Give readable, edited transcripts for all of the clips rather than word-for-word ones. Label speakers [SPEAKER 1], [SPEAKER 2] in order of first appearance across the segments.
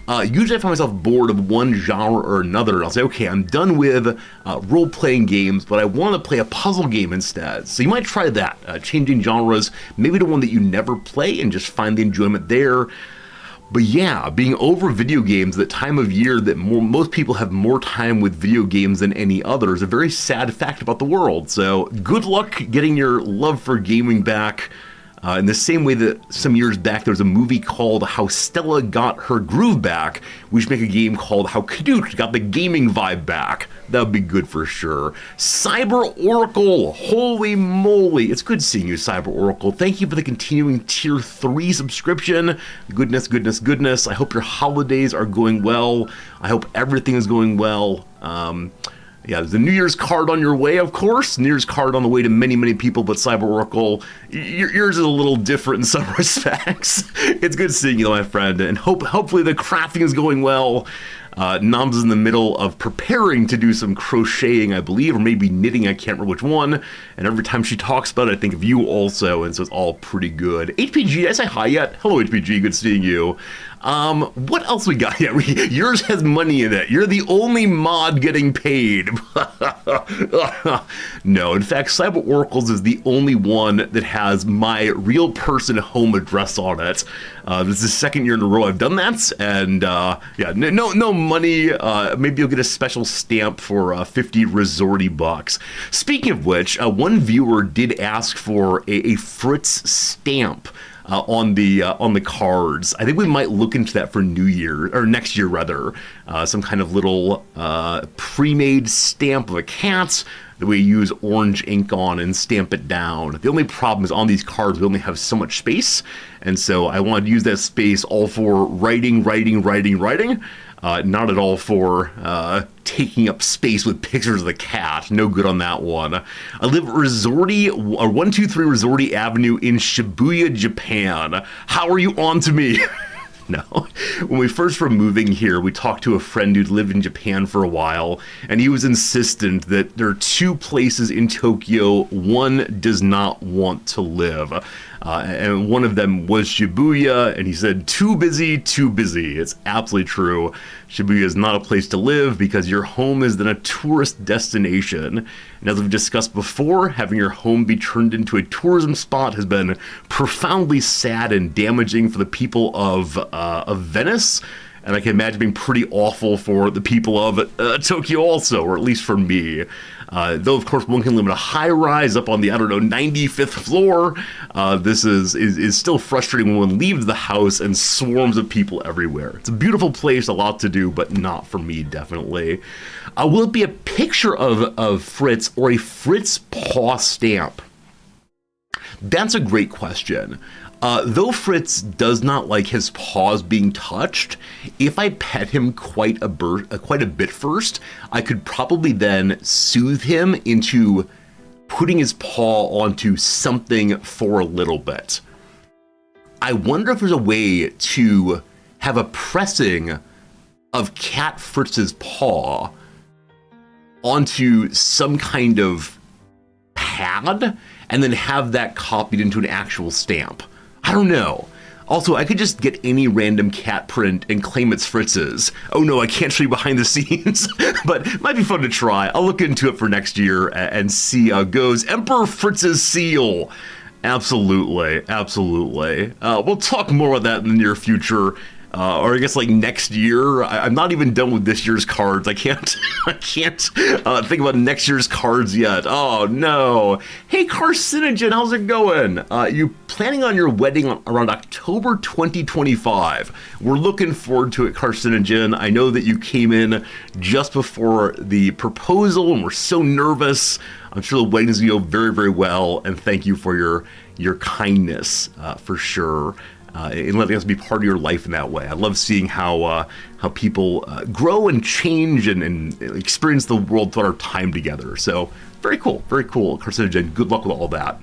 [SPEAKER 1] Usually I find myself bored of one genre or another, and I'll say, okay, I'm done with role-playing games, but I want to play a puzzle game instead. So you might try that, changing genres, maybe to one that you never play and just find the enjoyment there. But yeah, being over video games, that time of year that most people have more time with video games than any other, is a very sad fact about the world. So good luck getting your love for gaming back. In the same way that some years back there was a movie called How Stella Got Her Groove Back, we should make a game called How Knut Got the Gaming Vibe Back. That would be good for sure. Cyber Oracle, holy moly. It's good seeing you, Cyber Oracle. Thank you for the continuing Tier 3 subscription. Goodness, goodness, goodness. I hope your holidays are going well. I hope everything is going well. Yeah, there's a New Year's card on your way, of course. New Year's card on the way to many, many people, but Cyber Oracle, yours is a little different in some respects. It's good seeing you, my friend, and hopefully the crafting is going well. Nam's in the middle of preparing to do some crocheting, I believe, or maybe knitting, I can't remember which one. And every time she talks about it, I think of you also, and so it's all pretty good. HPG, did I say hi yet? Hello, HPG, good seeing you. What else we got? Yeah, yours has money in it. You're the only mod getting paid. No, in fact, Cyber Oracles is the only one that has my real person home address on it. This is the second year in a row I've done that, and yeah, no money. Maybe you'll get a special stamp for 50 resorty bucks. Speaking of which, one viewer did ask for a Fritz stamp. On the cards. I think we might look into that for New Year, or next year rather. Some kind of little pre-made stamp of a cat that we use orange ink on and stamp it down. The only problem is on these cards we only have so much space, and so I wanted to use that space all for writing. Not at all for taking up space with pictures of the cat. No good on that one. I live at 123 Resorty Avenue in Shibuya, Japan. How are you on to me? No. When we first were moving here, we talked to a friend who'd lived in Japan for a while, and he was insistent that there are two places in Tokyo one does not want to live. And one of them was Shibuya, and he said, too busy, too busy. It's absolutely true. Shibuya is not a place to live because your home is then a tourist destination. And as we've discussed before, having your home be turned into a tourism spot has been profoundly sad and damaging for the people of Venice. And I can imagine being pretty awful for the people of Tokyo also, or at least for me. Though, of course, one can live in a high-rise up on the, 95th floor. This is still frustrating when one leaves the house and swarms of people everywhere. It's a beautiful place, a lot to do, but not for me, definitely. Will it be a picture of Fritz or a Fritz paw stamp? That's a great question. Though Fritz does not like his paws being touched, if I pet him quite a bit first, I could probably then soothe him into putting his paw onto something for a little bit. I wonder if there's a way to have a pressing of Cat Fritz's paw onto some kind of pad and then have that copied into an actual stamp. I don't know. Also, I could just get any random cat print and claim it's Fritz's. Oh no, I can't show you behind the scenes, but it might be fun to try. I'll look into it for next year and see how it goes. Emperor Fritz's seal. Absolutely, absolutely. We'll talk more about that in the near future. Or I guess like next year. I'm not even done with this year's cards. I can't think about next year's cards yet. Oh no. Hey Carcinogen, how's it going? You planning on your wedding around October 2025? We're looking forward to it, Carcinogen. I know that you came in just before the proposal and we're so nervous. I'm sure the wedding is going to go very, very well, and thank you for your kindness for sure. And letting us be part of your life in that way. I love seeing how people grow and change and experience the world throughout our time together. So very cool, Carcinogen. Good luck with all that.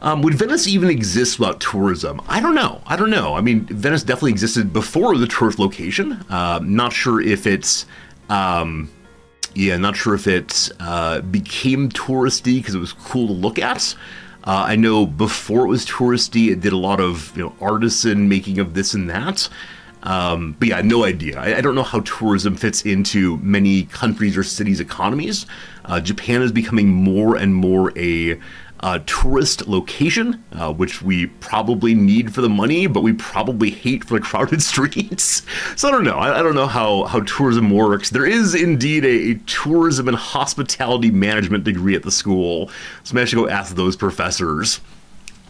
[SPEAKER 1] Would Venice even exist without tourism? I don't know. I mean, Venice definitely existed before the tourist location. Not sure if it's became touristy because it was cool to look at. I know before it was touristy, it did a lot of artisan making of this and that. But yeah, no idea. I don't know how tourism fits into many countries or cities' economies. Japan is becoming more and more a tourist location, which we probably need for the money, but we probably hate for the crowded streets. So I don't know. I don't know how tourism works. There is indeed a tourism and hospitality management degree at the school, so maybe I should go ask those professors.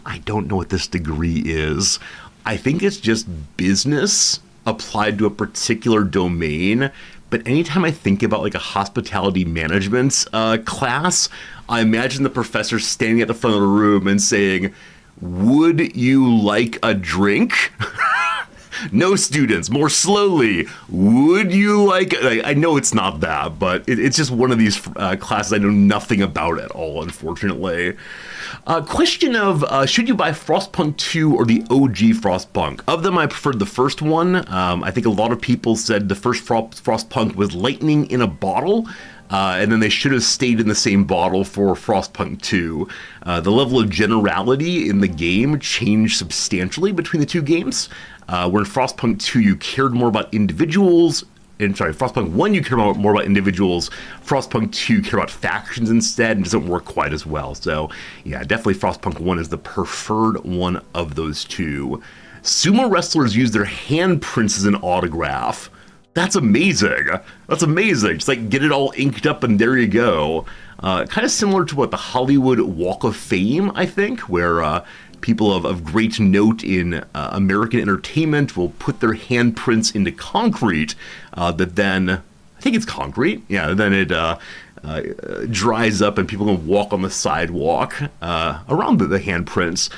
[SPEAKER 1] I don't know what this degree is. I think it's just business applied to a particular domain. But anytime I think about like a hospitality management class, I imagine the professor standing at the front of the room and saying, "Would you like a drink?" No, students, more slowly. Would you like... I know it's not that, but it's just one of these classes I know nothing about at all, unfortunately. Question of, should you buy Frostpunk 2 or the OG Frostpunk? Of them, I preferred the first one. I think a lot of people said the first Frostpunk was lightning in a bottle, and then they should have stayed in the same bottle for Frostpunk 2. The level of generality in the game changed substantially between the two games. Where in Frostpunk 2 you cared more about individuals, Frostpunk 1 you cared more about individuals, Frostpunk 2 you cared about factions instead, and doesn't work quite as well. So yeah, definitely Frostpunk 1 is the preferred one of those two. Sumo wrestlers use their handprints as an autograph. That's amazing. That's amazing. Just like get it all inked up and there you go. Kind of similar to what the Hollywood Walk of Fame, I think, where people of great note in American entertainment will put their handprints into concrete that then, I think it's concrete, yeah, then it dries up and people can walk on the sidewalk around the handprints,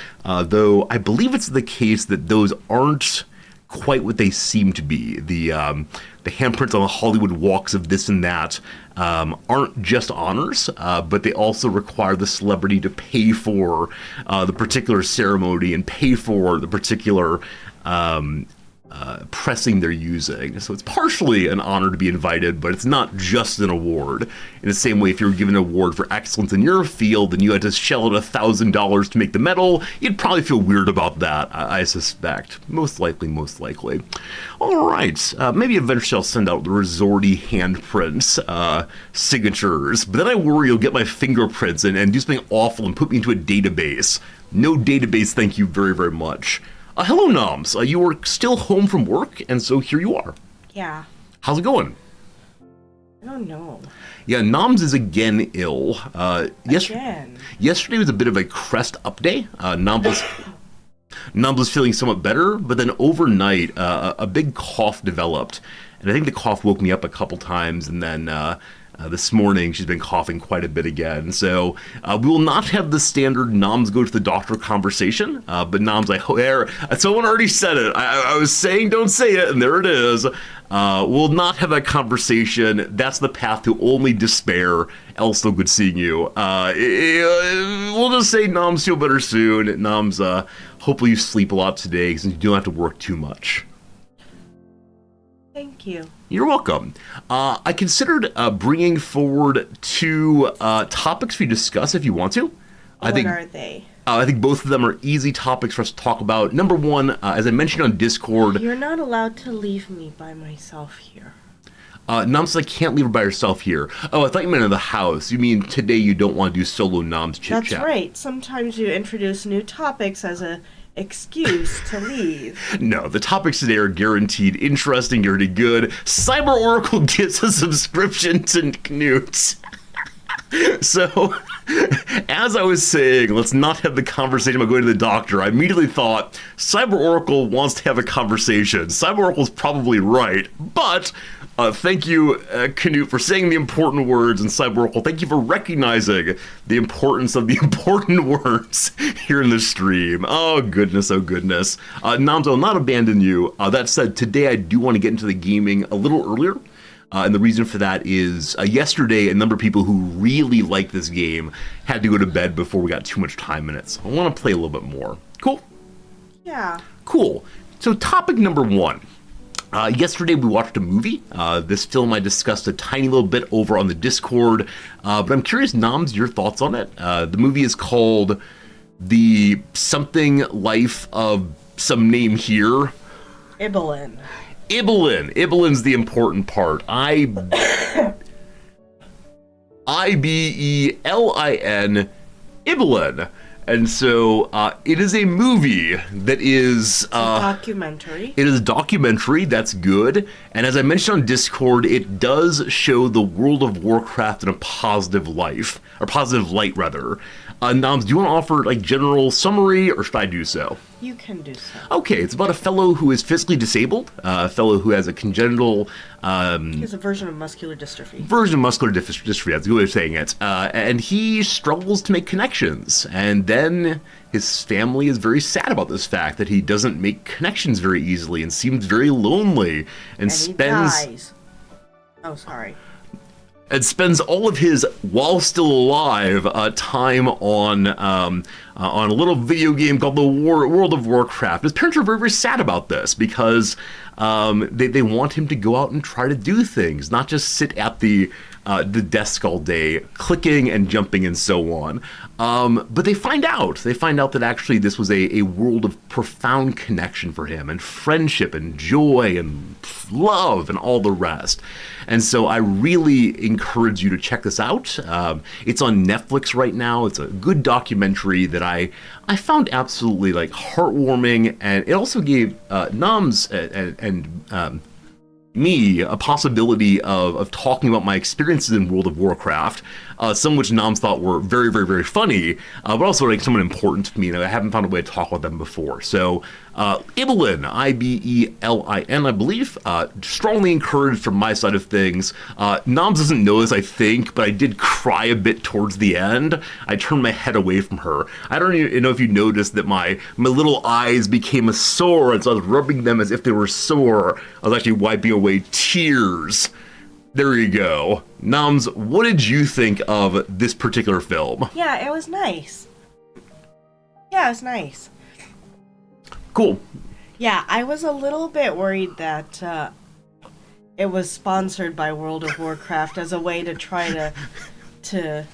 [SPEAKER 1] though I believe it's the case that those aren't quite what they seem to be. The handprints on the Hollywood walks of this and that aren't just honors, but they also require the celebrity to pay for the particular ceremony and pay for the particular pressing they're using. So it's partially an honor to be invited, but it's not just an award. In the same way, if you were given an award for excellence in your field and you had to shell out $1,000 to make the medal, you'd probably feel weird about that, I suspect. Most likely. All right, maybe eventually I'll send out the Resorty handprints signatures, but then I worry you'll get my fingerprints and do something awful and put me into a database. No database, thank you very, very much. Hello, Noms. You were still home from work, and so here you are.
[SPEAKER 2] Yeah.
[SPEAKER 1] How's it going?
[SPEAKER 2] I don't know.
[SPEAKER 1] Yeah, Noms is again ill.
[SPEAKER 2] Again?
[SPEAKER 1] Yesterday was a bit of a crest up day. Noms was feeling somewhat better, but then overnight, a big cough developed. And I think the cough woke me up a couple times, and then this morning she's been coughing quite a bit again. So we will not have the standard Noms go to the doctor conversation, but Noms, someone already said it. I was saying don't say it, and there it is. We'll not have that conversation. That's the path to only despair. Else, no good seeing you. We'll just say Noms feel better soon. Noms, hopefully you sleep a lot today since you don't have to work too much.
[SPEAKER 2] Thank you.
[SPEAKER 1] You're welcome. I considered bringing forward two topics for you to discuss if you want to.
[SPEAKER 2] What are they?
[SPEAKER 1] I think both of them are easy topics for us to talk about. Number one, as I mentioned on Discord...
[SPEAKER 2] You're not allowed to leave me by myself here.
[SPEAKER 1] Noms, I can't leave her by herself here. Oh, I thought you meant in the house. You mean today you don't want to do solo Noms chit-chat.
[SPEAKER 2] That's right. Sometimes you introduce new topics as a excuse to leave.
[SPEAKER 1] No, the topics today are guaranteed interesting, guaranteed good. Cyber Oracle gets a subscription to Knut. So, as I was saying, let's not have the conversation about going to the doctor. I immediately thought, Cyber Oracle wants to have a conversation. Cyber Oracle's probably right, but thank you, Knut, for saying the important words, and Cyber Oracle, thank you for recognizing the importance of the important words here in the stream. Oh, goodness, oh, goodness. Noms, I'll not abandon you. That said, today I do want to get into the gaming a little earlier. And the reason for that is yesterday, a number of people who really like this game had to go to bed before we got too much time in it. So I want to play a little bit more. Cool?
[SPEAKER 2] Yeah.
[SPEAKER 1] Cool. So topic number one. Yesterday we watched a movie. This film I discussed a tiny little bit over on the Discord. But I'm curious, Noms, your thoughts on it. The movie is called The Something Life of Some Name Here.
[SPEAKER 2] Ibelin.
[SPEAKER 1] Ibelin. Ibelin's the important part. Ibelin. Ibelin. And so it is a movie that is...
[SPEAKER 2] documentary.
[SPEAKER 1] It is a documentary, that's good. And as I mentioned on Discord, it does show the World of Warcraft in a positive light, rather. Noms, do you want to offer like general summary, or should I do so?
[SPEAKER 2] You can do so.
[SPEAKER 1] Okay, it's about a fellow who is physically disabled, a fellow who has a congenital...
[SPEAKER 2] He has a version of muscular dystrophy.
[SPEAKER 1] Dystrophy, that's a good way of saying it. And he struggles to make connections. And then his family is very sad about this fact that he doesn't make connections very easily and seems very lonely and spends...
[SPEAKER 2] he dies. Oh, sorry.
[SPEAKER 1] And spends all of his, while still alive, time on a little video game called the World of Warcraft. His parents are very, very sad about this because they want him to go out and try to do things, not just sit at the desk all day, clicking and jumping and so on. But they find out that actually this was a world of profound connection for him, and friendship and joy and love and all the rest. And so I really encourage you to check this out. It's on Netflix right now. It's a good documentary that I found absolutely like heartwarming, and it also gave Noms and me a possibility of talking about my experiences in World of Warcraft, some of which Noms thought were very, very, very funny, but also like somewhat important to me, and I haven't found a way to talk about them before. So, Ibelin, Ibelin, I believe, strongly encouraged from my side of things. Noms doesn't know this, I think, but I did cry a bit towards the end. I turned my head away from her. I don't even know if you noticed that my little eyes became sore, and so I was rubbing them as if they were sore. I was actually wiping away tears. There you go. Noms, what did you think of this particular film?
[SPEAKER 2] Yeah, it was nice. Yeah, it was nice.
[SPEAKER 1] Cool.
[SPEAKER 2] Yeah, I was a little bit worried that it was sponsored by World of Warcraft as a way to try to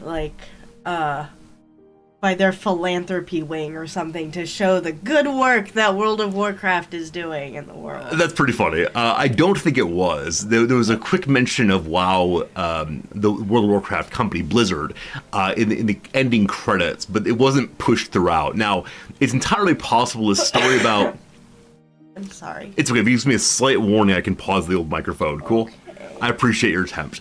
[SPEAKER 2] like, by their philanthropy wing or something, to show the good work that World of Warcraft is doing in the world.
[SPEAKER 1] That's pretty funny. I don't think it was. There was a quick mention of WoW, the World of Warcraft company, Blizzard, in the ending credits, but it wasn't pushed throughout. Now, it's entirely possible this story about...
[SPEAKER 2] I'm sorry.
[SPEAKER 1] It's okay. If you give me a slight warning, I can pause the old microphone. Cool? Okay. I appreciate your attempt.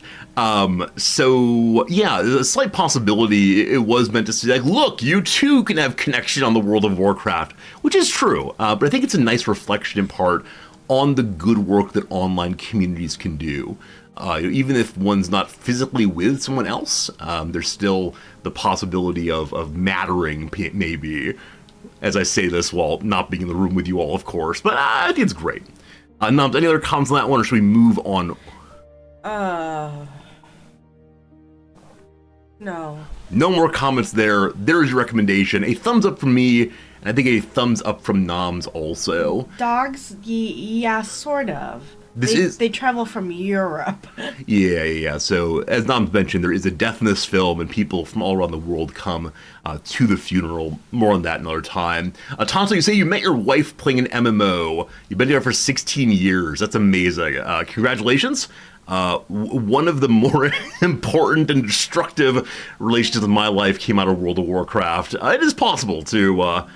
[SPEAKER 1] So, yeah, there's a slight possibility it was meant to say, like, look, you too can have connection on the World of Warcraft, which is true. But I think it's a nice reflection in part on the good work that online communities can do. Even if one's not physically with someone else, there's still the possibility of mattering, maybe, as I say this while not being in the room with you all, of course. But I think it's great. Noms, any other comments on that one, or should we move on?
[SPEAKER 2] No. No
[SPEAKER 1] more comments there. There is your recommendation. A thumbs up from me, and I think a thumbs up from Noms also.
[SPEAKER 2] Dogs, yeah, sort of.
[SPEAKER 1] They
[SPEAKER 2] travel from Europe.
[SPEAKER 1] Yeah. So, as Noms mentioned, there is a death in this film, and people from all around the world come to the funeral. More on that another time. Tonto, you say you met your wife playing an MMO. You've been together for 16 years. That's amazing. Congratulations. One of the more important and destructive relationships in my life came out of World of Warcraft. It is possible to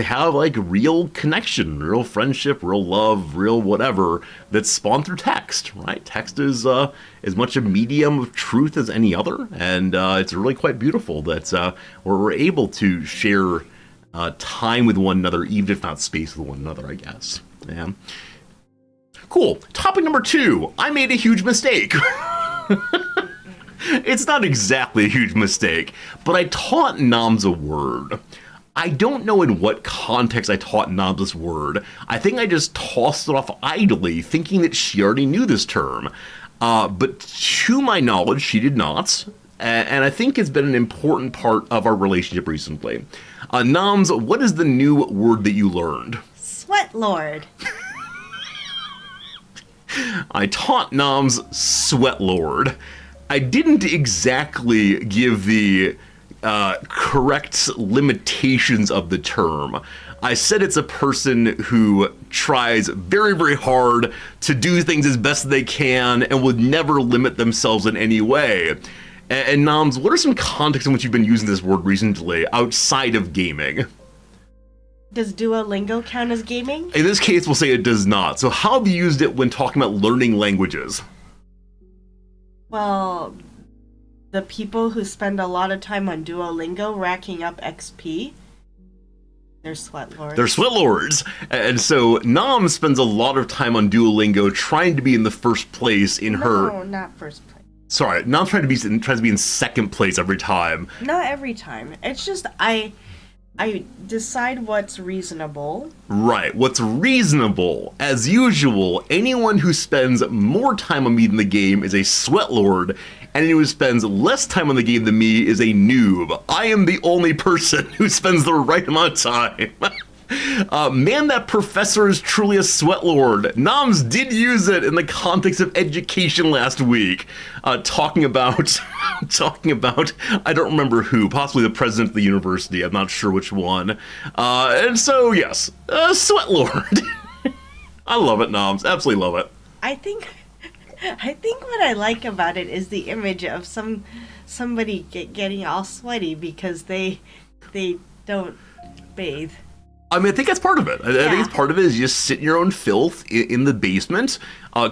[SPEAKER 1] have like real connection, real friendship, real love, real whatever that's spawned through text, right? Text is as much a medium of truth as any other, and it's really quite beautiful that we're able to share time with one another, even if not space with one another, I guess. Yeah. Cool. Topic number 2. I made a huge mistake. It's not exactly a huge mistake, but I taught Noms a word. I don't know in what context I taught Noms this word. I think I just tossed it off idly, thinking that she already knew this term. But to my knowledge, she did not. And I think it's been an important part of our relationship recently. Noms, what is the new word that you learned?
[SPEAKER 2] Sweat Lord.
[SPEAKER 1] I taught Noms Sweat Lord. I didn't exactly give the correct limitations of the term. I said it's a person who tries very, very hard to do things as best they can and would never limit themselves in any way. And Noms, what are some contexts in which you've been using this word recently outside of gaming?
[SPEAKER 2] Does Duolingo count as gaming?
[SPEAKER 1] In this case, we'll say it does not. So how have you used it when talking about learning languages?
[SPEAKER 2] Well, the people who spend a lot of time on Duolingo racking up XP, they're sweat lords.
[SPEAKER 1] They're sweat lords. And so Nom spends a lot of time on Duolingo trying to be in the first place in her...
[SPEAKER 2] No, not first place.
[SPEAKER 1] Sorry, Nom tries to be in second place every time.
[SPEAKER 2] Not every time. It's just I decide what's reasonable.
[SPEAKER 1] Right, what's reasonable. As usual, anyone who spends more time on me than the game is a sweat lord, and anyone who spends less time on the game than me is a noob. I am the only person who spends the right amount of time. Man, that professor is truly a sweatlord. Noms did use it in the context of education last week, talking about, I don't remember who, possibly the president of the university, I'm not sure which one. And so, yes, sweatlord. I love it, Noms, absolutely love it.
[SPEAKER 2] I think what I like about it is the image of somebody getting all sweaty because they don't bathe.
[SPEAKER 1] I mean, I think that's part of it. I think it's part of it is you just sit in your own filth in the basement,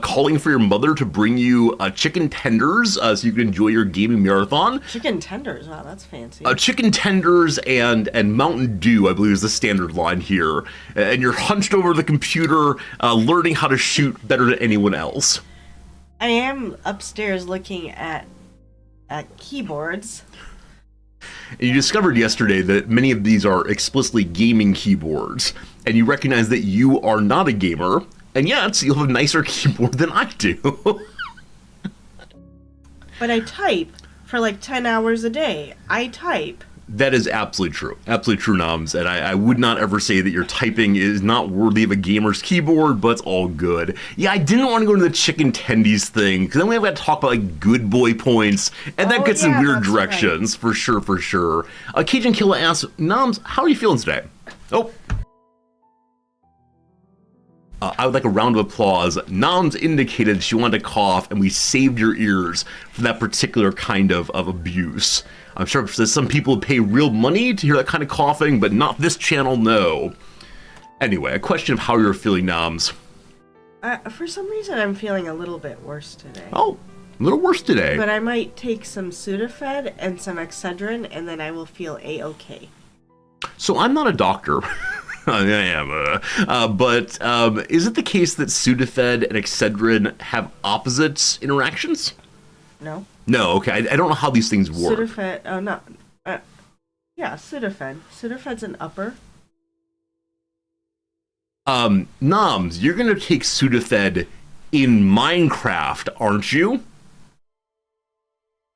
[SPEAKER 1] calling for your mother to bring you chicken tenders so you can enjoy your gaming marathon.
[SPEAKER 2] Chicken tenders? Wow, that's fancy.
[SPEAKER 1] Chicken tenders and Mountain Dew, I believe, is the standard line here. And you're hunched over the computer, learning how to shoot better than anyone else.
[SPEAKER 2] I am upstairs looking at keyboards.
[SPEAKER 1] And you discovered yesterday that many of these are explicitly gaming keyboards, and you recognize that you are not a gamer, and yet you'll have a nicer keyboard than I do.
[SPEAKER 2] But I type for like 10 hours a day. I type.
[SPEAKER 1] That is absolutely true. Absolutely true, Noms. And I would not ever say that your typing is not worthy of a gamer's keyboard, but it's all good. Yeah, I didn't want to go into the chicken tendies thing, because then we have got to talk about like good boy points, and that gets in weird directions, right. For sure. Cajun Killa asks, Noms, how are you feeling today? Oh. I would like a round of applause. Noms indicated she wanted to cough, and we saved your ears from that particular kind of abuse. I'm sure that some people would pay real money to hear that kind of coughing, but not this channel, no. Anyway, a question of how you're feeling, Noms.
[SPEAKER 2] For some reason, I'm feeling a little bit worse today.
[SPEAKER 1] Oh, a little worse today.
[SPEAKER 2] But I might take some Sudafed and some Excedrin, and then I will feel A-okay.
[SPEAKER 1] So I'm not a doctor. I am, but is it the case that Sudafed and Excedrin have opposite interactions?
[SPEAKER 2] No.
[SPEAKER 1] No, okay. I don't know how these things work.
[SPEAKER 2] Sudafed, Sudafed. Sudafed's an upper.
[SPEAKER 1] Noms, you're gonna take Sudafed in Minecraft, aren't you?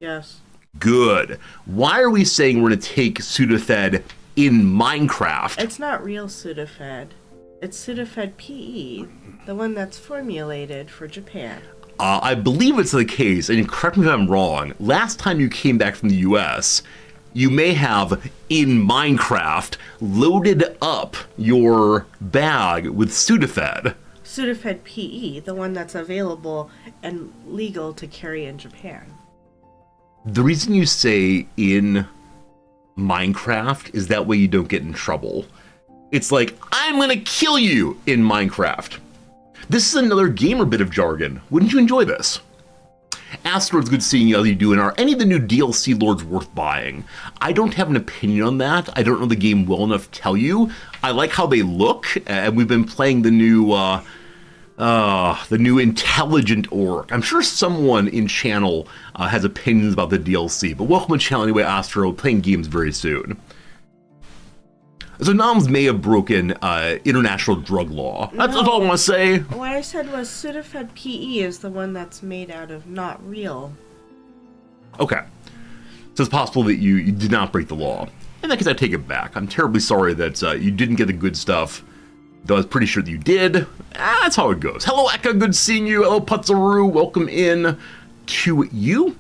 [SPEAKER 2] Yes.
[SPEAKER 1] Good. Why are we saying we're gonna take Sudafed in Minecraft?
[SPEAKER 2] It's not real Sudafed. It's Sudafed PE, the one that's formulated for Japan.
[SPEAKER 1] I believe it's the case, and correct me if I'm wrong, last time you came back from the US, you may have, in Minecraft, loaded up your bag with Sudafed.
[SPEAKER 2] Sudafed PE, the one that's available and legal to carry in Japan.
[SPEAKER 1] The reason you say in Minecraft is that way you don't get in trouble. It's like, I'm gonna kill you in Minecraft. This is another gamer bit of jargon. Wouldn't you enjoy this? Asteroids, good seeing you. How you doing? Are any of the new DLC lords worth buying? I don't have an opinion on that. I don't know the game well enough to tell you. I like how they look, and we've been playing the new intelligent orc. I'm sure someone in channel has opinions about the DLC, but welcome to channel anyway, Astro. Playing games very soon. So Noms may have broken international drug law. That's all I want to say.
[SPEAKER 2] What I said was Sudafed PE is the one that's made out of not real.
[SPEAKER 1] Okay. So it's possible that you did not break the law. In that case, I take it back. I'm terribly sorry that you didn't get the good stuff, though I was pretty sure that you did. That's how it goes. Hello, Eka. Good seeing you. Hello, Putzaru. Welcome in to you.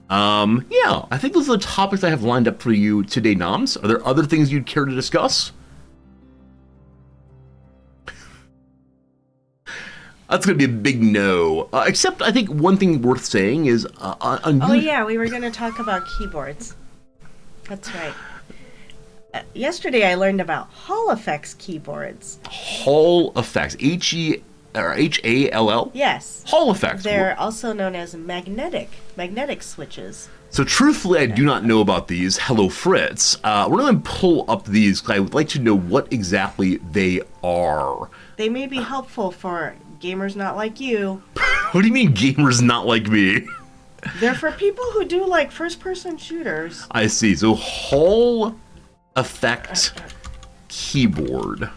[SPEAKER 1] Yeah, I think those are the topics I have lined up for you today, Noms. Are there other things you'd care to discuss? That's going to be a big no. Except I think one thing worth saying is...
[SPEAKER 2] Oh yeah, we were going to talk about keyboards. That's right. Yesterday I learned about Hall effects keyboards.
[SPEAKER 1] Hall effects. H-A-L-L?
[SPEAKER 2] Yes.
[SPEAKER 1] Hall effects.
[SPEAKER 2] They're also known as magnetic switches.
[SPEAKER 1] So truthfully, I do not know about these. Hello, Fritz. We're going to pull up these because I would like to know what exactly they are.
[SPEAKER 2] They may be helpful for gamers not like you.
[SPEAKER 1] What do you mean gamers not like me?
[SPEAKER 2] They're for people who do like first-person shooters.
[SPEAKER 1] I see. So Hall effect keyboard.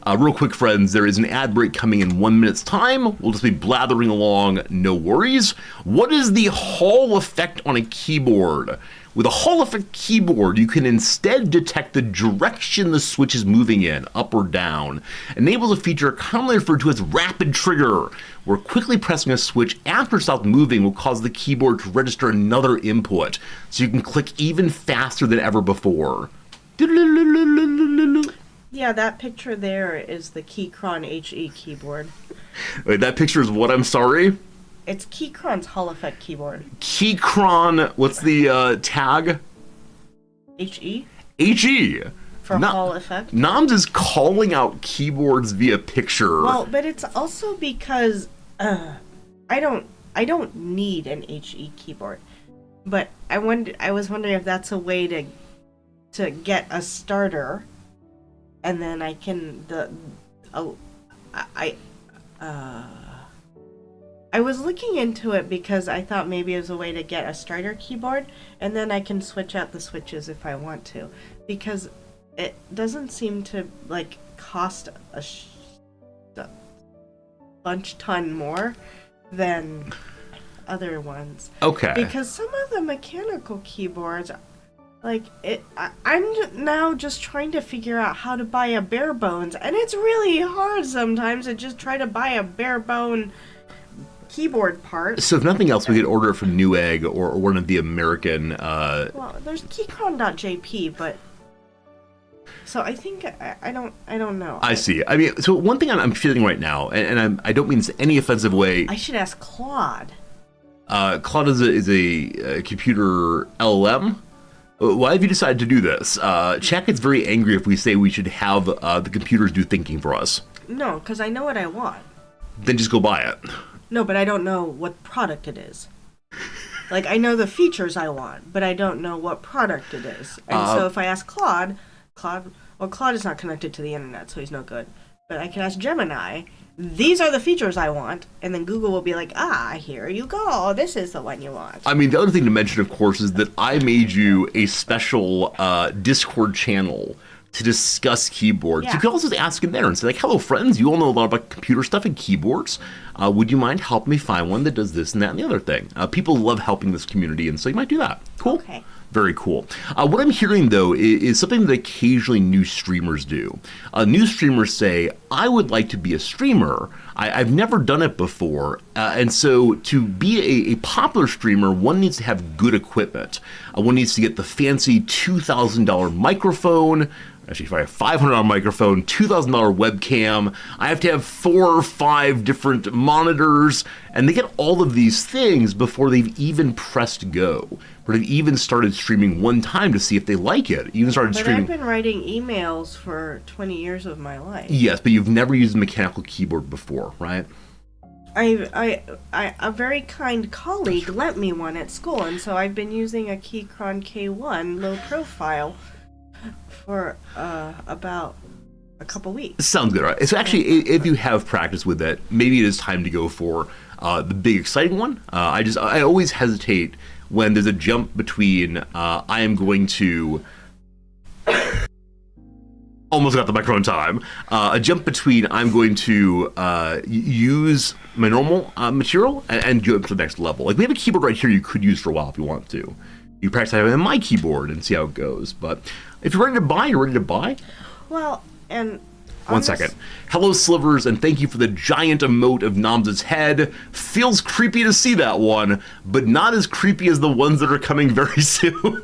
[SPEAKER 1] Real quick, friends, there is an ad break coming in 1 minute's time. We'll just be blathering along, no worries. What is the Hall effect on a keyboard? With a Hall effect keyboard, you can instead detect the direction the switch is moving in, up or down. Enables a feature commonly referred to as rapid trigger, where quickly pressing a switch after it stops moving will cause the keyboard to register another input, so you can click even faster than ever before.
[SPEAKER 2] Yeah, that picture there is the Keychron HE keyboard.
[SPEAKER 1] Wait, that picture is what? I'm sorry?
[SPEAKER 2] It's Keychron's Hall effect keyboard.
[SPEAKER 1] Keychron, what's the tag?
[SPEAKER 2] HE?
[SPEAKER 1] HE.
[SPEAKER 2] For Hall effect.
[SPEAKER 1] Noms is calling out keyboards via picture.
[SPEAKER 2] Well, but it's also because I don't need an HE keyboard. But I was wondering if that's a way to get a starter, and then I can I was looking into it because I thought maybe it was a way to get a starter keyboard, and then I can switch out the switches if I want to, because it doesn't seem to like cost a bunch ton more than other ones.
[SPEAKER 1] Okay.
[SPEAKER 2] Because some of the mechanical keyboards, like I'm now just trying to figure out how to buy a bare bones, and it's really hard sometimes to just try to buy a bare bone keyboard part.
[SPEAKER 1] So if nothing else, we could order it from Newegg or one of the American...
[SPEAKER 2] Well, there's keychron.jp, but... So I think, I don't know.
[SPEAKER 1] I see. I mean, so one thing I'm feeling right now, and I don't mean this in any offensive way...
[SPEAKER 2] I should ask Claude.
[SPEAKER 1] Claude is a computer LLM. Why have you decided to do this? Czech gets very angry if we say we should have the computers do thinking for us.
[SPEAKER 2] No, because I know what I want.
[SPEAKER 1] Then just go buy it.
[SPEAKER 2] No, but I don't know what product it is. Like, I know the features I want, but I don't know what product it is. And so if I ask Claude, Claude is not connected to the internet, so he's no good. But I can ask Gemini, these are the features I want, and then Google will be like, here you go, this is the one you want.
[SPEAKER 1] I mean, the other thing to mention, of course, is that I made you a special Discord channel to discuss keyboards.
[SPEAKER 2] Yeah.
[SPEAKER 1] You can also just ask in there and say, like, hello, friends, you all know a lot about computer stuff and keyboards. Would you mind helping me find one that does this and that and the other thing? People love helping this community, and so you might do that. Cool.
[SPEAKER 2] Okay.
[SPEAKER 1] Very cool. What I'm hearing, though, is something that occasionally new streamers do. New streamers say, I would like to be a streamer. I've never done it before. And so to be a popular streamer, one needs to have good equipment. One needs to get the fancy $2,000 microphone. Actually, if I have $500 microphone, $2,000 webcam, I have to have 4 or 5 different monitors, and they get all of these things before they've even pressed go, or they've even started streaming one time to see if they like it. Even started streaming.
[SPEAKER 2] But I've been writing emails for 20 years of my life.
[SPEAKER 1] Yes, but you've never used a mechanical keyboard before, right?
[SPEAKER 2] A very kind colleague lent me one at school, and so I've been using a Keychron K1 low profile for about a couple weeks.
[SPEAKER 1] Sounds good, right? So actually, if you have practice with it, maybe it is time to go for the big exciting one. I always hesitate when there's a jump between I am going to almost got the microphone time. A jump between I'm going to use my normal material and go up to the next level. Like, we have a keyboard right here you could use for a while if you want to. You practice having my keyboard and see how it goes. But if you're ready to buy, you're ready to buy.
[SPEAKER 2] Well, and...
[SPEAKER 1] One second. Hello, Slivers, and thank you for the giant emote of Noms' head. Feels creepy to see that one, but not as creepy as the ones that are coming very soon.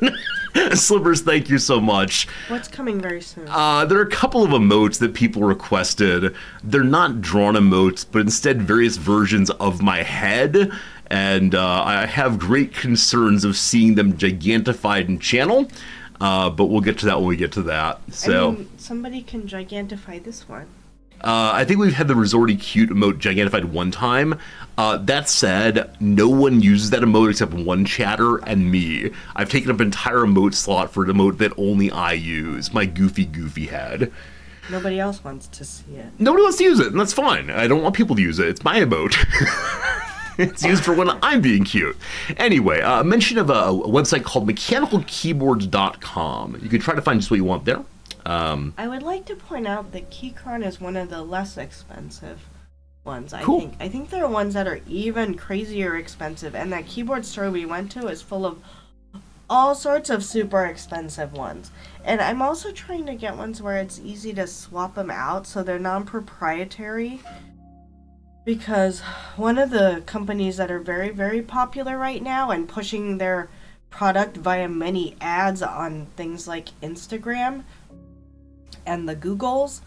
[SPEAKER 1] Slippers, thank you so much.
[SPEAKER 2] What's coming very soon?
[SPEAKER 1] There are a couple of emotes that people requested. They're not drawn emotes, but instead various versions of my head. And I have great concerns of seeing them gigantified in channel. But we'll get to that when we get to that. So
[SPEAKER 2] I mean, somebody can gigantify this one.
[SPEAKER 1] I think we've had the Resorty Cute emote gigantified one time. That said, no one uses that emote except one chatter and me. I've taken up an entire emote slot for an emote that only I use, my goofy head.
[SPEAKER 2] Nobody else wants to see it.
[SPEAKER 1] Nobody wants to use it, and that's fine. I don't want people to use it. It's my emote. It's used for when I'm being cute. Anyway, mention of a website called mechanicalkeyboards.com. You can try to find just what you want there.
[SPEAKER 2] I would like to point out that Keychron is one of the less expensive ones.
[SPEAKER 1] Cool.
[SPEAKER 2] I think there are ones that are even crazier expensive, and that keyboard store we went to is full of all sorts of super expensive ones. And I'm also trying to get ones where it's easy to swap them out so they're non-proprietary. Because one of the companies that are very, very popular right now and pushing their product via many ads on things like Instagram and the Googles,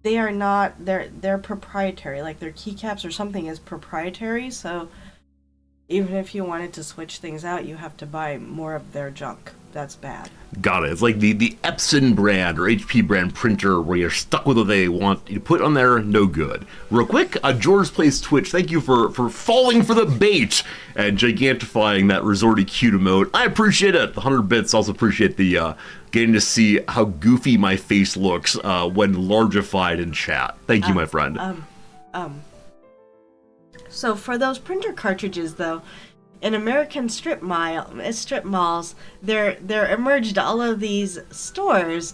[SPEAKER 2] they are not, they're proprietary. Like their keycaps or something is proprietary, so even if you wanted to switch things out, you have to buy more of their junk. That's bad.
[SPEAKER 1] Got it. It's like the Epson brand or HP brand printer where you're stuck with what they want you to put on there, no good. Real quick, George Plays Twitch, thank you for falling for the bait and gigantifying that Resorty Cute emote. I appreciate it. The 100 bits, also appreciate the getting to see how goofy my face looks when largified in chat. Thank you, my friend.
[SPEAKER 2] So for those printer cartridges, though, in American strip malls, there emerged all of these stores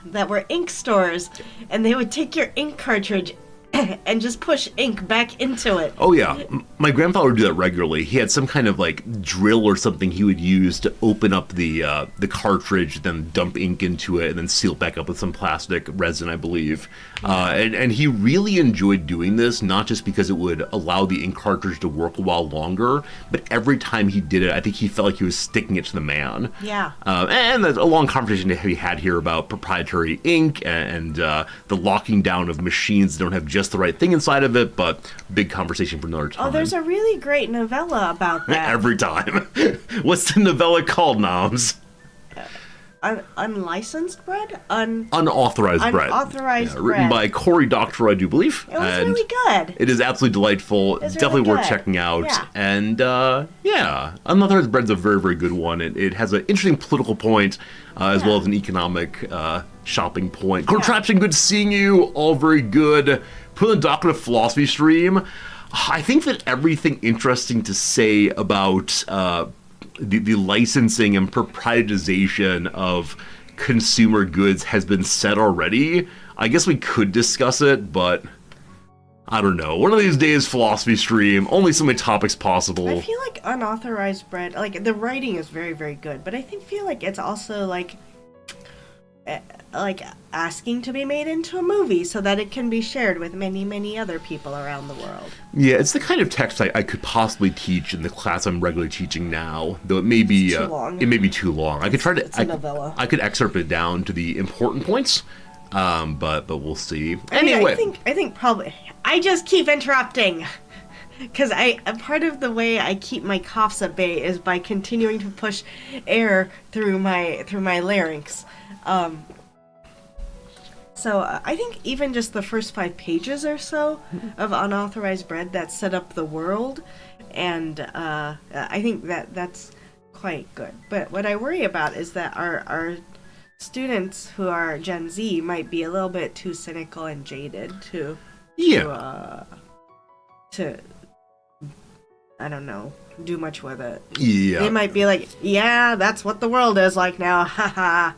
[SPEAKER 2] that were ink stores, and they would take your ink cartridge and just push ink back into it.
[SPEAKER 1] Oh yeah, my grandfather would do that regularly. He had some kind of like drill or something he would use to open up the cartridge, then dump ink into it, and then seal it back up with some plastic resin, I believe. And he really enjoyed doing this, not just because it would allow the ink cartridge to work a while longer, but every time he did it, I think he felt like he was sticking it to the man.
[SPEAKER 2] Yeah.
[SPEAKER 1] And there's a long conversation that we had here about proprietary ink and the locking down of machines that don't have just the right thing inside of it, but big conversation for another time.
[SPEAKER 2] Oh, there's a really great novella about that.
[SPEAKER 1] Every time. What's the novella called, Noms?
[SPEAKER 2] Unlicensed bread?
[SPEAKER 1] Unauthorized bread.
[SPEAKER 2] Unauthorized bread.
[SPEAKER 1] Written by Cory Doctorow, I do believe.
[SPEAKER 2] It was really good.
[SPEAKER 1] It is absolutely delightful.
[SPEAKER 2] It's
[SPEAKER 1] Definitely
[SPEAKER 2] really
[SPEAKER 1] worth
[SPEAKER 2] good.
[SPEAKER 1] checking out.
[SPEAKER 2] Yeah.
[SPEAKER 1] And yeah, Unauthorized bread's a very, very good one. It has an interesting political point as well as an economic shopping point. Contraption, good seeing you. All very good. Put on the docket of philosophy stream. I think that everything interesting to say about the licensing and proprietization of consumer goods has been said already. I guess we could discuss it, but I don't know. One of these days, philosophy stream, only so many topics possible.
[SPEAKER 2] I feel like unauthorized bread, like the writing is very, very good, but I feel like it's also like asking to be made into a movie so that it can be shared with many, many other people around the world.
[SPEAKER 1] Yeah, it's the kind of text I could possibly teach in the class I'm regularly teaching now, though it may be
[SPEAKER 2] too long.
[SPEAKER 1] It may be too long. I could try to.
[SPEAKER 2] It's a novella.
[SPEAKER 1] I could excerpt it down to the important points, but we'll see.
[SPEAKER 2] I think probably I just keep interrupting. Because part of the way I keep my coughs at bay is by continuing to push air through my larynx. So I think even just the first 5 pages or so of Unauthorized Bread that set up the world, and I think that's quite good. But what I worry about is that our students who are Gen Z might be a little bit too cynical and jaded to I don't know, do much with it.
[SPEAKER 1] Yeah.
[SPEAKER 2] They might be like, yeah, that's what the world is like now, haha.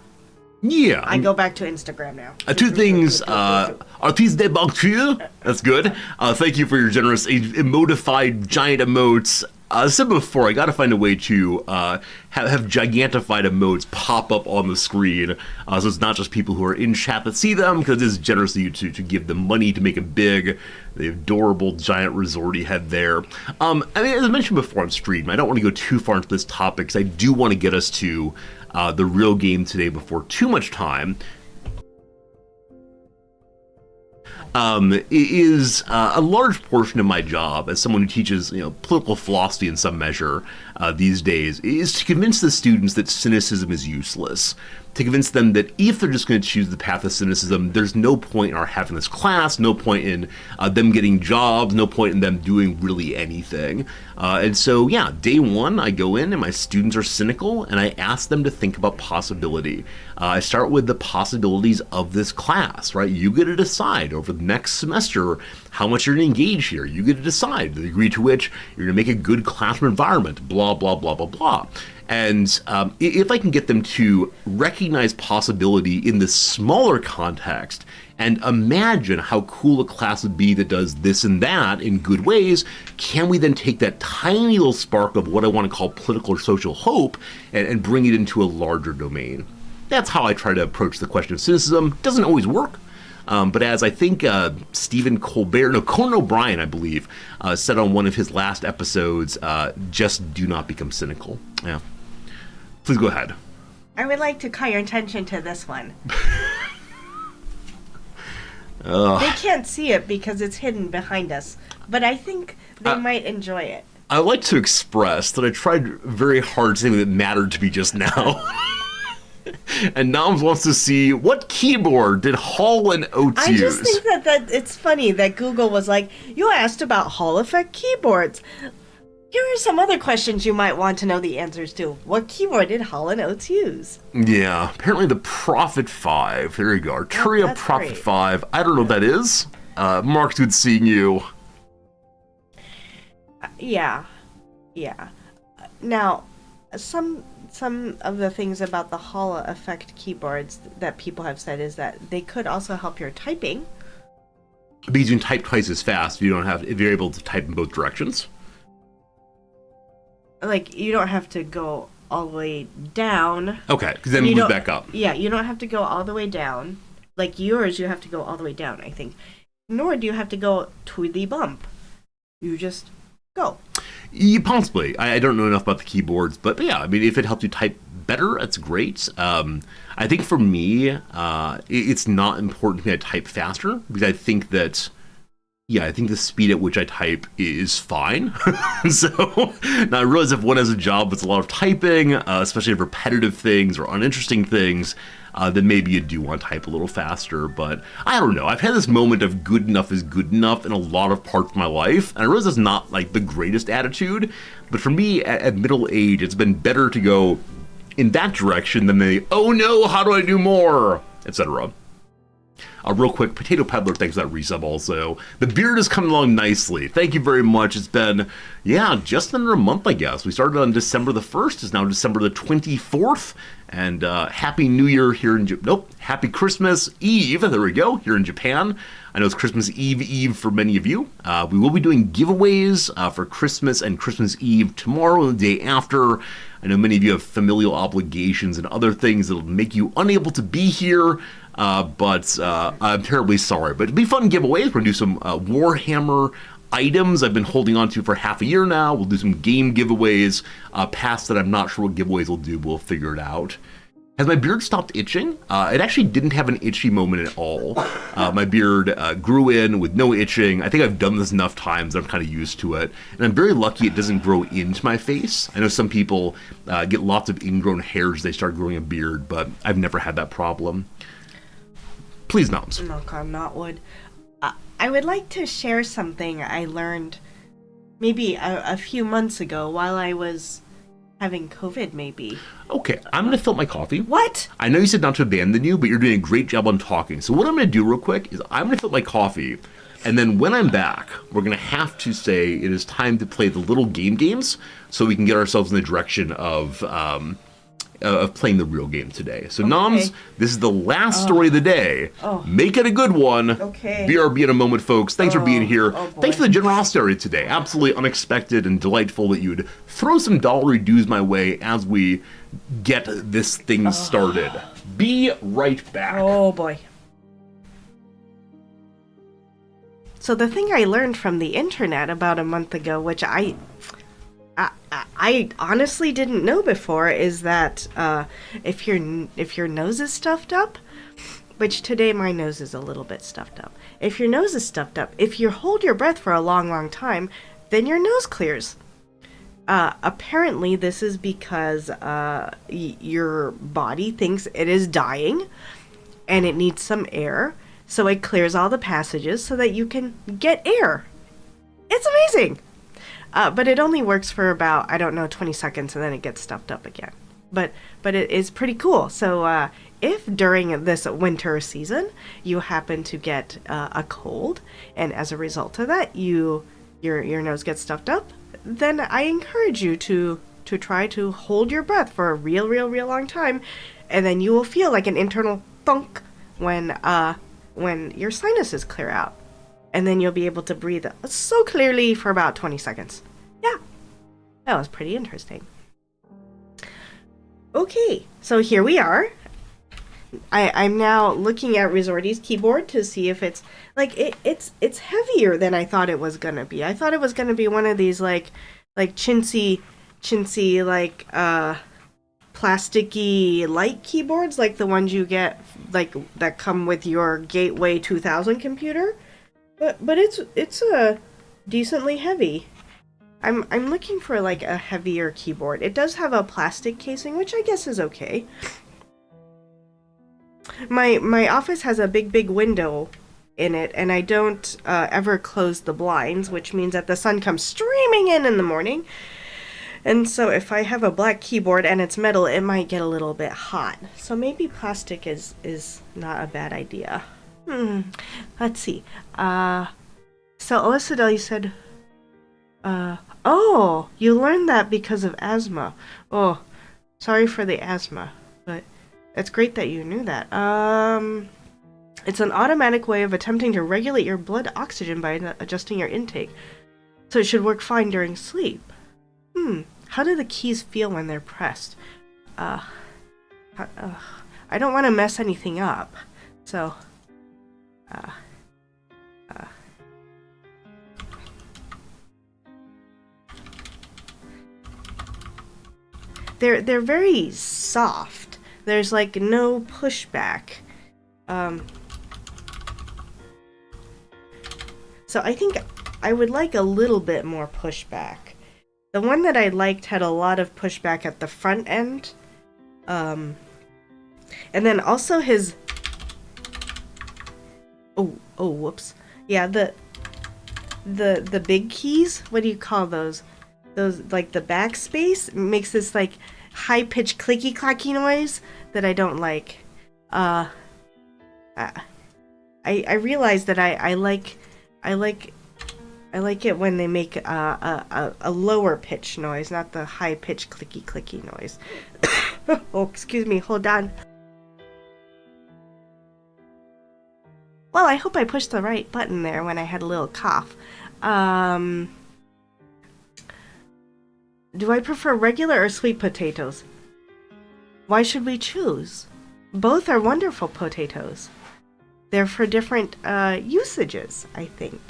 [SPEAKER 1] Yeah.
[SPEAKER 2] I go back to Instagram now.
[SPEAKER 1] 2 things. Artiste debunked. That's good. Thank you for your generous emotified giant emotes. I said before, I got to find a way to have gigantified emotes pop up on the screen, so it's not just people who are in chat that see them, because it is generous of you to give them money to make it big. The adorable giant resorty head there. I mean, as I mentioned before on stream, I don't want to go too far into this topic, because I do want to get us to the real game today before too much time. Is a large portion of my job as someone who teaches, political philosophy in some measure these days, is to convince the students that cynicism is useless. To convince them that if they're just going to choose the path of cynicism, there's no point in our having this class, no point in them getting jobs, no point in them doing really anything. And so, yeah, day one, I go in and my students are cynical, and I ask them to think about possibility. I start with the possibilities of this class, right? You get to decide over the next semester how much you're going to engage here. You get to decide the degree to which you're going to make a good classroom environment, blah, blah, blah, blah, blah. And if I can get them to recognize possibility in this smaller context and imagine how cool a class would be that does this and that in good ways, can we then take that tiny little spark of what I want to call political or social hope and bring it into a larger domain? That's how I try to approach the question of cynicism. Doesn't always work. But as I think Conan O'Brien, I believe, said on one of his last episodes, just do not become cynical. Yeah. Please go ahead.
[SPEAKER 2] I would like to call your attention to this one. They can't see it because it's hidden behind us, but I think they might enjoy it.
[SPEAKER 1] I like to express that I tried very hard to say that mattered to me just now. And Noms wants to see, what keyboard did Hall and Oates use?
[SPEAKER 2] I just think that it's funny that Google was like, you asked about Hall effect keyboards. Here are some other questions you might want to know the answers to. What keyboard did Hall and Oates use?
[SPEAKER 1] Yeah, apparently the Prophet 5. There you go. Arturia Prophet
[SPEAKER 2] great.
[SPEAKER 1] 5. I don't know what that is. Mark's good seeing you.
[SPEAKER 2] Yeah. Now, some of the things about the Hall effect keyboards that people have said is that they could also help your typing.
[SPEAKER 1] Because you can type twice as fast if you're able to type in both directions.
[SPEAKER 2] Like, you don't have to go all the way down.
[SPEAKER 1] Okay, because then move back up.
[SPEAKER 2] Yeah, you don't have to go all the way down. Like yours, you have to go all the way down, I think. Nor do you have to go to the bump. You just go.
[SPEAKER 1] Yeah, possibly. I don't know enough about the keyboards, but yeah, I mean, if it helps you type better, that's great. I think for me, it's not important to me to type faster, because I think that, I think the speed at which I type is fine. So now I realize if one has a job with a lot of typing, especially repetitive things or uninteresting things, then maybe you do want to type a little faster. But I don't know. I've had this moment of good enough is good enough in a lot of parts of my life. And I realize it's not like the greatest attitude. But for me, at middle age, it's been better to go in that direction than the, oh no, how do I do more, etc. Real quick, Potato Peddler, thanks for that resub also. The beard is coming along nicely. Thank you very much. It's been, just under a month, I guess. We started on December the 1st. It's now December the 24th. And Happy New Year here in Happy Christmas Eve, there we go, here in Japan. I know it's Christmas Eve for many of you. We will be doing giveaways for Christmas and Christmas Eve tomorrow and the day after. I know many of you have familial obligations and other things that'll make you unable to be here. But I'm terribly sorry. But it'll be fun giveaways. We're going to do some Warhammer items I've been holding on to for half a year now. We'll do some game giveaways. Past that, I'm not sure what giveaways we'll do. We'll figure it out. Has my beard stopped itching? It actually didn't have an itchy moment at all. My beard grew in with no itching. I think I've done this enough times that I'm kind of used to it. And I'm very lucky it doesn't grow into my face. I know some people get lots of ingrown hairs as they start growing a beard, but I've never had that problem. Please, Noms.
[SPEAKER 2] Knock on not wood. I would like to share something I learned maybe a few months ago while I was having COVID, maybe.
[SPEAKER 1] Okay, I'm going to fill up my coffee.
[SPEAKER 2] What?
[SPEAKER 1] I know you said not to abandon you, but you're doing a great job on talking. So what I'm going to do real quick is I'm going to fill up my coffee, and then when I'm back, we're going to have to say it is time to play the little games so we can get ourselves in the direction of of playing the real game today. So,
[SPEAKER 2] Okay.
[SPEAKER 1] Noms, this is the last story of the day.
[SPEAKER 2] Oh.
[SPEAKER 1] Make it a good one.
[SPEAKER 2] Okay.
[SPEAKER 1] BRB in a moment, folks. Thanks for being here.
[SPEAKER 2] Oh, boy.
[SPEAKER 1] Thanks for the generosity today. Absolutely unexpected and delightful that you would throw some dollary dues my way as we get this thing started. Be right back.
[SPEAKER 2] Oh boy. So the thing I learned from the internet about a month ago, which I honestly didn't know before, is that if your nose is stuffed up, which today my nose is a little bit stuffed up. If your nose is stuffed up, if you hold your breath for a long, long time, then your nose clears. Apparently, this is because your body thinks it is dying, and it needs some air, so it clears all the passages so that you can get air. It's amazing! But it only works for about, 20 seconds, and then it gets stuffed up again. But it is pretty cool. So if during this winter season you happen to get a cold, and as a result of that your nose gets stuffed up, then I encourage you to try to hold your breath for a real long time, and then you will feel like an internal thunk when your sinuses clear out. And then you'll be able to breathe so clearly for about 20 seconds. Yeah, that was pretty interesting. Okay, so here we are. I'm now looking at Resorty's keyboard to see if it's like it's heavier than I thought it was gonna be. I thought it was gonna be one of these like chintzy like plasticky light keyboards, like the ones you get like that come with your Gateway 2000 computer. But it's decently heavy. I'm looking for like a heavier keyboard. It does have a plastic casing, which I guess is okay. My office has a big window in it, and I don't ever close the blinds, which means that the sun comes streaming in the morning. And so if I have a black keyboard and it's metal, it might get a little bit hot. So maybe plastic is not a bad idea. Let's see. So Alyssa, you said, oh, you learned that because of asthma. Oh, sorry for the asthma, but it's great that you knew that. It's an automatic way of attempting to regulate your blood oxygen by adjusting your intake. So it should work fine during sleep. How do the keys feel when they're pressed? I don't want to mess anything up. So, they're very soft. There's like no pushback. So I think I would like a little bit more pushback. The one that I liked had a lot of pushback at the front end. And then also his... Oh, whoops. Yeah, the big keys, what do you call those? Those, like the backspace, makes this like high-pitched clicky-clacky noise that I don't like. I realize that I like it when they make a lower pitch noise, not the high pitch clicky noise. Oh, excuse me, hold on. Well, I hope I pushed the right button there when I had a little cough. Do I prefer regular or sweet potatoes? Why should we choose? Both are wonderful potatoes. They're for different usages, I think.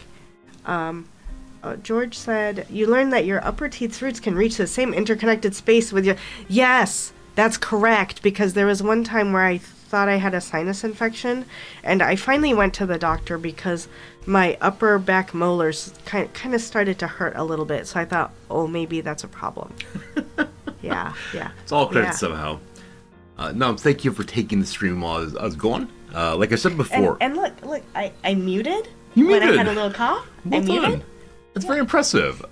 [SPEAKER 2] George said, you learned that your upper teeth's roots can reach the same interconnected space with your... Yes, that's correct, because there was one time where I thought I had a sinus infection, and I finally went to the doctor because my upper back molars kind of started to hurt a little bit, so I thought, oh, maybe that's a problem. Yeah.
[SPEAKER 1] It's all credit somehow. No, thank you for taking the stream while I was going. Like I said before.
[SPEAKER 2] And look, I muted
[SPEAKER 1] you
[SPEAKER 2] when
[SPEAKER 1] muted.
[SPEAKER 2] I had a little cough.
[SPEAKER 1] Well
[SPEAKER 2] I muted.
[SPEAKER 1] done. It's very impressive.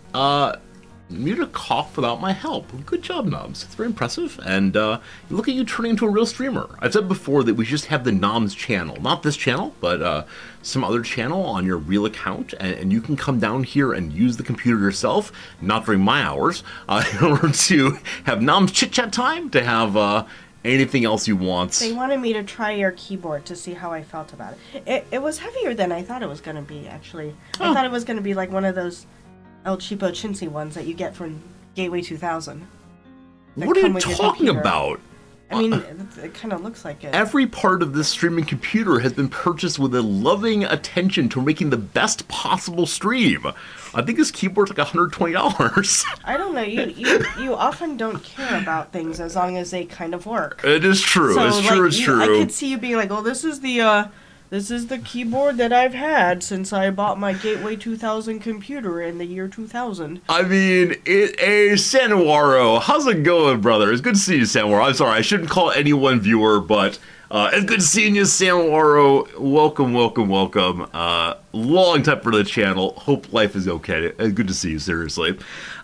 [SPEAKER 1] You to cough without my help. Good job, Noms. It's very impressive. And look at you turning into a real streamer. I've said before that we should just have the Noms channel. Not this channel, but some other channel on your real account. And you can come down here and use the computer yourself, not during my hours, in order to have Noms chit-chat time, to have anything else you want.
[SPEAKER 2] They wanted me to try your keyboard to see how I felt about it. It was heavier than I thought it was going to be, actually. I thought it was going to be like one of those El Cheapo chintzy ones that you get from Gateway 2000.
[SPEAKER 1] What are you talking about?
[SPEAKER 2] I mean, it kind of looks like it.
[SPEAKER 1] Every part of this streaming computer has been purchased with a loving attention to making the best possible stream. I think this keyboard's like $120.
[SPEAKER 2] I don't know. You often don't care about things as long as they kind of work.
[SPEAKER 1] It is true.
[SPEAKER 2] So,
[SPEAKER 1] it's true. It's true.
[SPEAKER 2] I could see you being like, "Oh, this is the keyboard that I've had since I bought my Gateway 2000 computer in the year 2000."
[SPEAKER 1] I mean, Sanwaro, how's it going, brother? It's good to see you, Sanwaro. I'm sorry, I shouldn't call anyone viewer, but it's good seeing you, Sanwaro. Welcome. Long time for the channel. Hope life is okay. It's good to see you, seriously.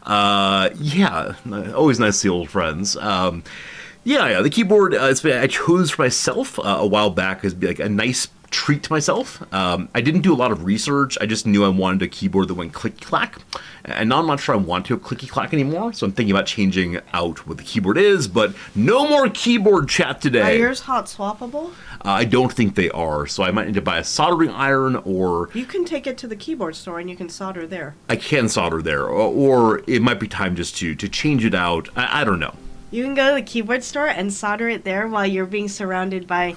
[SPEAKER 1] Yeah, always nice to see old friends. Yeah, the keyboard I chose for myself a while back as like a nice treat to myself. I didn't do a lot of research. I just knew I wanted a keyboard that went clicky-clack. And now I'm not sure I want to have clicky-clack anymore, so I'm thinking about changing out what the keyboard is, but no more keyboard chat today.
[SPEAKER 2] Are yours hot swappable?
[SPEAKER 1] I don't think they are, so I might need to buy a soldering iron, or...
[SPEAKER 2] You can take it to the keyboard store and you can solder there.
[SPEAKER 1] I can solder there, or it might be time just to change it out. I don't know.
[SPEAKER 2] You can go to the keyboard store and solder it there while you're being surrounded by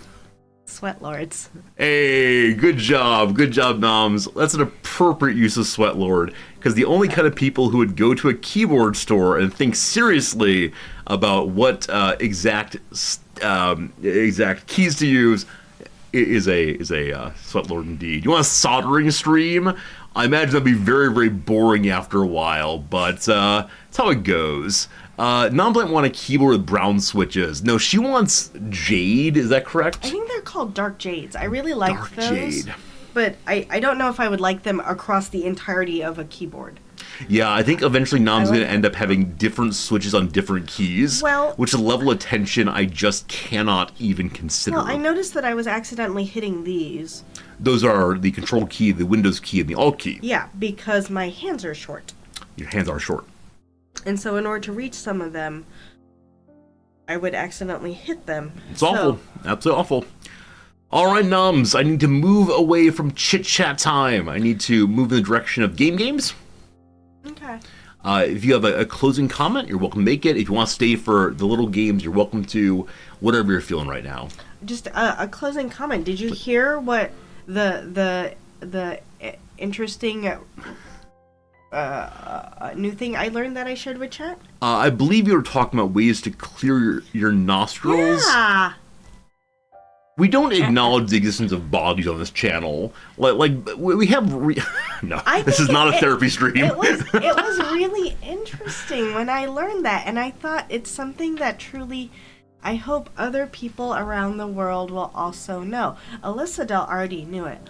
[SPEAKER 2] sweatlords.
[SPEAKER 1] Hey, good job, Noms. That's an appropriate use of sweatlord, because the only kind of people who would go to a keyboard store and think seriously about what exact keys to use is a sweatlord indeed. You want a soldering stream? I imagine that'd be very, very boring after a while, but that's how it goes. Nonblank want a keyboard with brown switches. No, she wants jade. Is that correct?
[SPEAKER 2] I think they're called dark jades. I really like
[SPEAKER 1] dark
[SPEAKER 2] those.
[SPEAKER 1] Jade.
[SPEAKER 2] But I don't know if I would like them across the entirety of a keyboard.
[SPEAKER 1] Yeah, I think eventually Nom's going to end up having different switches on different keys, which is a level of tension I just cannot even consider.
[SPEAKER 2] Well, I noticed that I was accidentally hitting these.
[SPEAKER 1] Those are the control key, the Windows key, and the Alt key.
[SPEAKER 2] Yeah, because my hands are short.
[SPEAKER 1] Your hands are short.
[SPEAKER 2] And so in order to reach some of them, I would accidentally hit them.
[SPEAKER 1] It's awful. Absolutely awful. All right, Noms, I need to move away from chit-chat time. I need to move in the direction of games.
[SPEAKER 2] Okay.
[SPEAKER 1] If you have a closing comment, you're welcome to make it. If you want to stay for the little games, you're welcome to. Whatever you're feeling right now.
[SPEAKER 2] Just a closing comment. Did you hear what the interesting new thing I learned that I shared with chat?
[SPEAKER 1] I believe you were talking about ways to clear your nostrils.
[SPEAKER 2] Yeah.
[SPEAKER 1] We don't acknowledge the existence of bodies on this channel. Like we have. No, this is not a therapy stream.
[SPEAKER 2] It was really interesting when I learned that, and I thought it's something that truly, I hope other people around the world will also know. Alyssa Dell already knew it,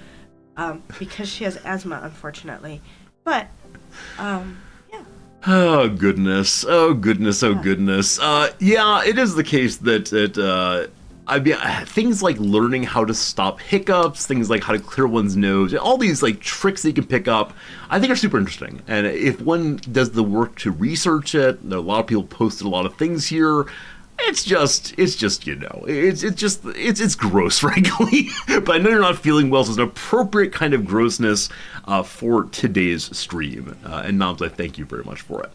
[SPEAKER 2] because she has asthma, unfortunately. But, yeah.
[SPEAKER 1] Oh goodness! Oh goodness! Oh goodness! Yeah, it is the case that I mean, things like learning how to stop hiccups, things like how to clear one's nose, all these like tricks that you can pick up, I think are super interesting. And if one does the work to research it, there are a lot of people posted a lot of things here. It's just you know, it's gross, frankly. But I know you're not feeling well, so it's an appropriate kind of grossness for today's stream. And Noms, I thank you very much for it.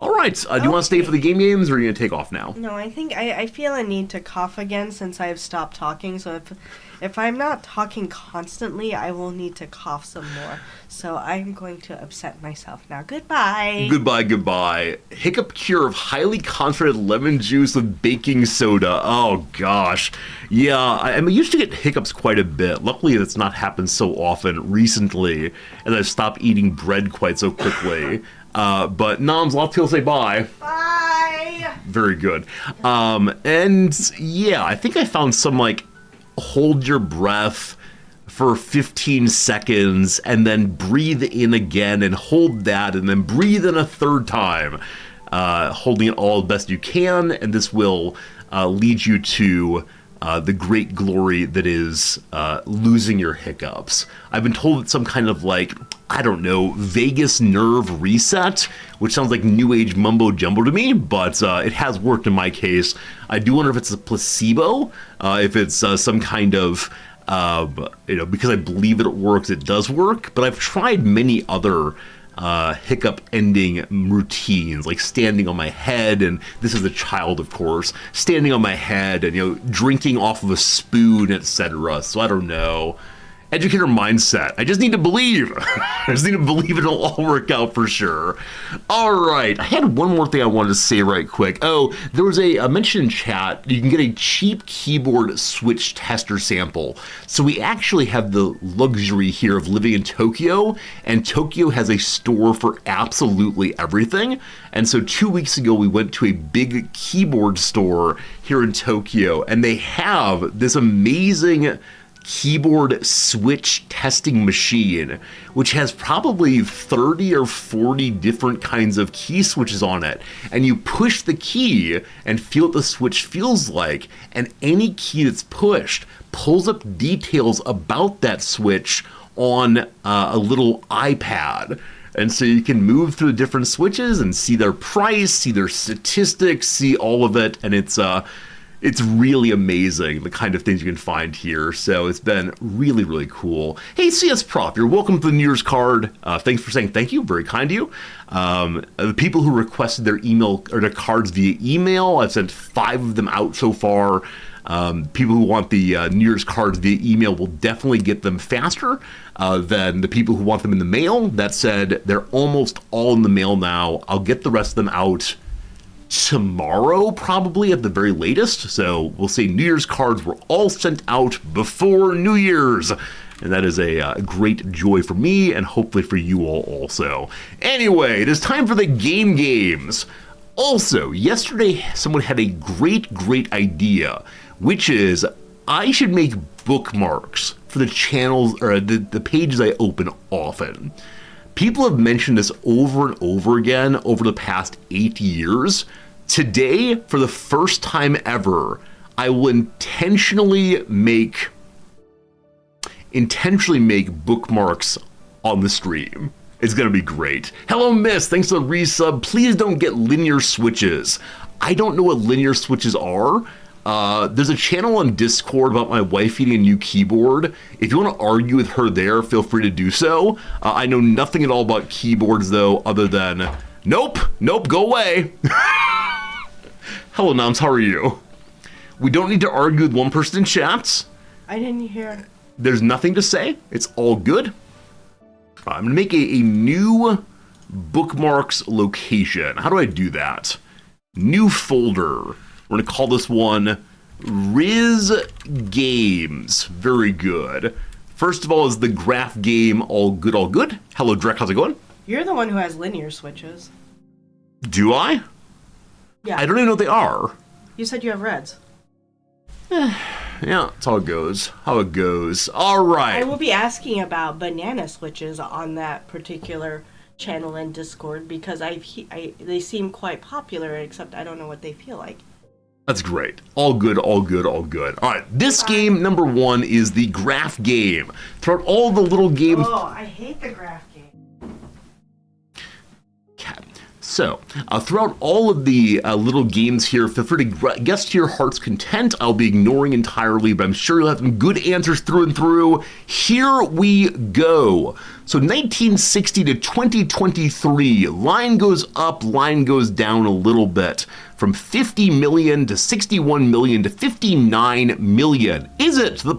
[SPEAKER 1] All right, do you want to stay for the games, or are you going to take off now?
[SPEAKER 2] No, I think I feel a need to cough again since I have stopped talking. So if I'm not talking constantly, I will need to cough some more. So I'm going to upset myself now. Goodbye.
[SPEAKER 1] Goodbye. Hiccup cure of highly concentrated lemon juice with baking soda. Oh, gosh. Yeah, I used to get hiccups quite a bit. Luckily, that's not happened so often recently, and I've stopped eating bread quite so quickly. But Noms, a lot of people say bye.
[SPEAKER 2] Bye!
[SPEAKER 1] Very good. And yeah, I think I found some like hold your breath for 15 seconds and then breathe in again and hold that and then breathe in a third time, holding it all the best you can, and this will lead you to the great glory that is losing your hiccups. I've been told it's some kind of like, I don't know, vagus nerve reset, which sounds like new age mumbo jumbo to me, but it has worked in my case. I do wonder if it's a placebo, if it's some kind of, because I believe it works, it does work, but I've tried many other hiccup ending routines, like standing on my head, and this is a child, of course, standing on my head and, drinking off of a spoon, etc. So I don't know. Educator mindset. I just need to believe. I just need to believe it'll all work out for sure. All right. I had one more thing I wanted to say right quick. Oh, there was a mention in chat. You can get a cheap keyboard switch tester sample. So we actually have the luxury here of living in Tokyo, and Tokyo has a store for absolutely everything. And so 2 weeks ago, we went to a big keyboard store here in Tokyo, and they have this amazing keyboard switch testing machine, which has probably 30 or 40 different kinds of key switches on it. And you push the key and feel what the switch feels like. And any key that's pushed pulls up details about that switch on a little iPad. And so you can move through the different switches and see their price, see their statistics, see all of it. And it's really amazing, the kind of things you can find here. So it's been really, really cool. Hey, CS Prop, you're welcome to the New Year's card. Thanks for saying thank you. Very kind of you. The people who requested their email or their cards via email, I've sent 5 of them out so far. People who want the New Year's cards via email will definitely get them faster than the people who want them in the mail. That said, they're almost all in the mail now. I'll get the rest of them out tomorrow, probably at the very latest. So we'll say New Year's cards were all sent out before New Year's. And that is a great joy for me and hopefully for you all also. Anyway, it is time for the game games. Also, yesterday someone had a great idea, which is I should make bookmarks for the channels or the pages I open often. People have mentioned this over and over again over the past 8 years. Today, for the first time ever, I will intentionally make bookmarks on the stream. It's going to be great. Hello, Miss. Thanks for the resub. Please don't get linear switches. I don't know what linear switches are. There's a channel on Discord about my wife eating a new keyboard. If you want to argue with her there, feel free to do so. I know nothing at all about keyboards, though, other than, nope, go away. Hello, Noms, how are you? We don't need to argue with one person in chats.
[SPEAKER 2] I didn't hear.
[SPEAKER 1] There's nothing to say. It's all good. I'm going to make a new bookmarks location. How do I do that? New folder. We're going to call this one Riz Games. Very good. First of all, is the graph game all good, all good? Hello, Drek, how's it going?
[SPEAKER 2] You're the one who has linear switches.
[SPEAKER 1] Do I?
[SPEAKER 2] Yeah.
[SPEAKER 1] I don't even know what they are.
[SPEAKER 2] You said you have reds.
[SPEAKER 1] Yeah, that's how it goes. All right.
[SPEAKER 2] I will be asking about banana switches on that particular channel in Discord because they seem quite popular, except I don't know what they feel like.
[SPEAKER 1] That's great. All good. All right, this game, number 1, is the graph game. Throughout all the little games...
[SPEAKER 2] Oh, I hate the graph game.
[SPEAKER 1] Okay. So, throughout all of the little games here, feel free to guess to your heart's content. I'll be ignoring entirely, but I'm sure you'll have some good answers through and through. Here we go. So 1960 to 2023, line goes up, line goes down a little bit. From 50 million to 61 million to 59 million. Is it the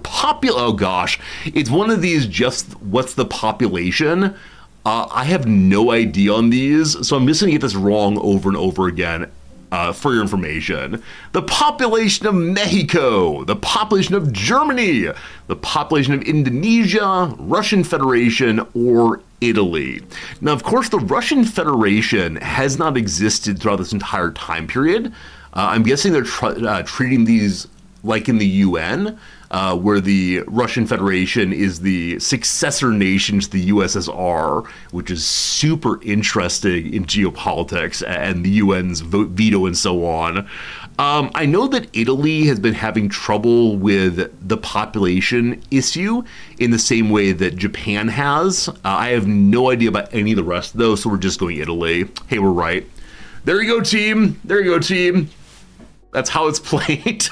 [SPEAKER 1] oh gosh, it's one of these just what's the population? I have no idea on these, so I'm just gonna get this wrong over and over again for your information. The population of Mexico, the population of Germany, the population of Indonesia, Russian Federation, or Italy. Now, of course, the Russian Federation has not existed throughout this entire time period. I'm guessing they're treating these like in the UN. where the Russian Federation is the successor nation to the USSR, which is super interesting in geopolitics and the UN's veto and so on. I know that Italy has been having trouble with the population issue in the same way that Japan has. I have no idea about any of the rest, though, so we're just going Italy. Hey, we're right. There you go, team. There you go, team. That's how it's played.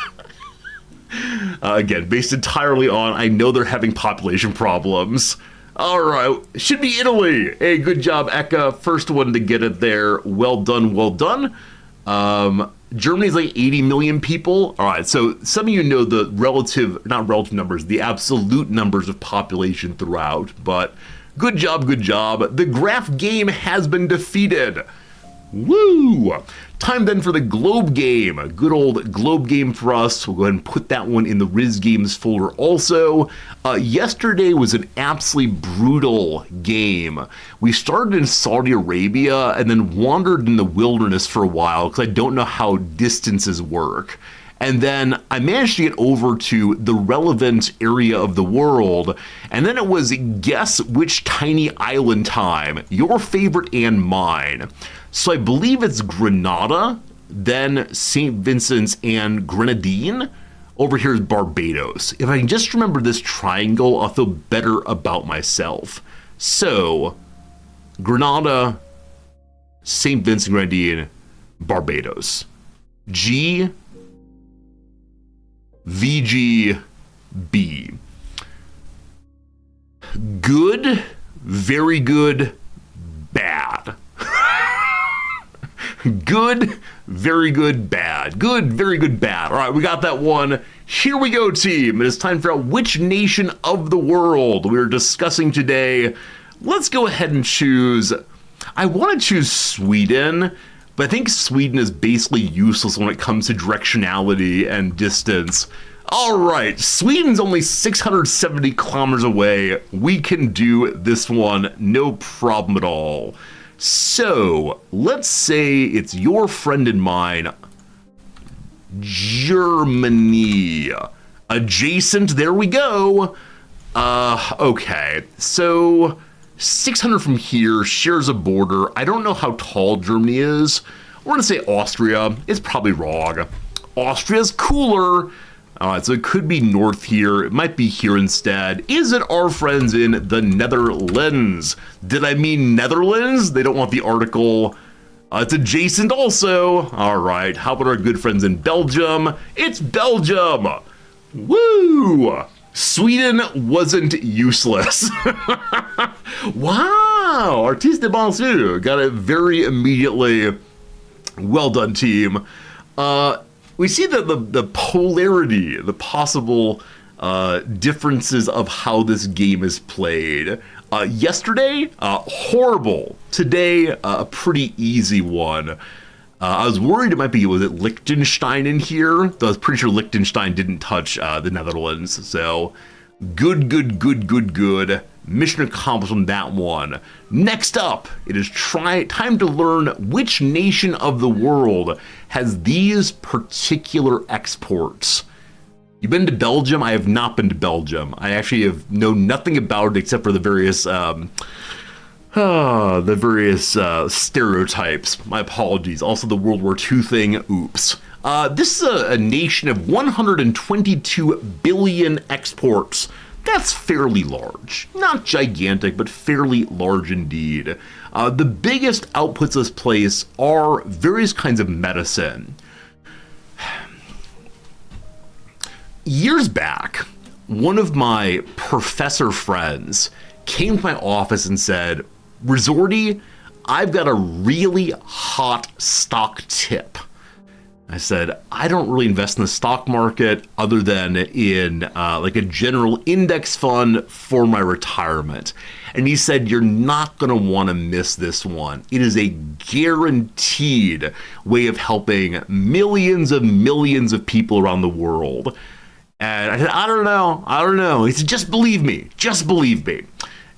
[SPEAKER 1] Again, based entirely on, I know they're having population problems. All right, should be Italy. Hey, good job, Eka. First one to get it there. Well done, well done. Germany's like 80 million people. All right, so some of you know the not relative numbers, the absolute numbers of population throughout, but good job, good job. The graph game has been defeated. Woo! Time then for the Globe game. A good old Globe game for us. We'll go ahead and put that one in the Riz Games folder also. Yesterday was an absolutely brutal game. We started in Saudi Arabia and then wandered in the wilderness for a while because I don't know how distances work. And then I managed to get over to the relevant area of the world. And then it was guess which tiny island time, your favorite and mine. So I believe it's Grenada, then St. Vincent's and Grenadine. Over here is Barbados. If I can just remember this triangle, I'll feel better about myself. So, Grenada, St. Vincent, Grenadine, Barbados. G, VG, B. Good, very good, bad. Good, very good, bad. Good, very good, bad. All right, we got that one. Here we go, team. It is time to figure out which nation of the world we're discussing today. Let's go ahead and choose. I want to choose Sweden, but I think Sweden is basically useless when it comes to directionality and distance. All right, Sweden's only 670 kilometers away. We can do this one, no problem at all. So, let's say it's your friend and mine, Germany. Adjacent, there we go. Okay, so 600 from here, shares a border. I don't know how tall Germany is. We're gonna say Austria. It's probably wrong. Austria's cooler. All right, so it could be north here. It might be here instead. Is it our friends in the Netherlands? Did I mean Netherlands? They don't want the article. It's adjacent also. All right, how about our good friends in Belgium? It's Belgium. Woo! Sweden wasn't useless. Wow, artiste de bonjour. Got it very immediately. Well done, team. We see the polarity, the possible differences of how this game is played. Yesterday, horrible. Today, a pretty easy one. I was worried it might be, was it Liechtenstein in here? Though I was pretty sure Liechtenstein didn't touch the Netherlands. So, good. Mission accomplished on that one. Next up, it is time to learn which nation of the world has these particular exports. You've been to Belgium? I have not been to Belgium. I actually know nothing about it except for the various stereotypes. My apologies. Also the World War II thing. Oops. This is a nation of 122 billion exports. That's fairly large. Not gigantic, but fairly large indeed. The biggest outputs of this place are various kinds of medicine. Years back, one of my professor friends came to my office and said, Resorty, I've got a really hot stock tip. I said, I don't really invest in the stock market other than in like a general index fund for my retirement. And he said, you're not going to want to miss this one. It is a guaranteed way of helping millions of people around the world. And I said, I don't know. He said, just believe me.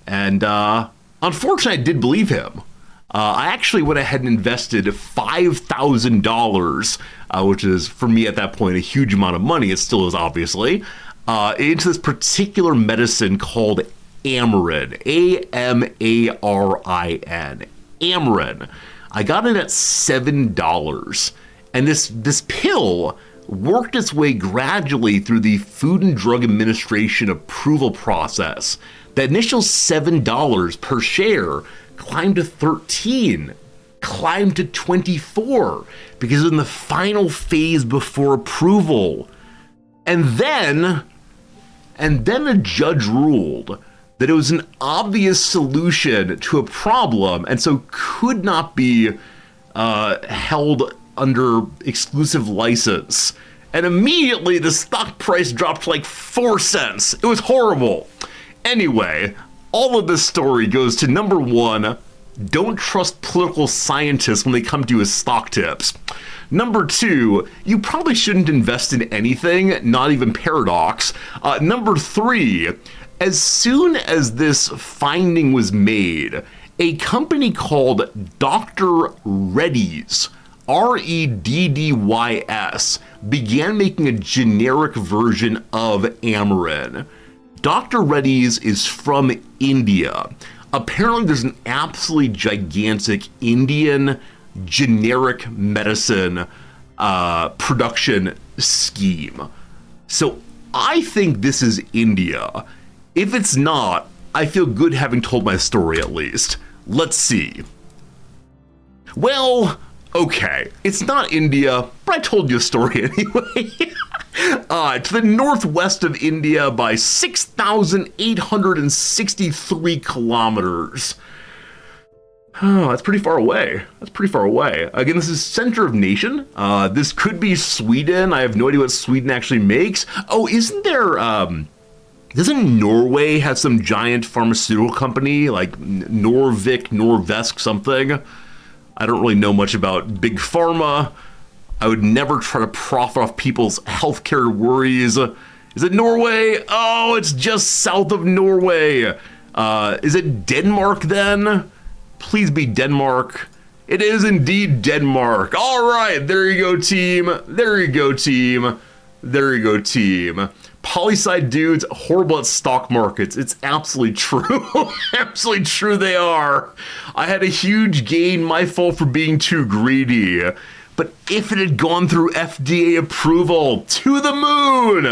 [SPEAKER 1] And unfortunately, I did believe him. I actually went ahead and invested $5,000, which is, for me at that point, a huge amount of money. It still is, obviously. into this particular medicine called Amarin. Amarin. Amarin. I got it at $7. And this pill worked its way gradually through the Food and Drug Administration approval process. The initial $7 per share climbed to $13, climbed to $24, because in the final phase before approval. And then a judge ruled that it was an obvious solution to a problem and so could not be held under exclusive license. And immediately the stock price dropped to like 4 cents. It was horrible. Anyway, all of this story goes to number one, don't trust political scientists when they come to you with stock tips. Number two, you probably shouldn't invest in anything, not even Paradox. Number three, as soon as this finding was made, a company called Dr. Reddy's, Reddys, began making a generic version of Amarin. Dr. Reddy's is from India. Apparently there's an absolutely gigantic Indian generic medicine production scheme. So I think this is India. If it's not, I feel good having told my story at least. Let's see. Well, okay, it's not India, but I told you a story anyway. To the northwest of India by 6,863 kilometers. Oh, that's pretty far away. Again, this is center of nation. This could be Sweden. I have no idea what Sweden actually makes. Oh, isn't there, doesn't Norway have some giant pharmaceutical company like Norvesk something? I don't really know much about big pharma. I would never try to profit off people's healthcare worries. Is it Norway? Oh, it's just south of Norway. Is it Denmark then? Please be Denmark. It is indeed Denmark. All right, there you go, team. Poli-sci dudes, horrible at stock markets. It's absolutely true. Absolutely true they are. I had a huge gain, my fault for being too greedy. But if it had gone through FDA approval, to the moon.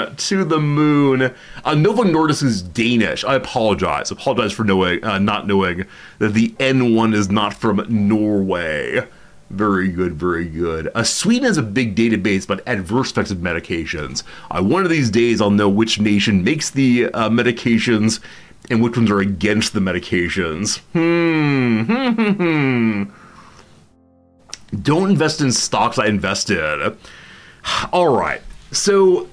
[SPEAKER 1] Novo Nordisk is Danish. I apologize for not knowing that the N1 is not from Norway. Very good. Sweden has a big database about adverse effects of medications. One of these days I'll know which nation makes the medications and which ones are against the medications. Don't invest in stocks I invested. All right. So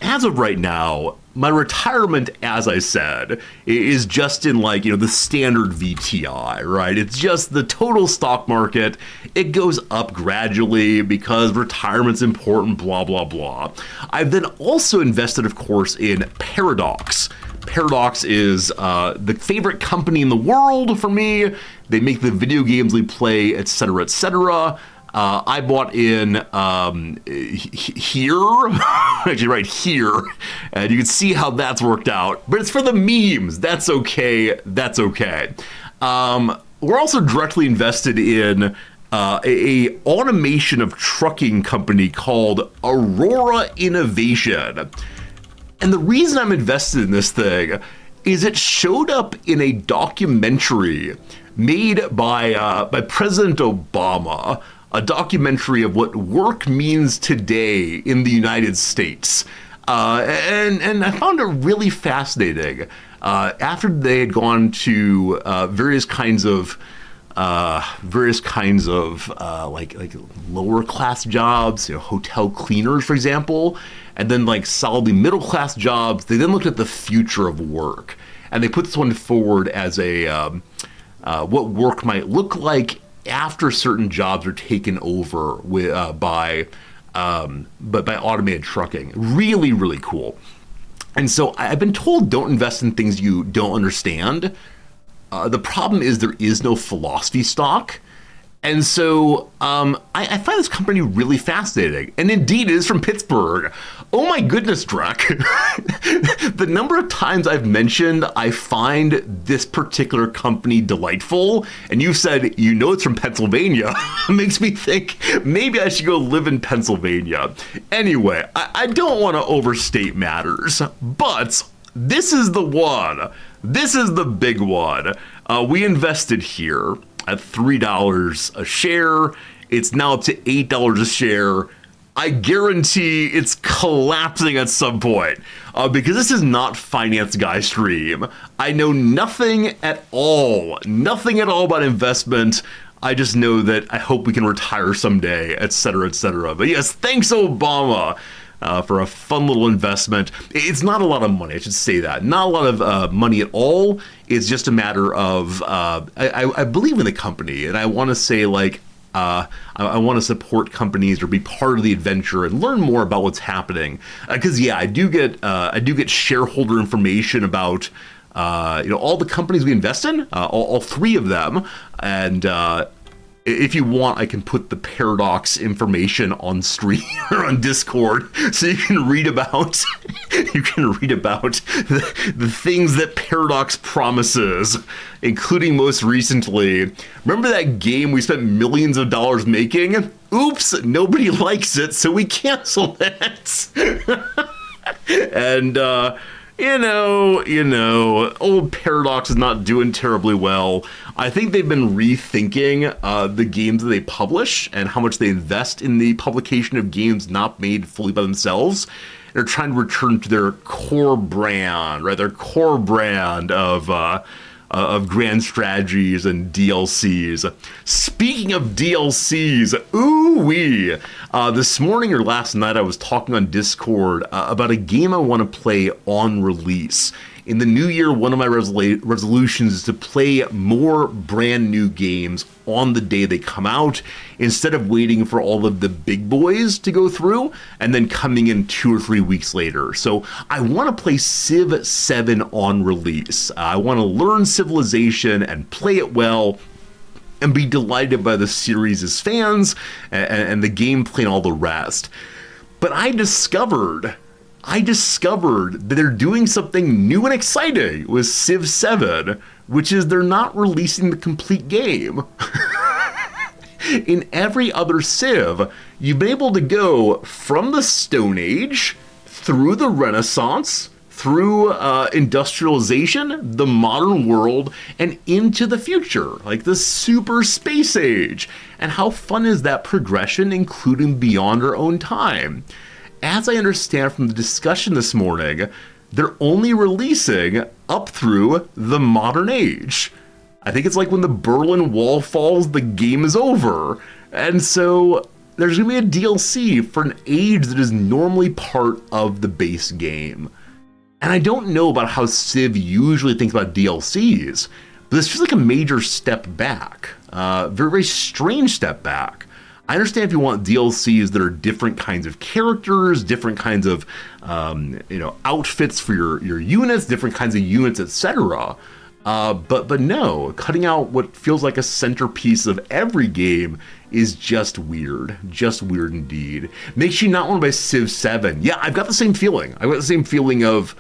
[SPEAKER 1] as of right now, my retirement, as I said, is just in the standard VTI, right? It's just the total stock market. It goes up gradually because retirement's important, blah, blah, blah. I've then also invested, of course, in Paradox. Paradox is the favorite company in the world for me. They make the video games we play, etc., etc. I bought in here, actually right here, and you can see how that's worked out. But it's for the memes. That's okay. We're also directly invested in a automation of trucking company called Aurora Innovation. And the reason I'm invested in this thing is it showed up in a documentary made by President Obama, a documentary of what work means today in the United States. And I found it really fascinating. After they had gone to various kinds of like lower class jobs, hotel cleaners, for example, and then solidly middle class jobs, they then looked at the future of work, and they put this one forward as a what work might look like after certain jobs are taken over by automated trucking. Really, really cool. And so I've been told don't invest in things you don't understand. The problem is there is no philosophy stock. And so I find this company really fascinating. And indeed, it is from Pittsburgh. Oh my goodness, Drek. The number of times I've mentioned I find this particular company delightful, and you've said, you know, it's from Pennsylvania, makes me think maybe I should go live in Pennsylvania. Anyway, I don't want to overstate matters, but this is the one. This is the big one. We invested here at $3 a share. It's now up to $8 a share. I guarantee it's collapsing at some point because this is not Finance Guy Stream. I know nothing at all about investment. I just know that I hope we can retire someday, etc., etc. But yes, thanks, Obama. For a fun little investment. It's not a lot of money, I should say that. Not a lot of money at all. It's just a matter of, I believe in the company, and I want to say, like, I want to support companies or be part of the adventure and learn more about what's happening. Because, yeah, I do get shareholder information about, all the companies we invest in, all three of them, and if you want, I can put the Paradox information on stream or on Discord, so you can read about the things that Paradox promises, including most recently. Remember that game we spent millions of dollars making? Oops, nobody likes it, so we cancel it. And old Paradox is not doing terribly well. I think they've been rethinking the games that they publish and how much they invest in the publication of games not made fully by themselves. They're trying to return to their core brand, right? Their core brand of grand strategies and DLCs. Speaking of DLCs, ooh-wee. This morning or last night, I was talking on Discord about a game I want to play on release. In the new year, one of my resolutions is to play more brand new games on the day they come out, instead of waiting for all of the big boys to go through and then coming in 2 or 3 weeks later. So I want to play Civ 7 on release. I want to learn Civilization and play it well and be delighted by the series' fans and the gameplay and all the rest. But I discovered that they're doing something new and exciting with Civ 7, which is they're not releasing the complete game. In every other Civ, you've been able to go from the Stone Age, through the Renaissance, through industrialization, the modern world, and into the future, like the super space age. And how fun is that progression, including beyond our own time? As I understand from the discussion this morning, they're only releasing up through the modern age. I think it's like when the Berlin Wall falls, the game is over. And so there's going to be a DLC for an age that is normally part of the base game. And I don't know about how Civ usually thinks about DLCs, but this feels like a major step back. Very, very strange step back. I understand if you want DLCs that are different kinds of characters, different kinds of outfits for your units, different kinds of units, etc. But no, cutting out what feels like a centerpiece of every game is just weird indeed. Makes you not want to buy Civ 7. Yeah, I've got the same feeling. I've got the same feeling of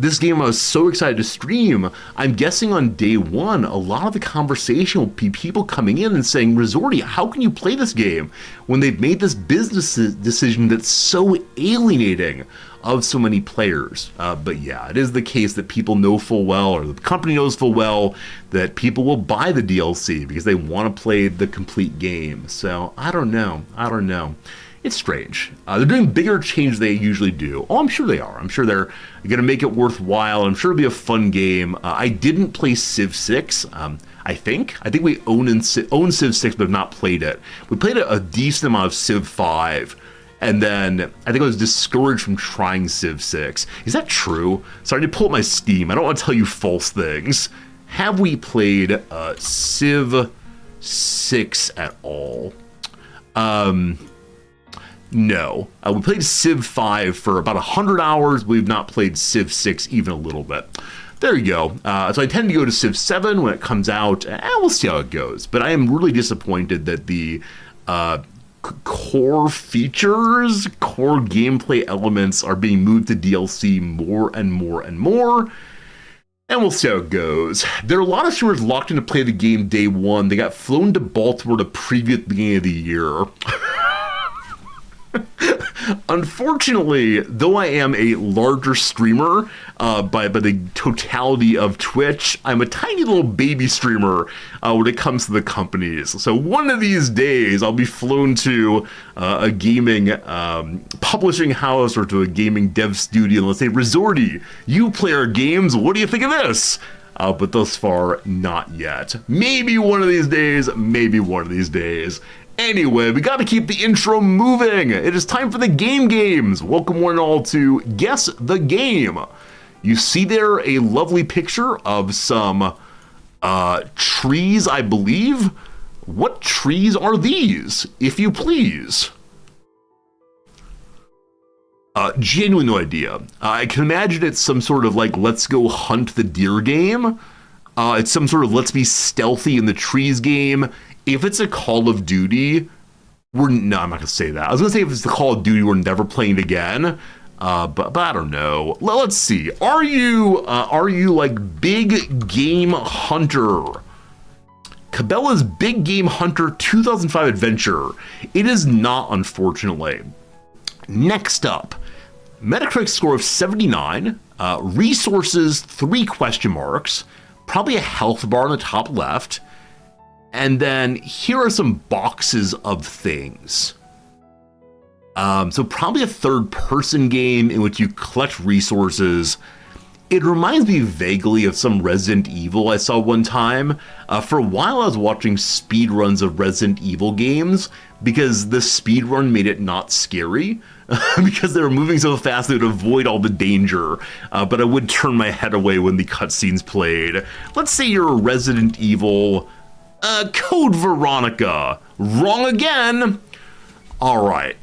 [SPEAKER 1] this game I was so excited to stream. I'm guessing on day one, a lot of the conversation will be people coming in and saying, Resorti, how can you play this game when they've made this business decision that's so alienating of so many players? But yeah, it is the case that people know full well, or the company knows full well, that people will buy the DLC because they want to play the complete game. So I don't know. It's strange. They're doing bigger change than they usually do. Oh, I'm sure they are. I'm sure they're going to make it worthwhile. I'm sure it'll be a fun game. I didn't play Civ 6. I think we own Civ 6, but have not played it. We played a decent amount of Civ 5. And then I think I was discouraged from trying Civ 6. Is that true? Sorry to pull up my Steam. I don't want to tell you false things. Have we played Civ 6 at all? No. We played Civ 5 for about 100 hours. We've not played Civ 6 even a little bit. there you go. So I tend to go to Civ 7 when it comes out, and we'll see how it goes. But I am really disappointed that the core features, core gameplay elements are being moved to DLC more and more and more. And we'll see how it goes. There are a lot of streamers locked in to play the game day one. They got flown to Baltimore to preview at the beginning of the year. Unfortunately, though I am a larger streamer by the totality of Twitch, I'm a tiny little baby streamer when it comes to the companies. So one of these days, I'll be flown to a gaming publishing house or to a gaming dev studio and let's say, Resorty, you play our games, what do you think of this? But thus far, not yet. Maybe one of these days, maybe one of these days. Anyway, we gotta keep the intro moving. It is time for the games. Welcome one and all to Guess the Game. You see there a lovely picture of some trees, I believe. What trees are these, if you please? Genuinely no idea. I can imagine it's some sort of like, let's go hunt the deer game. It's some sort of let's be stealthy in the trees game. If it's a Call of Duty, no, I'm not going to say that. I was going to say if it's the Call of Duty, we're never playing it again. But I don't know. Let's see. Are you like Big Game Hunter? Cabela's Big Game Hunter 2005 adventure. It is not, unfortunately. Next up, Metacritic score of 79, resources 3 question marks, probably a health bar on the top left. And then here are some boxes of things. So probably a third-person game in which you collect resources. It reminds me vaguely of some Resident Evil I saw one time. For a while I was watching speedruns of Resident Evil games because the speedrun made it not scary. Because they were moving so fast they would avoid all the danger. But I would turn my head away when the cutscenes played. Let's say you're a Resident Evil... Code Veronica. Wrong again. All right.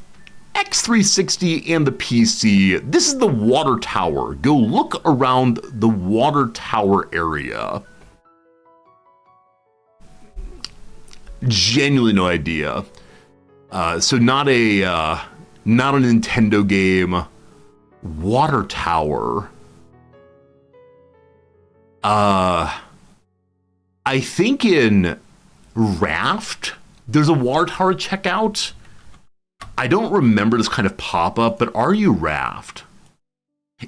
[SPEAKER 1] X360 and the PC. This is the water tower. Go look around the water tower area. Genuinely no idea. So not a Nintendo game. Water tower. I think in Raft, there's a water tower to check out. I don't remember this kind of pop-up, but are you Raft?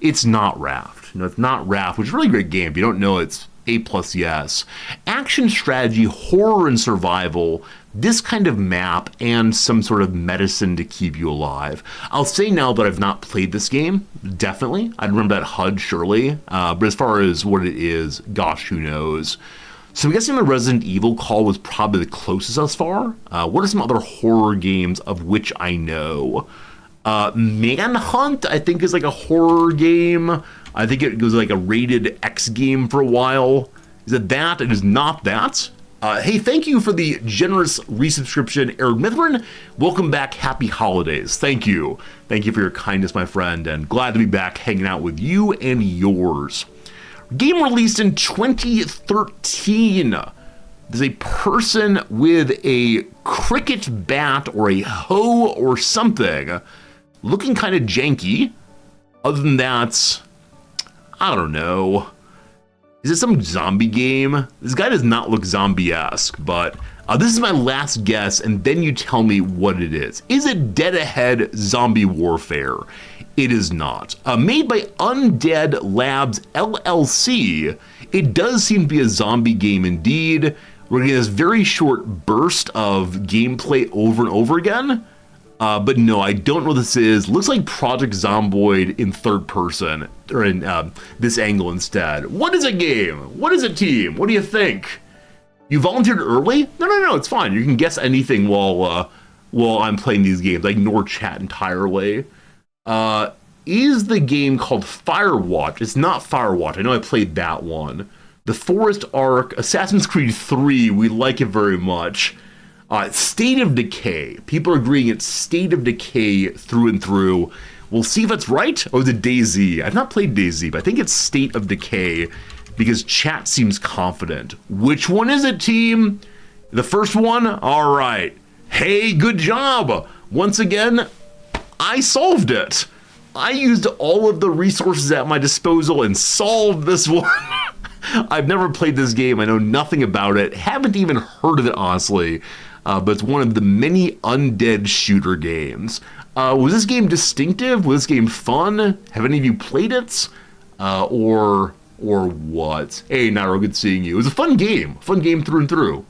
[SPEAKER 1] It's not Raft. No, it's not Raft, which is a really great game. If you don't know, it's A+, yes. Action, strategy, horror, and survival. This kind of map and some sort of medicine to keep you alive. I'll say now that I've not played this game, definitely. I'd remember that HUD, surely. But as far as what it is, gosh, who knows? So I'm guessing the Resident Evil call was probably the closest thus far. What are some other horror games of which I know? Manhunt, I think, is like a horror game. I think it was like a rated X game for a while. Is it that? It is not that. Hey, thank you for the generous resubscription, Eric Mithrin. Welcome back. Happy holidays. Thank you. Thank you for your kindness, my friend, and glad to be back hanging out with you and yours. Game released in 2013. There's a person with a cricket bat or a hoe or something looking kind of janky. Other than that, I don't know. Is it some zombie game? This guy does not look zombie-esque, but this is my last guess, and then you tell me what it is. Is it Dead Ahead Zombie Warfare? It is not. Made by Undead Labs LLC, it does seem to be a zombie game indeed. We're getting this very short burst of gameplay over and over again. But no, I don't know what this is. Looks like Project Zomboid in third person, or in this angle instead. What is a game? What is a team? What do you think? You volunteered early? No, it's fine. You can guess anything while I'm playing these games. I ignore chat entirely. Is the game called Firewatch? It's not Firewatch. I know I played that one. The Forest Ark, Assassin's Creed 3, we like it very much. State of Decay. People are agreeing it's State of Decay through and through. We'll see if that's right, or is it DayZ? I've not played DayZ, but I think it's State of Decay. because chat seems confident. Which one is it, team? The first one? All right. Hey, good job. Once again, I solved it. I used all of the resources at my disposal and solved this one. I've never played this game. I know nothing about it. Haven't even heard of it, honestly. But it's one of the many undead shooter games. Was this game distinctive? Was this game fun? Have any of you played it? Or what? Hey, Nairo, good seeing you. It was a fun game. Fun game through and through.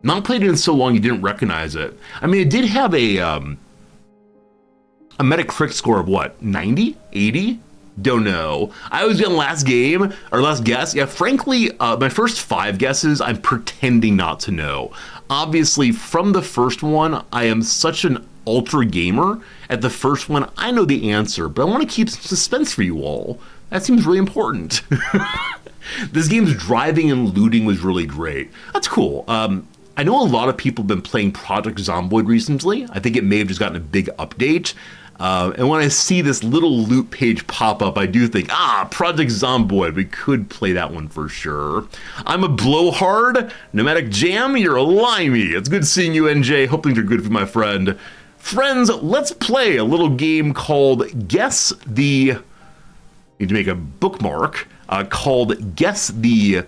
[SPEAKER 1] Not played it in so long you didn't recognize it. I mean, it did have a Metacritic score of what? 90? 80? Don't know. I was getting last guess. Yeah, frankly, my first 5 guesses, I'm pretending not to know. Obviously, from the first one, I am such an ultra gamer. At the first one, I know the answer, but I want to keep suspense for you all. That seems really important. This game's driving and looting was really great. That's cool. I know a lot of people have been playing Project Zomboid recently. I think it may have just gotten a big update. And when I see this little loot page pop up, I do think, Project Zomboid, we could play that one for sure. I'm a blowhard. Nomadic Jam, you're a limey. It's good seeing you, NJ. Hope things are good for my friend. Friends, let's play a little game called Guess the... Need to make a bookmark called Guess the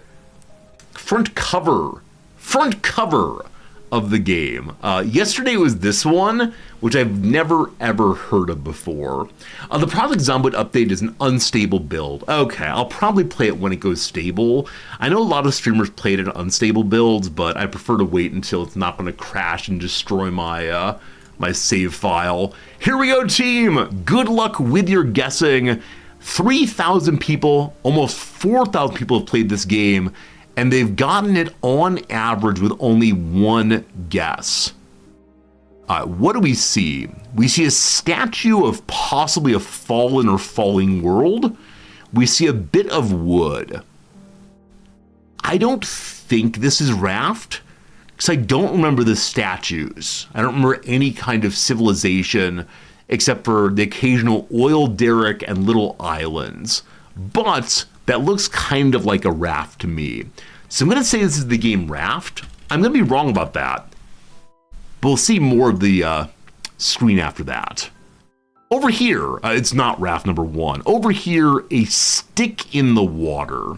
[SPEAKER 1] Front Cover of the game. Yesterday was this one, which I've never ever heard of before. The Project Zomboid update is an unstable build. Okay, I'll probably play it when it goes stable. I know a lot of streamers played it on unstable builds, but I prefer to wait until it's not going to crash and destroy my my save file. Here we go, team. Good luck with your guessing. 3,000 people, almost 4,000 people have played this game, and they've gotten it on average with only one guess. What do we see? We see a statue of possibly a fallen or falling world. We see a bit of wood. I don't think this is Raft, because I don't remember the statues. I don't remember any kind of civilization except for the occasional oil derrick and little islands. But that looks kind of like a raft to me. So I'm going to say this is the game Raft. I'm going to be wrong about that. But we'll see more of the screen after that. Over here, it's not Raft number 1. Over here, a stick in the water.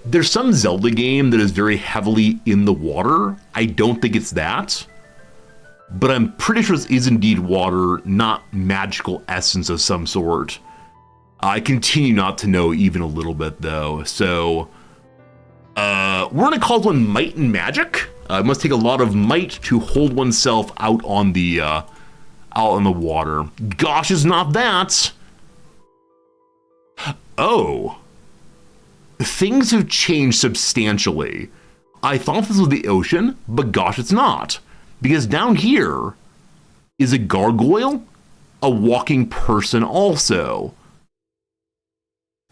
[SPEAKER 1] There's some Zelda game that is very heavily in the water. I don't think it's that. But I'm pretty sure this is indeed water, not magical essence of some sort. I continue not to know even a little bit, though. So, we're going to call this one Might and Magic. It must take a lot of might to hold oneself out on the water. Gosh, it's not that. Oh. Things have changed substantially. I thought this was the ocean, but gosh, it's not. Because down here is a gargoyle, a walking person also.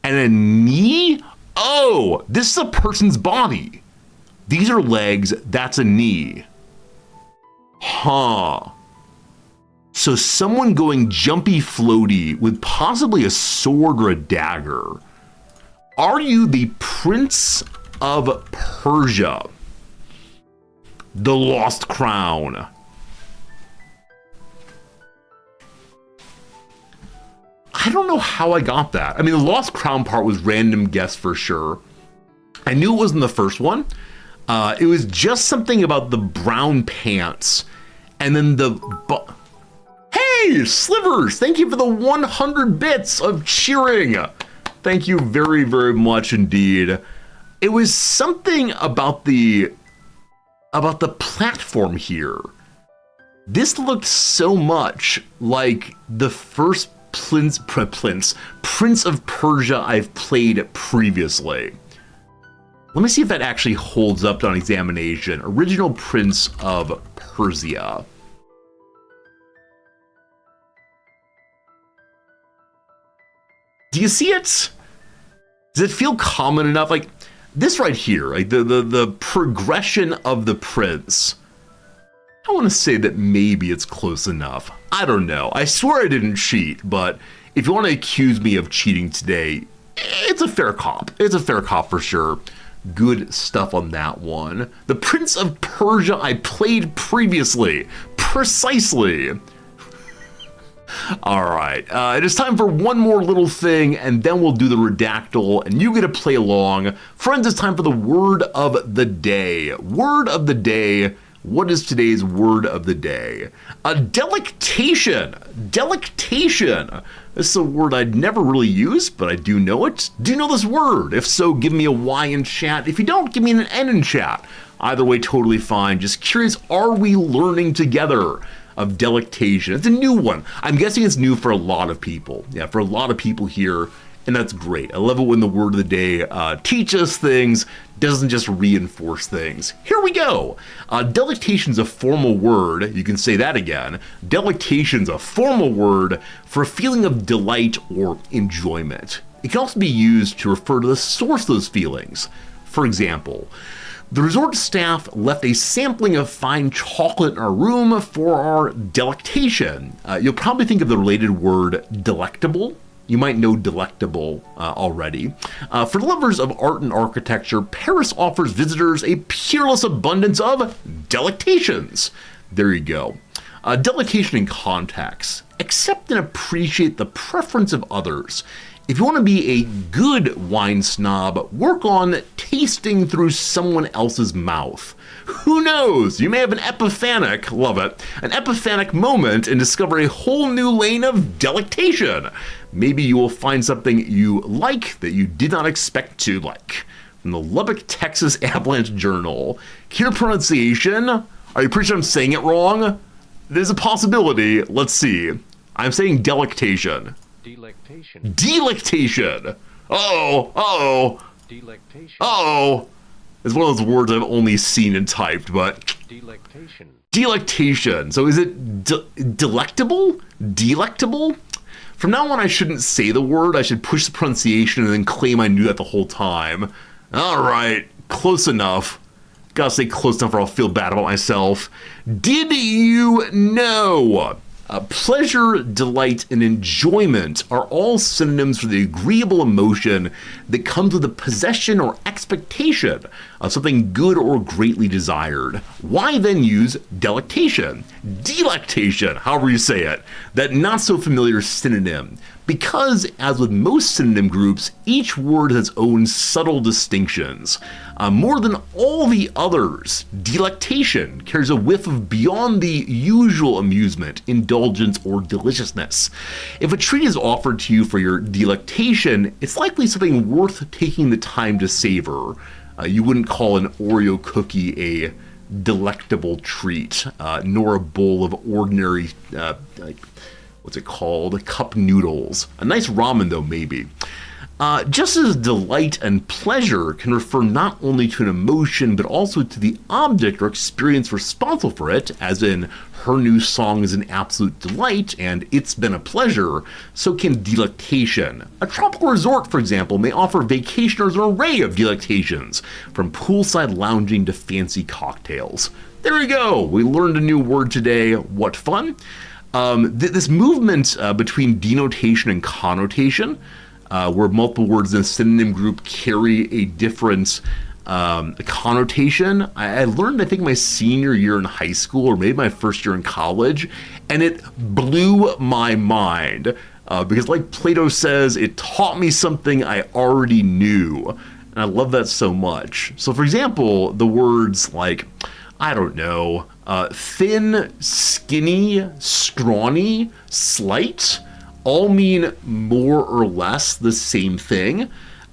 [SPEAKER 1] And a knee? Oh, this is a person's body. These are legs, that's a knee. Huh. So someone going jumpy floaty with possibly a sword or a dagger. Are you the Prince of Persia? The Lost Crown. I don't know how I got that. I mean, the Lost Crown part was random guess for sure. I knew it wasn't the first one. It was just something about the brown pants. And then Hey, Slivers! Thank you for the 100 bits of cheering. Thank you very, very much indeed. It was something about the platform here. This looked so much like the first Prince of Persia I've played previously. Let me see if that actually holds up on examination. Original Prince of Persia. Do you see it? Does it feel common enough? Like this right here, like the progression of the prince. I want to say that maybe it's close enough. I don't know. I swear I didn't cheat, but if you want to accuse me of cheating today, it's a fair cop. It's a fair cop for sure. Good stuff on that one. The Prince of Persia I played previously. Precisely. All right, it is time for one more little thing, and then we'll do the redactyl, and you get to play along. Friends, it's time for the word of the day. Word of the day. What is today's word of the day? Delectation. Delectation. This is a word I'd never really used, but I do know it. Do you know this word? If so, give me a Y in chat. If you don't, give me an N in chat. Either way, totally fine. Just curious, are we learning together of delectation? It's a new one. I'm guessing it's new for a lot of people. Yeah, for a lot of people here, and that's great. I love it when the word of the day teaches things, doesn't just reinforce things. Here we go. Delectation's a formal word. You can say that again. Delectation's a formal word for a feeling of delight or enjoyment. It can also be used to refer to the source of those feelings. For example, the resort staff left a sampling of fine chocolate in our room for our delectation. You'll probably think of the related word delectable. You might know delectable already. For lovers of art and architecture, Paris offers visitors a peerless abundance of delectations. There you go. Delectation in context. Accept and appreciate the preference of others. If you want to be a good wine snob, work on tasting through someone else's mouth. Who knows? You may have an epiphanic, love it, an epiphanic moment and discover a whole new lane of delectation. Maybe you will find something you like that you did not expect to like. From the Lubbock, Texas Avalanche Journal. Clear pronunciation? Are you pretty sure I'm saying it wrong? There's a possibility. Let's see. I'm saying delectation.
[SPEAKER 3] Delectation.
[SPEAKER 1] Delectation. Uh-oh.
[SPEAKER 3] Delectation.
[SPEAKER 1] Uh-oh. It's one of those words I've only seen and typed, but...
[SPEAKER 3] Delectation.
[SPEAKER 1] Delectation. So is it delectable? Delectable? From now on, I shouldn't say the word. I should push the pronunciation and then claim I knew that the whole time. All right. Close enough. Gotta say close enough or I'll feel bad about myself. Did you know? Pleasure, delight, and enjoyment are all synonyms for the agreeable emotion that comes with the possession or expectation of something good or greatly desired. Why then use delectation, delectation, however you say it, that not so familiar synonym? Because, as with most synonym groups, each word has its own subtle distinctions. More than all the others, delectation carries a whiff of beyond the usual amusement, indulgence, or deliciousness. If a treat is offered to you for your delectation, it's likely something worth taking the time to savor. You wouldn't call an Oreo cookie a delectable treat, nor a bowl of ordinary, what's it called? Cup noodles. A nice ramen, though, maybe. Just as delight and pleasure can refer not only to an emotion, but also to the object or experience responsible for it, as in her new song is an absolute delight and it's been a pleasure, so can delectation. A tropical resort, for example, may offer vacationers an array of delectations, from poolside lounging to fancy cocktails. There you go. We learned a new word today. What fun. This movement between denotation and connotation, where multiple words in a synonym group carry a different connotation. I learned, I think, my senior year in high school, or maybe my first year in college, and it blew my mind. Because like Plato says, it taught me something I already knew. And I love that so much. So for example, the words like, I don't know, thin, skinny, scrawny, slight, all mean more or less the same thing,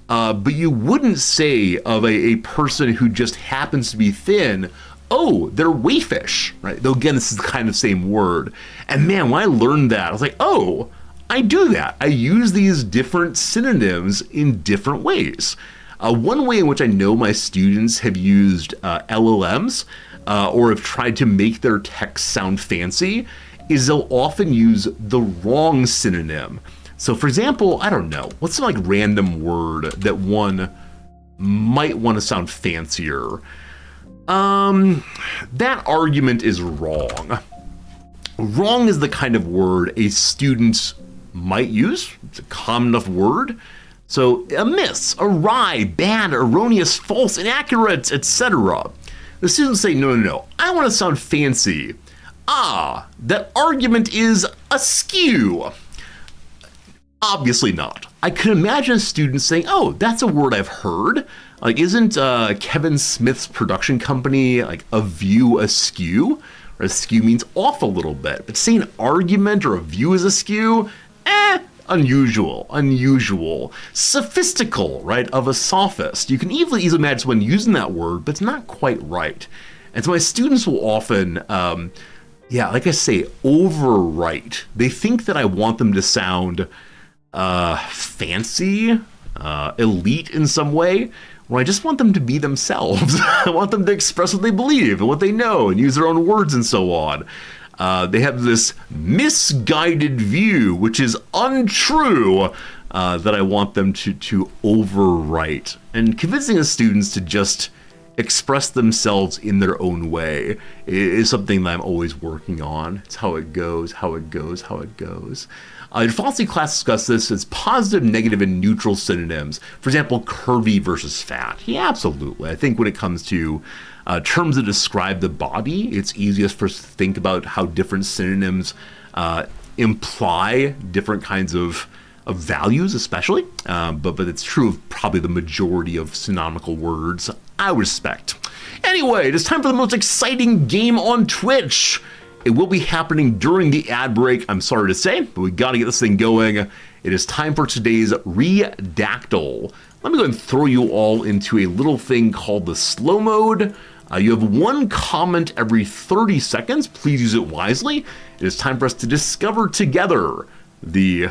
[SPEAKER 1] but you wouldn't say of a person who just happens to be thin, oh, they're waifish, right? Though again, this is kind of same word. And man, when I learned that, I was like, oh, I do that. I use these different synonyms in different ways. One way in which I know my students have used LLMs or have tried to make their text sound fancy is they'll often use the wrong synonym. So for example, I don't know, what's some like random word that one might want to sound fancier? That argument is wrong. Wrong is the kind of word a student might use. It's a common enough word. So, amiss, awry, bad, erroneous, false, inaccurate, etc. The students say, no, I want to sound fancy. Ah, that argument is askew. Obviously not. I could imagine students saying, oh, that's a word I've heard. Like, isn't Kevin Smith's production company like a view askew? Or askew means off a little bit. But saying argument or a view is askew, unusual. Sophistical, right, of a sophist. You can easily imagine someone using that word, but it's not quite right. And so my students will often, like I say, overwrite. They think that I want them to sound fancy, elite in some way, where I just want them to be themselves. I want them to express what they believe and what they know and use their own words and so on. They have this misguided view, which is untrue, that I want them to overwrite. And convincing the students to just express themselves in their own way is something that I'm always working on. It's how it goes. In philosophy class discuss this as positive, negative, and neutral synonyms. For example, curvy versus fat. Yeah, absolutely. I think when it comes to terms that describe the body, it's easiest for us to think about how different synonyms imply different kinds of values, especially. But it's true of probably the majority of synonymical words I respect. Anyway, it is time for the most exciting game on Twitch. It will be happening during the ad break, I'm sorry to say, but we got to get this thing going. It is time for today's Redactyl. Let me go and throw you all into a little thing called the slow mode. You have one comment every 30 seconds. Please use it wisely. It is time for us to discover together the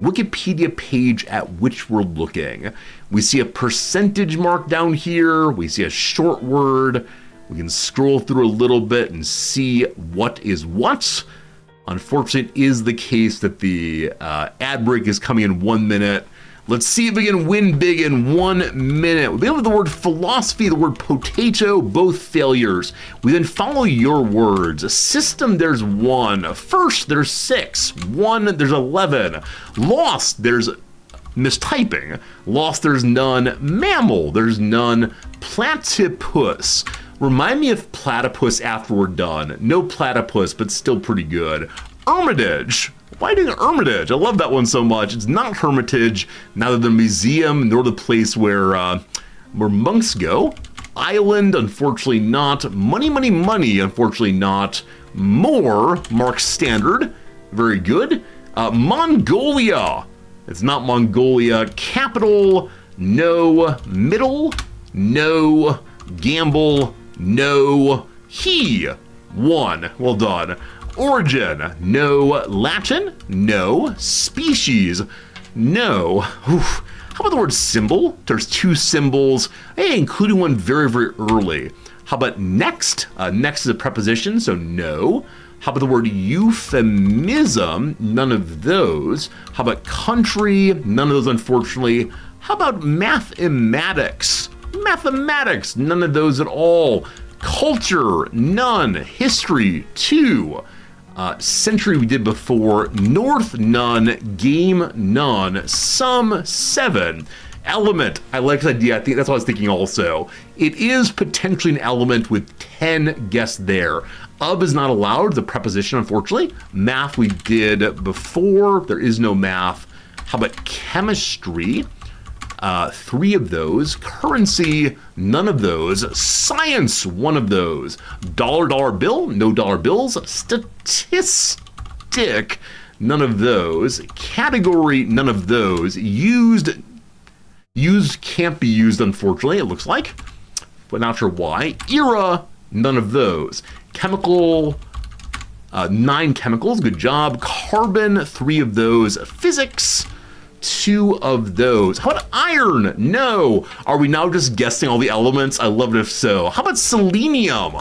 [SPEAKER 1] Wikipedia page at which we're looking. We see a percentage mark down here. We see a short word. We can scroll through a little bit and see what is what. Unfortunately, it is the case that the ad break is coming in 1 minute. Let's see if we can win big in 1 minute. We begin with the word philosophy, the word potato, both failures. We then follow your words. System, there's 1. First, there's 6. 1, there's 11. Lost, there's mistyping. Lost, there's none. Mammal, there's none. Platypus. Remind me of platypus after we're done. No platypus, but still pretty good. Hermitage. Why doing Hermitage? I love that one so much. It's not Hermitage, neither the museum nor the place where monks go. Island, unfortunately not. Money, unfortunately not. More, Mark Standard. Very good. Mongolia. It's not Mongolia. Capital, no. Middle, no. Gamble, no. He, 1. Well done. Origin, no. Latin, no. Species, no. Oof. How about the word symbol? There's 2 symbols, including one very, very early. How about next? Next is a preposition, so no. How about the word euphemism? None of those. How about country? None of those, unfortunately. How about mathematics? Mathematics, none of those at all. Culture, none. History, 2. Century we did before. North, none. Game, none. Sum, 7. Element, I like this idea. I think that's what I was thinking also. It is potentially an element with 10 guests there. Of is not allowed, the preposition, unfortunately. Math we did before. There is no math. How about chemistry? 3 of those. Currency, none of those. Science, 1 of those. Dollar bill, no dollar bills. Statistic, none of those. Category, none of those. Used can't be used, unfortunately, it looks like, but not sure why. Era, none of those. Chemical, 9 chemicals, good job. Carbon, 3 of those. Physics, 2 of those. How about iron? No. Are we now just guessing all the elements? I love it if so. How about selenium?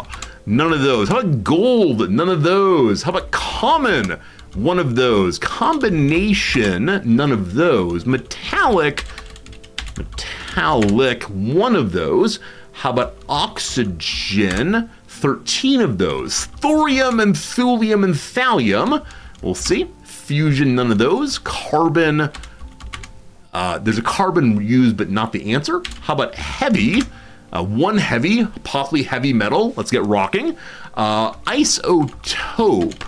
[SPEAKER 1] None of those. How about gold? None of those. How about common? 1 of those. Combination? None of those. Metallic? 1 of those. How about oxygen? 13 of those. Thorium and thulium and thallium. We'll see. Fusion, none of those. Carbon, There's a carbon used, but not the answer. How about heavy? One heavy, possibly heavy metal. Let's get rocking. Isotope.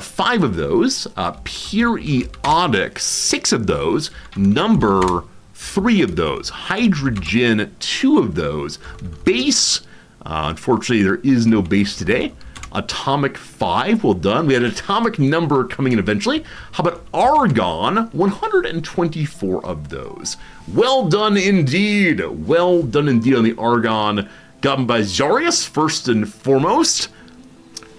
[SPEAKER 1] 5 of those. Periodic. 6 of those. Number. 3 of those. Hydrogen. 2 of those. Base. Unfortunately, there is no base today. Atomic 5, well done. We had atomic number coming in eventually. How about argon? 124 of those. Well done indeed. Well done indeed on the argon. Gotten by Zarius, first and foremost.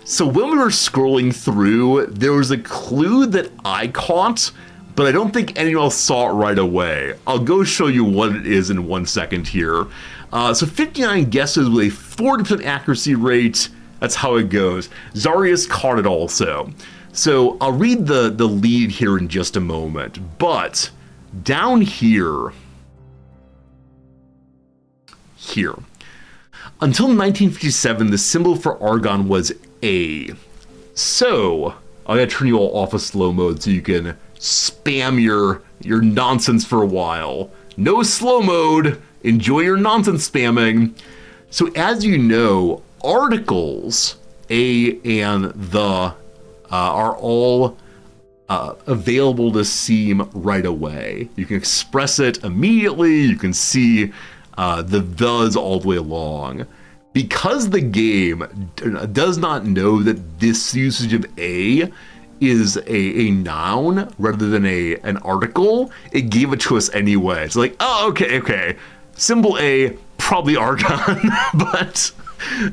[SPEAKER 1] So when we were scrolling through, there was a clue that I caught, but I don't think anyone else saw it right away. I'll go show you what it is in 1 second here. So 59 guesses with a 40% accuracy rate. That's how it goes. Zarius caught it also. So I'll read the lead here in just a moment. But down here. Until 1957, the symbol for argon was A. So I gotta turn you all off of slow mode so you can spam your nonsense for a while. No slow mode. Enjoy your nonsense spamming. So as you know, articles A and the are all available to seem right away. You can express it immediately. You can see the thes all the way along. Because the game does not know that this usage of A is a noun rather than an article, it gave it to us anyway. It's like, oh, okay. Symbol A, probably argon, but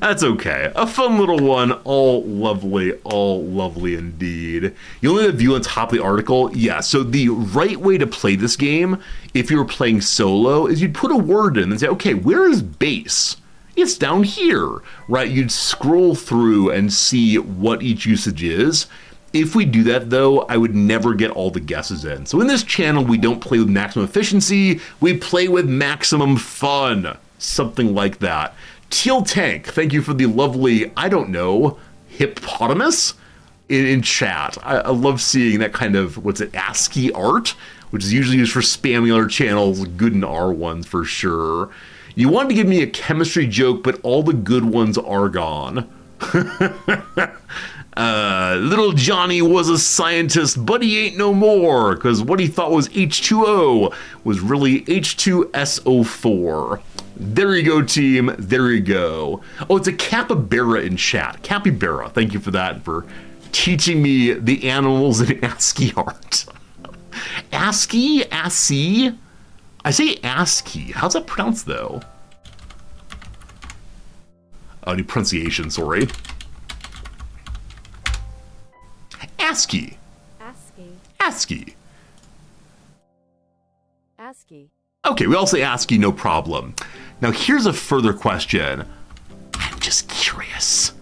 [SPEAKER 1] that's okay. A fun little one, all lovely indeed. You only have view on top of the article? Yeah, so the right way to play this game, if you were playing solo, is you'd put a word in and say, okay, where is base? It's down here, right? You'd scroll through and see what each usage is. If we do that, though, I would never get all the guesses in. So in this channel, we don't play with maximum efficiency, we play with maximum fun. Something like that. Teal Tank, thank you for the lovely, I don't know, hippopotamus in chat. I love seeing that kind of, ASCII art, which is usually used for spamming other channels, good and R ones for sure. You wanted to give me a chemistry joke, but all the good ones are gone. Little Johnny was a scientist, but he ain't no more, because what he thought was H2O was really H2SO4. There you go, team. There you go. Oh, it's a capybara in chat. Capybara. Thank you for that, for teaching me the animals in ASCII art. ASCII? ASCII? I say ASCII. How's that pronounced, though? Oh, the pronunciation, sorry. ASCII.
[SPEAKER 4] ASCII.
[SPEAKER 1] ASCII.
[SPEAKER 4] ASCII.
[SPEAKER 1] Okay, we all say ASCII, no problem. Now, here's a further question. I'm just curious.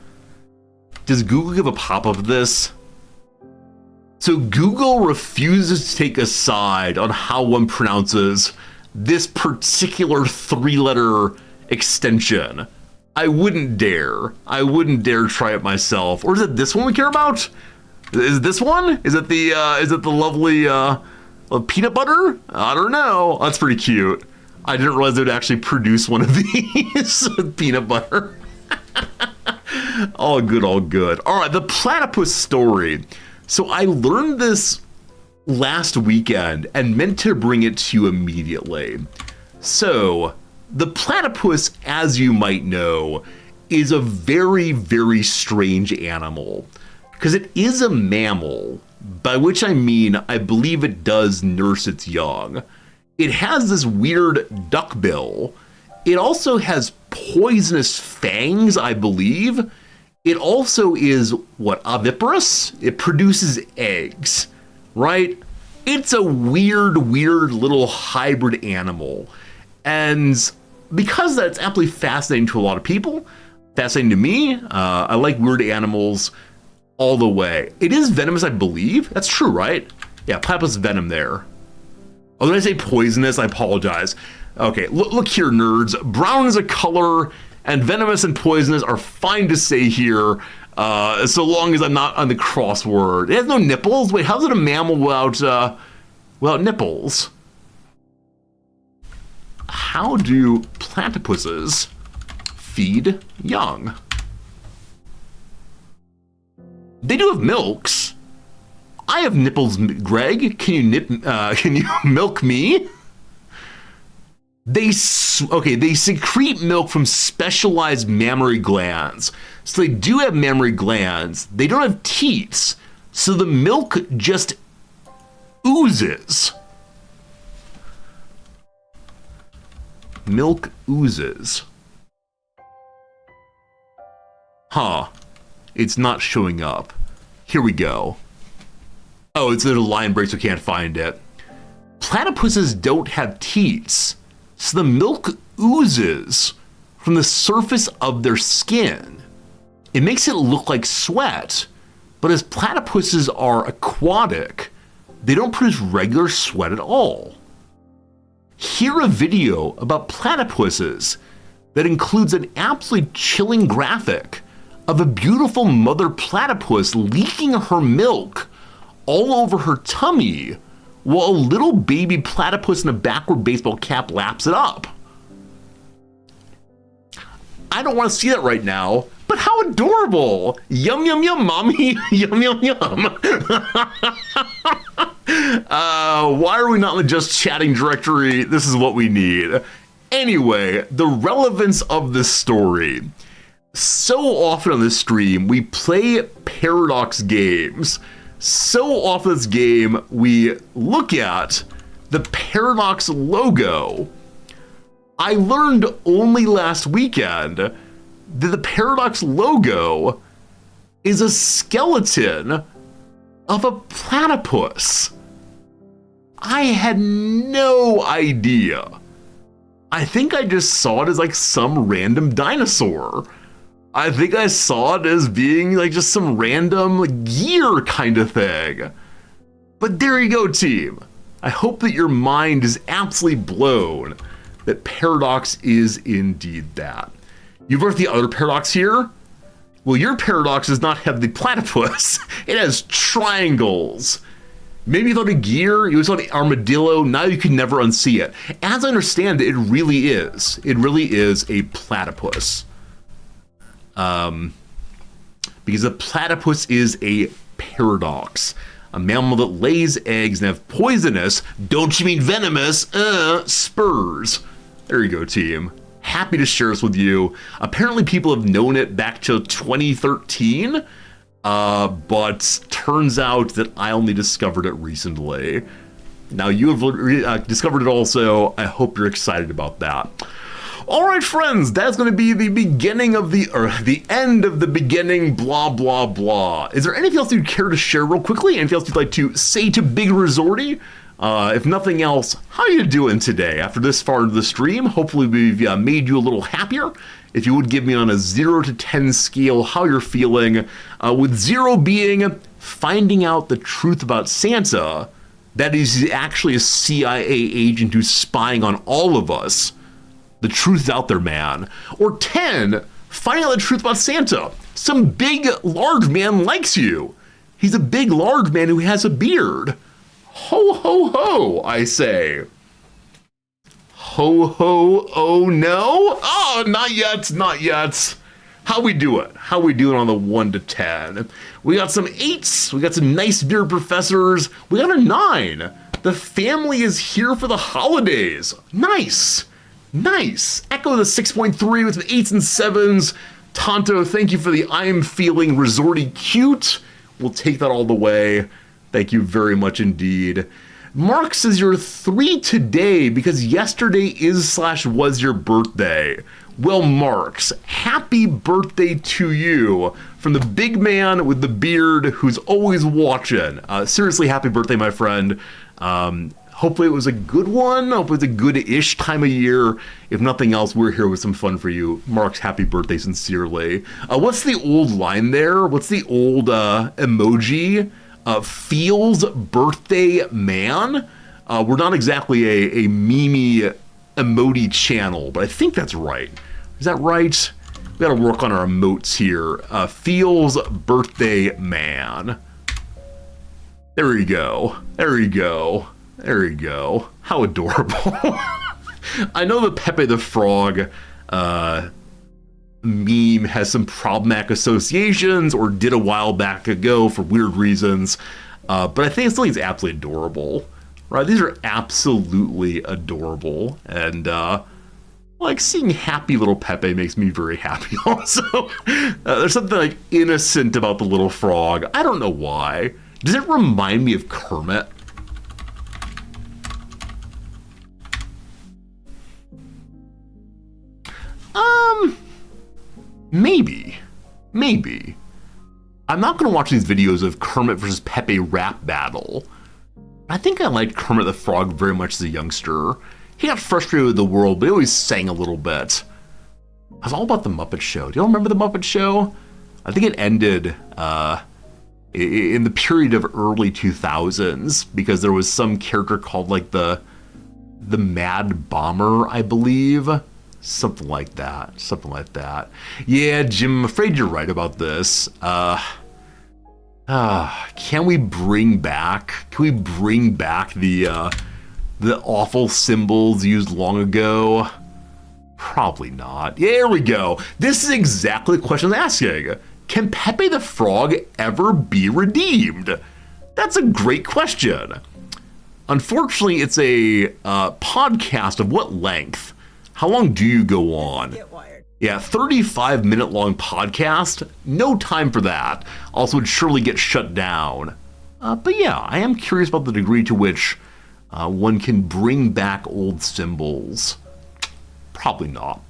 [SPEAKER 1] Does Google give a pop-up of this? So Google refuses to take a side on how one pronounces this particular 3-letter extension. I wouldn't dare. I wouldn't dare try it myself. Or is it this one we care about? Is it this one? Is it the lovely peanut butter? I don't know. That's pretty cute. I didn't realize it would actually produce one of these with peanut butter. All good, all good. All right, the platypus story. So I learned this last weekend and meant to bring it to you immediately. So the platypus, as you might know, is a very, very strange animal because it is a mammal, by which I mean I believe it does nurse its young. It has this weird duckbill. It also has poisonous fangs, I believe. It also is, oviparous? It produces eggs, right? It's a weird little hybrid animal. And because that's absolutely fascinating to a lot of people, fascinating to me, I like weird animals all the way. It is venomous, I believe. That's true, right? Yeah, platypus venom there. Oh, did I say poisonous? I apologize. Okay, look here, nerds. Brown is a color, and venomous and poisonous are fine to say here, so long as I'm not on the crossword. It has no nipples. Wait, how's it a mammal without nipples? how do platypuses feed young? They do have milks. I have nipples, Greg. Can you milk me? They secrete milk from specialized mammary glands. So they do have mammary glands. They don't have teats. So the milk just oozes. Milk oozes. Huh. It's not showing up. Here we go. Oh, it's in a line break, so I can't find it. Platypuses don't have teats, so the milk oozes from the surface of their skin. It makes it look like sweat, but as platypuses are aquatic, they don't produce regular sweat at all. Hear a video about platypuses that includes an absolutely chilling graphic of a beautiful mother platypus leaking her milk all over her tummy while a little baby platypus in a backward baseball cap laps it up. I don't want to see that right now, but how adorable! Yum, yum, yum, mommy! Yum, yum, yum! Why are we not in the just chatting directory? This is what we need. Anyway, the relevance of this story. So often on this stream, we play Paradox games. So often in this game, we look at the Paradox logo. I learned only last weekend that the Paradox logo is a skeleton of a platypus. I had no idea. I think I just saw it as like some random dinosaur. I think I saw it as being like just some random gear kind of thing. But there you go, team. I hope that your mind is absolutely blown that Paradox is indeed that. You've heard the other Paradox here? Well, your Paradox does not have the platypus. It has triangles. Maybe you thought a gear, you thought an armadillo, now you can never unsee it. As I understand it, it really is. It really is a platypus. Because a platypus is a paradox. A mammal that lays eggs and have poisonous, don't you mean venomous, spurs. There you go, team. Happy to share this with you. Apparently people have known it back to 2013, but turns out that I only discovered it recently. Now you have discovered it also. I hope you're excited about that. All right, friends, that's going to be the beginning of the end of the beginning, blah, blah, blah. Is there anything else you'd care to share real quickly? Anything else you'd like to say to Big Resorty? If nothing else, how you doing today after this far into the stream? Hopefully we've made you a little happier. If you would give me on a 0 to 10 scale how you're feeling, with 0 being finding out the truth about Santa, that he's actually a CIA agent who's spying on all of us. The truth's out there, man. Or 10, finding out the truth about Santa. Some big, large man likes you. He's a big, large man who has a beard. Ho, ho, ho, I say. Ho, ho, oh, no? Oh, not yet, not yet. How we doing? How we doing on the 1 to 10? We got some 8s. We got some nice beard professors. We got a 9. The family is here for the holidays. Nice. Nice. Echo the 6.3 with some 8s and 7s. Tonto, thank you for the I'm feeling resorty cute. We'll take that all the way. Thank you very much indeed. Mark says you're 3 today because yesterday is/was your birthday. Well, Marks, happy birthday to you from the big man with the beard who's always watching. Seriously, happy birthday, my friend. Hopefully it was a good one. Hopefully it's a good-ish time of year. If nothing else, we're here with some fun for you. Mark's happy birthday sincerely. What's the old line there? What's the old emoji? Feels birthday man? We're not exactly a meme emoji channel, but I think that's right. Is that right? We gotta work on our emotes here. Feels birthday man. There you go. There you go. There you go. How adorable. I know the Pepe the Frog meme has some problematic associations, or did a while back ago for weird reasons, but I think it's absolutely adorable. Right? These are absolutely adorable, and like seeing happy little Pepe makes me very happy also. There's something like innocent about the little frog. I don't know why. Does it remind me of Kermit? Maybe. I'm not going to watch these videos of Kermit versus Pepe rap battle. I think I liked Kermit the Frog very much as a youngster. He got frustrated with the world, but he always sang a little bit. I was all about the Muppet Show. Do you all remember the Muppet Show? I think it ended in the period of early 2000s because there was some character called like the Mad Bomber, I believe. Something like that. Yeah, Jim, I'm afraid you're right about this. Can we bring back the awful symbols used long ago? Probably not. Yeah, here we go. This is exactly the question I'm asking. Can Pepe the Frog ever be redeemed? That's a great question. Unfortunately, it's a podcast of what length? How long do you go on?
[SPEAKER 4] Get wired.
[SPEAKER 1] Yeah, 35-minute long podcast. No time for that. Also would surely get shut down. But yeah, I am curious about the degree to which one can bring back old symbols. Probably not.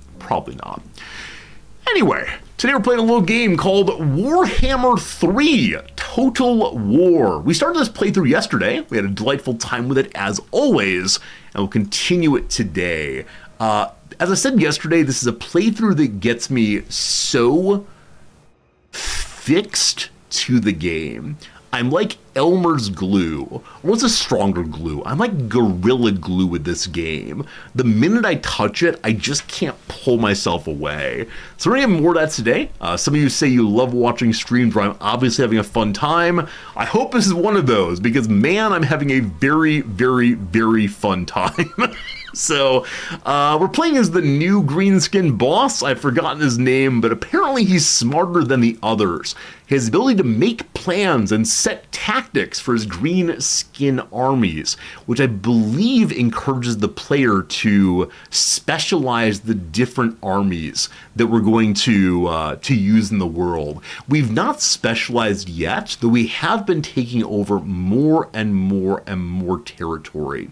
[SPEAKER 1] Anyway, today we're playing a little game called Warhammer III Total War. We started this playthrough yesterday. We had a delightful time with it as always, and we'll continue it today. As I said yesterday, this is a playthrough that gets me so fixed to the game. I'm like Elmer's glue. Or what's a stronger glue? I'm like Gorilla Glue with this game. The minute I touch it, I just can't pull myself away. So we're gonna get more of that today. Some of you say you love watching streams where I'm obviously having a fun time. I hope this is one of those because, man, I'm having a very, very, very fun time. So, we're playing as the new greenskin boss. I've forgotten his name, but apparently he's smarter than the others. His ability to make plans and set tactics for his green skin armies, which I believe encourages the player to specialize the different armies that we're going to use in the world. We've not specialized yet, though we have been taking over more and more and more territory.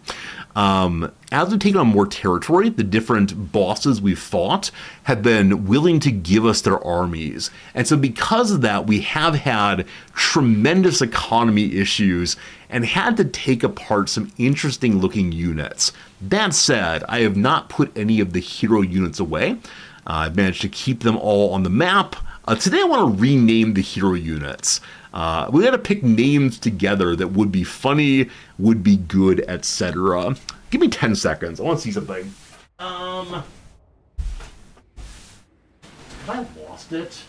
[SPEAKER 1] As we've taken on more territory, the different bosses we've fought have been willing to give us their armies. And so because of that, we have had tremendous economy issues and had to take apart some interesting looking units. That said, I have not put any of the hero units away. I've managed to keep them all on the map. Today I want to rename the hero units. We got to pick names together that would be funny, would be good, etc. Give me 10 seconds. I want to see something. Have I lost it?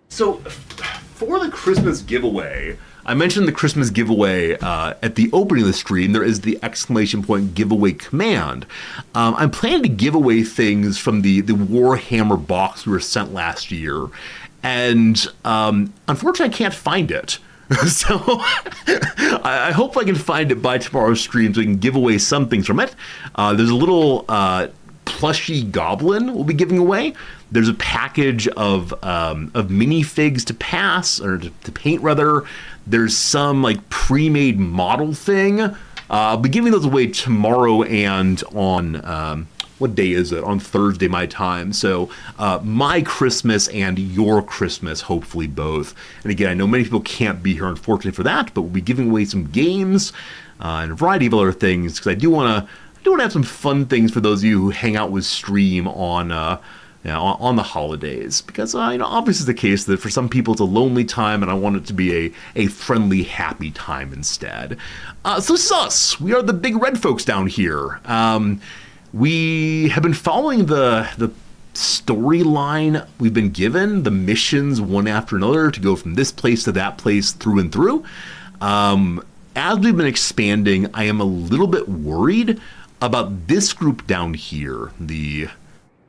[SPEAKER 1] So, for the Christmas giveaway, I mentioned the Christmas giveaway at the opening of the stream. There is the exclamation point giveaway command. I'm planning to give away things from the Warhammer box we were sent last year. And unfortunately, I can't find it. So I hope I can find it by tomorrow's stream so we can give away some things from it. There's a little plushy goblin we'll be giving away. There's a package of minifigs to pass, or to paint rather. There's some like pre-made model thing. I'll be giving those away tomorrow and on what day is it? On Thursday my time. So my Christmas and your Christmas, hopefully both. And again, I know many people can't be here unfortunately for that, but we'll be giving away some games and a variety of other things because I do want to have some fun things for those of you who hang out with stream on the holidays, because obviously it's the case that for some people it's a lonely time, and I want it to be a friendly, happy time instead. So this is us. We are the big red folks down here. We have been following the storyline we've been given, the missions one after another to go from this place to that place through and through. As we've been expanding, I am a little bit worried about this group down here. The,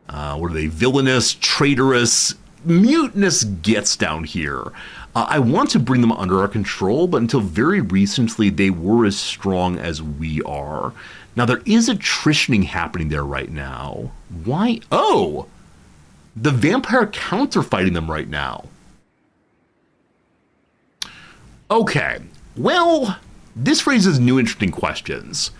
[SPEAKER 1] what are they? Villainous, traitorous, mutinous gets down here. I want to bring them under our control, but until very recently, they were as strong as we are. Now, there is attritioning happening there right now. Why? Oh! The vampire counts are fighting them right now. Okay, well, this raises new interesting questions.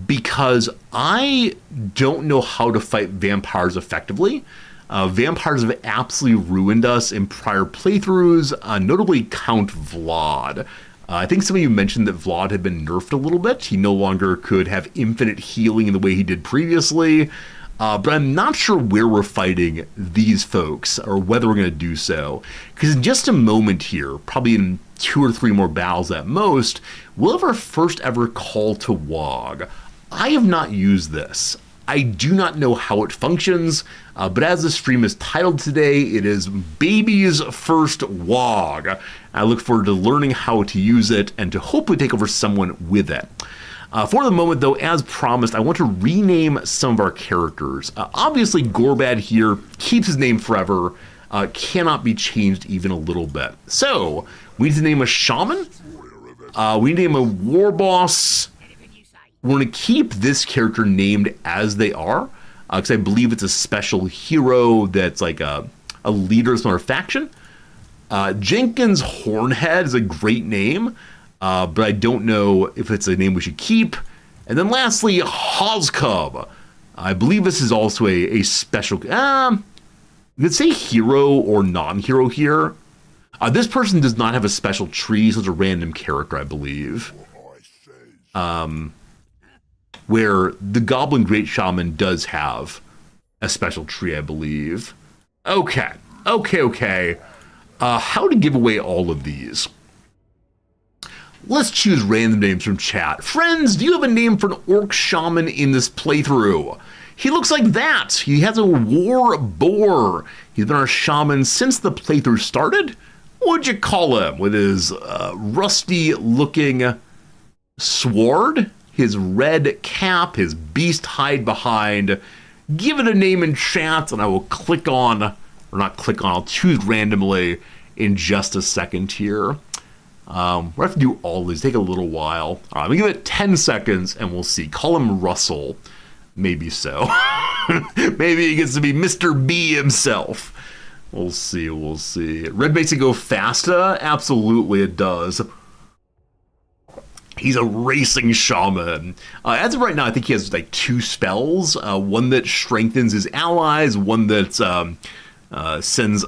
[SPEAKER 1] Because I don't know how to fight vampires effectively. Vampires have absolutely ruined us in prior playthroughs, notably Count Vlad. I think some of you mentioned that Vlad had been nerfed a little bit. He no longer could have infinite healing in the way he did previously. But I'm not sure where we're fighting these folks or whether we're going to do so. Because in just a moment here, probably in 2 or 3 more battles at most, we'll have our first ever call to WHIII. I have not used this. I do not know how it functions, but as the stream is titled today, it is Baby's First WHIII. I look forward to learning how to use it and to hopefully take over someone with it. For the moment, though, as promised, I want to rename some of our characters. Obviously, Gorbad here keeps his name forever, cannot be changed even a little bit. So, we need to name a shaman, we need to name a war boss. We're going to keep this character named as they are, because I believe it's a special hero that's like a leader of some other faction. Jenkins Hornhead is a great name. But I don't know if it's a name we should keep. And then lastly, Hozcub. I believe this is also a special... you could say hero or non-hero here. This person does not have a special tree, so it's a random character, I believe. Where the Goblin Great Shaman does have a special tree, I believe. Okay. How to give away all of these? Let's choose random names from chat. Friends, do you have a name for an orc shaman in this playthrough? He looks like that. He has a war boar. He's been our shaman since the playthrough started. What'd you call him? With his rusty looking sword, his red cap, his beast hide behind. Give it a name in chat and I will click on, or not click on, I'll choose randomly in just a second here. We'll have to do all these, take a little while. All right, let me give it 10 seconds and we'll see. Call him Russell. Maybe so. Maybe he gets to be Mr. B himself. We'll see. Red makes it go faster? Absolutely it does. He's a racing shaman. As of right now, I think he has like 2 spells. One that strengthens his allies, one that sends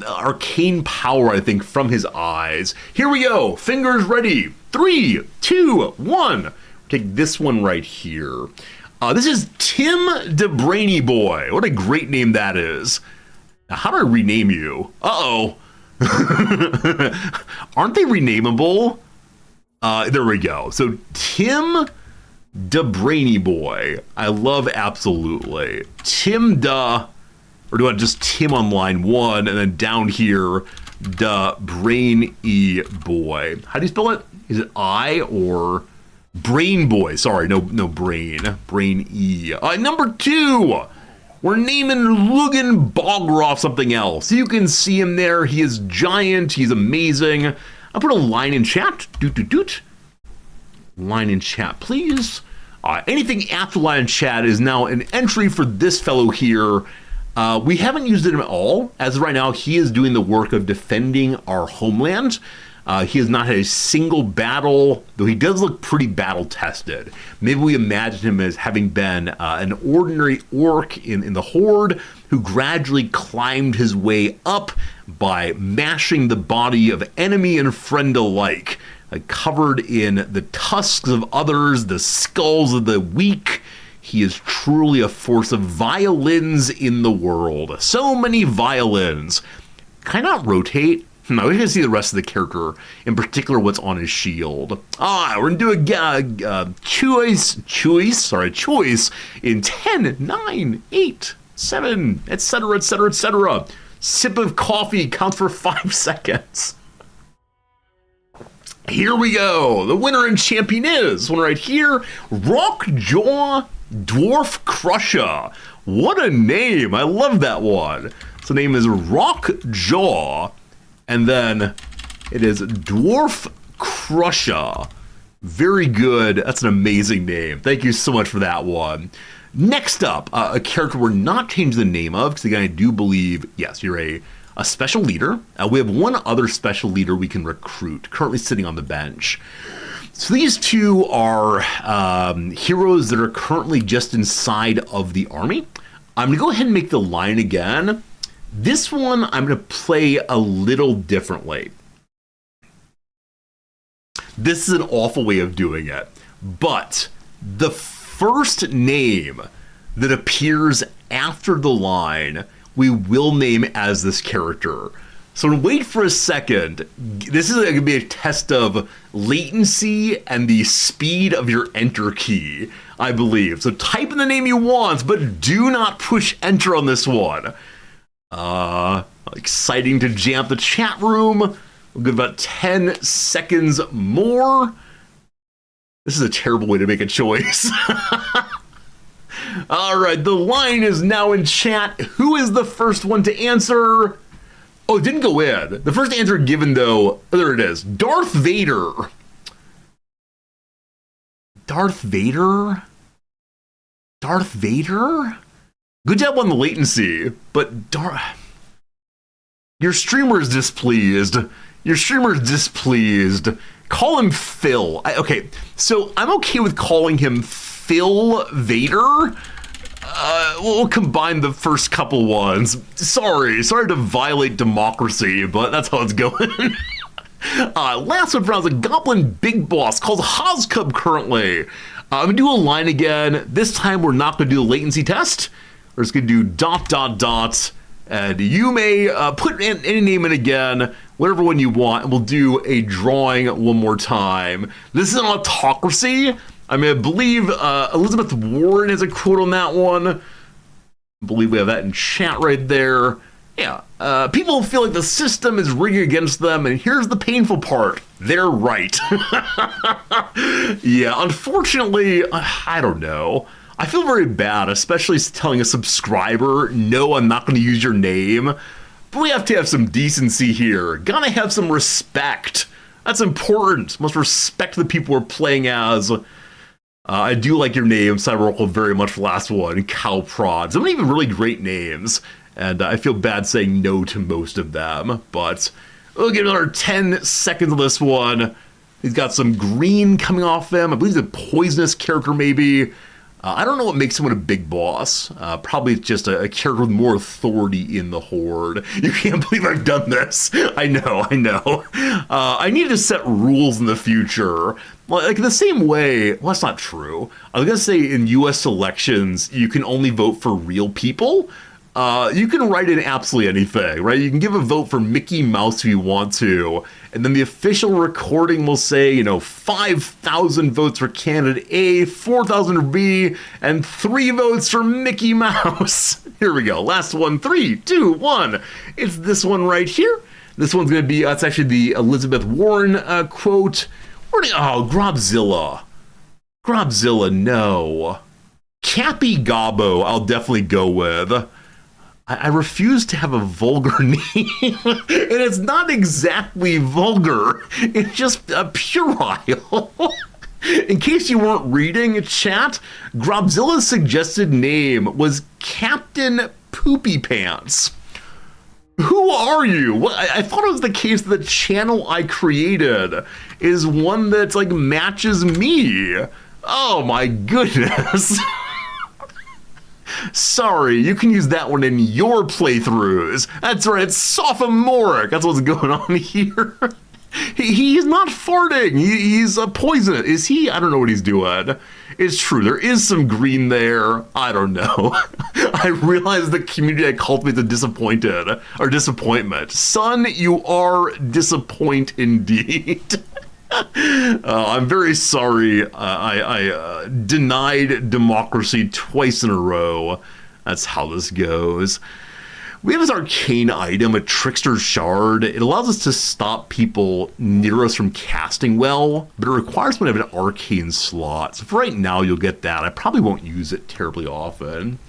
[SPEAKER 1] arcane power, I think, from his eyes. Here we go. Fingers ready. 3, 2, 1. Take this one right here. This is Tim the Brainy Boy. What a great name that is. Now, how do I rename you? Uh-oh. Aren't they renameable? There we go. So Tim the Brainy Boy. I love absolutely. Tim the... Or do I just Tim on line 1 and then down here, the Brainy Boy. How do you spell it? Is it I or Brain Boy? Sorry, no brain. Brain E. Number 2. We're naming Lugan Bogroff something else. You can see him there. He is giant. He's amazing. I'll put a line in chat. Doot. Line in chat, please. Anything after line in chat is now an entry for this fellow here. We haven't used him at all. As of right now, he is doing the work of defending our homeland. He has not had a single battle, though he does look pretty battle-tested. Maybe we imagine him as having been an ordinary orc in the Horde who gradually climbed his way up by mashing the body of enemy and friend alike, covered in the tusks of others, the skulls of the weak. He is truly a force of violins in the world. So many violins. Can I not rotate? I wish I could see the rest of the character, in particular what's on his shield. We're going to do a choice in 10, 9, 8, 7, etc., etc., etc. Sip of coffee counts for 5 seconds. Here we go. The winner and champion is this one right here, Rockjaw Dwarf Crusher. What a name. I love that one. So the name is Rockjaw, and then it is Dwarf Crusher. Very good. That's an amazing name. Thank you so much for that one. Next up, a character we're not changing the name of, because again, I do believe, yes, you're a special leader. We have one other special leader we can recruit, currently sitting on the bench. So these two are heroes that are currently just inside of the army. I'm going to go ahead and make the line again. This one I'm going to play a little differently. This is an awful way of doing it, but the first name that appears after the line, we will name as this character. So wait for a second. This is going to be a test of latency and the speed of your enter key, I believe. So type in the name you want, but do not push enter on this one. Exciting to jam the chat room. We'll give about 10 seconds more. This is a terrible way to make a choice. All right, the line is now in chat. Who is the first one to answer? Oh, it didn't go in. The first answer given, though, there it is. Darth Vader. Darth Vader? Darth Vader? Good job on the latency, but your streamer is displeased. Your streamer is displeased. Call him Phil. Okay, so I'm okay with calling him Phil Vader. We'll combine the first couple ones. Sorry to violate democracy, but that's how it's going. Last one round is a Goblin Big Boss called Hozcub currently. I'm gonna do a line again. This time we're not gonna do the latency test. We're just gonna do ... And you may put in any name in again, whatever one you want, and we'll do a drawing one more time. This is an autocracy. I mean, I believe Elizabeth Warren has a quote on that one. I believe we have that in chat right there. Yeah, people feel like the system is rigging against them, and here's the painful part. They're right. Yeah, unfortunately, I don't know. I feel very bad, especially telling a subscriber, no, I'm not going to use your name. But we have to have some decency here. Gotta have some respect. That's important. Must respect the people we're playing as. I do like your name, Cyberocle, very much. Last one, Cow Prods. Some even really great names, and I feel bad saying no to most of them. But we'll get another 10 seconds of this one. He's got some green coming off him. I believe he's a poisonous character, maybe. I don't know what makes someone a big boss. Probably just a character with more authority in the Horde. You can't believe I've done this. I know. I need to set rules in the future. Like the same way, well, that's not true. I was going to say in US elections, you can only vote for real people. You can write in absolutely anything, right? You can give a vote for Mickey Mouse if you want to, and then the official recording will say, 5,000 votes for candidate A, 4,000 for B, and 3 votes for Mickey Mouse. Here we go. Last one. 3, 2, 1. It's this one right here. This one's going to be, that's actually the Elizabeth Warren quote. Grobzilla. Grobzilla, no. Cappy Gobbo, I'll definitely go with. I refuse to have a vulgar name, and it's not exactly vulgar, it's just puerile. In case you weren't reading chat, Grobzilla's suggested name was Captain Poopy Pants. Who are you? Well, I thought it was the case that the channel I created is one that's like matches me. Oh my goodness. Sorry, you can use that one in your playthroughs. That's right, it's sophomoric. That's what's going on here. He's not farting. He's a poison. Is he? I don't know what he's doing. It's true. There is some green there. I don't know. I realize the community I cultivate is disappointment. Son, you are disappoint indeed. I'm very sorry. I denied democracy twice in a row. That's how this goes. We have this arcane item, a Trickster's Shard. It allows us to stop people near us from casting well, but it requires me to have an arcane slot. So for right now, you'll get that. I probably won't use it terribly often.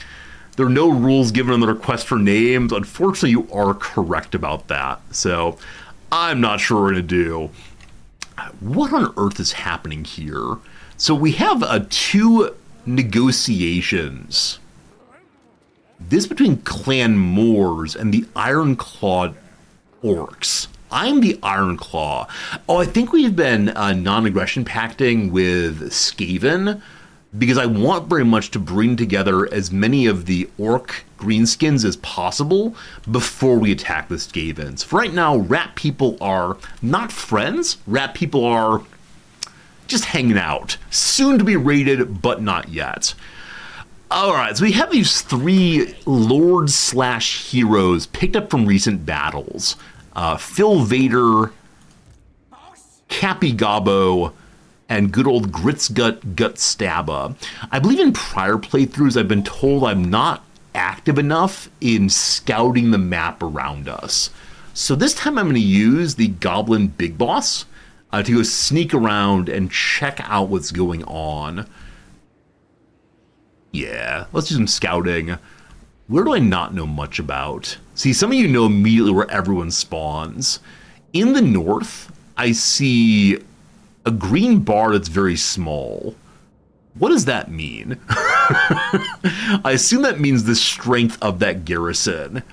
[SPEAKER 1] There are no rules given on the request for names. Unfortunately, you are correct about that. So I'm not sure what we're going to do. What on earth is happening here? So we have two negotiations. This between Clan Moors and the Ironclawed Orcs. I'm the Ironclaw. Oh, I think we've been non-aggression pacting with Skaven because I want very much to bring together as many of the Orc greenskins as possible before we attack the Skavens. For right now, rat people are not friends. Rat people are just hanging out. Soon to be raided, but not yet. Alright, so we have these 3 lords/heroes picked up from recent battles. Phil Vader, Cappy Gobbo, and good old Gritsgut Gutstabba. I believe in prior playthroughs I've been told I'm not active enough in scouting the map around us. So this time I'm going to use the Goblin Big Boss to go sneak around and check out what's going on. Yeah, let's do some scouting. Where do I not know much about? See, some of you know immediately where everyone spawns. In the north, I see a green bar that's very small. What does that mean? I assume that means the strength of that garrison.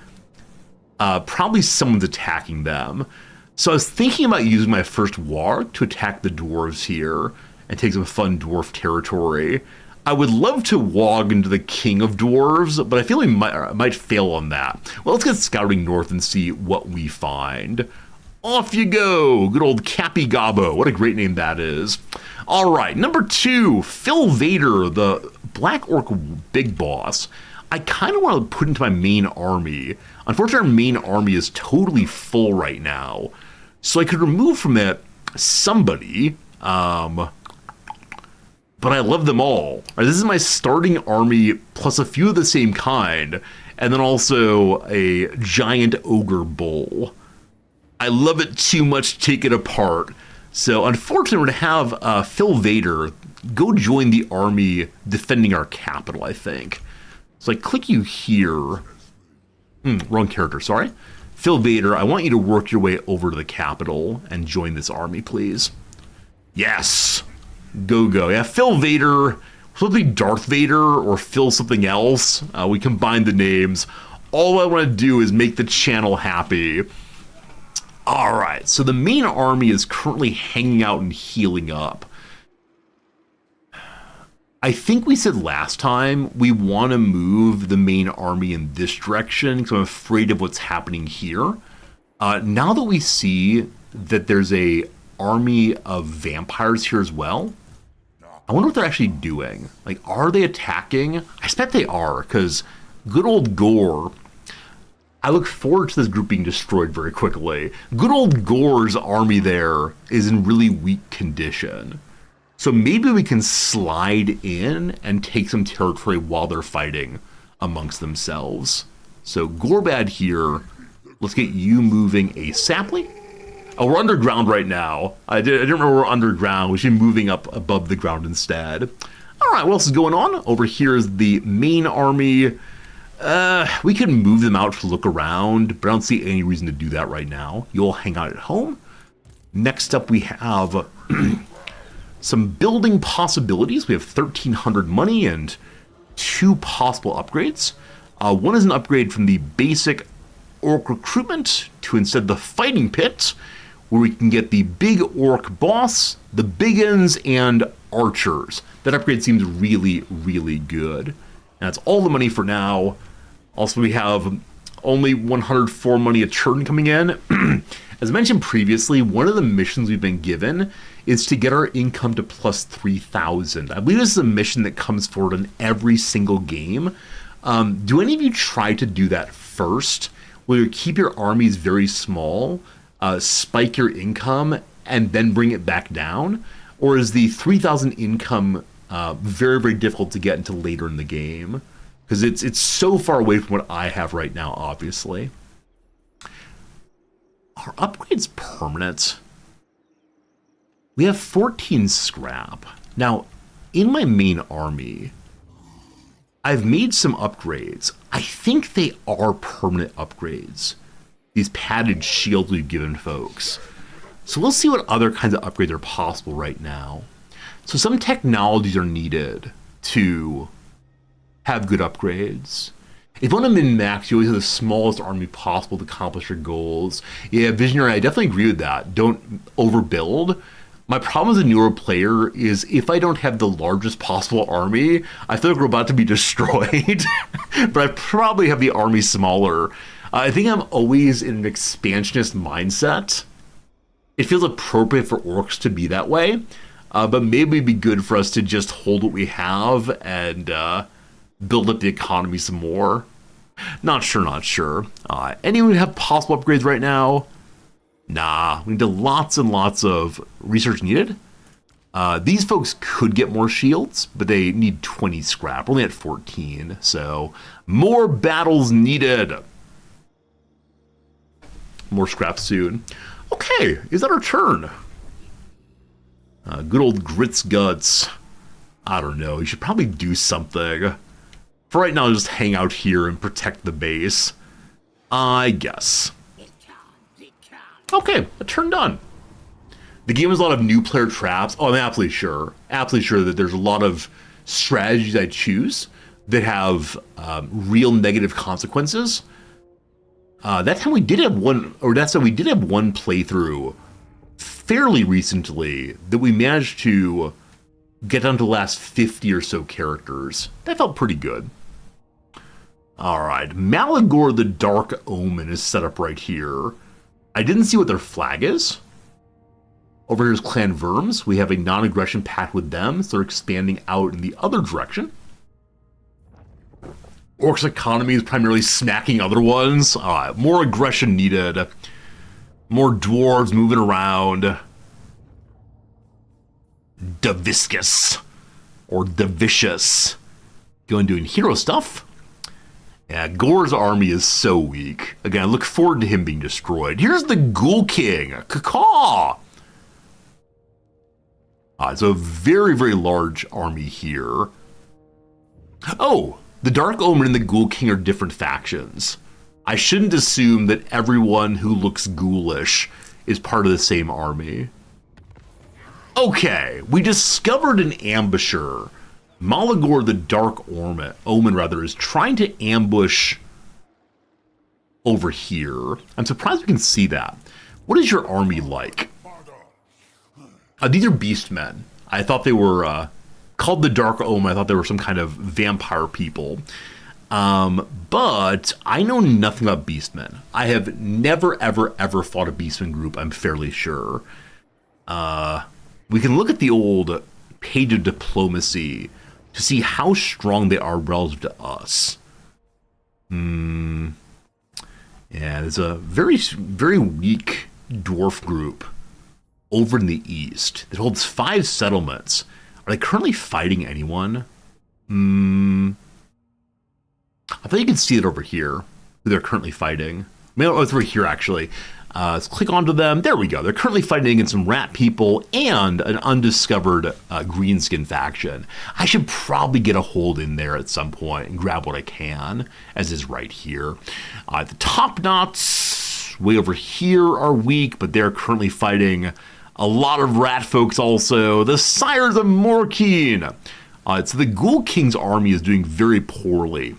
[SPEAKER 1] Probably someone's attacking them. So I was thinking about using my first war to attack the dwarves here and take some fun dwarf territory. I would love to wog into the King of Dwarves, but I feel we might fail on that. Well, let's get scouting north and see what we find. Off you go! Good old Cappy Gobbo. What a great name that is. All right, number 2, Phil Vader, the Black Orc Big Boss. I kind of want to put into my main army. Unfortunately, our main army is totally full right now. So I could remove from it somebody, but I love them all. Right, this is my starting army plus a few of the same kind, and then also a giant ogre bull. I love it too much to take it apart. So unfortunately, we're going to have Phil Vader go join the army defending our capital, I think. So I click you here. Wrong character, sorry. Phil Vader, I want you to work your way over to the capital and join this army, please. Yes! Go. Yeah, Phil Vader, something Darth Vader or Phil something else. We combined the names. All I want to do is make the channel happy. All right, so the main army is currently hanging out and healing up. I think we said last time we want to move the main army in this direction because I'm afraid of what's happening here. Now that we see that there's a army of vampires here as well, I wonder what they're actually doing. Like, are they attacking? I expect they are, because good old Gore, I look forward to this group being destroyed very quickly. Good old Gore's army there is in really weak condition. So maybe we can slide in and take some territory while they're fighting amongst themselves. So Gorbad here, let's get you moving ASAPly. Oh, we're underground right now. I didn't remember we're underground. We should be moving up above the ground instead. All right, what else is going on? Over here is the main army. We can move them out to look around, but I don't see any reason to do that right now. You'll hang out at home. Next up, we have some building possibilities. We have 1,300 money and 2 possible upgrades. One is an upgrade from the basic orc recruitment to instead the fighting pit, where we can get the big orc boss, the biggins, and archers. That upgrade seems really, really good. And that's all the money for now. Also, we have only 104 money a turn coming in. As mentioned previously, one of the missions we've been given is to get our income to plus 3,000. I believe this is a mission that comes forward in every single game. Do any of you try to do that first, where you keep your armies very small, spike your income, and then bring it back down? Or is the 3,000 income very, very difficult to get until later in the game? because it's so far away from what I have right now, obviously. Are upgrades permanent? We have 14 scrap. Now, in my main army, I've made some upgrades. I think they are permanent upgrades. These padded shields we've given folks. So we'll see what other kinds of upgrades are possible right now. So some technologies are needed to have good upgrades. If you want to min-max, you always have the smallest army possible to accomplish your goals. Yeah, Visionary, I definitely agree with that. Don't overbuild. My problem as a newer player is if I don't have the largest possible army, I feel like we're about to be destroyed. But I probably have the army smaller. I think I'm always in an expansionist mindset. It feels appropriate for orcs to be that way. But maybe it'd be good for us to just hold what we have and build up the economy some more. Not sure. Anyone have possible upgrades right now? Nah, we need lots and lots of research needed. These folks could get more shields, but they need 20 scrap. We're only at 14, so more battles needed. More scrap soon. Okay, is that our turn? Good old Grits Guts. I don't know, you should probably do something. For right now, just hang out here and protect the base. I guess. Okay, a turn done. The game has a lot of new player traps. Oh, I'm absolutely sure that there's a lot of strategies I choose that have real negative consequences. That time we did have one playthrough fairly recently that we managed to get down to the last 50 or so characters. That felt pretty good. All right, Malagor the Dark Omen is set up right here. I didn't see what their flag is. Over here is Clan Verms. We have a non-aggression pact with them, so they're expanding out in the other direction. Orcs' economy is primarily smacking other ones. More aggression needed. More dwarves moving around. Daviscus. Or Davicious. Going doing hero stuff. Yeah, Gore's army is so weak. Again, I look forward to him being destroyed. Here's the Ghoul King. Cacaw! It's a very, very large army here. Oh, the Dark Omen and the Ghoul King are different factions. I shouldn't assume that everyone who looks ghoulish is part of the same army. Okay, we discovered an ambusher. Malagor the Dark Omen is trying to ambush over here. I'm surprised we can see that. What is your army like? These are beastmen. I thought they were called the Dark Omen. I thought they were some kind of vampire people. But I know nothing about beastmen. I have never, ever fought a beastman group, I'm fairly sure. We can look at the old page of diplomacy to see how strong they are relative to us. Yeah, there's a very, very weak dwarf group over in the east that holds 5 settlements. Are they currently fighting anyone? I thought you could see it over here, who they're currently fighting. Maybe it's over here, actually. Let's click onto them. There we go. They're currently fighting against some rat people and an undiscovered greenskin faction. I should probably get a hold in there at some point and grab what I can, as is right here. The top knots way over here are weak, but they're currently fighting a lot of rat folks also. The Sires of Morkeen. So the Ghoul King's army is doing very poorly.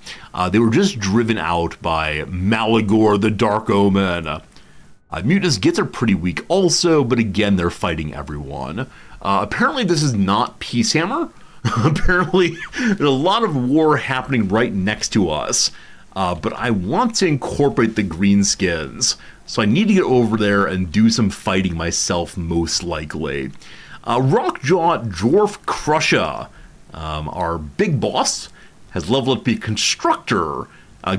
[SPEAKER 1] They were just driven out by Malagor the Dark Omen. Mutinous Gits are pretty weak also, but again, they're fighting everyone. Apparently this is not Peacehammer. Apparently there's a lot of war happening right next to us. But I want to incorporate the greenskins, so I need to get over there and do some fighting myself, most likely. Rockjaw Dwarf Crusher, our big boss, has leveled up to be Constructor,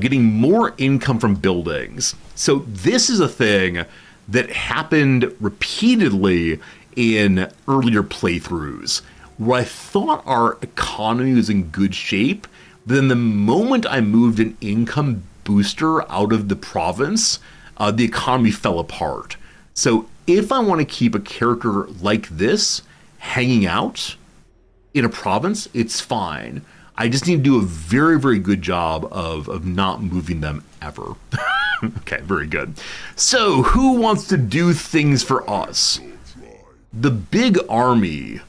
[SPEAKER 1] getting more income from buildings. So this is a thing that happened repeatedly in earlier playthroughs, where I thought our economy was in good shape. Then the moment I moved an income booster out of the province, the economy fell apart. So if I want to keep a character like this hanging out in a province, it's fine. I just need to do a very, very good job of not moving them ever. Okay, very good. So who wants to do things for us? The big army.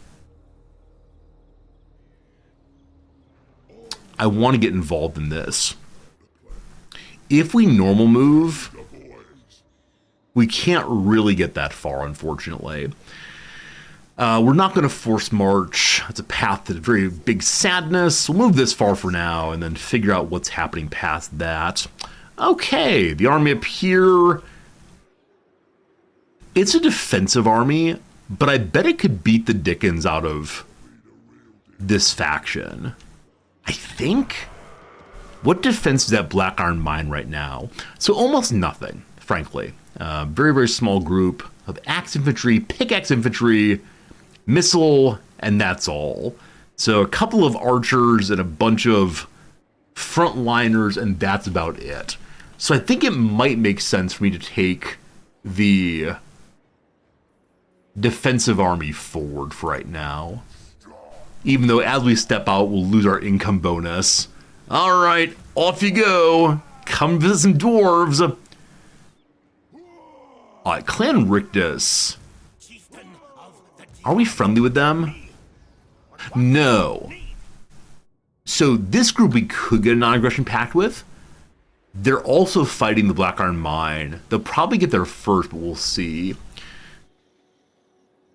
[SPEAKER 1] I want to get involved in this. If we normal move, we can't really get that far, unfortunately. We're not going to force march. It's a path to very big sadness. We'll move this far for now and then figure out what's happening past that. Okay, the army up here. It's a defensive army, but I bet it could beat the dickens out of this faction. I think. What defense is that Black Iron Mine right now? So almost nothing, frankly. Very, very small group of axe infantry, pickaxe infantry, missile, and that's all. So a couple of archers and a bunch of frontliners, and that's about it. So I think it might make sense for me to take the defensive army forward for right now. Even though as we step out, we'll lose our income bonus. All right, off you go. Come visit some dwarves. All right, Clan Rictus. Are we friendly with them? No. So this group we could get a non-aggression pact with. They're also fighting the Black Iron Mine. They'll probably get there first, but we'll see.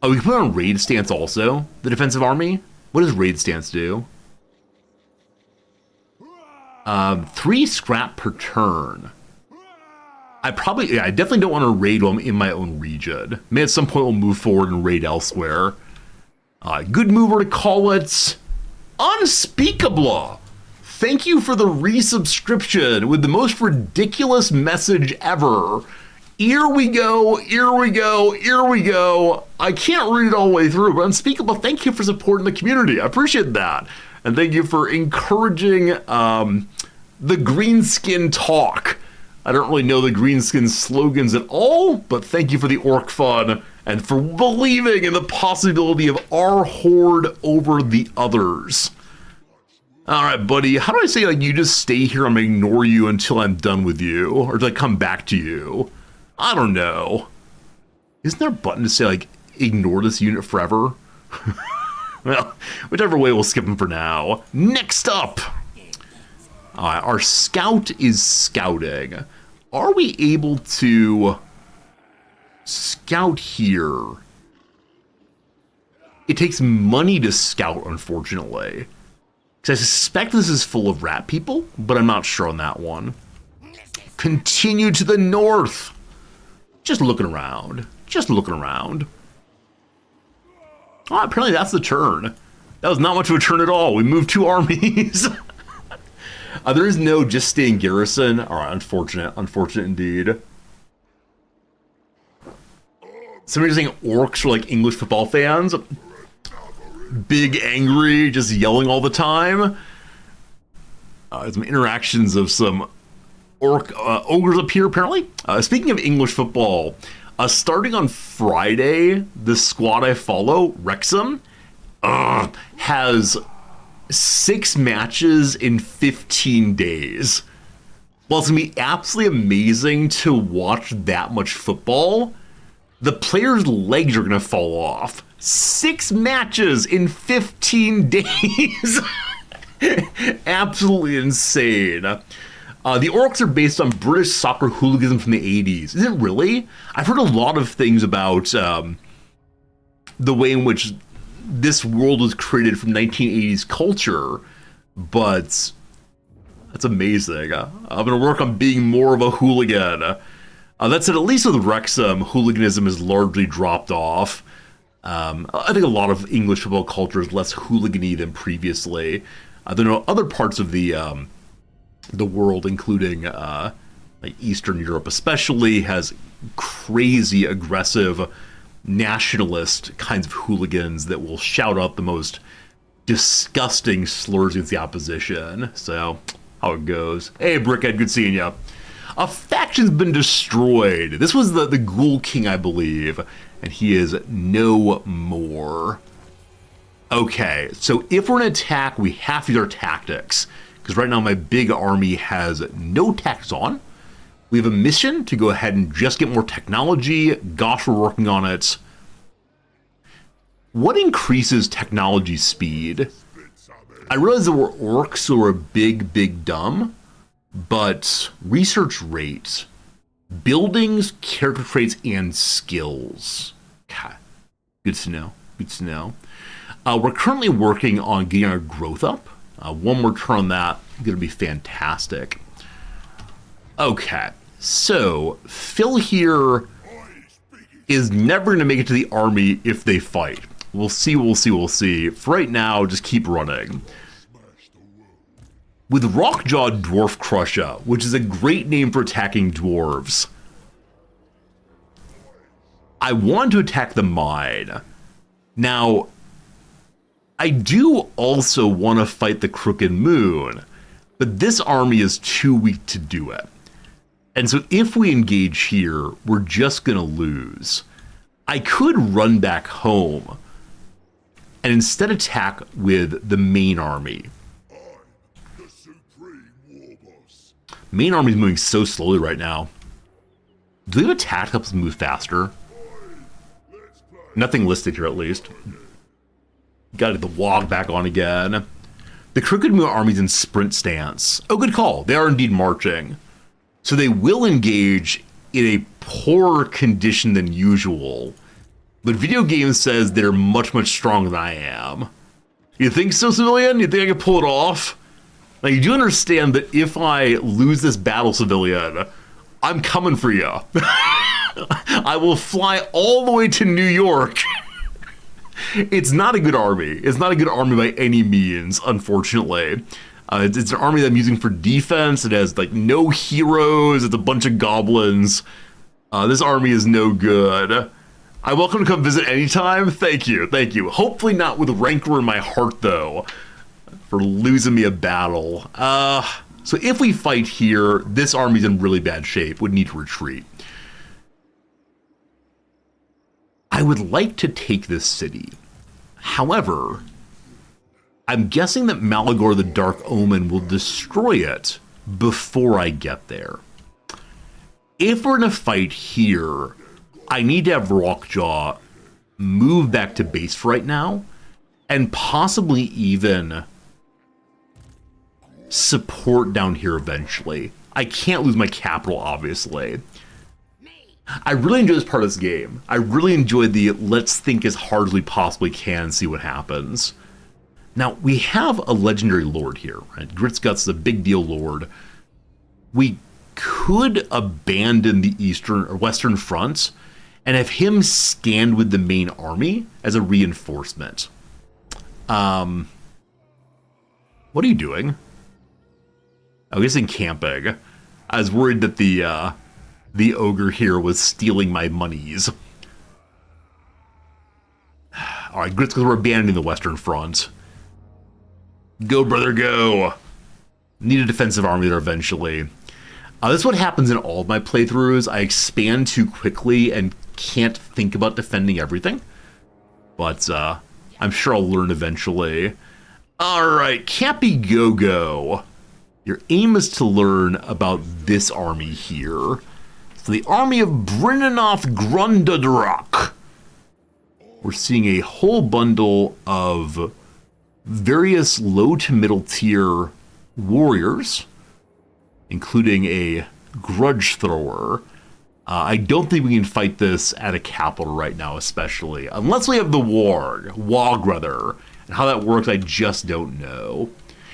[SPEAKER 1] Oh, we can put on raid stance also, the defensive army. What does raid stance do? 3 scrap per turn. I definitely don't want to raid while I'm in my own region. Maybe at some point we'll move forward and raid elsewhere. Good mover to call it. Unspeakable. Thank you for the resubscription with the most ridiculous message ever. Here we go, here we go, here we go. I can't read it all the way through, but Unspeakable, thank you for supporting the community. I appreciate that. And thank you for encouraging the greenskin talk. I don't really know the greenskins slogans at all, but thank you for the orc fun and for believing in the possibility of our horde over the others. All right, buddy, how do I say, like, you just stay here, I'm gonna ignore you until I'm done with you? Or do I come back to you? I don't know. Isn't there a button to say, like, ignore this unit forever? Well, whichever way, we'll skip them for now. Next up, our scout is scouting. Are we able to scout here? It takes money to scout, unfortunately. Because I suspect this is full of rat people, but I'm not sure on that one. Continue to the north. Just looking around. Just looking around. Oh, apparently that's the turn. That was not much of a turn at all. We moved 2 armies. There is no just stay in garrison. All right, unfortunate. Unfortunate indeed. Somebody's saying orcs are like English football fans. Big, angry, just yelling all the time. Some interactions of some orc ogres up here, apparently. Speaking of English football, starting on Friday, the squad I follow, Wrexham, has 6 matches in 15 days. Well, it's going to be absolutely amazing to watch that much football. The players' legs are going to fall off. 6 matches in 15 days. Absolutely insane. The orcs are based on British soccer hooliganism from the 80s. Is it really? I've heard a lot of things about the way in which this world was created from 1980s culture, but that's amazing. I'm going to work on being more of a hooligan. That said, at least with Wrexham, hooliganism has largely dropped off. I think a lot of English football culture is less hooligan-y than previously. There are other parts of the world, including like Eastern Europe especially, has crazy, aggressive, nationalist kinds of hooligans that will shout out the most disgusting slurs against the opposition. So, how it goes. Hey, Brickhead, good seeing you. A faction's been destroyed. This was the Ghoul King, I believe, and he is no more. Okay, so if we're going to attack, we have to use our tactics, because right now my big army has no tactics on. We have a mission to go ahead and just get more technology. Gosh, we're working on it. What increases technology speed? I realize that we're orcs, so we're big dumb, but research rate, buildings, character traits, and skills. Okay. Good to know. Good to know. We're currently working on getting our growth up. One more turn on that, going to be fantastic. Okay, so Phil here is never going to make it to the army if they fight. We'll see. For right now, just keep running. With Rockjaw Dwarf Crusher, which is a great name for attacking dwarves, I want to attack the mine. Now, I do also want to fight the Crooked Moon, but this army is too weak to do it. And so if we engage here, we're just going to lose. I could run back home and instead attack with the main army. Main army's moving so slowly right now. Do they have a tactic that helps us move faster? Nothing listed here, at least. Gotta get the wog back on again. The Crooked Moon army's in sprint stance. Oh, good call. They are indeed marching. So they will engage in a poorer condition than usual. But video game says they're much stronger than I am. You think so, Civilian? You think I can pull it off? Now, you do understand that if I lose this battle, Civilian, I'm coming for you. I will fly all the way to New York. It's not a good army. It's not a good army by any means, unfortunately. It's an army that I'm using for defense. It has, like, no heroes. It's a bunch of goblins. This army is no good. I'm welcome to come visit anytime. Thank you. Hopefully not with rancor in my heart, though, for losing me a battle. So if we fight here, this army's in really bad shape. Would need to retreat. I would like to take this city. However, I'm guessing that Malagor the Dark Omen will destroy it before I get there. If we're going to fight here, I need to have Rockjaw move back to base for right now, and possibly even support down here eventually. I can't lose my capital, obviously. I really enjoy this part of this game. I really enjoy the let's think as hard as we possibly can and see what happens. Now, we have a legendary lord here, right? Gritsguts is a big deal lord. We could abandon the eastern or western front and have him stand with the main army as a reinforcement. What are you doing? I guess in camping. I was worried that the ogre here was stealing my monies. All right, Gritsguts, we're abandoning the western front. Go, brother, go. Need a defensive army there eventually. This is what happens in all of my playthroughs. I expand too quickly and can't think about defending everything. But I'm sure I'll learn eventually. All right, Cappy Go-Go. Your aim is to learn about this army here. So the army of Brynnoth Grundadrak. We're seeing a whole bundle of various low to middle tier warriors, including a grudge thrower. I don't think we can fight this at a capital right now, especially unless we have the Wog rather. And how that works, I just don't know.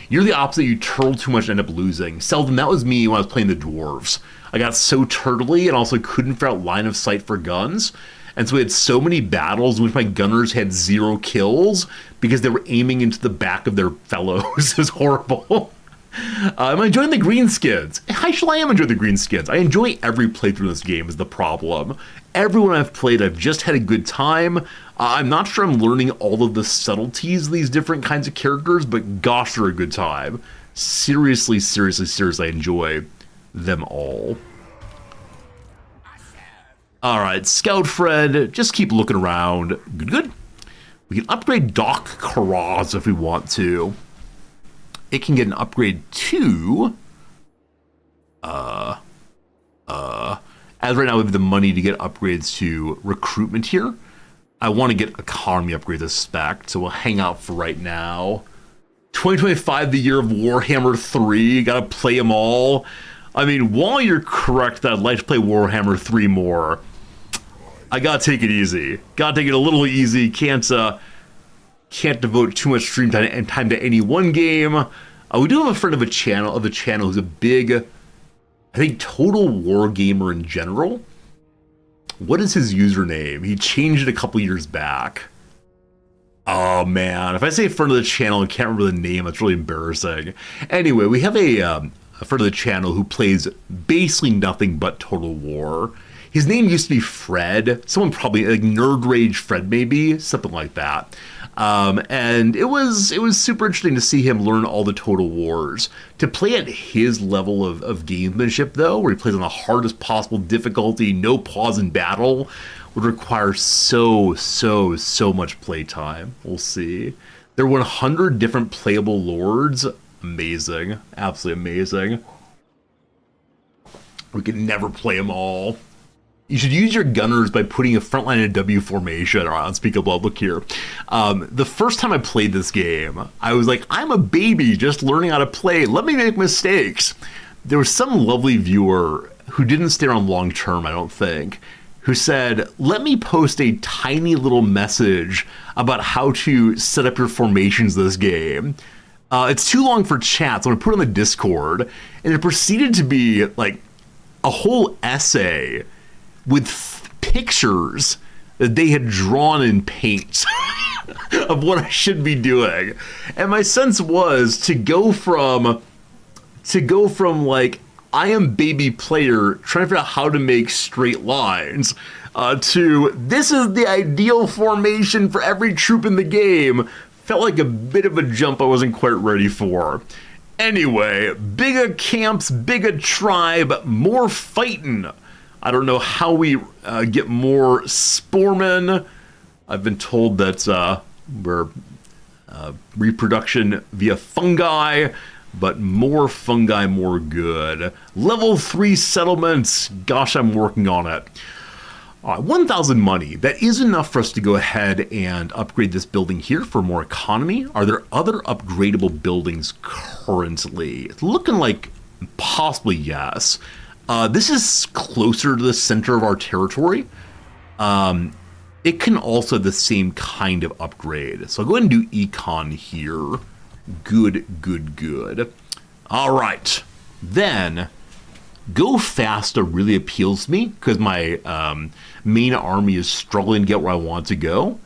[SPEAKER 1] You're the opposite. You turtle too much and end up losing. Seldom, that was me when I was playing the dwarves. I got so turtly and also couldn't figure out line of sight for guns. And so we had so many battles in which my gunners had 0 kills because they were aiming into the back of their fellows. It was horrible. I'm enjoying the greenskins. Actually, I am enjoying the greenskins. I enjoy every playthrough in this game is the problem. Everyone I've played, I've just had a good time. I'm not sure I'm learning all of the subtleties of these different kinds of characters, but gosh, they're a good time. Seriously, I enjoy them all. Alright, Scout Fred, just keep looking around. Good. We can upgrade Doc Karaz if we want to. It can get an upgrade to... as right now we have the money to get upgrades to recruitment here. I want to get economy upgrade to spec, so we'll hang out for right now. 2025, the year of Warhammer 3, gotta play them all. I mean, while you're correct that I'd like to play Warhammer 3 more, I gotta take it easy. Gotta take it a little easy. Can't devote too much stream time to any one game. We do have a friend of the channel who's a big, I think, Total War gamer in general. What is his username? He changed it a couple years back. Oh man, if I say friend of the channel and can't remember the name, that's really embarrassing. Anyway, we have a friend of the channel who plays basically nothing but Total War. His name used to be Fred. Someone probably, like Nerd Rage Fred maybe, something like that. And it was super interesting to see him learn all the Total Wars. To play at his level of gamesmanship though, where he plays on the hardest possible difficulty, no pause in battle, would require so much playtime. We'll see. There are 100 different playable lords. Amazing. Absolutely amazing. We could never play them all. You should use your gunners by putting a front line in a W formation. All right, let's speak up. Look here. The first time I played this game, I was like, I'm a baby just learning how to play. Let me make mistakes. There was some lovely viewer who didn't stay around long term, I don't think, who said, let me post a tiny little message about how to set up your formations this game. It's too long for chat, so I'm going to put it on the Discord. And it proceeded to be like a whole essay with pictures that they had drawn in paint of what I should be doing. And my sense was to go from like, I am baby player trying to figure out how to make straight lines, to this is the ideal formation for every troop in the game, felt like a bit of a jump I wasn't quite ready for. Anyway, bigger camps, bigger tribe, more fighting. I don't know how we get more Spormen. I've been told that we're reproduction via fungi, but more fungi, more good. Level 3 settlements. Gosh, I'm working on it. 1,000 money. That is enough for us to go ahead and upgrade this building here for more economy. Are there other upgradable buildings currently? It's looking like possibly yes. This is closer to the center of our territory. It can also have the same kind of upgrade. So I'll go ahead and do econ here. Good. All right. Then, go faster really appeals to me because my main army is struggling to get where I want to go.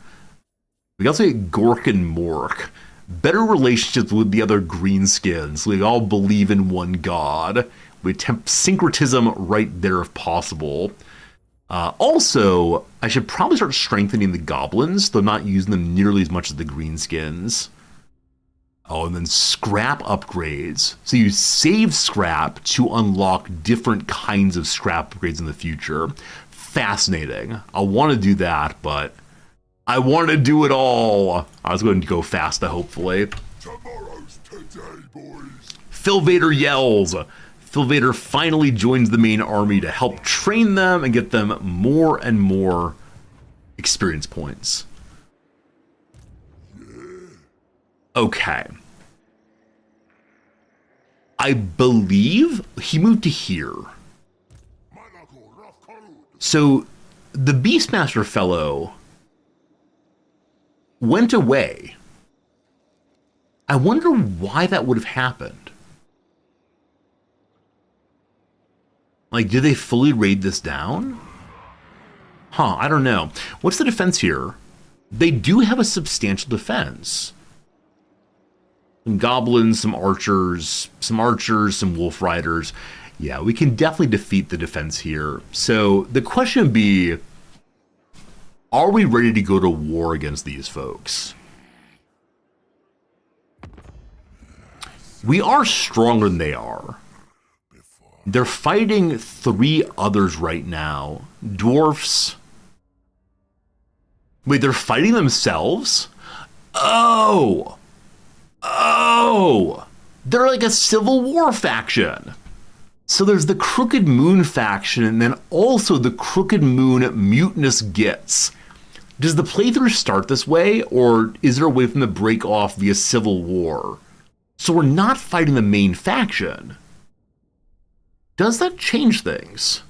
[SPEAKER 1] We also get Gork and Mork. Better relationships with the other greenskins. We all believe in one god. We attempt syncretism right there if possible. Also, I should probably start strengthening the goblins, though not using them nearly as much as the greenskins. Oh, and then scrap upgrades. So you save scrap to unlock different kinds of scrap upgrades in the future. Fascinating. I want to do that, but I want to do it all. I was going to go faster, hopefully.
[SPEAKER 4] Tomorrow's today, boys.
[SPEAKER 1] Phil Vader yells. Phil Vader finally joins the main army to help train them and get them more and more experience points. Okay. I believe he moved to here. So the Beastmaster fellow went away. I wonder why that would have happened. Like, did they fully raid this down? Huh, I don't know. What's the defense here? They do have a substantial defense. Some goblins, some archers, some wolf riders. Yeah, we can definitely defeat the defense here. So the question would be, are we ready to go to war against these folks? We are stronger than they are. They're fighting 3 others right now. Dwarfs. Wait, they're fighting themselves? Oh! Oh! They're like a Civil War faction. So there's the Crooked Moon faction, and then also the Crooked Moon Mutinous Gits. Does the playthrough start this way, or is there a way from the break off via Civil War? So we're not fighting the main faction. Does that change things?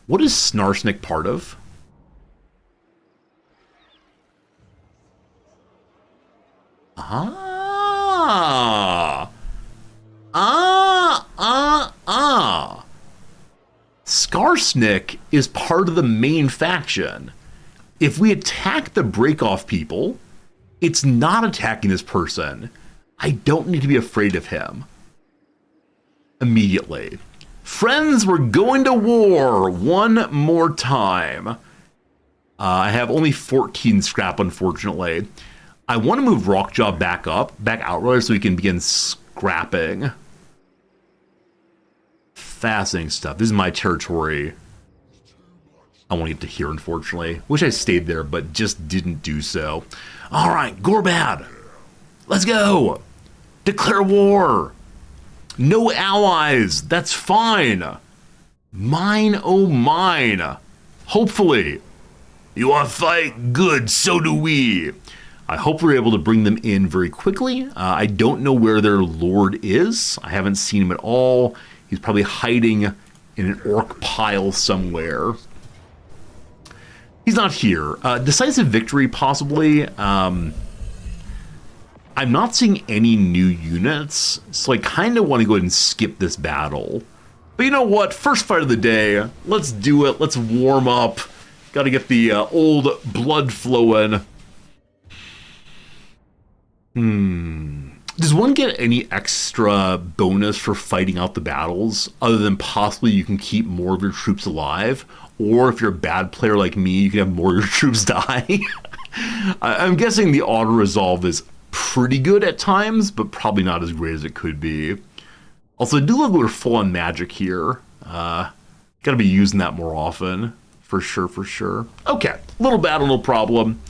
[SPEAKER 1] What is Snarsnik part of? Skarsnik is part of the main faction. If we attack the breakoff people, it's not attacking this person. I don't need to be afraid of him. Immediately. Friends, we're going to war one more time. I have only 14 scrap, unfortunately. I want to move Rockjaw back out rather, so we can begin scrapping. Fascinating stuff. This is my territory. I want to get to here, unfortunately. Wish I stayed there, but just didn't do so. All right, Gorbad. Let's go. Declare war. No allies. That's fine. Mine, oh mine. Hopefully. You want to fight? Good, so do we. I hope we're able to bring them in very quickly. I don't know where their lord is. I haven't seen him at all. He's probably hiding in an orc pile somewhere. He's not here. Decisive victory, possibly. I'm not seeing any new units, so I kind of want to go ahead and skip this battle. But you know what? First fight of the day. Let's do it. Let's warm up. Got to get the old blood flowing. Does one get any extra bonus for fighting out the battles, other than possibly you can keep more of your troops alive? Or if you're a bad player like me, you can have more of your troops die? I'm guessing the auto-resolve is pretty good at times, but probably not as great as it could be. Also, I do love that we're full on magic here. Gotta be using that more often. For sure, for sure. Okay, little battle, no problem.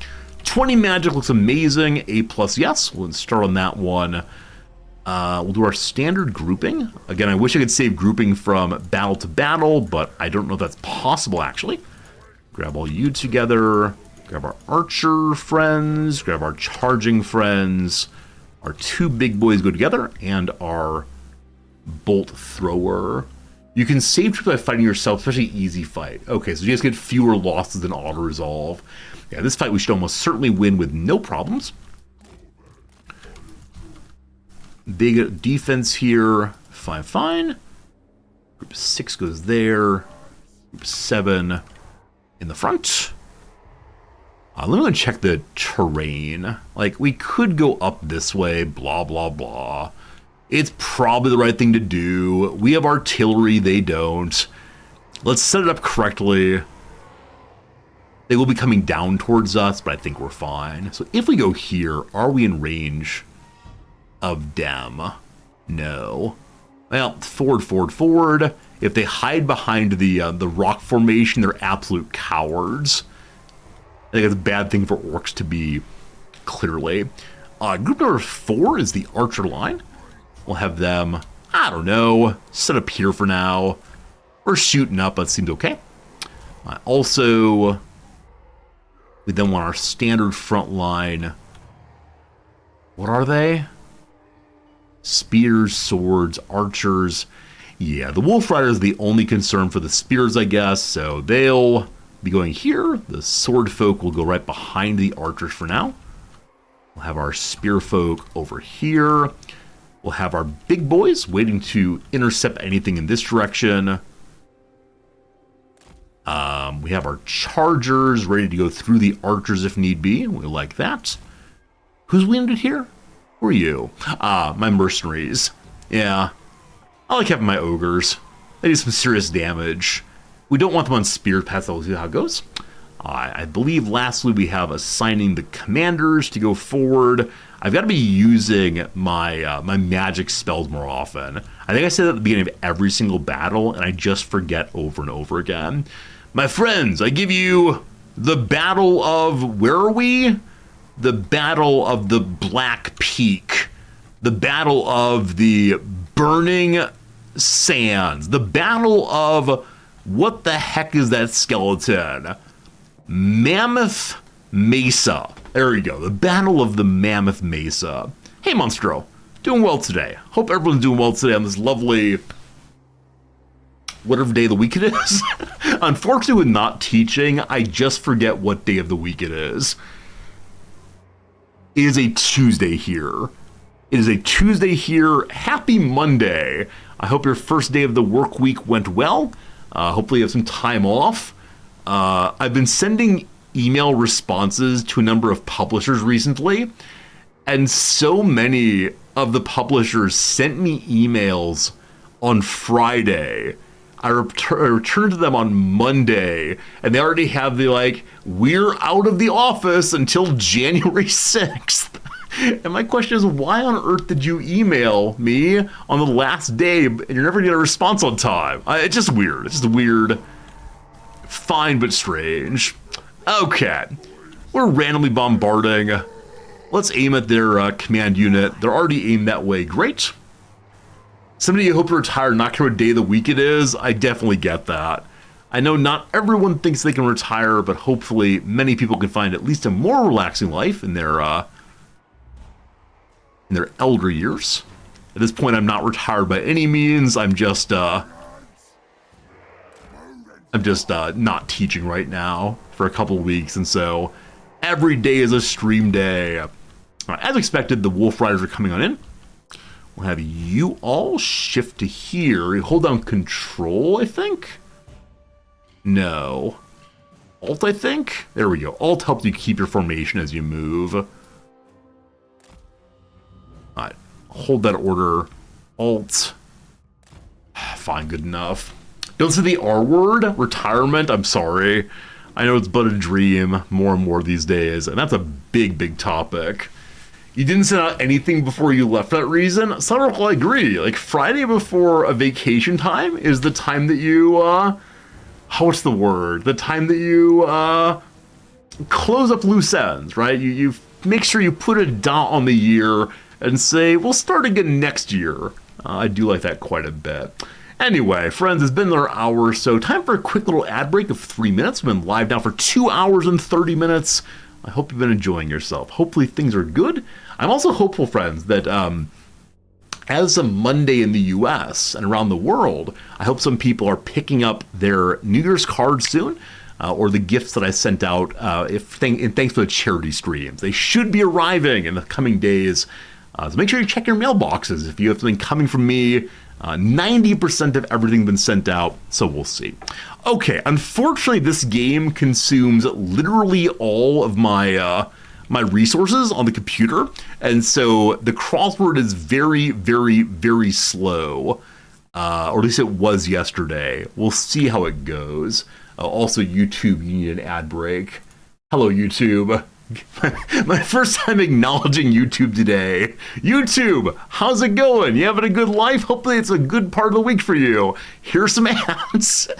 [SPEAKER 1] 20 magic looks amazing. A+, yes. We'll start on that one. We'll do our standard grouping. Again, I wish I could save grouping from battle to battle, but I don't know if that's possible, actually. Grab all you together. Grab our archer friends. Grab our charging friends. Our 2 big boys go together. And our bolt thrower. You can save troops by fighting yourself, especially easy fight. Okay, so you guys get fewer losses than auto-resolve. Yeah, this fight we should almost certainly win with no problems. Big defense here. Fine, fine. Group 6 goes there. Group 7 in the front. Let me go and check the terrain. Like, we could go up this way, blah, blah, blah. It's probably the right thing to do. We have artillery, they don't. Let's set it up correctly. They will be coming down towards us, but I think we're fine. So if we go here, are we in range of them? No. Well, forward. If they hide behind the rock formation, they're absolute cowards. I think it's a bad thing for orcs to be, clearly. Group number 4 is the archer line. We'll have them, I don't know, set up here for now. We're shooting up, that seems okay. Also, we then want our standard front line. What are they? Spears, swords, archers. Yeah, the wolf rider is the only concern for the spears, I guess, so they'll be going here. The sword folk will go right behind the archers for now. We'll have our spear folk over here. We'll have our big boys waiting to intercept anything in this direction. We have our chargers ready to go through the archers if need be. We like that. Who's wounded here? Who are you? Ah, my mercenaries. Yeah, I like having my ogres. They do some serious damage. We don't want them on spear paths, so we'll see how it goes. I believe lastly we have assigning the commanders to go forward. I've got to be using my my magic spells more often. I think I said that at the beginning of every single battle, and I just forget over and over again. My friends, I give you the battle of, where are we? The battle of the Black Peak. The battle of the Burning Sands. The battle of, what the heck is that skeleton? Mammoth Mesa. There you go. The Battle of the Mammoth Mesa. Hey, Monstro. Doing well today. Hope everyone's doing well today on this lovely, whatever day of the week it is. Unfortunately, with not teaching, I just forget what day of the week it is. It is a Tuesday here. It is a Tuesday here. Happy Monday. I hope your first day of the work week went well. Hopefully you have some time off. I've been sending email responses to a number of publishers recently, and so many of the publishers sent me emails on Friday. I returned to them on Monday, and they already have the, like, we're out of the office until January 6th. And my question is, why on earth did you email me on the last day and you're never going to get a response on time? It's just weird. It's just weird. Fine, but strange. Okay. We're randomly bombarding. Let's aim at their command unit. They're already aimed that way. Great. Somebody you hope to retire, not care what day of the week it is. I definitely get that. I know not everyone thinks they can retire, but hopefully many people can find at least a more relaxing life in their elder years. At this point, I'm not retired by any means. I'm just not teaching right now for a couple weeks, and so every day is a stream day. As expected, the Wolf Riders are coming on in. We'll have you all shift to here. You hold down Control, I think? No. Alt, I think? There we go. Alt helps you keep your formation as you move. Alright. Hold that order. Alt. Fine, good enough. Don't say the R word. Retirement. I'm sorry. I know it's but a dream more and more these days, and that's a big, big topic. You didn't send out anything before you left for that reason? Some people agree. Like, Friday before a vacation time is the time that you, what's the word? The time that you, close up loose ends, right? You make sure you put a dot on the year and say, we'll start again next year. I do like that quite a bit. Anyway, friends, it's been another hour, so time for a quick little ad break of 3 minutes. We've been live now for 2 hours and 30 minutes. I hope you've been enjoying yourself. Hopefully things are good. I'm also hopeful, friends, that as of Monday in the US and around the world, I hope some people are picking up their New Year's cards soon, or the gifts that I sent out, thanks to the charity streams. They should be arriving in the coming days. So make sure you check your mailboxes if you have something coming from me. 90% of everything been sent out, so we'll see. Okay, unfortunately, this game consumes literally all of my my resources on the computer, and so the crossword is very, very, very slow, or at least it was yesterday. We'll see how it goes. Also, YouTube, you need an ad break. Hello, YouTube. My first time acknowledging YouTube today. YouTube, how's it going? You having a good life? Hopefully it's a good part of the week for you. Here's some ads.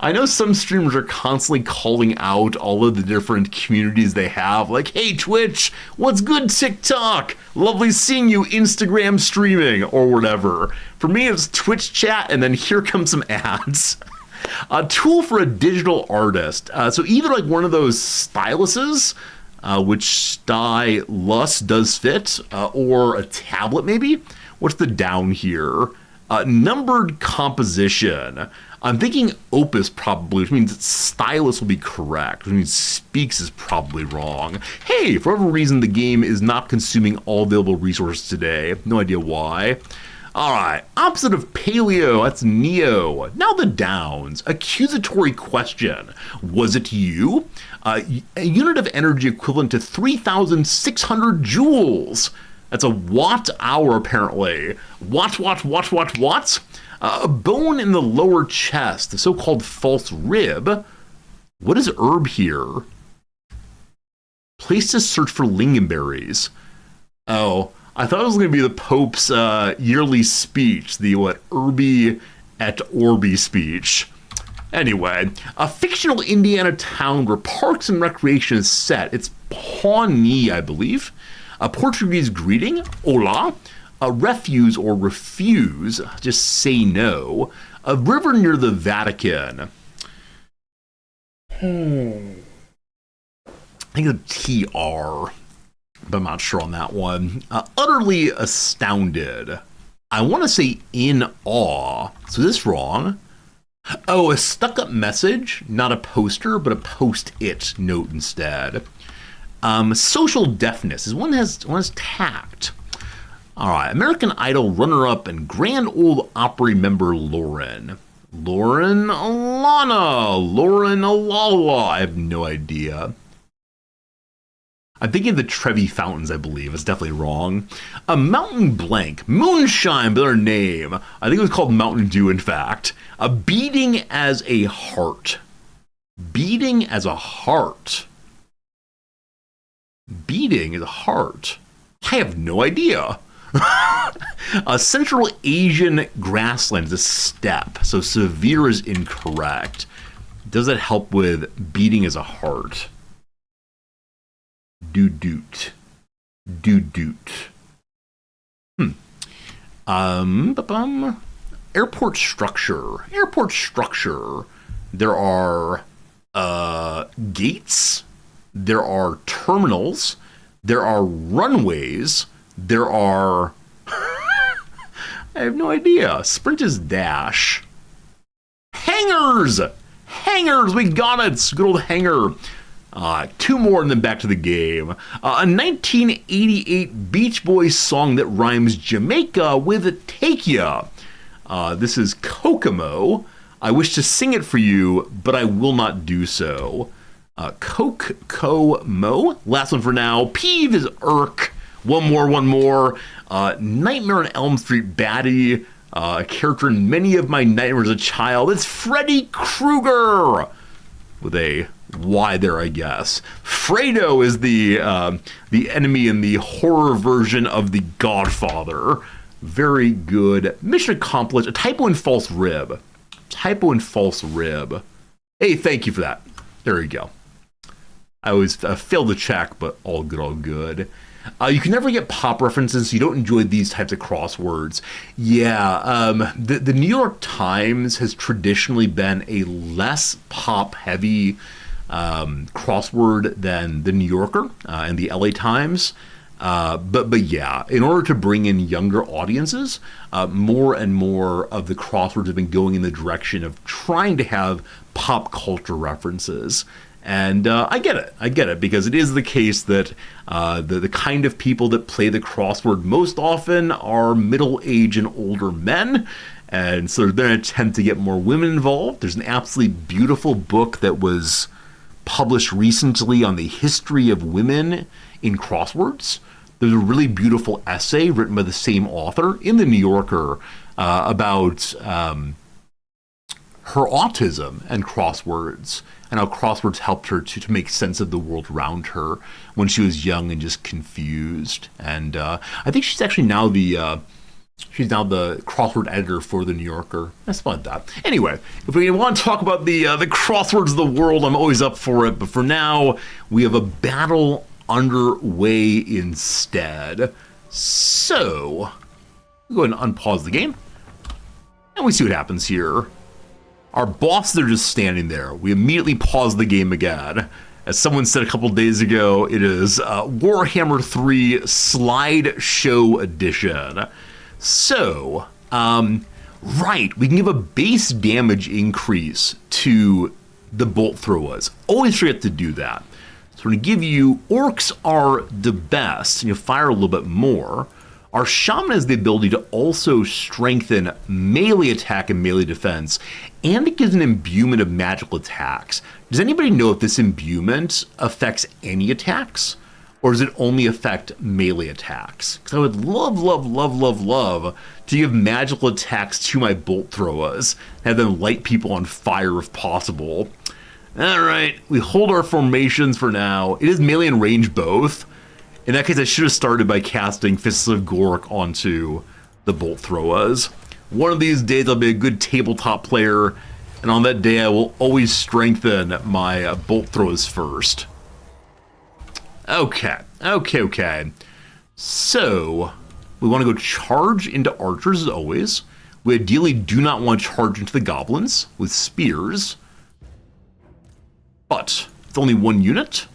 [SPEAKER 1] I know some streamers are constantly calling out all of the different communities they have, like, hey Twitch, what's good TikTok? Lovely seeing you Instagram streaming, or whatever. For me, it's Twitch chat, and then here comes some ads. A tool for a digital artist. So either like one of those styluses, which stylus does fit, or a tablet maybe. What's the down here? Numbered composition. I'm thinking opus probably, which means stylus will be correct, which means speaks is probably wrong. Hey, for whatever reason, the game is not consuming all available resources today. No idea why. All right, opposite of paleo, that's neo. Now the downs. Accusatory question. Was it you? A unit of energy equivalent to 3,600 joules. That's a watt-hour, apparently. Watts. A bone in the lower chest, the so-called false rib. What is herb here? Place to search for lingonberries. Oh, I thought it was going to be the Pope's yearly speech, the Urbi et Orbi speech. Anyway, a fictional Indiana town where Parks and Recreation is set. It's Pawnee, I believe. A Portuguese greeting, hola. A refuse or refuse, just say no. A river near the Vatican. I think it's TR, but I'm not sure on that one. Utterly astounded. I want to say in awe. So this is wrong. Oh, a stuck-up message, not a poster, but a post-it note instead. Social deafness is one has tact. All right, American Idol runner-up and Grand Ole Opry member Lauren Alala. I have no idea. I'm thinking of the Trevi Fountains, I believe. It's definitely wrong. A Mountain Blank. Moonshine, by their name. I think it was called Mountain Dew, in fact. A beating as a heart. Beating as a heart. Beating as a heart. I have no idea. A Central Asian grassland is a steppe, so severe is incorrect. Does that help with beating as a heart? Doo-doot. Airport structure. There are gates. There are terminals. There are runways. There are... I have no idea. Sprint is dash. Hangars! We got it! Good old hangar. Two more and then back to the game. A 1988 Beach Boys song that rhymes Jamaica with Take Ya. This is Kokomo. I wish to sing it for you, but I will not do so. Kokomo. Last one for now. Peeve is irk. One more. Nightmare on Elm Street baddie. A character in many of my nightmares as a child. It's Freddy Krueger. With a Y there, I guess. Fredo is the enemy in the horror version of The Godfather. Very good. Mission accomplished. A typo in false rib. Hey, thank you for that. There you go. I always fail to check, but all good. You can never get pop references, so you don't enjoy these types of crosswords. Yeah, the New York Times has traditionally been a less pop-heavy crossword than the New Yorker and the LA Times. But yeah, in order to bring in younger audiences, more and more of the crosswords have been going in the direction of trying to have pop culture references. And I get it, because it is the case that the kind of people that play the crossword most often are middle-aged and older men, and so they're going to attempt to get more women involved. There's an absolutely beautiful book that was published recently on the history of women in crosswords. There's a really beautiful essay written by the same author in the New Yorker about her autism and crosswords, and how crosswords helped her to make sense of the world around her when she was young and just confused. And I think she's actually now the crossword editor for the New Yorker. That's fun, that. Anyway, if we want to talk about the crosswords of the world, I'm always up for it. But for now, we have a battle underway instead. So, we'll go ahead and unpause the game, and we see what happens here. Our bosses are just standing there. We immediately pause the game again. As someone said a couple days ago, it is Warhammer III Slideshow Edition. So, right, we can give a base damage increase to the bolt throwers. Always forget to do that. So we're going to give you Orcs Are the Best, and you fire a little bit more. Our shaman has the ability to also strengthen melee attack and melee defense, and it gives an imbuement of magical attacks. Does anybody know if this imbuement affects any attacks? Or does it only affect melee attacks? Because I would love to give magical attacks to my bolt throwers, have them light people on fire if possible. Alright, we hold our formations for now. It is melee and range both. In that case, I should have started by casting Fists of Gork onto the bolt throwers. One of these days I'll be a good tabletop player, and on that day I will always strengthen my bolt throwers first. Okay. So, we want to go charge into archers as always. We ideally do not want to charge into the goblins with spears. But, it's only one unit.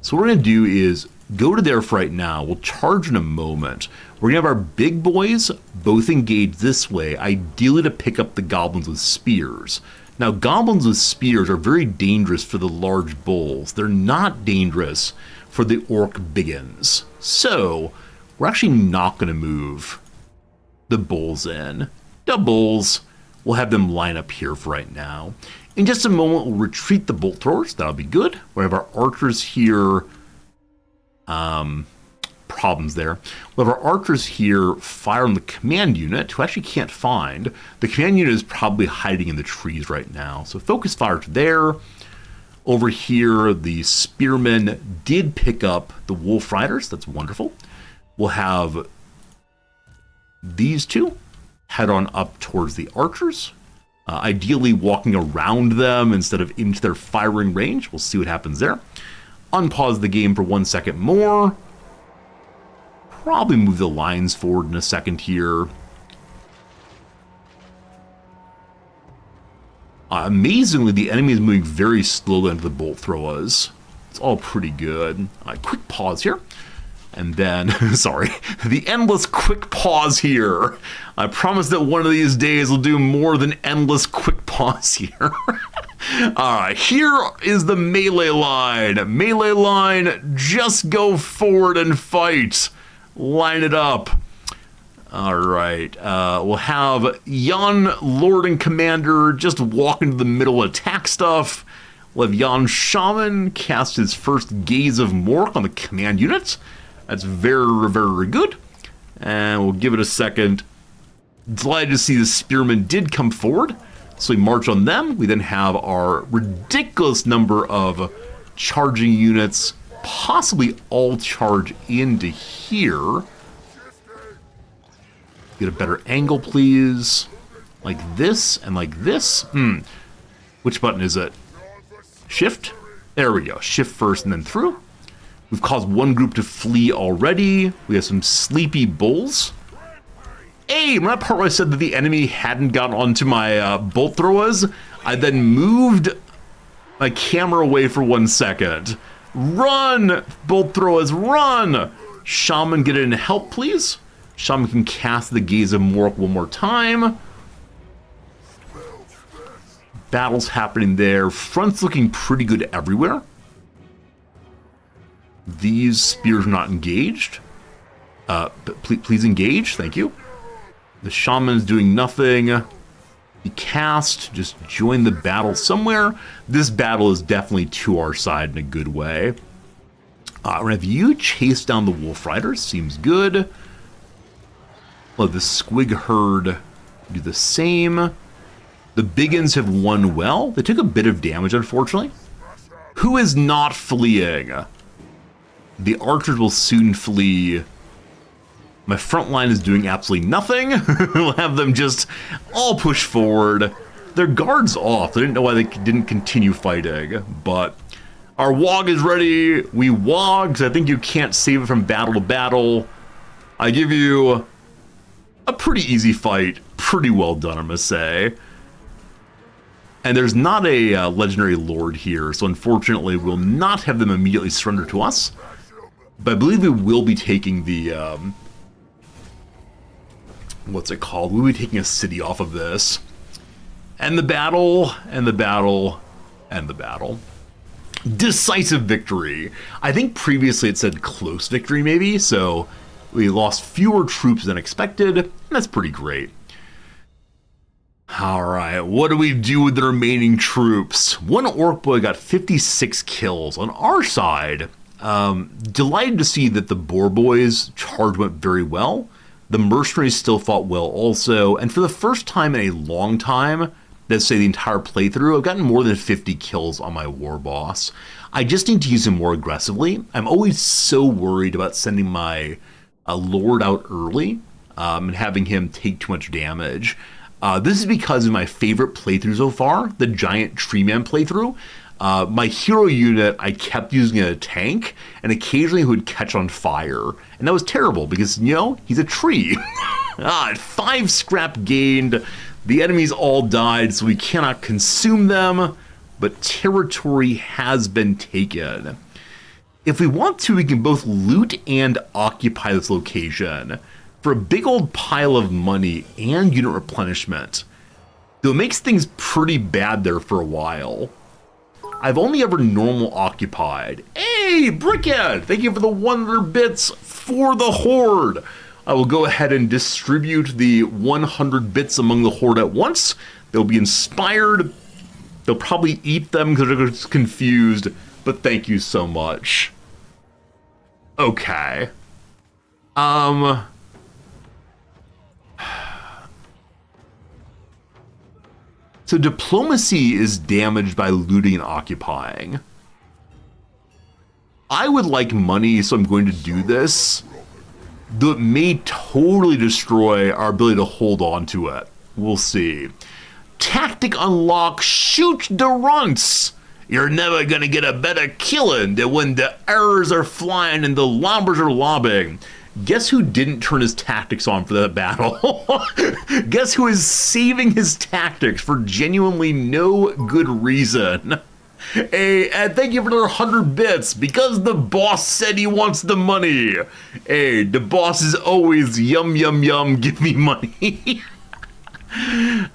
[SPEAKER 1] So what we're going to do is go to there for right now. We'll charge in a moment. We're going to have our big boys both engage this way, ideally to pick up the goblins with spears. Now, goblins with spears are very dangerous for the large bulls. They're not dangerous for the orc biggins. So, we're actually not going to move the bulls in. The bulls, we'll have them line up here for right now. In just a moment, we'll retreat the bolt throwers. That'll be good. We'll have our archers here. Problems there. We'll have our archers here fire on the command unit, who I actually can't find. The command unit is probably hiding in the trees right now. So focus fire to there. Over here, the spearmen did pick up the wolf riders. That's wonderful. We'll have these two head on up towards the archers. Ideally walking around them instead of into their firing range. We'll see what happens there. Unpause the game for 1 second more. Probably move the lines forward in a second here. Amazingly, the enemy is moving very slowly into the bolt throwers. It's all pretty good. Quick pause here. And then, sorry, the endless quick pause here. I promise that one of these days we'll do more than endless quick pause here. Alright, here is the melee line. Melee line, just go forward and fight. Line it up. Alright, we'll have Jan, Lord and Commander, just walk into the middle attack stuff. We'll have Jan Shaman cast his first Gaze of Mork on the command unit. That's very good. And we'll give it a second. Delighted to see the spearmen did come forward. So we march on them. We then have our ridiculous number of charging units, possibly all charge into here. Get a better angle, please. Like this and like this. Which button is it? Shift? There we go. Shift first and then through. We've caused one group to flee already. We have some sleepy bulls. Hey, remember that part where I said that the enemy hadn't gotten onto my bolt throwers? I then moved my camera away for 1 second. Run, bolt throwers, run! Shaman, get in and help, please. Shaman can cast the Gaze of Mork one more time. Battle's happening there. Front's looking pretty good everywhere. These spears are not engaged. But please engage, thank you. The shaman is doing nothing. The cast, just join the battle somewhere. This battle is definitely to our side in a good way. We're gonna have you chase down the wolf riders, seems good. Let the squig herd do the same. The biggins have won well. They took a bit of damage, unfortunately. Who is not fleeing? The archers will soon flee. My front line is doing absolutely nothing. We'll have them just all push forward. Their guard's off. I didn't know why they didn't continue fighting, but our WHIII is ready. We WHIII, because I think you can't save it from battle to battle. I give you a pretty easy fight. Pretty well done, I must say. And there's not a legendary lord here, so unfortunately we'll not have them immediately surrender to us. But I believe we will be taking the, what's it called? We'll be taking a city off of this. And the battle, and the battle, and the battle. Decisive victory. I think previously it said close victory maybe, so We lost fewer troops than expected, and that's pretty great. Alright, what do we do with the remaining troops? One orc boy got 56 kills. On our side, delighted to see that the boar boys' charge went very well. The mercenaries still fought well also, and for the first time in a long time, let's say the entire playthrough, I've gotten more than 50 kills on my war boss. I just need to use him more aggressively. I'm always so worried about sending my lord out early and having him take too much damage. This is because of my favorite playthrough so far, the giant tree man playthrough. My hero unit, I kept using a tank, and occasionally he would catch on fire. And that was terrible because, you know, he's a tree. 5 scrap gained. The enemies all died, so we cannot consume them, but territory has been taken. If we want to, we can both loot and occupy this location for a big old pile of money and unit replenishment. Though it makes things pretty bad there for a while. I've only ever normal occupied. Hey, Brickhead! Thank you for the 100 bits for the Horde! I will go ahead and distribute the 100 bits among the Horde at once. They'll be inspired. They'll probably eat them because they're just confused, but thank you so much. Okay. So diplomacy is damaged by looting and occupying. I would like money, so I'm going to do this. Though it may totally destroy our ability to hold on to it. We'll see. Tactic unlock, shoot the runts. You're never gonna get a better killing than when the arrows are flying and the lobbers are lobbing. Guess who didn't turn his tactics on for that battle? Guess who is saving his tactics for genuinely no good reason? Hey, and thank you for another 100 bits, because the boss said he wants the money. Hey, the boss is always yum yum yum, give me money.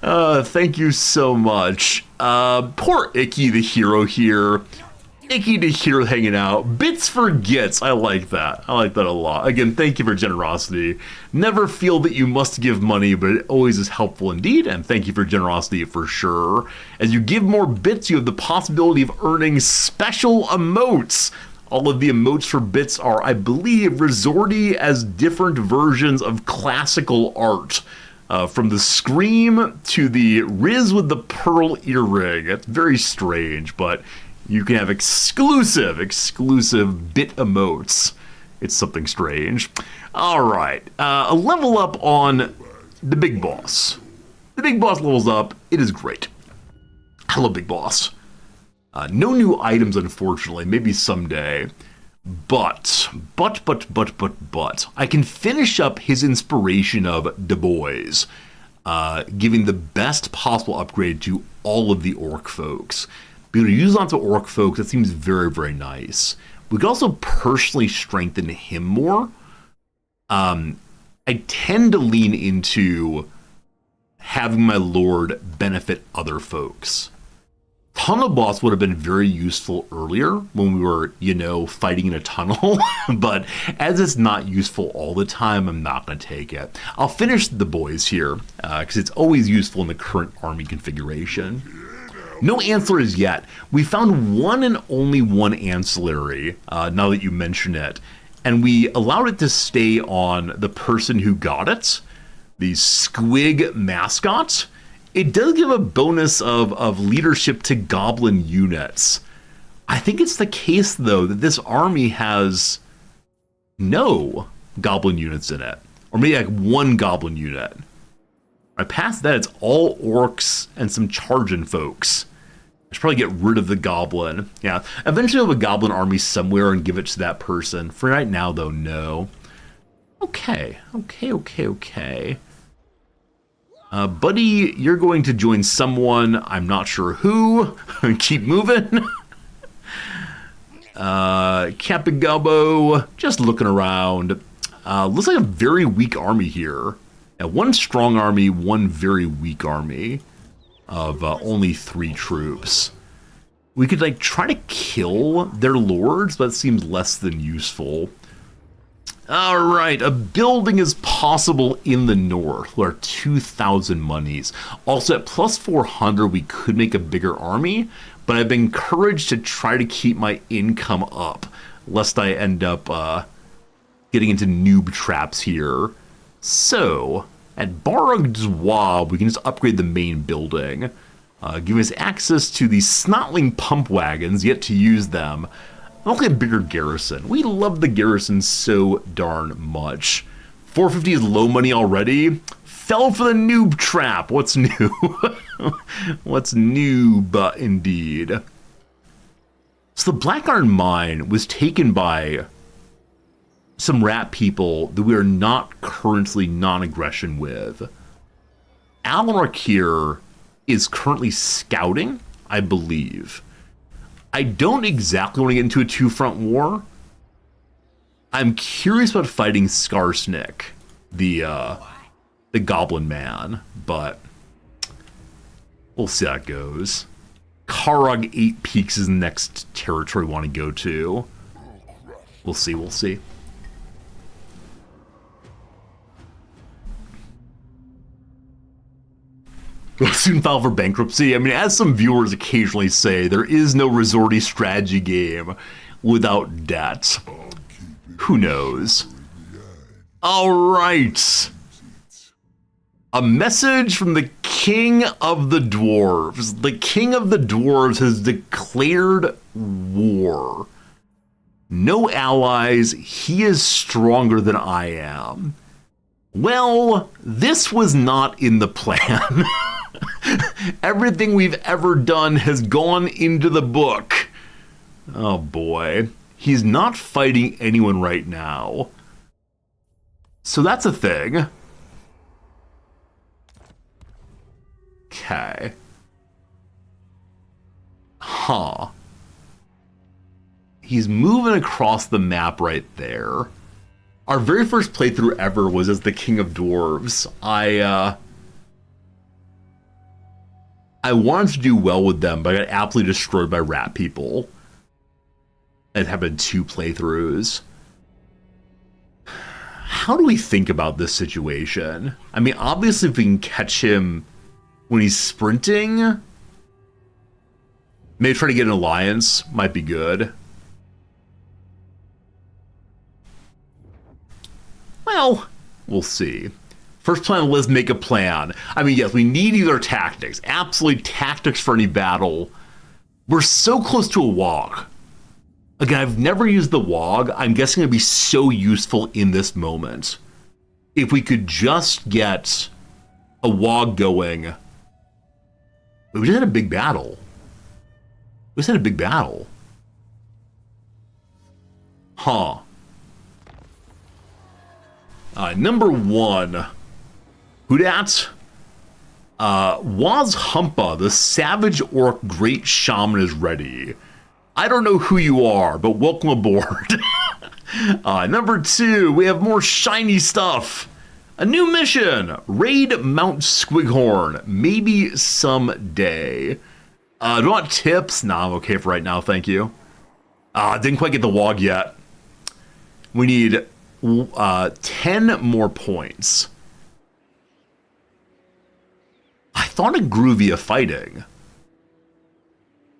[SPEAKER 1] Thank you so much. Poor Icky the hero here. Icky the hero hanging out. Bits for gits. I like that. I like that a lot. Again, thank you for generosity. Never feel that you must give money, but it always is helpful indeed. And thank you for generosity for sure. As you give more bits, you have the possibility of earning special emotes. All of the emotes for bits are, I believe, resorty as different versions of classical art. From the Scream to the Riz with the pearl earring. It's very strange, but you can have exclusive bit emotes. It's something strange. All right, a level up on the big boss. The big boss levels up. It is great. Hello, big boss. No new items, unfortunately. Maybe someday. But, I can finish up his inspiration of Du Bois, giving the best possible upgrade to all of the orc folks. Be able to use lots of orc folks, that seems very, very nice. We could also personally strengthen him more. I tend to lean into having my lord benefit other folks. Tunnel boss would have been very useful earlier when we were, you know, fighting in a tunnel, but as it's not useful all the time, I'm not going to take it. I'll finish the boys here, because it's always useful in the current army configuration. No ancillaries yet. We found one and only one ancillary, now that you mention it, and we allowed it to stay on the person who got it, the Squig mascot. It does give a bonus of leadership to goblin units. I think it's the case, though, that this army has no goblin units in it. Or maybe like one goblin unit. Right past that, it's all orcs and some charging folks. I should probably get rid of the goblin. Yeah, eventually I'll have a goblin army somewhere and give it to that person. For right now, though, no. Okay. Buddy, you're going to join someone. I'm not sure who. Keep moving. Capigabo, just looking around. Looks like a very weak army here. Now, one strong army, one very weak army of only 3 troops. We could like try to kill their lords, but it seems less than useful. Alright, a building is possible in the north. We're 2,000 monies. Also at plus 400 we could make a bigger army, but I've been encouraged to try to keep my income up, lest I end up getting into noob traps here. So, at WHIII, we can just upgrade the main building, giving us access to the snotling pump wagons, yet to use them. Okay, a bigger garrison. We love the garrison so darn much. 450 is low money already. Fell for the noob trap. What's new? What's noob indeed? So the Black Iron Mine was taken by some rat people that we are not currently non-aggression with. Alanrock here is currently scouting, I believe. I don't exactly want to get into a two-front war. I'm curious about fighting Skarsnik, the Goblin Man, but we'll see how it goes. Karog 8 Peaks is the next territory we want to go to. We'll see, we'll see. We'll soon file for bankruptcy. I mean, as some viewers occasionally say, there is no resorty strategy game without debt. Who knows? All right. A message from the King of the Dwarves. The King of the Dwarves has declared war. No allies. He is stronger than I am. Well, this was not in the plan. Everything we've ever done has gone into the book. Oh boy. He's not fighting anyone right now. So that's a thing. Okay. Huh. He's moving across the map right there. Our very first playthrough ever was as the King of Dwarves. I wanted to do well with them, but I got absolutely destroyed by rat people. It happened 2 playthroughs. How do we think about this situation? I mean, obviously if we can catch him when he's sprinting, maybe try to get an alliance might be good. Well, we'll see. First plan on the list, make a plan. I mean, yes, we need either tactics. Absolutely tactics for any battle. We're so close to a WHIII. Again, I've never used the WHIII. I'm guessing it'd be so useful in this moment. If we could just get a WHIII going. We just had a big battle. We just had a big battle. Huh. Number 1. Who dat? Wazhumpa, the Savage Orc Great Shaman is ready. I don't know who you are, but welcome aboard. Number 2, we have more shiny stuff. A new mission, raid Mount Squighorn, maybe someday. Do you want tips? Nah, I'm okay for right now, thank you. Didn't quite get the WHIII yet. We need 10 more points. I thought it grew via fighting.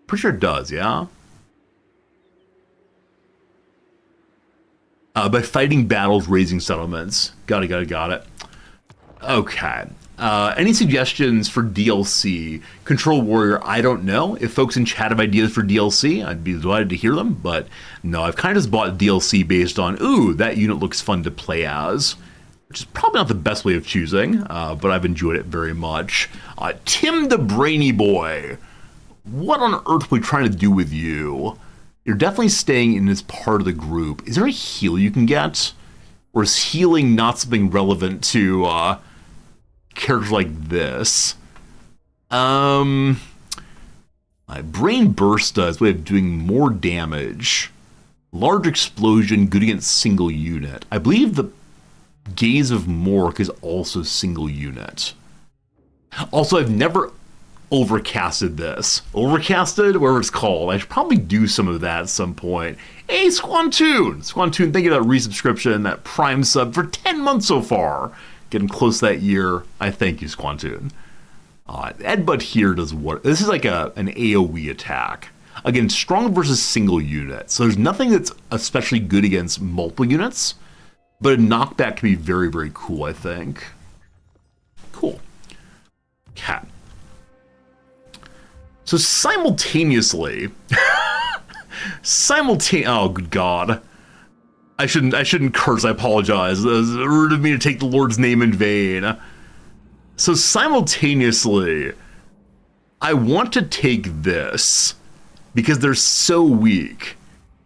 [SPEAKER 1] Pretty sure it does, yeah? By fighting battles, raising settlements. Got it. Okay. Any suggestions for DLC? Control Warrior, I don't know. If folks in chat have ideas for DLC, I'd be delighted to hear them. But no, I've kind of just bought DLC based on, ooh, that unit looks fun to play as. Which is probably not the best way of choosing, but I've enjoyed it very much. Tim the Brainy Boy. What on earth are we trying to do with you? You're definitely staying in this part of the group. Is there a heal you can get? Or is healing not something relevant to characters like this? My Brain Burst is a way of doing more damage. Large explosion, good against single unit. I believe the Gaze of Mork is also single unit. Also, I've never overcasted this. Overcasted, whatever it's called. I should probably do some of that at some point. Hey, Squantoon! Squantoon, thank you for that resubscription, that Prime sub for 10 months so far. Getting close to that year. I thank you, Squantoon. Edbutt here does what? This is like an AoE attack. Again, strong versus single unit. So there's nothing that's especially good against multiple units, but a knockback can be very, very cool, I think. Cool. Cat. So simultaneously, oh good God. I shouldn't curse, I apologize. It was rude of me to take the Lord's name in vain. So simultaneously, I want to take this because they're so weak.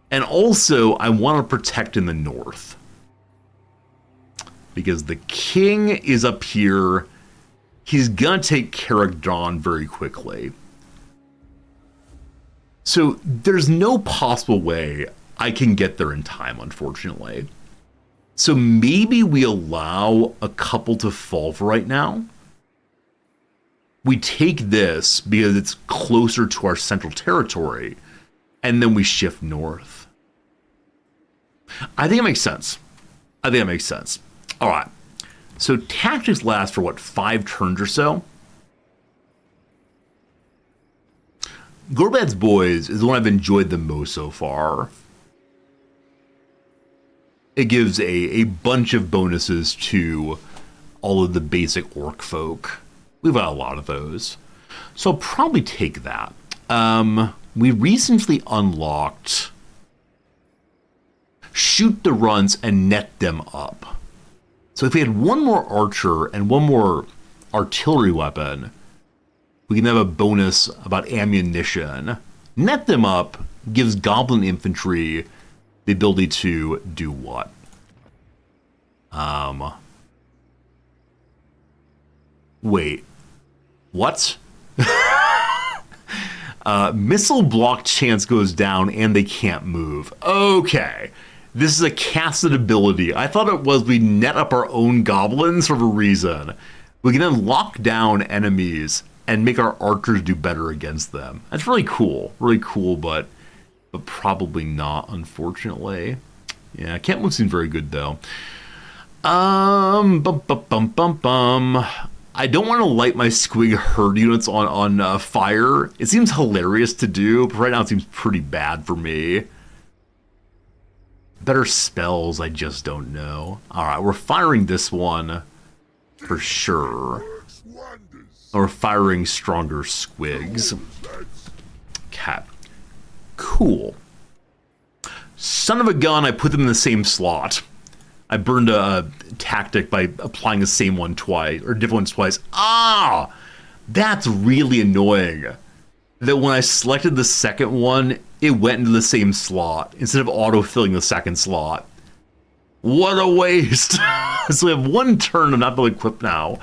[SPEAKER 1] And also, I want to protect in the north. Because the king is up here. He's gonna take Carrick-Dawn very quickly. So there's no possible way I can get there in time, unfortunately. So maybe we allow a couple to fall for right now. We take this because it's closer to our central territory, and then we shift north. I think it makes sense. All right. So tactics last for, what, 5 turns or so? Gorbad's Boys is the one I've enjoyed the most so far. It gives a bunch of bonuses to all of the basic orc folk. We've got a lot of those. So I'll probably take that. We recently unlocked shoot the runs and net them up. So if we had one more archer and one more artillery weapon, we can have a bonus about ammunition. Net them up gives goblin infantry the ability to do what? Wait. What? Missile block chance goes down and they can't move. Okay. This is a casted ability. I thought it was we net up our own goblins for a reason. We can then lock down enemies and make our archers do better against them. That's really cool. Really cool, but probably not, unfortunately. Yeah, can't move seems very good though. I don't want to light my squig herd units on fire. It seems hilarious to do, but right now it seems pretty bad for me. Better spells, I just don't know. All right, we're firing this one for sure. We're firing stronger squigs. Cat. Cool. Son of a gun, I put them in the same slot. I burned a tactic by applying the same one twice, or different ones twice. Ah! That's really annoying. That when I selected the second one, it went into the same slot instead of auto-filling the second slot. What a waste! So we have one turn of not being equipped now.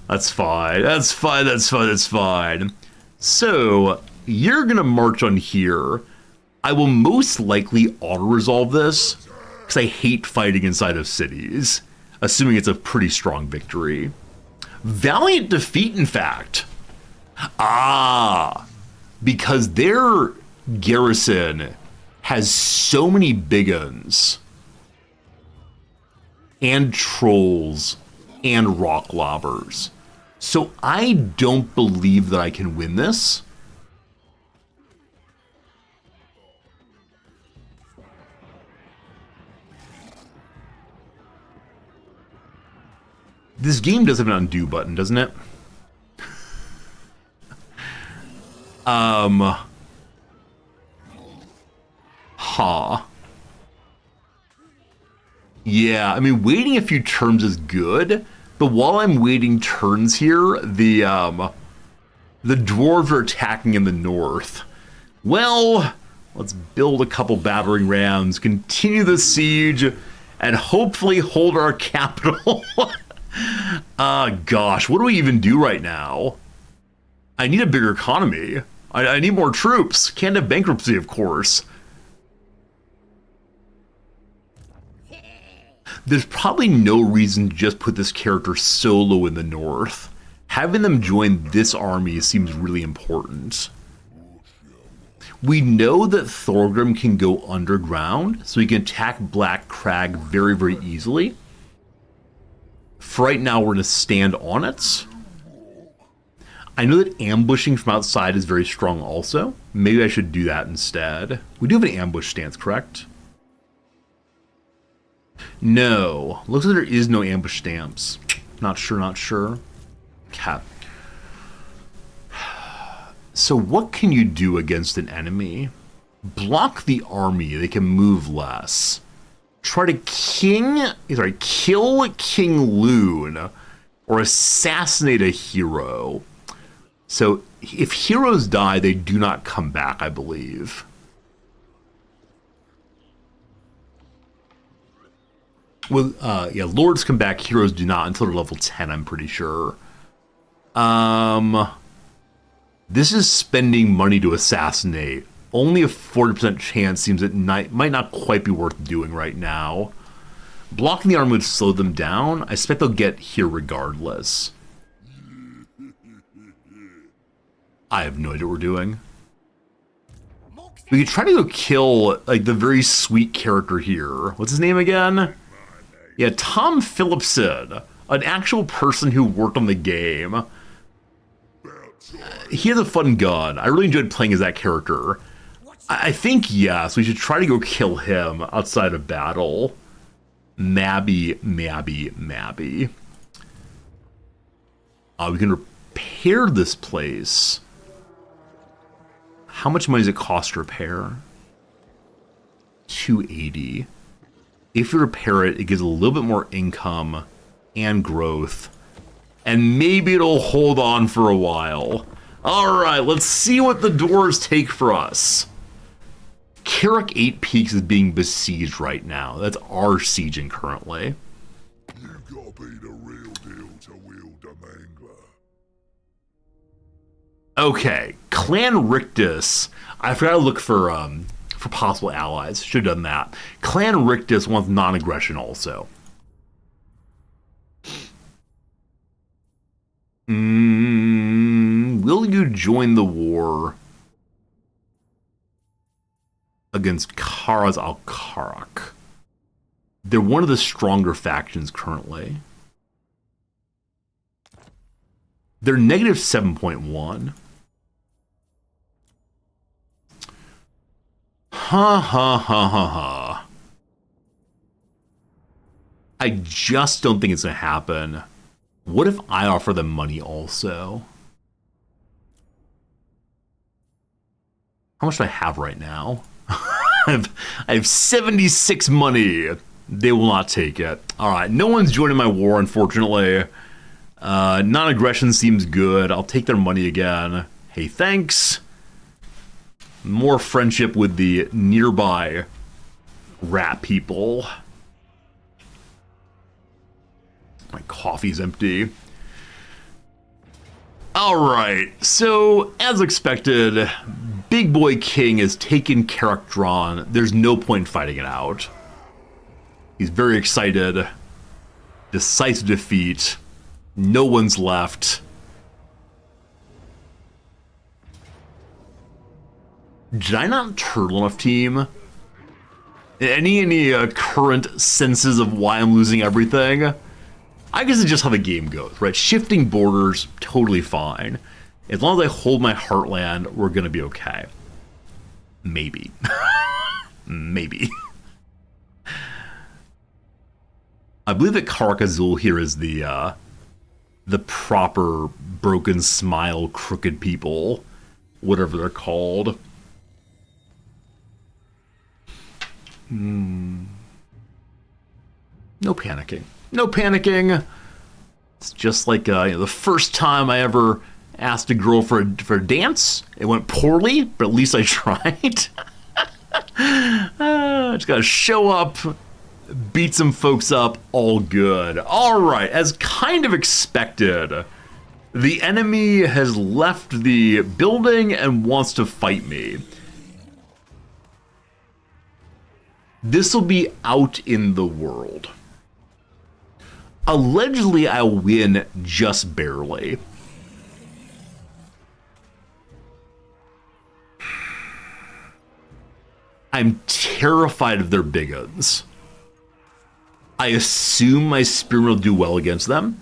[SPEAKER 1] That's fine. That's fine. So, you're gonna march on here. I will most likely auto-resolve this, because I hate fighting inside of cities, assuming it's a pretty strong victory. Valiant defeat, in fact. Ah, because their garrison has so many big uns, and trolls, and rock lobbers. So I don't believe that I can win this. This game does have an undo button, doesn't it? Yeah, I mean, waiting a few turns is good, but while I'm waiting turns here, the dwarves are attacking in the north. Well, let's build a couple battering rams, continue the siege, and hopefully hold our capital. Gosh, what do we even do right now? I need a bigger economy. I need more troops. Can't have bankruptcy, of course. There's probably no reason to just put this character solo in the north. Having them join this army seems really important. We know that Thorgrim can go underground, so he can attack Black Crag very, very easily. For right now, we're going to stand on it. I know that ambushing from outside is very strong also. Maybe I should do that instead. We do have an ambush stance, correct? No. Looks like there is no ambush stance. Not sure, not sure. Cap. So what can you do against an enemy? Block the army. They can move less. Try to kill King Loon or assassinate a hero. So if heroes die, they do not come back, I believe. Well, yeah, lords come back, heroes do not until they're level 10, I'm pretty sure. This is spending money to assassinate. Only a 40% chance seems it might not quite be worth doing right now. Blocking the army would slow them down. I expect they'll get here regardless. I have no idea what we're doing. We could try to go kill, like, the very sweet character here. What's his name again? Yeah, Tom Phillipson. An actual person who worked on the game. He has a fun gun. I really enjoyed playing as that character. I think, yes, we should try to go kill him outside of battle. Mabby. We can repair this place. How much money does it cost to repair? 280. If you repair it, it gives a little bit more income and growth. And maybe it'll hold on for a while. Alright, let's see what the dwarves take for us. Carrick 8 Peaks is being besieged right now. That's our sieging currently.
[SPEAKER 4] You gotta be the real deal to wield the mangler.
[SPEAKER 1] Okay, Clan Rictus. I forgot to look for possible allies. Should have done that. Clan Rictus wants non-aggression also. Will you join the war against Karaz al-Karak? They're one of the stronger factions currently. They're negative 7.1. Ha. I just don't think it's gonna happen. What if I offer them money also? How much do I have right now? I have 76 money. They will not take it. All right, no one's joining my war, unfortunately. Non-aggression seems good. I'll take their money again. Hey, thanks. More friendship with the nearby rat people. My coffee's empty. Alright, so as expected, Big Boy King has taken Karakdron. There's no point in fighting it out. He's very excited. Decisive defeat. No one's left. Did I not turtle enough, team? Any current senses of why I'm losing everything? I guess it's just how the game goes, right? Shifting borders, totally fine. As long as I hold my heartland, we're gonna be okay. Maybe. Maybe. I believe that Karak Azul here is the proper broken smile, crooked people, whatever they're called. No panicking. No panicking. It's just like the first time I ever asked a girl for a dance. It went poorly, but at least I tried. Just gotta show up, beat some folks up, all good. All right, as kind of expected, the enemy has left the building and wants to fight me. This will be out in the world. Allegedly, I'll win just barely. I'm terrified of their big uns. I assume my spearmen will do well against them.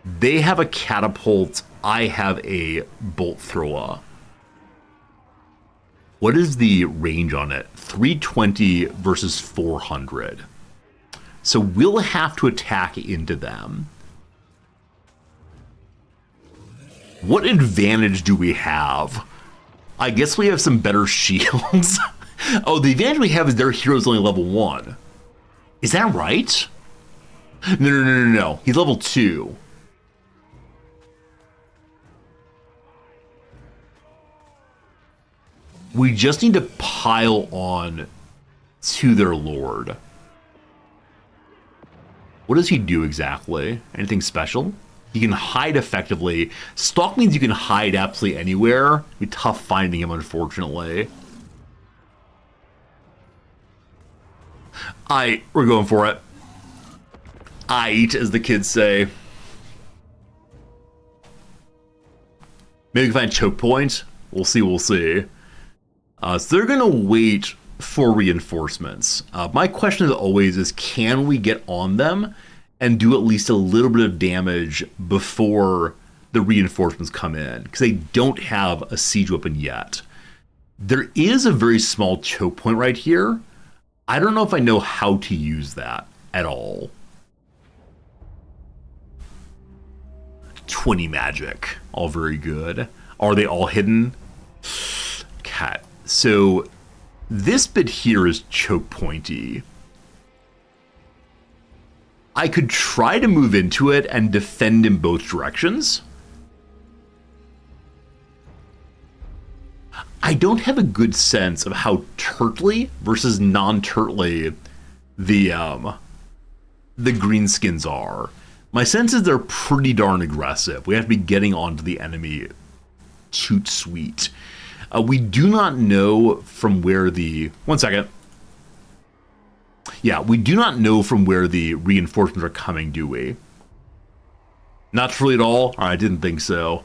[SPEAKER 1] They have a catapult. I have a bolt thrower. What is the range on it? 320 versus 400. So we'll have to attack into them. What advantage do we have? I guess we have some better shields. Oh, the advantage we have is their hero's only level 1. Is that right? No. He's level 2. We just need to pile on to their lord. What does he do exactly? Anything special? He can hide effectively. Stalk means you can hide absolutely anywhere. It'd be tough finding him, unfortunately. We're going for it. Aight, as the kids say. Maybe we can find choke point. We'll see. So they're gonna wait for reinforcements. My question as always is, can we get on them and do at least a little bit of damage before the reinforcements come in? Because they don't have a siege weapon yet. There is a very small choke point right here. I don't know if I know how to use that at all. 20 magic. All very good. Are they all hidden? Cat. So this bit here is choke pointy. I could try to move into it and defend in both directions. I don't have a good sense of how turtly versus non-turtly the greenskins are. My sense is they're pretty darn aggressive. We have to be getting onto the enemy toot sweet. We do not know from where the... One second. Yeah, we do not know from where the reinforcements are coming, do we? Not truly at all? I didn't think so.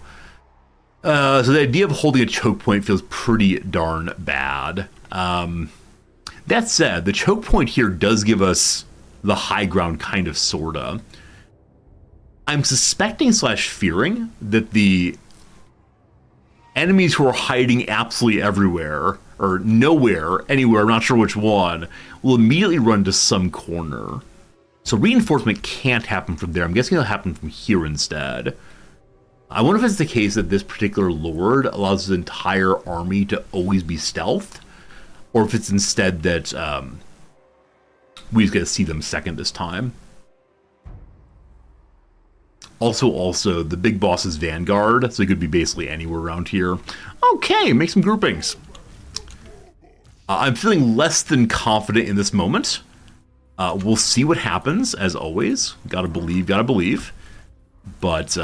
[SPEAKER 1] So the idea of holding a choke point feels pretty darn bad. That said, the choke point here does give us the high ground, kind of, sorta. I'm suspecting / fearing that the enemies who are hiding absolutely everywhere, or nowhere, anywhere, I'm not sure which one, will immediately run to some corner. So reinforcement can't happen from there. I'm guessing it'll happen from here instead. I wonder if it's the case that this particular lord allows his entire army to always be stealthed, or if it's instead that we just get to see them second this time. Also, the big boss is Vanguard, so he could be basically anywhere around here. Okay, make some groupings. I'm feeling less than confident in this moment. We'll see what happens, as always. Gotta believe. But,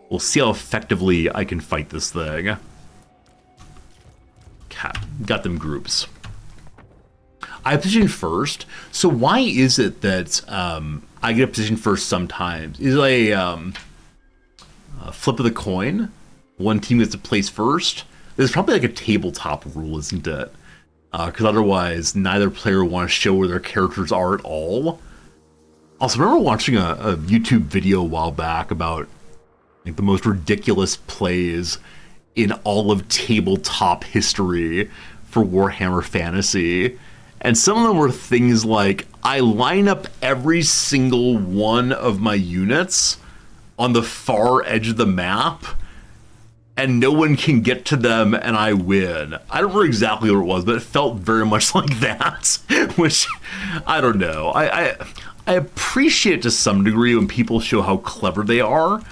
[SPEAKER 1] we'll see how effectively I can fight this thing. Got them groups. I position first. So why is it that I get a position first sometimes? Is it a flip of the coin? One team gets to place first? There's probably like a tabletop rule, isn't it? Because otherwise, neither player will want to show where their characters are at all. Also, I remember watching a YouTube video a while back about like the most ridiculous plays in all of tabletop history for Warhammer Fantasy. And some of them were things like, I line up every single one of my units on the far edge of the map, and no one can get to them, and I win. I don't remember exactly what it was, but it felt very much like that, which, I don't know. I appreciate to some degree when people show how clever they are,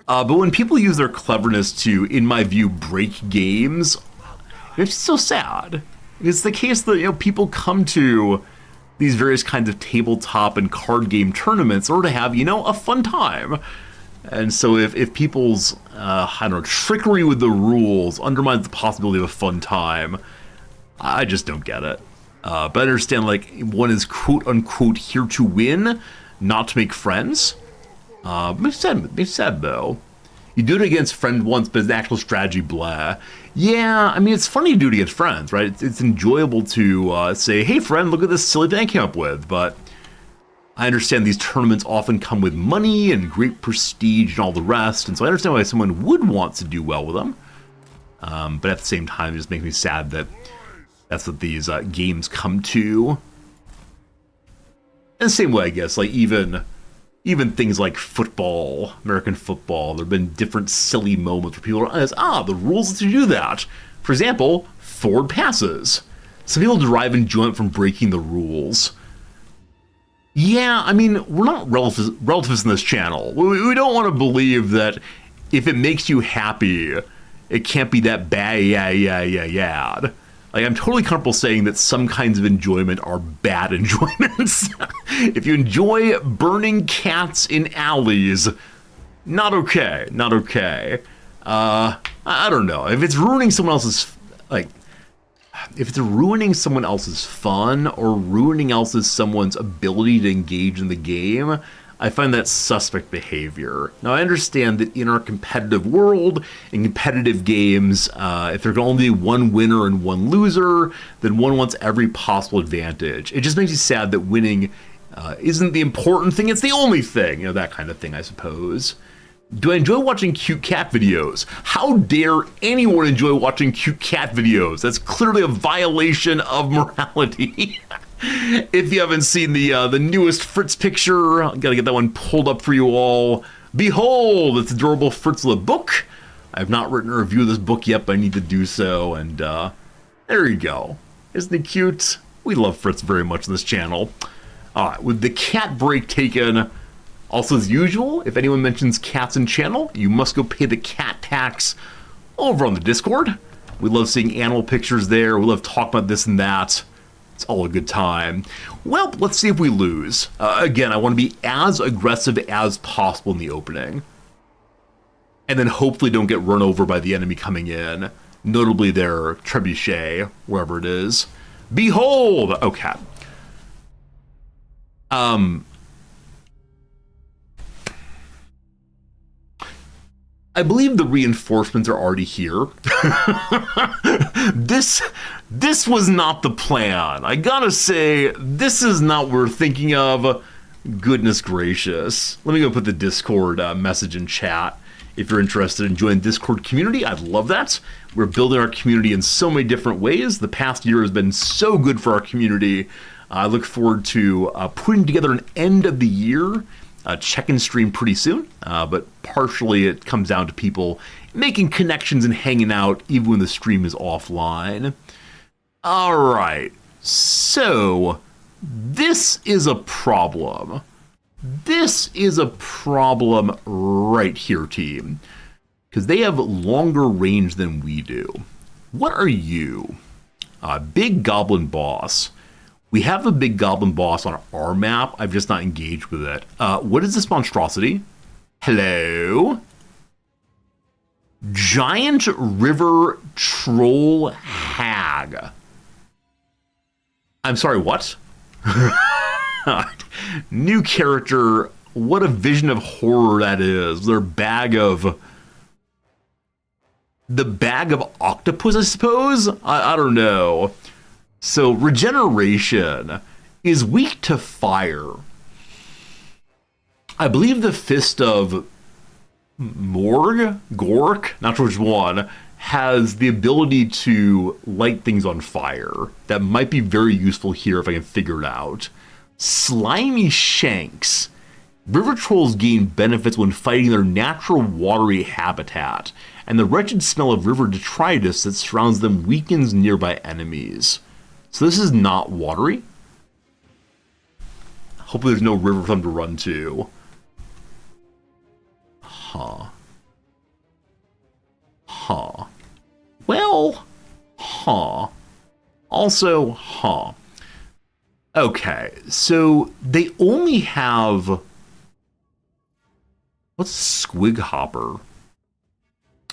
[SPEAKER 1] but when people use their cleverness to, in my view, break games, it's so sad. It's the case that, people come to these various kinds of tabletop and card game tournaments in order to have, a fun time. And so if people's, trickery with the rules undermines the possibility of a fun time, I just don't get it. But I understand, one is quote-unquote here to win, not to make friends. Makes sense, though. You do it against friend once, but it's actual strategy, blah. Yeah, I mean, it's funny to do it against friends, right? It's enjoyable to say, hey, friend, look at this silly thing I came up with. But I understand these tournaments often come with money and great prestige and all the rest. And so I understand why someone would want to do well with them. But at the same time, it just makes me sad that that's what these games come to. In the same way, I guess, like even things like football, American football, there have been different silly moments where people realize, the rules to do that. For example, forward passes. Some people derive enjoyment from breaking the rules. Yeah, I mean, we're not relativists in this channel. We don't want to believe that if it makes you happy, it can't be that bad. Like, I'm totally comfortable saying that some kinds of enjoyment are bad enjoyments. If you enjoy burning cats in alleys, not okay. I don't know. If it's ruining someone else's, if it's ruining someone else's fun or ruining someone's ability to engage in the game, I find that suspect behavior. Now, I understand that in our competitive world, in competitive games, if there can only be one winner and one loser, then one wants every possible advantage. It just makes me sad that winning isn't the important thing, it's the only thing. That kind of thing, I suppose. Do I enjoy watching cute cat videos? How dare anyone enjoy watching cute cat videos? That's clearly a violation of morality. If you haven't seen the newest Fritz picture, I gotta get that one pulled up for you all. Behold, it's adorable Fritz with a book. I have not written a review of this book yet, but I need to do so, and there you go. Isn't he cute? We love Fritz very much on this channel. Alright, with the cat break taken, also as usual, if anyone mentions cats in channel, you must go pay the cat tax over on the Discord. We love seeing animal pictures there, we love talking about this and that. It's all a good time. Well, let's see if we lose. Again, I want to be as aggressive as possible in the opening. And then hopefully don't get run over by the enemy coming in. Notably their trebuchet, wherever it is. Behold! Okay. I believe the reinforcements are already here. This was not the plan. I gotta say, this is not what we're thinking of. Goodness gracious. Let me go put the Discord message in chat. If you're interested in joining the Discord community, I'd love that. We're building our community in so many different ways. The past year has been so good for our community. I look forward to putting together an end of the year check-in stream pretty soon, but partially it comes down to people making connections and hanging out even when the stream is offline. All right, so this is a problem. This is a problem right here, team, because they have longer range than we do. What are you? Big Goblin Boss. We have a big goblin boss on our map. I've just not engaged with it. What is this monstrosity? Hello? Giant River Troll Hag. I'm sorry, what? New character. What a vision of horror that is. Their bag of... The bag of octopus, I suppose? I don't know. So, regeneration is weak to fire. I believe the Fist of Gork, not sure which one, has the ability to light things on fire. That might be very useful here if I can figure it out. Slimy Shanks. River trolls gain benefits when fighting their natural watery habitat, and the wretched smell of river detritus that surrounds them weakens nearby enemies. So this is not watery. Hopefully there's no river for them to run to. Well, Also, Okay, so they only have... What's Squig Hopper?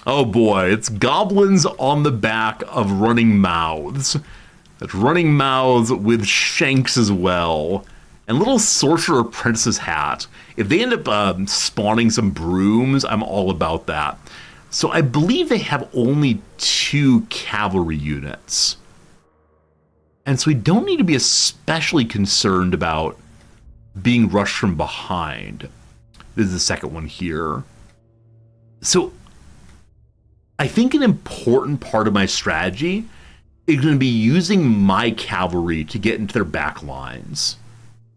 [SPEAKER 1] Oh boy, it's goblins on the back of running mouths. That's running mouths with shanks as well. And little Sorcerer Apprentice's hat, if they end up spawning some brooms, I'm all about that. So I believe they have only 2 cavalry units. And so we don't need to be especially concerned about being rushed from behind. This is the second one here. So I think an important part of my strategy is going to be using my cavalry to get into their back lines.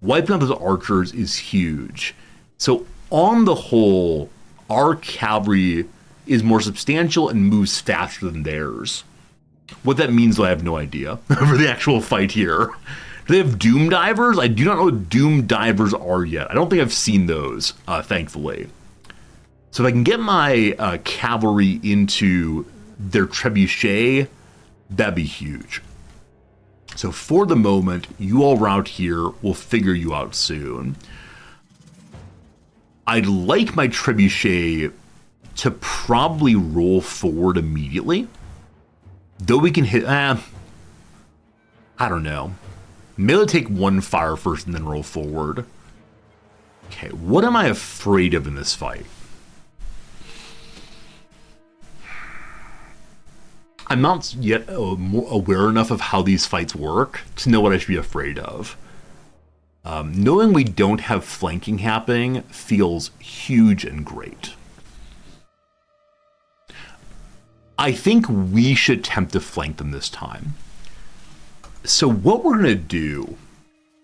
[SPEAKER 1] Wiping out those archers is huge. So on the whole, our cavalry is more substantial and moves faster than theirs. What that means, I have no idea for the actual fight here. Do they have Doom Divers? I do not know what Doom Divers are yet. I don't think I've seen those, thankfully. So if I can get my cavalry into their trebuchet, that'd be huge. So for the moment, you all around here will figure you out soon. I'd like my trebuchet to probably roll forward immediately. Though we can hit, I don't know. Maybe I'll take 1 fire first and then roll forward. Okay, what am I afraid of in this fight? I'm not yet aware enough of how these fights work to know what I should be afraid of. Knowing we don't have flanking happening feels huge and great. I think we should attempt to flank them this time. So what we're going to do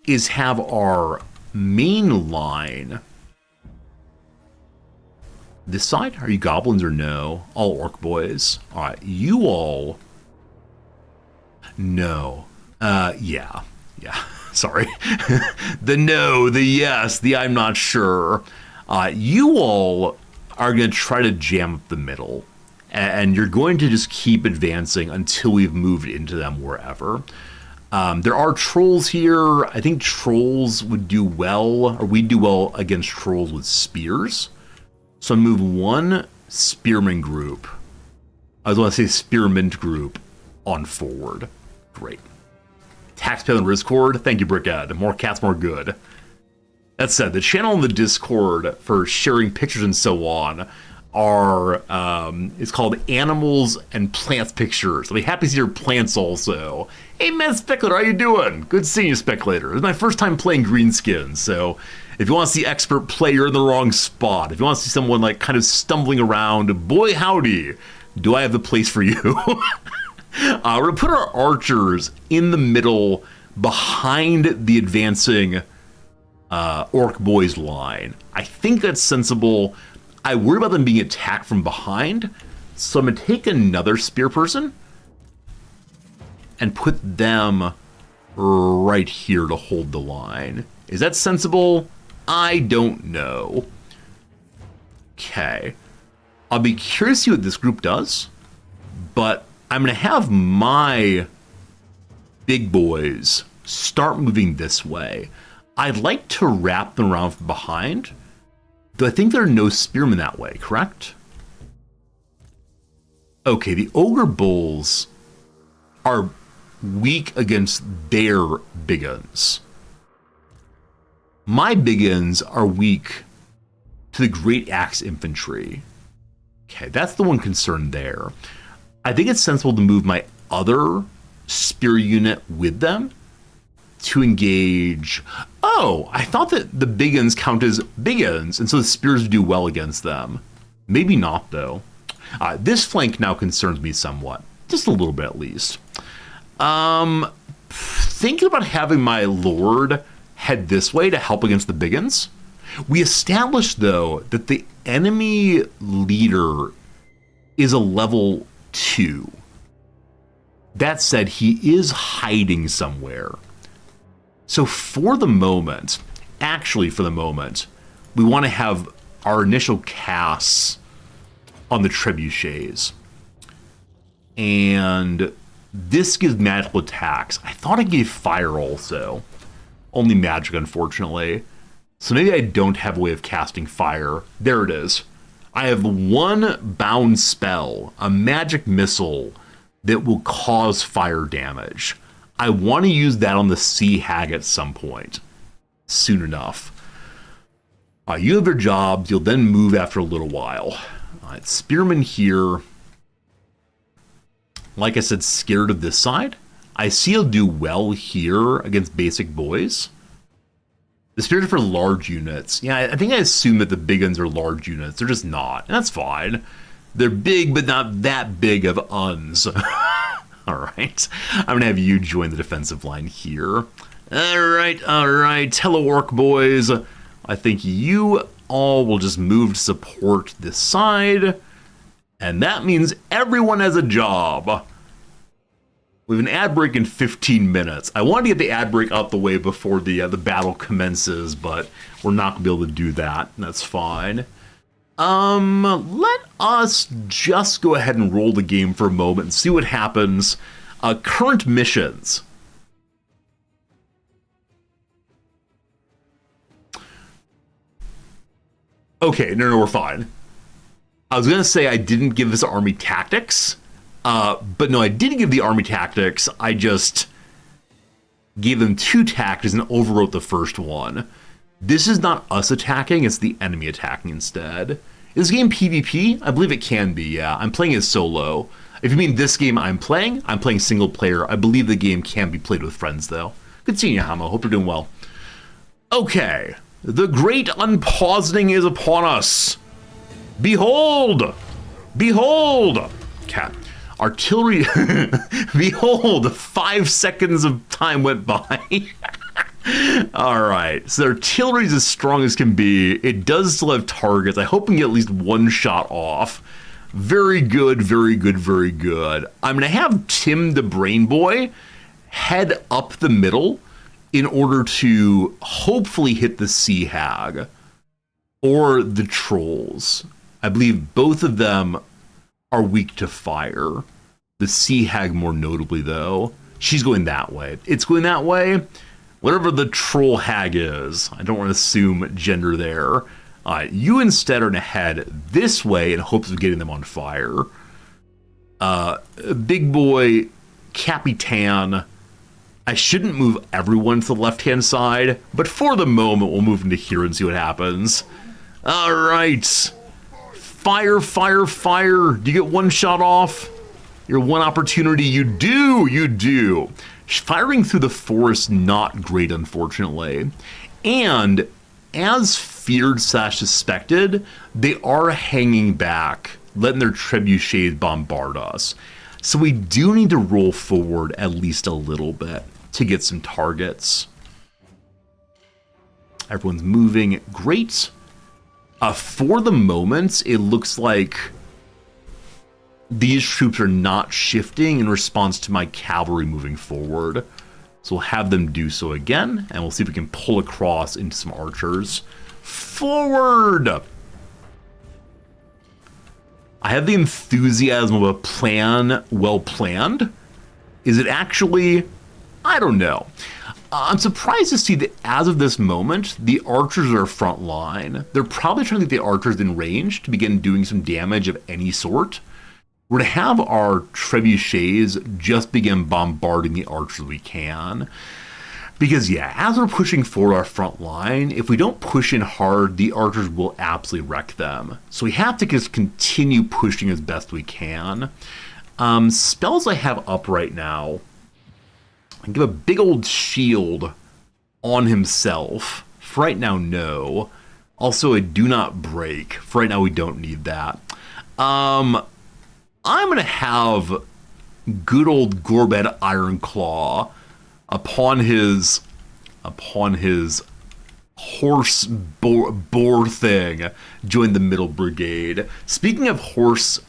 [SPEAKER 1] is have our main line. This side? Are you goblins or no? All orc boys. All right, you all. No. Yeah. Sorry. The no, the yes, the I'm not sure. You all are going to try to jam up the middle. And you're going to just keep advancing until we've moved into them wherever. There are trolls here. I think trolls would do well, or we'd do well against trolls with spears. So move 1 spearman group. I was going to say spearmint group on forward. Great. Taxpayer on Discord. Thank you, Brickhead. More cats, more good. That said, the channel in the Discord for sharing pictures and so on are, it's called Animals and Plants Pictures. I'll be happy to see your plants also. Hey, man, Speculator, how you doing? Good seeing you, Speculator. It's my first time playing greenskins, so if you want to see expert play, you're in the wrong spot. If you want to see someone like kind of stumbling around, boy howdy, do I have the place for you. We're going to put our archers in the middle behind the advancing orc boys line. I think that's sensible. I worry about them being attacked from behind, so I'm going to take another spear person and put them right here to hold the line. Is that sensible? I don't know. Okay. I'll be curious to see what this group does, but I'm going to have my big boys start moving this way. I'd like to wrap them around from behind, though I think there are no spearmen that way, correct? Okay, the ogre bulls are weak against their biggins. My biggins are weak to the great axe infantry. Okay, that's the one concern there. I think it's sensible to move my other spear unit with them to engage. Oh, I thought that the biggins count as biggins, and so the spears do well against them. Maybe not, though. This flank now concerns me somewhat. Just a little bit, at least. Thinking about having my lord head this way to help against the biggins. We established, though, that the enemy leader is a level 2. That said, he is hiding somewhere. So for the moment, we want to have our initial casts on the trebuchets. And this gives magical attacks. I thought it gave fire also. Only magic, unfortunately. So maybe I don't have a way of casting fire. There it is. I have one bound spell, a magic missile that will cause fire damage. I want to use that on the Sea Hag at some point. soon enough. You have your jobs. You'll then move after a little while. Spearman here. Like I said, scared of this side. I see he'll do well here against basic boys. The spears are for large units. Yeah, I think I assume that the big guns are large units. They're just not. And that's fine. They're big, but not that big of uns. All right. I'm going to have you join the defensive line here. All right. Hello, orc boys. I think you all will just move to support this side. And that means everyone has a job. We have an ad break in 15 minutes. I wanted to get the ad break out the way before the battle commences, but we're not going to be able to do that. That's fine. Let us just go ahead and roll the game for a moment and see what happens. Current missions. Okay, no, we're fine. I was going to say I didn't give this army tactics. But no, I didn't give the army tactics. I just gave them 2 tactics and overwrote the first one. This is not us attacking, it's the enemy attacking instead. Is this game PvP? I believe it can be, yeah. I'm playing as solo. If you mean this game I'm playing single player. I believe the game can be played with friends, though. Good seeing you, Hamo. Hope you're doing well. Okay. The great unpausing is upon us. Behold! Behold! Cat. Artillery. Behold, 5 seconds of time went by. All right, so the artillery is as strong as can be. It does still have targets. I hope we can get at least 1 shot off. Very good, very good, very good. I'm gonna have Tim the Brain Boy head up the middle in order to hopefully hit the Sea Hag or the Trolls. I believe both of them are weak to fire. The Sea Hag more notably, though. She's going that way. It's going that way. Whatever the Troll Hag is. I don't want to assume gender there. You instead are going to head this way in hopes of getting them on fire. Big Boy, Capitan. I shouldn't move everyone to the left-hand side, but for the moment, we'll move into here and see what happens. All right. Fire, fire, fire. Do you get 1 shot off? Your 1 opportunity, you do. Firing through the forest, not great, unfortunately. And as feared / suspected, they are hanging back, letting their trebuchets bombard us. So we do need to roll forward at least a little bit to get some targets. Everyone's moving. Great. For the moment, it looks like these troops are not shifting in response to my cavalry moving forward. So we'll have them do so again, and we'll see if we can pull across into some archers. Forward! I have the enthusiasm of a plan well planned. Is it actually? I don't know. I'm surprised to see that as of this moment, the archers are front line. They're probably trying to get the archers in range to begin doing some damage of any sort. We're going to have our trebuchets just begin bombarding the archers we can. Because, yeah, as we're pushing forward our front line, if we don't push in hard, the archers will absolutely wreck them. So we have to just continue pushing as best we can. Spells I have up right now. I can give a big old shield on himself. For right now, no. Also, a do not break. For right now, we don't need that. I'm going to have good old Gorbed Ironclaw upon his horse boar thing join the middle brigade. Speaking of horse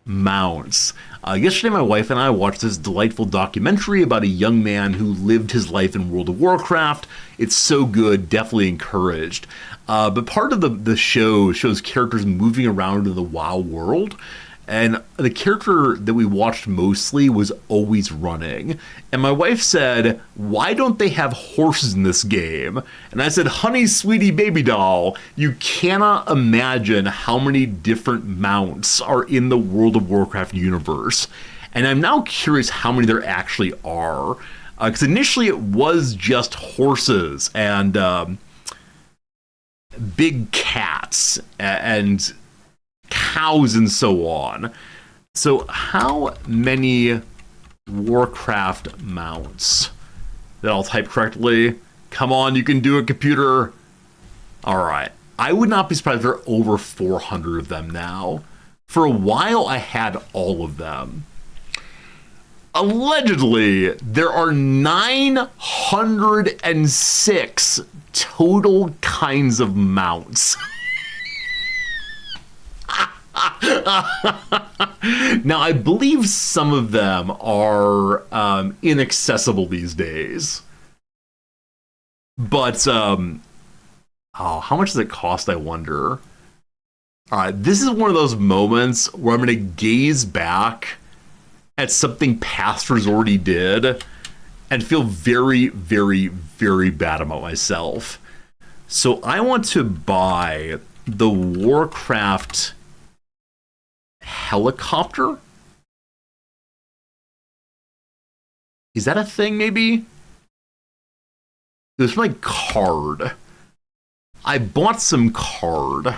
[SPEAKER 1] mounts, yesterday my wife and I watched this delightful documentary about a young man who lived his life in World of Warcraft. It's so good, definitely encouraged. But part of the show shows characters moving around in the WoW world. And the character that we watched mostly was always running. And my wife said, why don't they have horses in this game? And I said, honey, sweetie, baby doll, you cannot imagine how many different mounts are in the World of Warcraft universe. And I'm now curious how many there actually are. Because initially it was just horses and big cats and cows and so on. So how many Warcraft mounts? Did I'll type correctly? Come on, you can do it, computer. All right. I would not be surprised if there are over 400 of them now. For a while, I had all of them. Allegedly, there are 906 total kinds of mounts. Now, I believe some of them are inaccessible these days. But, oh, how much does it cost, I wonder? All right, this is one of those moments where I'm going to gaze back at something past Resorty did and feel very, very, very bad about myself. So I want to buy the Warcraft helicopter. Is that a thing, maybe? It was my card. I bought some card.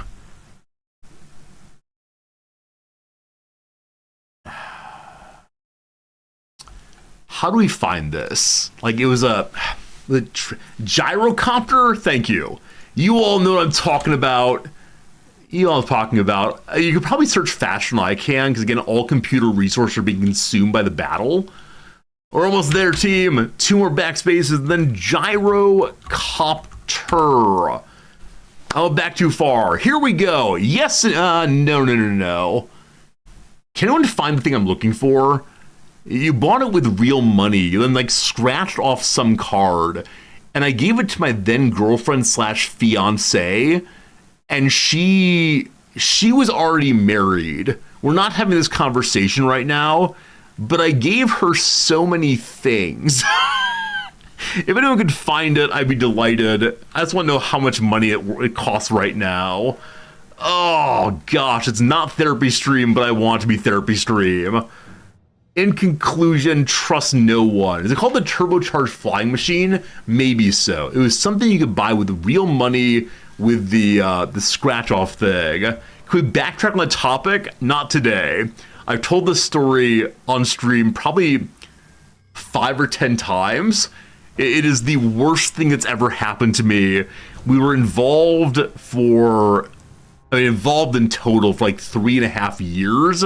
[SPEAKER 1] How do we find this? Like, it was the gyrocopter? Thank you. You all know what I'm talking about. You all are talking about. You could probably search faster than I can, because again, all computer resources are being consumed by the battle. We're almost there, team. 2 more backspaces, then gyrocopter. Oh, back too far. Here we go. Yes, no. Can anyone find the thing I'm looking for? You bought it with real money. You then like scratched off some card, and I gave it to my then girlfriend / fiance, and she was already married. We're not having this conversation right now, but I gave her so many things. If anyone could find it, I'd be delighted. I just want to know how much money it costs right now. Oh gosh, it's not therapy stream, but I want it to be therapy stream. In conclusion, trust no one. Is it called the turbocharged flying machine? Maybe so. It was something you could buy with real money with the scratch off thing. Could we backtrack on the topic? Not today. I've told this story on stream probably 5 or 10 times. It is the worst thing that's ever happened to me. We were involved in total for like 3.5 years.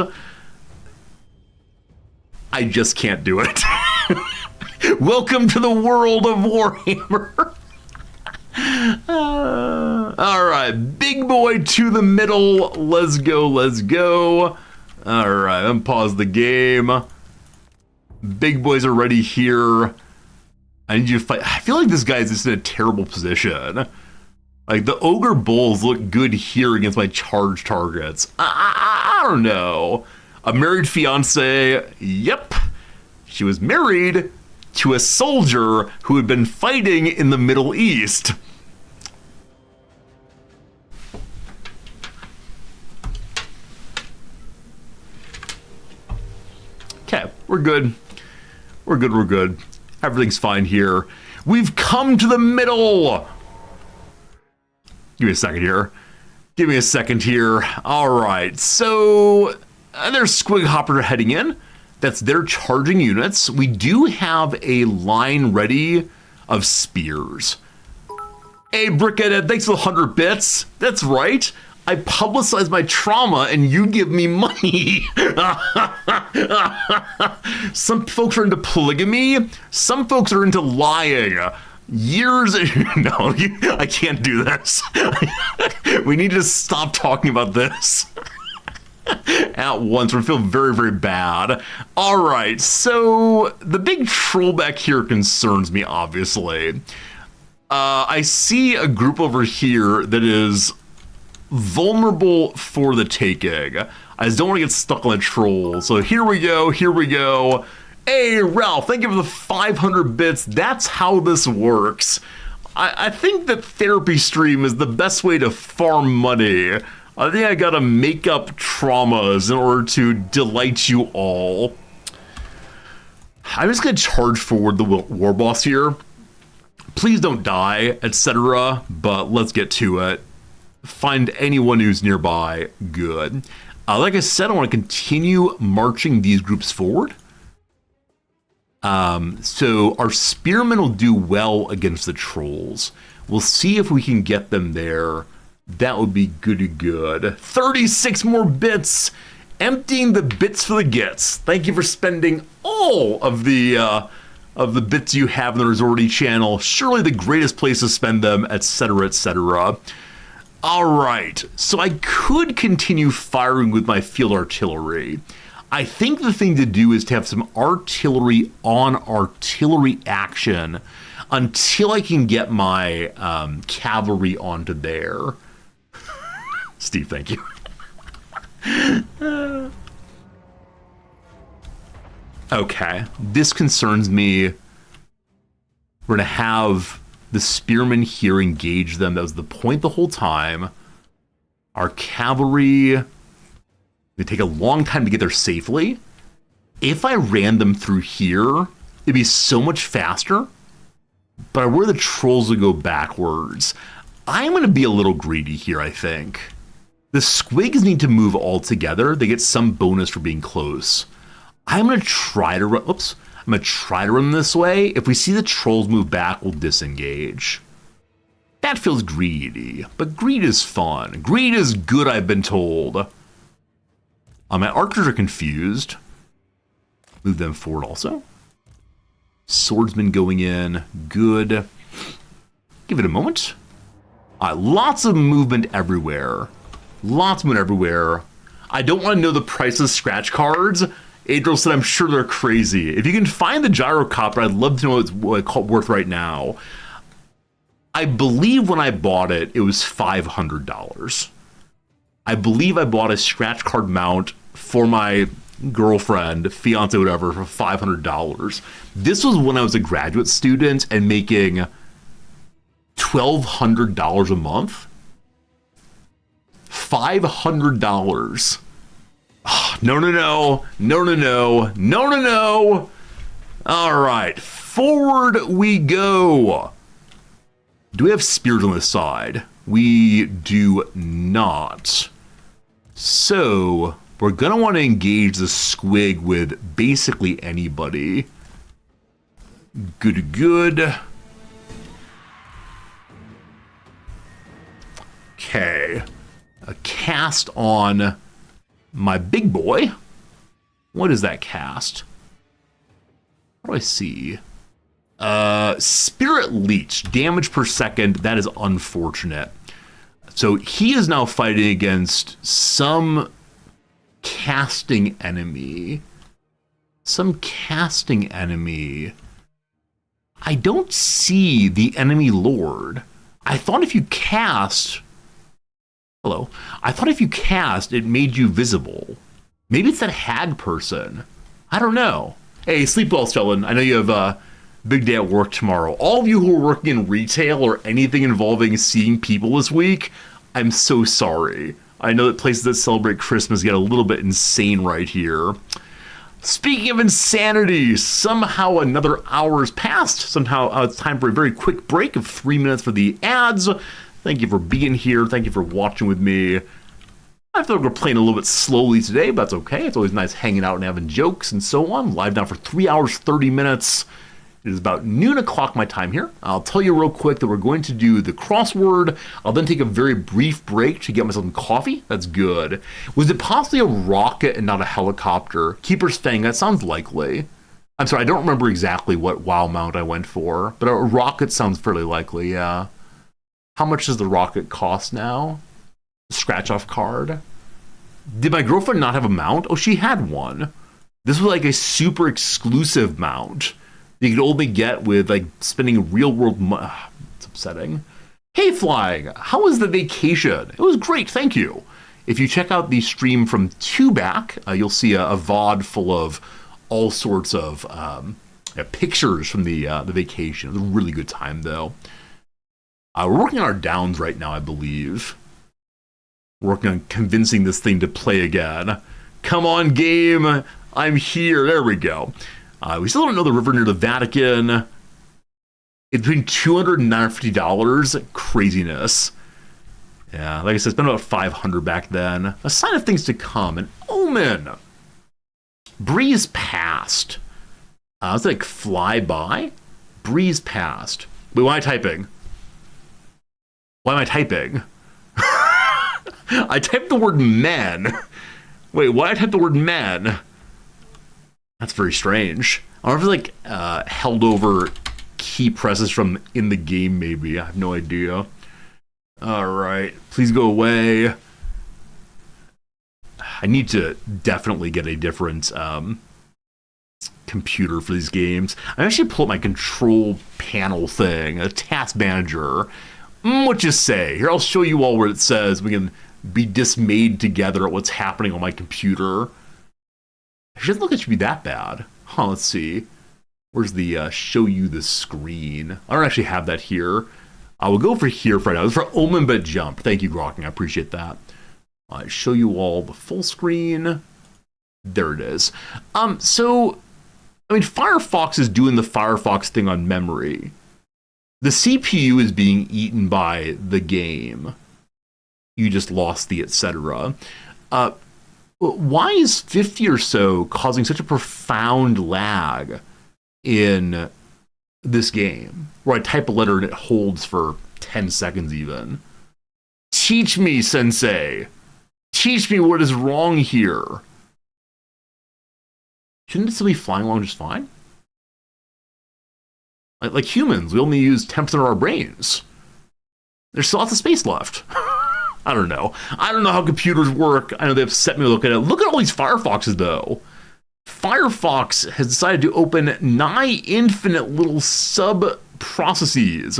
[SPEAKER 1] I just can't do it. Welcome to the world of Warhammer. All right, big boy to the middle. Let's go. All right, I'm pause the game. Big boys are ready here. I need you to fight. I feel like this guy's just in a terrible position. Like, the ogre bulls look good here against my charge targets. I don't know. A married fiance, yep. She was married to a soldier who had been fighting in the Middle East. Okay, we're good. We're good. Everything's fine here. We've come to the middle. Give me a second here. All right, so there's Squig Hopper heading in. That's their charging units. We do have a line ready of spears. Hey, Brickhead, thanks for the 100 bits. That's right. I publicize my trauma and you give me money. Some folks are into polygamy. Some folks are into lying. No, I can't do this. We need to stop talking about this at once. We feel very, very bad. All right, so the big troll back here concerns me, obviously. I see a group over here that is vulnerable for the taking. I just don't want to get stuck on the troll. So here we go. Hey, Ralph, thank you for the 500 bits. That's how this works. I think that therapy stream is the best way to farm money. I think I gotta make up traumas in order to delight you all. I'm just going to charge forward the war boss here. Please don't die, etc. But let's get to it. Find anyone who's nearby. Good. Like I said, I want to continue marching these groups forward. So our spearmen will do well against the trolls. We'll see if we can get them there. That would be good. 36 more bits. Emptying the bits for the gits. Thank you for spending all of the bits you have in the Resorty channel. Surely the greatest place to spend them, etc., etc. All right, so I could continue firing with my field artillery. I think the thing to do is to have some artillery on artillery action until I can get my cavalry onto there. Steve, thank you. Okay, this concerns me. We're gonna have the spearmen here engage them. That was the point the whole time. Our cavalry, they take a long time to get there safely. If I ran them through here, it'd be so much faster. But where the trolls would go backwards. I'm gonna be a little greedy here, I think. The squigs need to move all together. They get some bonus for being close. I'm gonna try to run. Oops. I'm gonna try to run this way. If we see the trolls move back, we'll disengage. That feels greedy, but greed is fun. Greed is good, I've been told. My archers are confused. Move them forward also. Swordsman going in. Good. Give it a moment. Lots of movement everywhere. Lots of movement everywhere. I don't want to know the price of scratch cards. Adriel said, I'm sure they're crazy. If you can find the gyrocopter, I'd love to know what it's worth right now. I believe when I bought it, it was $500. I believe I bought a scratch card mount for my girlfriend, fiance, whatever, for $500. This was when I was a graduate student and making $1,200 a month. $500. No. All right, forward we go. Do we have spears on this side? We do not. So we're gonna want to engage the squig with basically anybody. Good. Okay, a cast on my big boy. What is that cast? What do I see? Spirit Leech, damage per second. That is unfortunate. So he is now fighting against some casting enemy. I don't see the enemy lord. I thought if you cast... Hello. I thought if you cast, it made you visible. Maybe it's that hag person. I don't know. Hey, sleep well, Stellan. I know you have a big day at work tomorrow. All of you who are working in retail or anything involving seeing people this week, I'm so sorry. I know that places that celebrate Christmas get a little bit insane right here. Speaking of insanity, somehow another hour has passed. Somehow it's time for a very quick break of 3 minutes for the ads. Thank you for being here. Thank you for watching with me. I feel like we're playing a little bit slowly today, but that's okay. It's always nice hanging out and having jokes and so on. Live now for 3 hours, 30 minutes. It is about noon o'clock my time here. I'll tell you real quick that we're going to do the crossword. I'll then take a very brief break to get myself some coffee. That's good. Was it possibly a rocket and not a helicopter? Keeper's Fang, that sounds likely. I'm sorry, I don't remember exactly what WoW mount I went for, but a rocket sounds fairly likely, yeah. How much does the rocket cost now? Scratch off card. Did my girlfriend not have a mount? Oh, she had one. This was like a super exclusive mount you could only get with like spending real world money. It's upsetting. Hey, Flying, how was the vacation? It was great, thank you. If you check out the stream from 2 back, you'll see a VOD full of all sorts of pictures from the vacation. It was a really good time, though. We're working on our downs right now, I believe. Working on convincing this thing to play again. Come on, game. I'm here. There we go. We still don't know the river near the Vatican. It's between $200 and $950. Craziness. Yeah, like I said, it's been about 500 back then. A sign of things to come. An omen. Breeze past. It's like fly by. Breeze past. Wait, why am I typing? Why am I typing? I typed the word men. Wait, why did I type the word men? That's very strange. I wonder if it's like held over key presses from in the game, maybe. I have no idea. Alright, please go away. I need to definitely get a different computer for these games. I actually pull up my control panel thing, a task manager. What you say? Here, I'll show you all where it says we can be dismayed together at what's happening on my computer. It doesn't look like it should be that bad. Huh, let's see. Where's the show you the screen? I don't actually have that here. I will go for here for right now. This is for Omen But Jump. Thank you, Grokking. I appreciate that. Show you all the full screen. There it is. So, I mean, Firefox is doing the Firefox thing on memory. The CPU is being eaten by the game. You just lost the etc. Why is 50 or so causing such a profound lag in this game, where I type a letter and it holds for 10 seconds even? Teach me, sensei. Teach me what is wrong here. Shouldn't it still be flying along just fine? Like humans, we only use 10% of our brains. There's still lots of space left. I don't know. I don't know how computers work. I know they upset me to look at it. Look at all these Firefoxes, though. Firefox has decided to open nigh infinite little sub-processes.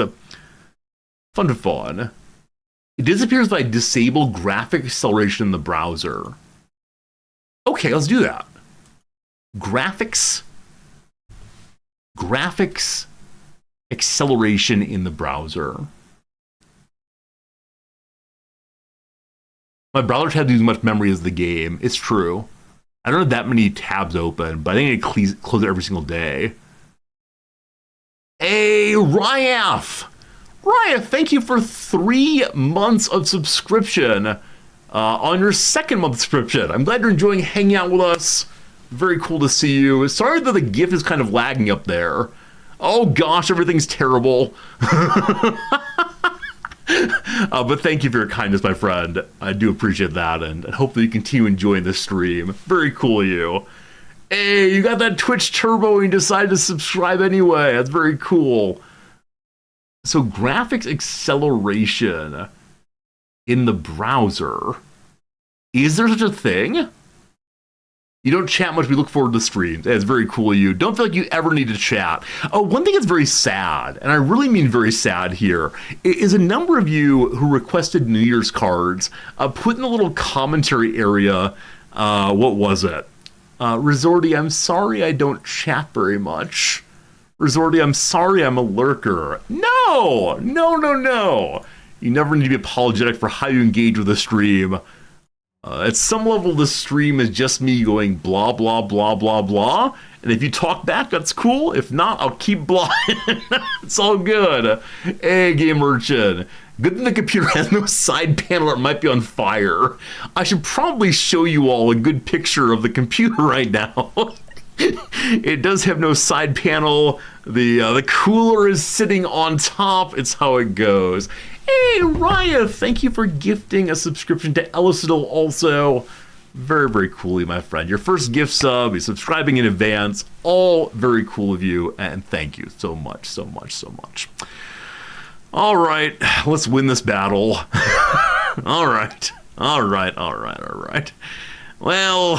[SPEAKER 1] Fun to fun. It disappears if I disable graphic acceleration in the browser. Okay, let's do that. Graphics acceleration in the browser. My browser tab uses as much memory as the game. It's true. I don't have that many tabs open, but I think I close it every single day. Hey, Ryaf! Ryaf, thank you for 3 months of subscription on your second month subscription. I'm glad you're enjoying hanging out with us. Very cool to see you. Sorry that the GIF is kind of lagging up there. Oh gosh, everything's terrible. But thank you for your kindness, my friend. I do appreciate that, and hopefully you continue enjoying this stream. Very cool of you. Hey, you got that Twitch turbo and you decided to subscribe anyway. That's very cool. So graphics acceleration in the browser. Is there such a thing? You don't chat much, we look forward to streams. It's very cool of you. Don't feel like you ever need to chat. Oh, one thing that's very sad, and I really mean very sad here, is a number of you who requested New Year's cards put in the little commentary area, what was it? Resorty, I'm sorry I don't chat very much. Resorty, I'm sorry I'm a lurker. No! You never need to be apologetic for how you engage with the stream. At some level, the stream is just me going blah, blah, blah, blah, blah. And if you talk back, that's cool. If not, I'll keep blah. It's all good. Hey, Game Merchant. Good thing the computer has no side panel or it might be on fire. I should probably show you all a good picture of the computer right now. It does have no side panel. The cooler is sitting on top. It's how it goes. Hey, Raya, thank you for gifting a subscription to Ellisidal also. Very, very cool, my friend. Your first gift sub, you're subscribing in advance. All very cool of you, and thank you so much, so much, so much. All right, let's win this battle. All right. Well,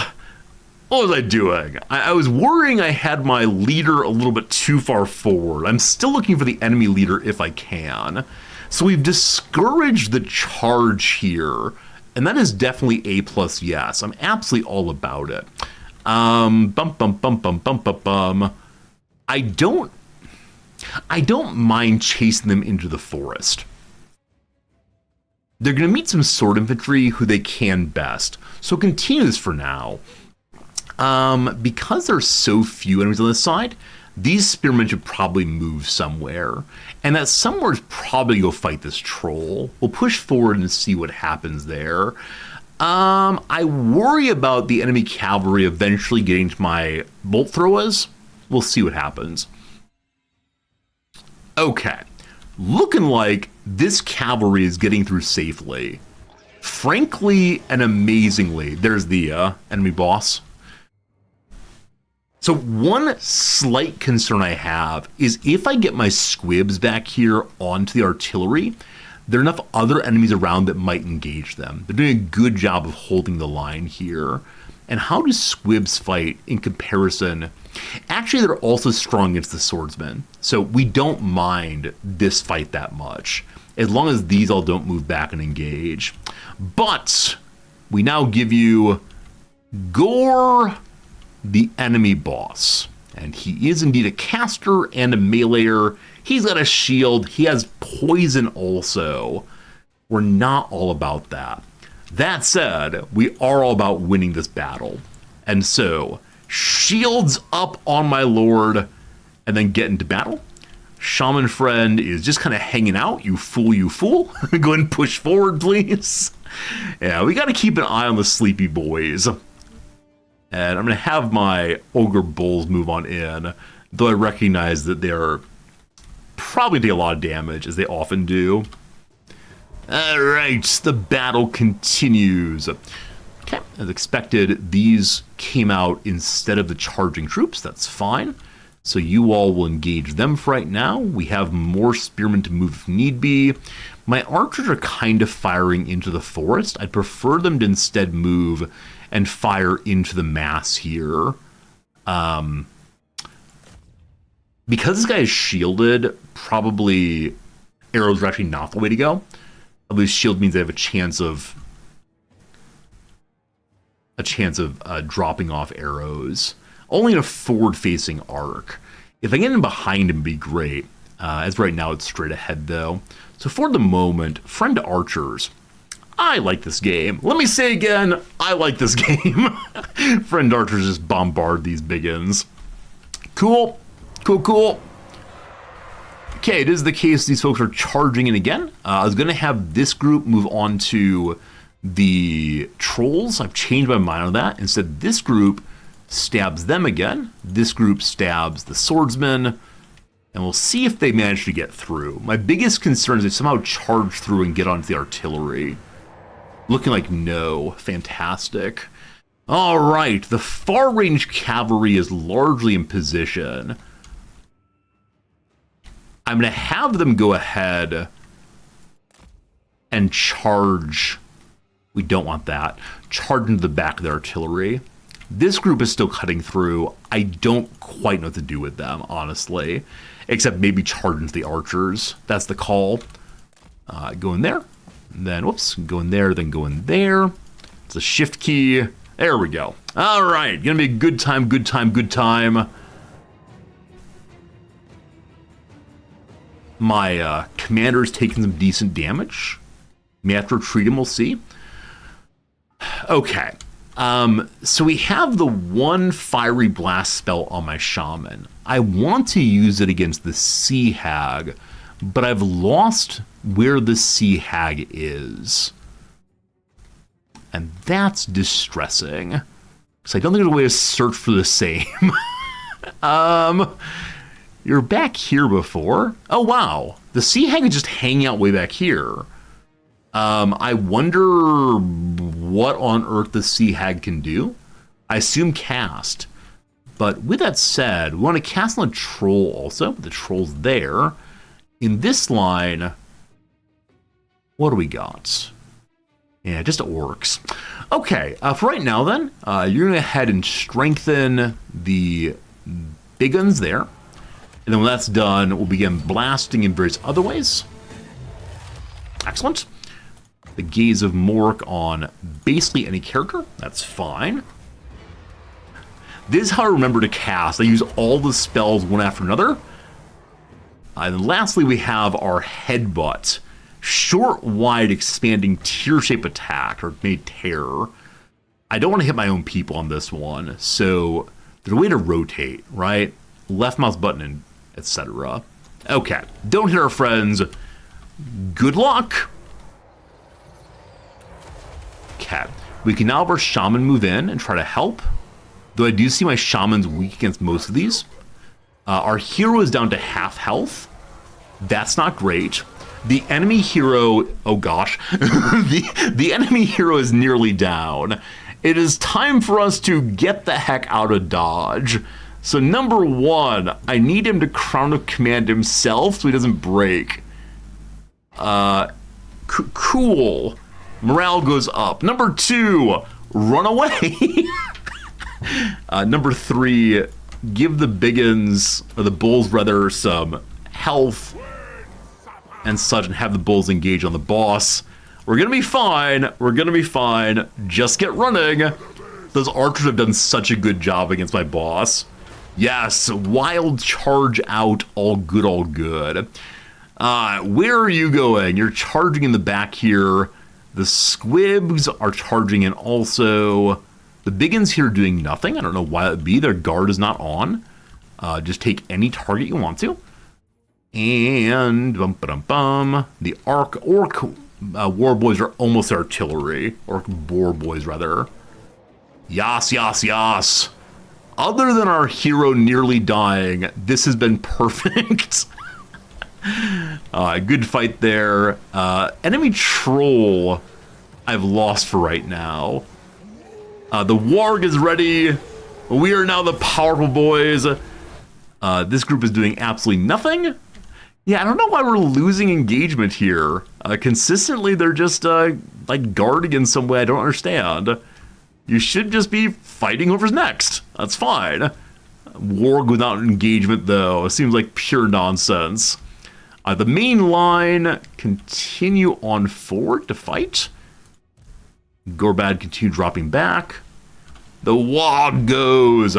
[SPEAKER 1] what was I doing? I was worrying I had my leader a little bit too far forward. I'm still looking for the enemy leader if I can. So we've discouraged the charge here, and that is definitely A+, yes. I'm absolutely all about it. I don't mind chasing them into the forest. They're going to meet some sword infantry who they can best, so continue this for now. Because there's so few enemies on this side, these spearmen should probably move somewhere. And that somewhere is probably go fight this troll. We'll push forward and see what happens there. I worry about the enemy cavalry eventually getting to my bolt throwers. We'll see what happens. Okay. Looking like this cavalry is getting through safely. Frankly and amazingly, there's the enemy boss. So one slight concern I have is if I get my squibs back here onto the artillery, there are enough other enemies around that might engage them. They're doing a good job of holding the line here. And how do squibs fight in comparison? Actually, they're also strong against the swordsmen. So we don't mind this fight that much, as long as these all don't move back and engage. But we now give you Gore, the enemy boss. And he is indeed a caster and a meleeer. He's got a shield. He has poison also. We're not all about that. That said, we are all about winning this battle. And so, shields up on my lord, and then get into battle. Shaman friend is just kind of hanging out. You fool, you fool. Go ahead and push forward, please. Yeah, we got to keep an eye on the sleepy boys. And I'm going to have my ogre bulls move on in, though I recognize that they're probably take a lot of damage, as they often do. All right, the battle continues. Okay, as expected, these came out instead of the charging troops. That's fine. So you all will engage them for right now. We have more spearmen to move if need be. My archers are kind of firing into the forest. I'd prefer them to instead move and fire into the mass here. Because this guy is shielded, probably arrows are actually not the way to go. At least shield means they have a chance of dropping off arrows. Only in a forward-facing arc. If I get in behind him, it'd be great. As right now, it's straight ahead, though. So for the moment, friend archers, I like this game. Let me say again, I like this game. Friend archers just bombard these biggins. Cool. Cool, cool. Okay, it is the case these folks are charging in again. I was going to have this group move on to the trolls. I've changed my mind on that. Instead, this group stabs them again. This group stabs the swordsmen. And we'll see if they manage to get through. My biggest concern is they somehow charge through and get onto the artillery. Looking like no. Fantastic. All right, the far-range cavalry is largely in position. I'm going to have them go ahead and charge. We don't want that. Charge into the back of the artillery. This group is still cutting through. I don't quite know what to do with them, honestly. Except maybe charge into the archers. That's the call. Go in there. Then, whoops, go in there, then go in there. It's a shift key. There we go. All right, gonna be a good time, good time, good time. My commander's taking some decent damage. May have to retreat him, we'll see. Okay. So we have the one fiery blast spell on my shaman. I want to use it against the sea hag, but I've lost where the sea hag is. And that's distressing. Because I don't think there's a way to search for the same. You're back here before. Oh, wow. The sea hag is just hanging out way back here. I wonder what on earth the sea hag can do. I assume cast. But with that said, we want to cast on a troll also. The troll's there. In this line, what do we got? Yeah, just orcs. Okay, for right now then, you're going to go ahead and strengthen the big guns there. And then when that's done, we'll begin blasting in various other ways. Excellent. The Gaze of Mork on basically any character. That's fine. This is how I remember to cast. I use all the spells one after another. And then lastly, we have our Headbutt. Short, wide, expanding, tear-shape attack, or made terror. I don't want to hit my own people on this one, so there's a way to rotate, right? Left mouse button and etc. Okay, don't hit our friends. Good luck. Okay, we can now have our shaman move in and try to help. Though I do see my shaman's weak against most of these. Our hero is down to half health. That's not great. The enemy hero, oh gosh, the enemy hero is nearly down. It is time for us to get the heck out of Dodge. So number one, I need him to Crown of Command himself so he doesn't break. Cool. Morale goes up. Number two, run away. Number three, give the biggins, or the bulls rather, some health and such, and have the bulls engage on the boss. We're gonna be fine. We're gonna be fine. Just get running. Those archers have done such a good job against my boss. Yes, wild charge out. All good, all good. Where are you going? You're charging in the back here. The squibs are charging in also. The biggins here are doing nothing. I don't know why that would be. Their guard is not on. Just take any target you want to. And the orc war boys are almost artillery. Orc boar boys, rather. Yas, yas, yas. Other than our hero nearly dying, this has been perfect. Good fight there. Enemy troll, I've lost for right now. The warg is ready. We are now the powerful boys. This group is doing absolutely nothing. Yeah, I don't know why we're losing engagement here. Consistently, they're just like guarding in some way I don't understand. You should just be fighting whoever's next. That's fine. Warg without engagement, though, seems like pure nonsense. The main line continue on forward to fight. Gorbad continue dropping back. The Wog goes.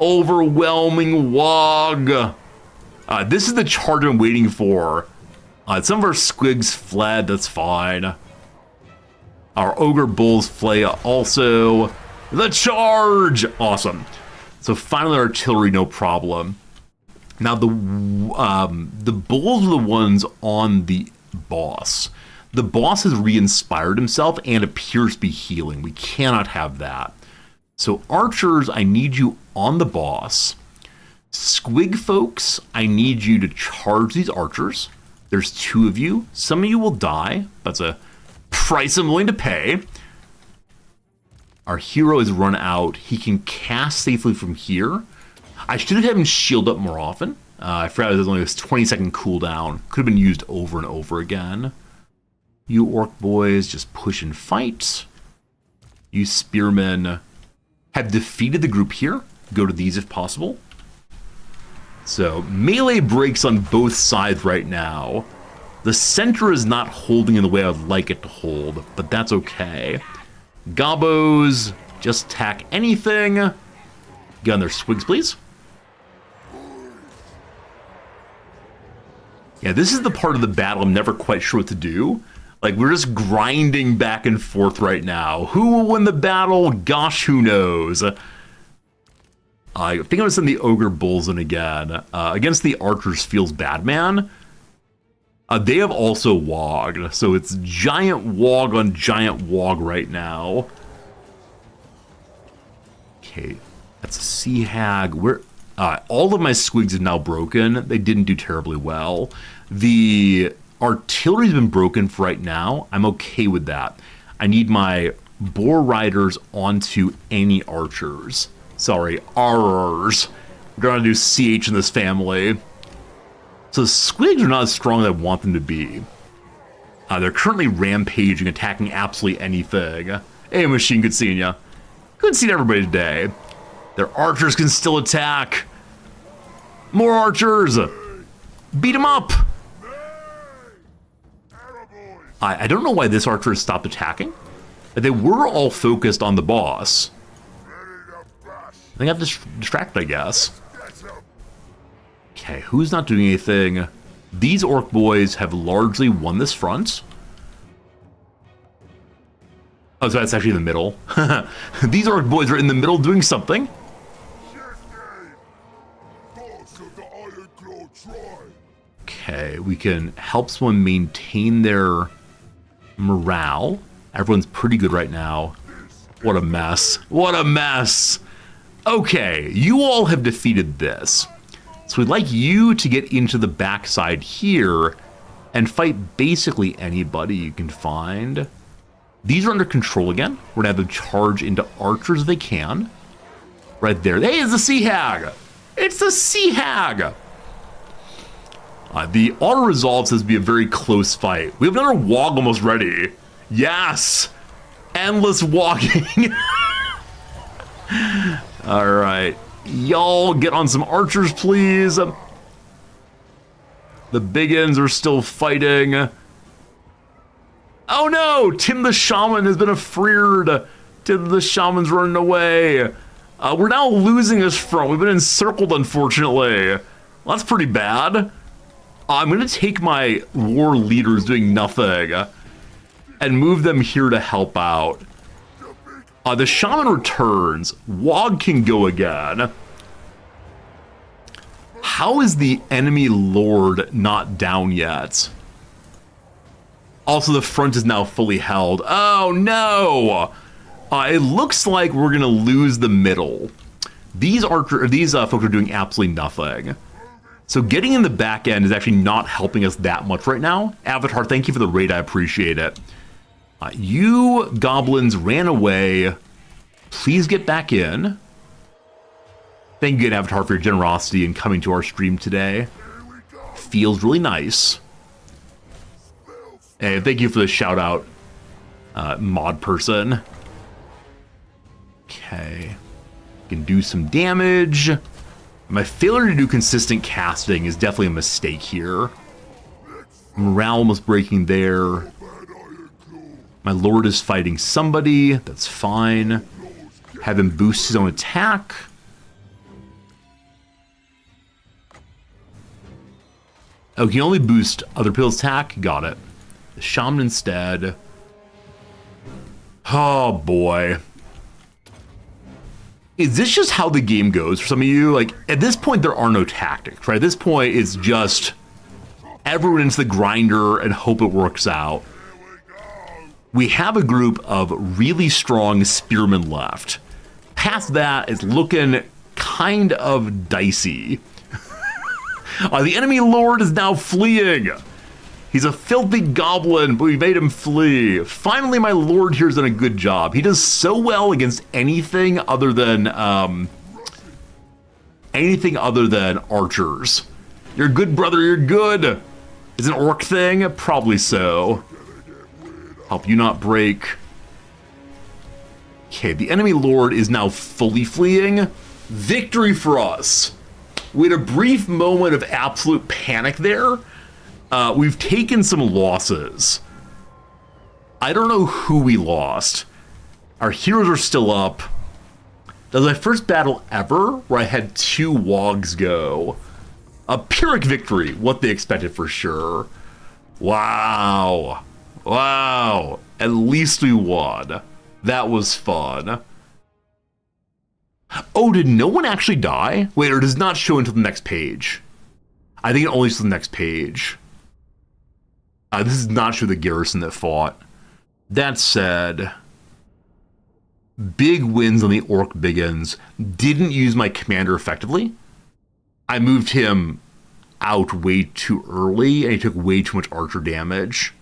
[SPEAKER 1] Overwhelming Wog. This is the charge I'm waiting for. Some of our squigs fled, that's fine. Our ogre bulls flay also. The charge! Awesome. So finally artillery, no problem. Now the bulls are the ones on the boss. The boss has re-inspired himself and appears to be healing. We cannot have that. So archers, I need you on the boss. Squig folks, I need you to charge these archers. There's two of you. Some of you will die. That's a price I'm willing to pay. Our hero is run out. He can cast safely from here. I should have had him shield up more often. I forgot there's only this 20-second cooldown. Could have been used over and over again. You orc boys just push and fight. You spearmen have defeated the group here. Go to these if possible. So melee breaks on both sides right now. The center is not holding in the way I would like it to hold, but that's okay. Gobbos, just attack anything. Get on their swigs, please. Yeah, this is the part of the battle I'm never quite sure what to do. Like, we're just grinding back and forth right now. Who will win the battle? Gosh, who knows? I think I'm going to send the Ogre Bulls in again. Against the Archers feels bad, man. They have also wogged, so it's giant wog on giant wog right now. Okay, that's a Sea Hag. All of my squigs have now broken. They didn't do terribly well. The artillery's been broken for right now. I'm okay with that. I need my boar riders onto any archers. Sorry, R's. We're gonna do CH in this family. So the squigs are not as strong as I want them to be. They're currently rampaging, attacking absolutely anything. Hey, Machine, good seeing ya. Good seeing everybody today. Their archers can still attack. More archers. Beat them up. I don't know why this archer has stopped attacking. They were all focused on the boss. They got distracted, I guess. Okay, who's not doing anything? These orc boys have largely won this front. Oh, so that's actually in the middle. These orc boys are in the middle doing something.
[SPEAKER 4] Boss of the Iron Claw tribe.
[SPEAKER 1] Okay, we can help someone maintain their morale. Everyone's pretty good right now. What a mess. What a mess. Okay, you all have defeated this. So we'd like you to get into the backside here and fight basically anybody you can find. These are under control again. We're gonna have them charge into archers if they can. Right there. Hey, it's the Sea Hag! It's the Sea Hag! The auto resolve says to be a very close fight. We have another wog almost ready. Yes! Endless walking. All right. Y'all get on some archers, please. The biggins are still fighting. Oh no! Tim the Shaman has been freed. Tim the Shaman's running away. We're now losing this front. We've been encircled, unfortunately. Well, that's pretty bad. I'm going to take my war leaders doing nothing and move them here to help out. The Shaman returns. Wog can go again. How is the enemy lord not down yet? Also, the front is now fully held. Oh, no! It looks like we're going to lose the middle. These folks are doing absolutely nothing. So getting in the back end is actually not helping us that much right now. Avatar, thank you for the raid. I appreciate it. You goblins ran away. Please get back in. Thank you, Avatar, for your generosity in coming to our stream today. Feels really nice. Hey, thank you for the shout out, mod person. Okay. Can do some damage. My failure to do consistent casting is definitely a mistake here. Morale almost breaking there. My lord is fighting somebody. That's fine. Have him boost his own attack. Oh, he can only boost other people's attack? Got it. The Shaman instead. Oh, boy. Is this just how the game goes for some of you? Like, at this point, there are no tactics, right? At this point, it's just everyone into the grinder and hope it works out. We have a group of really strong spearmen left. Past that, it's looking kind of dicey. The enemy lord is now fleeing. He's a filthy goblin, but we made him flee. Finally, my lord here's done a good job. He does so well against anything other than archers. You're good, brother. You're good. Is an orc thing? Probably so. Help you not break. Okay, the enemy lord is now fully fleeing. Victory for us. We had a brief moment of absolute panic there. We've taken some losses. I don't know who we lost. Our heroes are still up. That was my first battle ever where I had 2 wogs go. A Pyrrhic victory, what they expected for sure. Wow. Wow. At least we won. That was fun. Oh, did no one actually die? Wait, or does not show until the next page? I think it only shows the next page. This does not show the garrison that fought. That said, big wins on the orc biggins. Didn't use my commander effectively. I moved him out way too early, and he took way too much archer damage.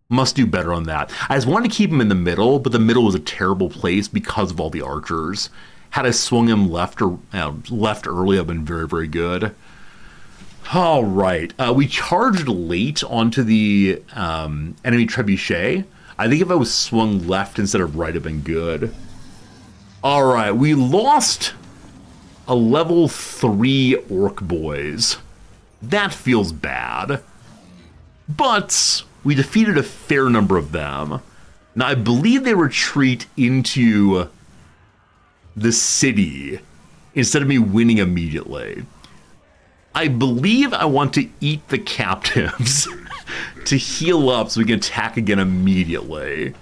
[SPEAKER 1] Must do better on that. I just wanted to keep him in the middle, but the middle was a terrible place because of all the archers. Had I swung him left early, I've been very, very good. All right, we charged late onto the enemy trebuchet. I think if I was swung left instead of right, it'd been good. All right, we lost a level 3 orc boys. That feels bad. But we defeated a fair number of them. Now, I believe they retreat into the city instead of me winning immediately. I believe I want to eat the captives to heal up so we can attack again immediately.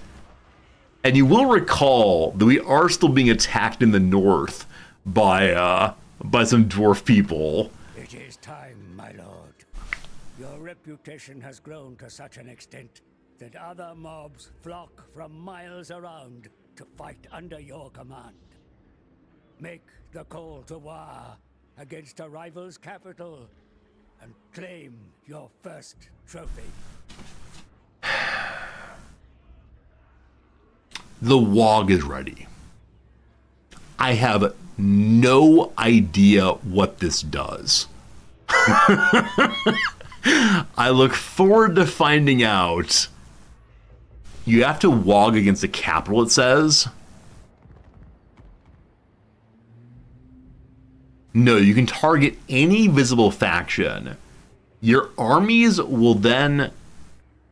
[SPEAKER 1] And you will recall that we are still being attacked in the north by some dwarf people.
[SPEAKER 5] It is time, my lord. Your reputation has grown to such an extent that other mobs flock from miles around to fight under your command. Make the call to war against a rival's capital and claim your first trophy.
[SPEAKER 1] The WHIII is ready. I have no idea what this does. I look forward to finding out. You have to WHIII against the capital, it says. No, you can target any visible faction. Your armies will then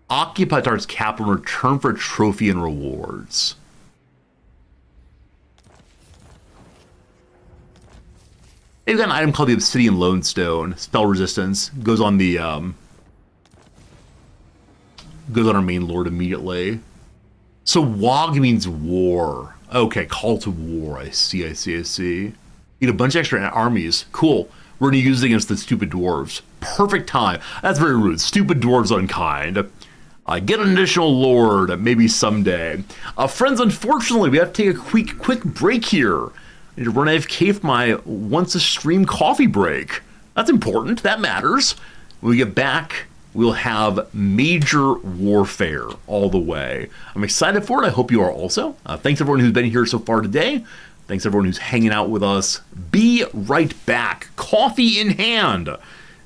[SPEAKER 1] occupy target's capital in return for a trophy and rewards. They've got an item called the Obsidian Lodestone. Spell resistance goes on the goes on our main lord immediately. So WHIII means war. Okay, call to war. I see. Need a bunch of extra armies. Cool. We're gonna use it against the stupid dwarves. Perfect time. That's very rude. Stupid dwarves unkind. Get an additional lord, maybe someday. Friends, unfortunately, we have to take a quick break here. I need to run AFK for my once a stream coffee break. That's important. That matters. When we get back, we'll have major warfare all the way. I'm excited for it. I hope you are also. Thanks everyone who's been here so far today. Thanks everyone who's hanging out with us. Be right back. Coffee in hand.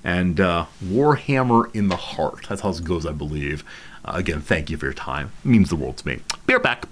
[SPEAKER 1] And Warhammer in the heart. That's how it goes, I believe. Again, thank you for your time. It means the world to me. Be right back.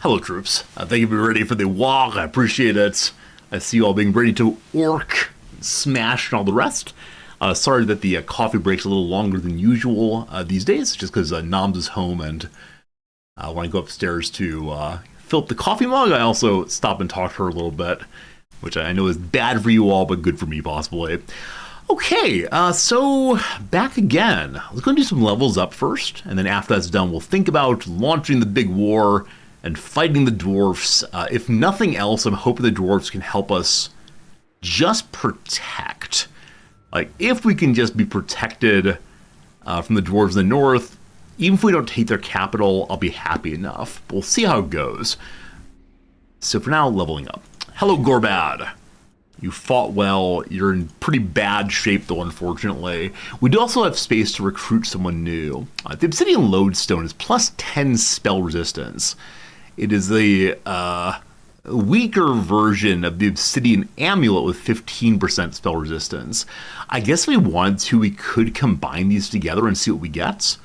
[SPEAKER 1] Hello, troops. Thank you for being ready for the walk. I appreciate it. I see you all being ready to orc, smash, and all the rest. Sorry that the coffee break's a little longer than usual these days, just because Noms is home, and when I go upstairs to fill up the coffee mug, I also stop and talk to her a little bit, which I know is bad for you all, but good for me, possibly. Okay, so back again. Let's go and do some levels up first, and then after that's done, we'll think about launching the big war and fighting the dwarfs. If nothing else, I'm hoping the dwarfs can help us just protect. Like, if we can just be protected from the dwarves in the north, even if we don't take their capital, I'll be happy enough. But we'll see how it goes. So for now, leveling up. Hello, Gorbad. You fought well. You're in pretty bad shape, though, unfortunately. We do also have space to recruit someone new. The Obsidian Lodestone is plus 10 spell resistance. It is the weaker version of the Obsidian Amulet with 15% spell resistance. I guess if we wanted to, we could combine these together and see what we get.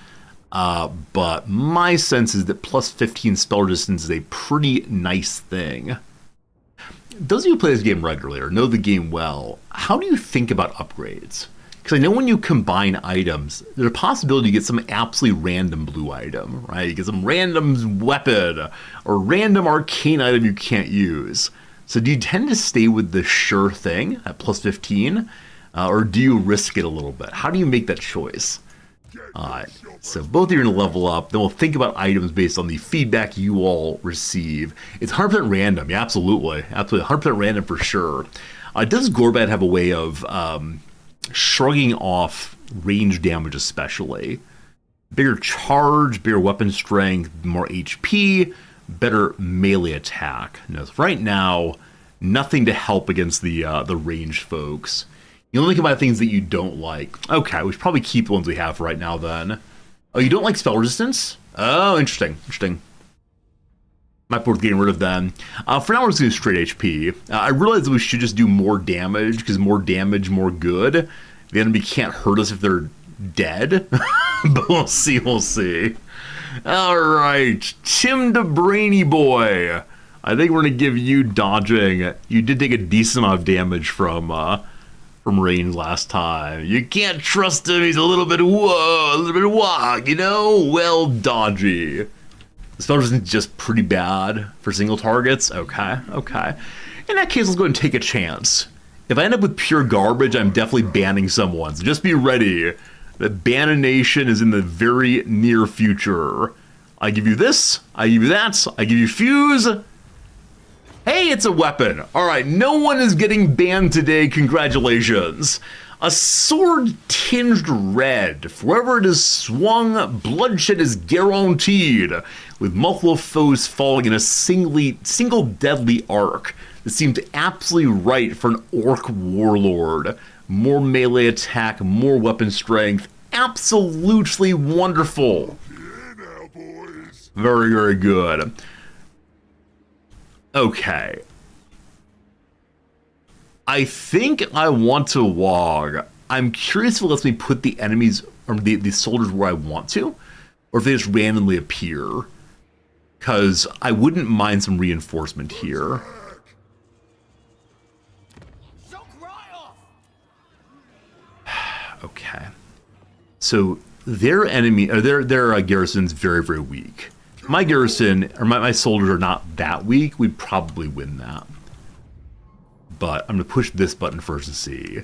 [SPEAKER 1] But my sense is that plus 15 spell resistance is a pretty nice thing. Those of you who play this game regularly or know the game well, how do you think about upgrades? Because I know when you combine items, there's a possibility you get some absolutely random blue item, right? You get some random weapon or random arcane item you can't use. So do you tend to stay with the sure thing at plus 15? Or do you risk it a little bit? How do you make that choice? Alright, so both of you are going to level up. Then we'll think about items based on the feedback you all receive. It's 100% random, yeah, absolutely. Absolutely, 100% random for sure. Does Gorbad have a way of shrugging off range damage especially? Bigger charge, bigger weapon strength, more HP, better melee attack. No, right now, nothing to help against the ranged folks. You only can buy things that you don't like. Okay, we should probably keep the ones we have right now then. Oh, you don't like spell resistance? Oh, interesting. Might be worth getting rid of them. For now, we're just going to do straight HP. I realize that we should just do more damage, because more damage, more good. The enemy can't hurt us if they're dead. But we'll see. Alright, Tim the Brainy Boy. I think we're going to give you dodging. You did take a decent amount of damage from range last time. You can't trust him. He's a little bit wog, you know? Well, dodgy. The spell resistance is just pretty bad for single targets. Okay. In that case, let's go ahead and take a chance. If I end up with pure garbage, I'm definitely banning someone. So just be ready. The bannination is in the very near future. I give you this. I give you that. I give you fuse. Hey, it's a weapon. All right, no one is getting banned today. Congratulations. A sword tinged red. Wherever it is swung, bloodshed is guaranteed, with multiple foes falling in a single deadly arc. This seems absolutely right for an orc warlord. More melee attack, more weapon strength. Absolutely wonderful.
[SPEAKER 4] Yeah, now, boys.
[SPEAKER 1] Very, very good. Okay. I think I want to wog. I'm curious if it lets me put the enemies or the soldiers where I want to, or if they just randomly appear. Because I wouldn't mind some reinforcement here. Okay. So their enemy or their garrison's very, very weak. My garrison, or my soldiers are not that weak. We'd probably win that. But I'm going to push this button first to see.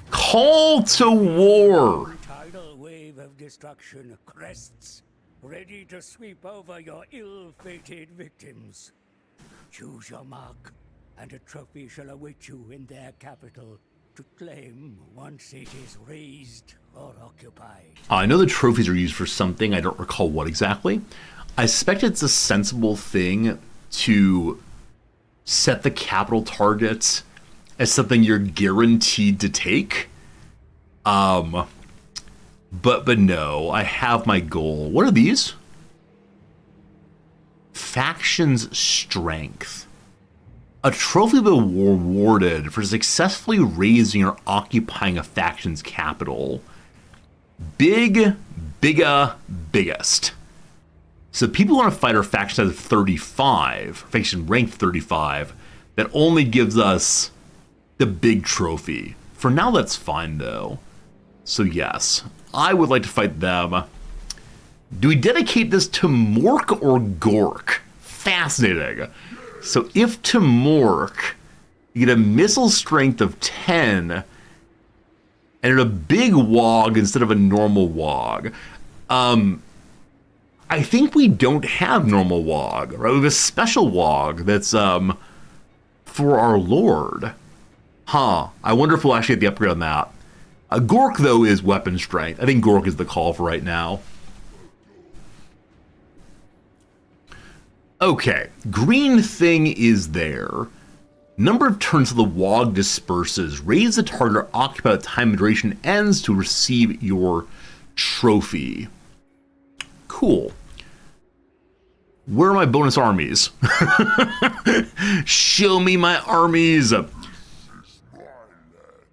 [SPEAKER 1] Call to war!
[SPEAKER 5] Tidal wave of destruction crests, ready to sweep over your ill-fated victims. Choose your mark, and a trophy shall await you in their capital to claim once it is razed or occupied.
[SPEAKER 1] I know the trophies are used for something. I don't recall what exactly. I suspect it's a sensible thing to set the capital targets as something you're guaranteed to take. But no, I have my goal. What are these? Faction's Strength. A trophy will be rewarded for successfully raising or occupying a faction's capital. Biggest. So people want to fight our faction size of 35, faction rank 35, that only gives us the big trophy. For now, that's fine, though. So yes, I would like to fight them. Do we dedicate this to Mork or Gork? Fascinating. So if to Mork, you get a missile strength of 10 and a big wog instead of a normal wog. I think we don't have normal wog, right? We have a special wog that's for our lord. Huh. I wonder if we'll actually get the upgrade on that. Gork, though, is weapon strength. I think Gork is the call for right now. Okay. Green thing is there. Number of turns till the wog disperses. Raise the target or occupy the time and duration ends to receive your trophy. Cool. Where are my bonus armies? Show me my armies.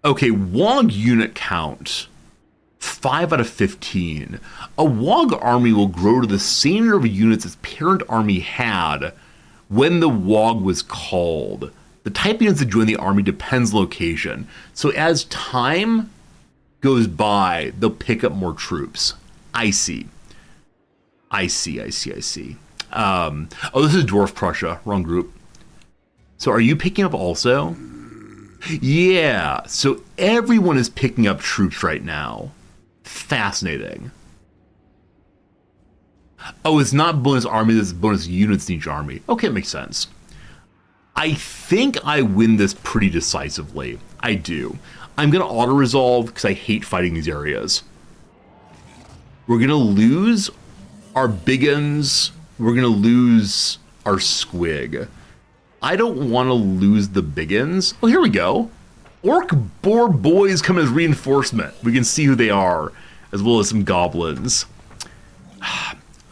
[SPEAKER 1] Okay, wog unit count. 5 out of 15. A wog army will grow to the same number of units its parent army had when the wog was called. The type of units that join the army depends on location. So as time goes by, they'll pick up more troops. I see. Oh, this is Dwarf Prussia. Wrong group. So are you picking up also? Yeah. So everyone is picking up troops right now. Fascinating. Oh, it's not bonus army, it's bonus units in each army. Okay, it makes sense. I think I win this pretty decisively. I do. I'm going to auto-resolve because I hate fighting these areas. We're going to lose our biggins. We're going to lose our squig. I don't want to lose the biggins. Oh, here we go. Orc boar boys come as reinforcement. We can see who they are, as well as some goblins.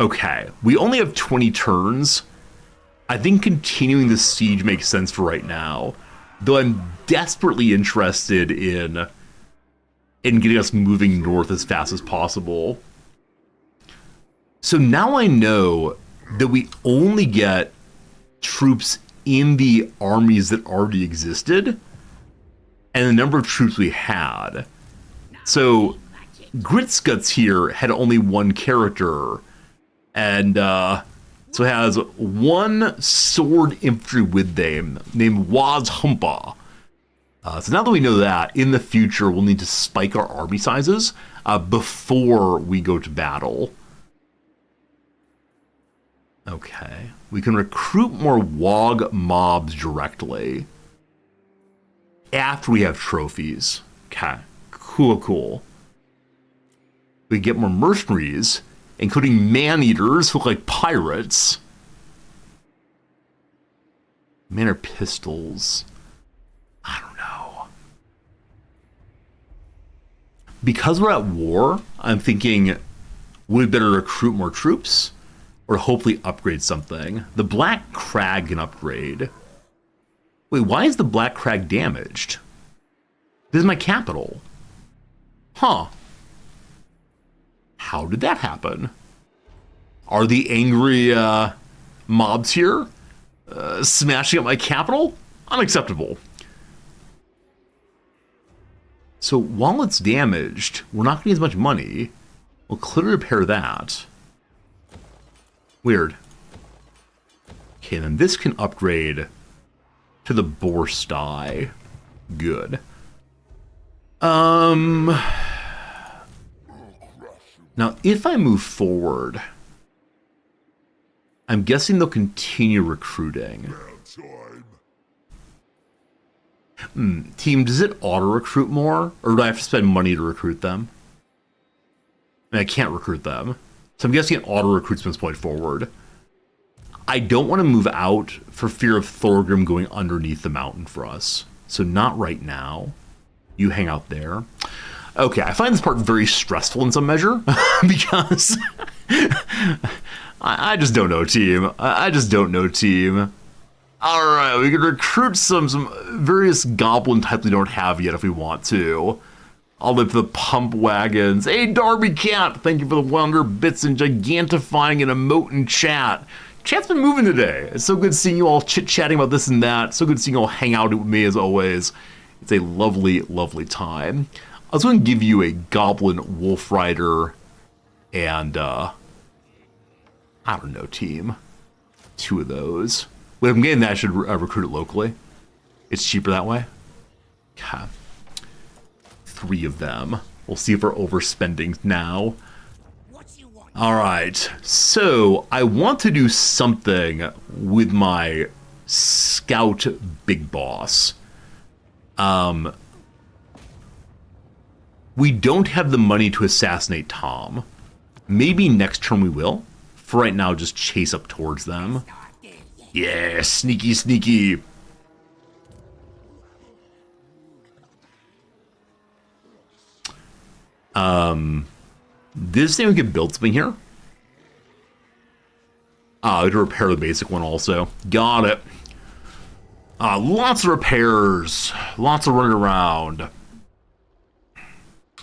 [SPEAKER 1] Okay, we only have 20 turns. I think continuing the siege makes sense for right now, though I'm desperately interested in getting us moving north as fast as possible. So now I know that we only get troops in the armies that already existed and the number of troops we had. So Gritsguts here had only one character, and so it has one sword infantry with them named Wazhumpa. So now that we know that, in the future we'll need to spike our army sizes before we go to battle. Okay, we can recruit more Wog mobs directly after we have trophies. Okay, cool. We get more mercenaries, including man-eaters who look like pirates. Man or pistols? I don't know. Because we're at war, I'm thinking, would we better recruit more troops? Or hopefully upgrade something? The Black Crag can upgrade. Wait, why is the Black Crag damaged? This is my capital. Huh. How did that happen? Are the angry mobs here smashing up my capital? Unacceptable. So while it's damaged, we're not going to get as much money. We'll clearly repair that. Weird. Okay, then this can upgrade to the boar sty. Good. Now, if I move forward, I'm guessing they'll continue recruiting. Team, does it auto-recruit more? Or do I have to spend money to recruit them? I can't recruit them. So I'm guessing it auto-recruits from this point forward. I don't want to move out for fear of Thorgrim going underneath the mountain for us. So not right now. You hang out there. Okay, I find this part very stressful in some measure because I just don't know, team. I just don't know, team. All right, we can recruit some various goblin types we don't have yet if we want to. All the way for the pump wagons. Hey, Darby Cat, thank you for the 100 bits and gigantifying and emote in chat. Chat's been moving today. It's so good seeing you all chit-chatting about this and that. So good seeing you all hang out with me as always. It's a lovely, lovely time. I was going to give you a Goblin Wolf Rider and, I don't know, team. 2 of those. Wait, I'm getting that I should recruit it locally. It's cheaper that way. Okay. 3 of them. We'll see if we're overspending now. All right. So I want to do something with my Scout Big Boss. We don't have the money to assassinate Tom. Maybe next turn we will. For right now, just chase up towards them. Yeah, sneaky, sneaky. This thing we could build something here. We have to repair the basic one also. Got it. Lots of repairs. Lots of running around.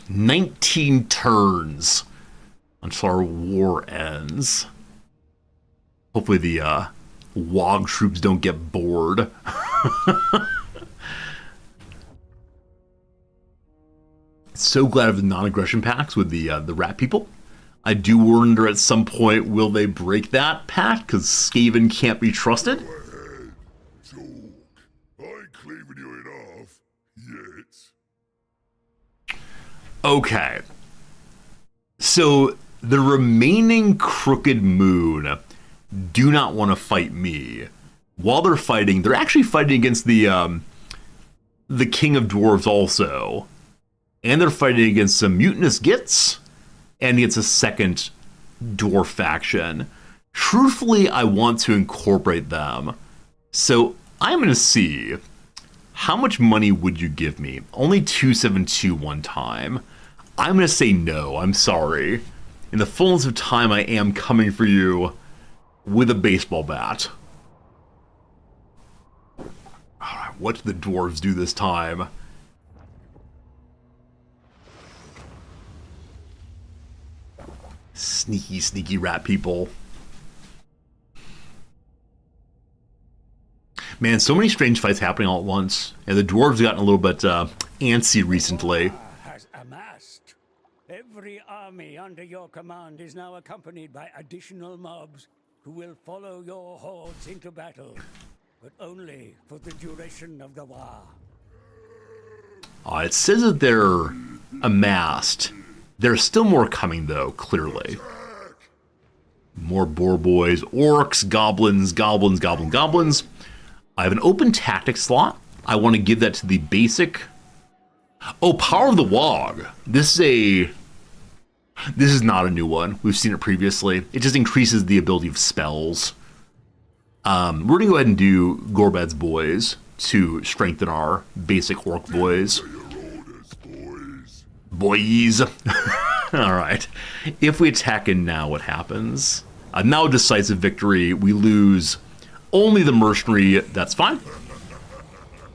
[SPEAKER 1] 19 turns until our war ends. Hopefully the WHIII troops don't get bored. So glad of the non-aggression pacts with the rat people. I do wonder at some point will they break that pact because Skaven can't be trusted.
[SPEAKER 4] Go ahead, talk. I ain't cleaving you in half yet.
[SPEAKER 1] Okay. So the remaining Crooked Moon do not want to fight me. While they're fighting, they're actually fighting against the King of Dwarves also. And they're fighting against some mutinous Gits, and against a second dwarf faction. Truthfully, I want to incorporate them. So I'm going to see, how much money would you give me? Only 272 one time. I'm going to say no, I'm sorry. In the fullness of time, I am coming for you with a baseball bat. Alright, what do the dwarves do this time? Sneaky, sneaky rat people. Man, so many strange fights happening all at once. And the dwarves have gotten a little bit antsy recently.
[SPEAKER 5] Has amassed. Every army under your command is now accompanied by additional mobs who will follow your hordes into battle, but only for the duration of the war.
[SPEAKER 1] It says that they're amassed. There's still more coming, though, clearly. More boar boys, orcs, goblins, goblins, goblins. I have an open tactics slot. I want to give that to the basic. Oh, Power of the Wog. This is not a new one. We've seen it previously. It just increases the ability of spells. We're going to go ahead and do Gorbad's Boys to strengthen our basic orc boys. Boys. Alright. If we attack in now, what happens? Now decisive victory. We lose only the mercenary. That's fine.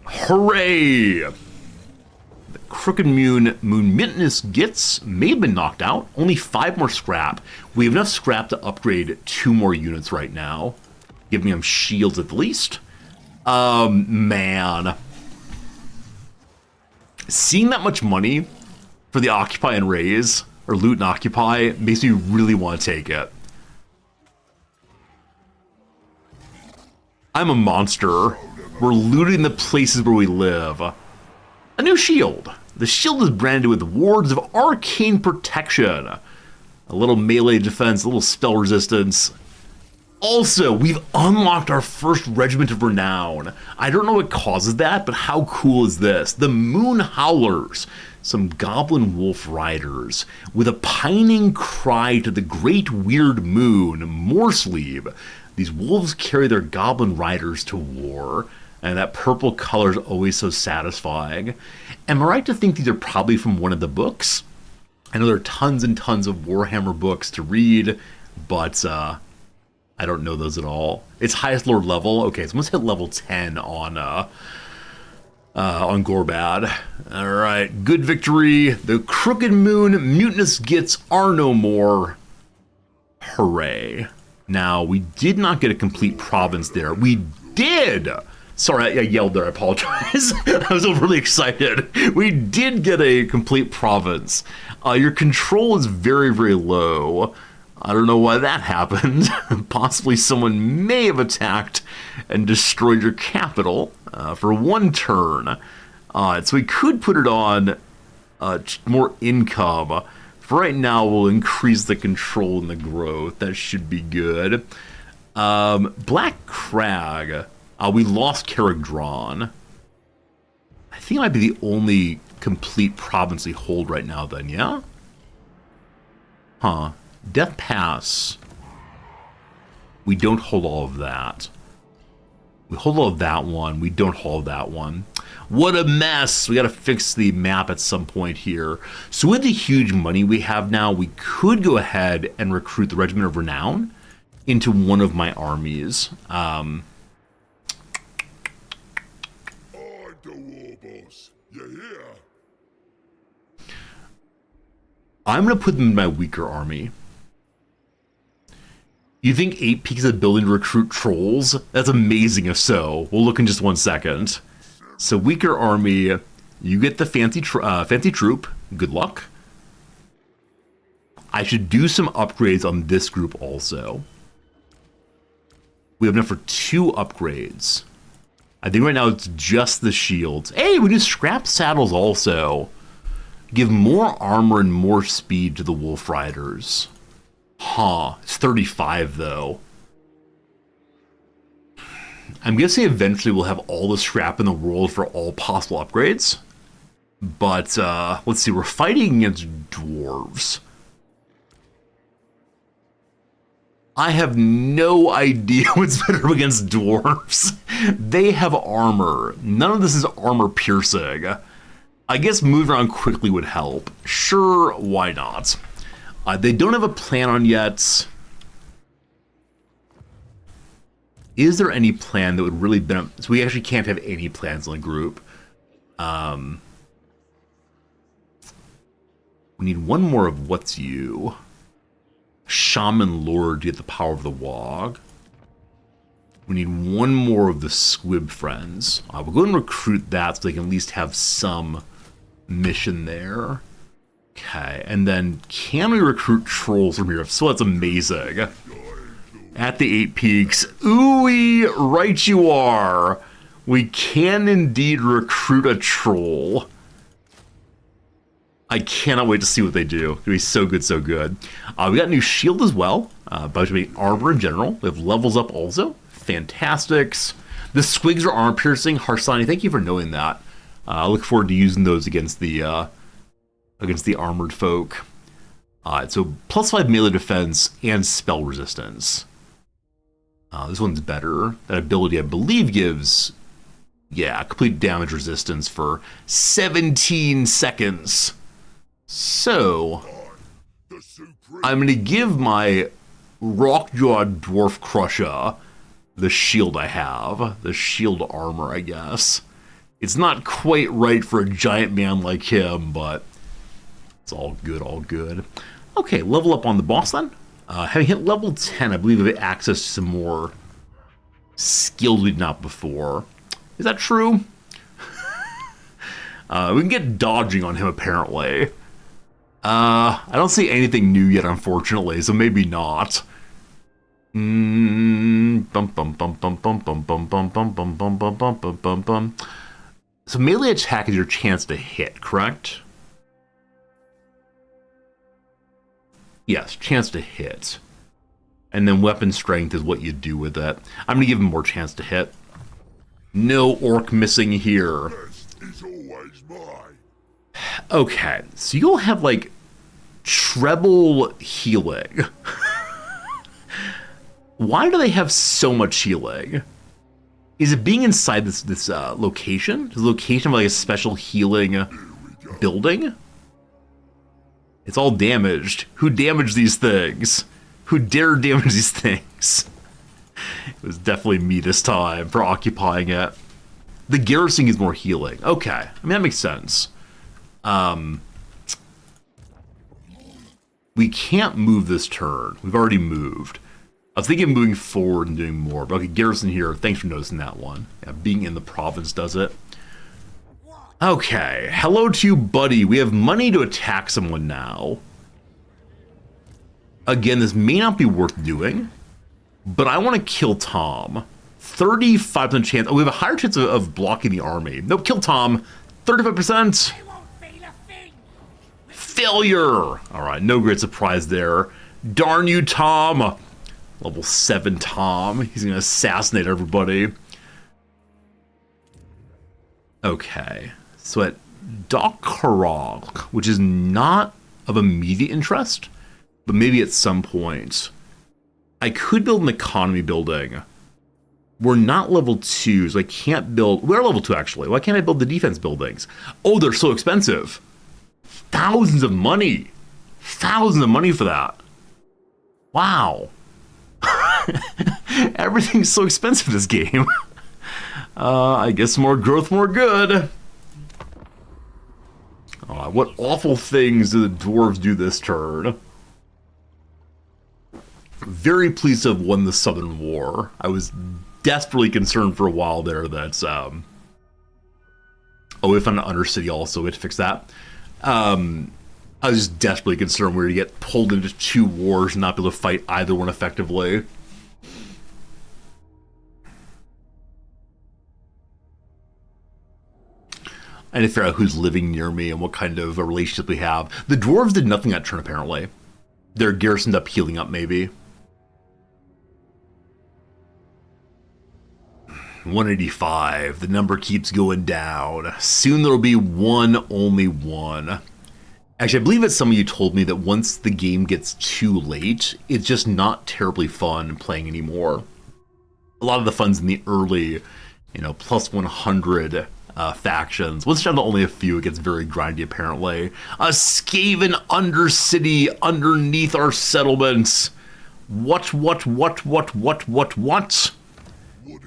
[SPEAKER 1] Hooray! The Crooked Moon Mutinous Gits may have been knocked out. Only 5 more scrap. We have enough scrap to upgrade 2 more units right now. Give me them shields at the least. Man. Seeing that much money for the Occupy and Raise, or Loot and Occupy, makes me really want to take it. I'm a monster. We're looting the places where we live. A new shield. The shield is branded with wards of arcane protection. A little melee defense, a little spell resistance. Also, we've unlocked our first Regiment of Renown. I don't know what causes that, but how cool is this? The Moon Howlers. Some Goblin Wolf Riders with a pining cry to the great weird moon, Morsleeve. These wolves carry their Goblin Riders to war, and that purple color is always so satisfying. Am I right to think these are probably from one of the books? I know there are tons and tons of Warhammer books to read, but I don't know those at all. It's highest lord level. Okay, so let's hit level 10 on on Gorbad. All right, good victory. The Crooked Moon mutinous gits are no more. Hooray. Now, we did not get a complete province there. We did! Sorry, I yelled there, I apologize. I was overly excited. We did get a complete province. Your control is very, very low. I don't know why that happened. Possibly someone may have attacked and destroyed your capital for one turn. So we could put it on more income. For right now, we'll increase the control and the growth. That should be good. Black Crag. We lost Caragdron. I think it might be the only complete province we hold right now then, yeah? Huh. Death Pass. We don't hold all of that. We hold all of that one. We don't hold that one. What a mess. We got to fix the map at some point here. So with the huge money we have now, we could go ahead and recruit the Regiment of Renown into one of my armies.
[SPEAKER 4] I'm the war boss. You hear?
[SPEAKER 1] I'm going to put them in my weaker army. You think 8 Peaks is building to recruit trolls? That's amazing if so. We'll look in just 1 second. So weaker army, you get the fancy troop. Good luck. I should do some upgrades on this group also. We have enough for 2 upgrades. I think right now it's just the shields. Hey, we do scrap saddles also. Give more armor and more speed to the Wolf Riders. Huh, it's 35 though. I'm guessing eventually we'll have all the scrap in the world for all possible upgrades. But, let's see, we're fighting against dwarves. I have no idea what's better against dwarves. They have armor. None of this is armor piercing. I guess moving around quickly would help. Sure, why not? They don't have a plan on yet. Is there any plan that would really benefit? So we actually can't have any plans in the group. We need one more of what's you. Shaman Lord to get the power of the Wog. We need one more of the Squib Friends. We'll go and recruit that so they can at least have some mission there. Okay, and then can we recruit trolls from here? So that's amazing. At the 8 Peaks. Ooh-wee, right you are. We can indeed recruit a troll. I cannot wait to see what they do. It's going to be so good, so good. We got a new shield as well. But to be armor in general. We have levels up also. Fantastics. The squigs are armor piercing. Harsani, thank you for knowing that. I look forward to using those against the armored folk. So +5 melee defense and spell resistance. This one's better. That ability, I believe, gives, yeah, complete damage resistance for 17 seconds. So, I'm going to give my Rockjaw Dwarf Crusher the shield I have. The shield armor, I guess. It's not quite right for a giant man like him, but it's all good, all good. Okay, level up on the boss then. Having hit level 10, I believe we have access to some more skills we did not before. Is that true? We can get dodging on him, apparently. I don't see anything new yet, unfortunately, so maybe not. So melee attack is your chance to hit, correct? Yes, chance to hit. And then weapon strength is what you do with it. I'm going to give him more chance to hit. No orc missing here.
[SPEAKER 4] Best is always mine.
[SPEAKER 1] Okay, so you'll have, like, treble healing. Why do they have so much healing? Is it being inside this location? Is the location of, like, a special healing building? It's all damaged. Who damaged these things? Who dare damage these things? It was definitely me this time for occupying it. The garrison is more healing. Okay. I mean, that makes sense. We can't move this turn. We've already moved. I was thinking of moving forward and doing more. But okay, garrison here. Thanks for noticing that one. Yeah, being in the province does it. Okay. Hello to you, buddy. We have money to attack someone now. Again, this may not be worth doing, but I want to kill Tom. 35% chance. Oh, we have a higher chance of blocking the army. Nope, kill Tom. 35%. Failure. All right, no great surprise there. Darn you, Tom. Level 7 Tom. He's going to assassinate everybody. Okay, so at Dokkarog, which is not of immediate interest, but maybe at some point, I could build an economy building. We're not level 2, so I can't build... We're level 2, actually. Why can't I build the defense buildings? Oh, they're so expensive. Thousands of money. Thousands of money for that. Wow. Everything's so expensive in this game. I guess more growth, more good. What awful things do the dwarves do this turn? Very pleased to have won the Southern War. I was desperately concerned for a while there that... Oh, we found an Undercity also. We had to fix that. I was just desperately concerned we were going to get pulled into 2 wars and not be able to fight either one effectively. I need to figure out who's living near me and what kind of a relationship we have. The dwarves did nothing that turn, apparently. Their garrisoned up, healing up, maybe. 185. The number keeps going down. Soon there'll be one, only one. Actually, I believe that some of you told me that once the game gets too late, it's just not terribly fun playing anymore. A lot of the fun's in the early, plus 100 factions. Once down to only a few, it gets very grindy, apparently. A Skaven Undercity underneath our settlements. What?
[SPEAKER 4] What do you need?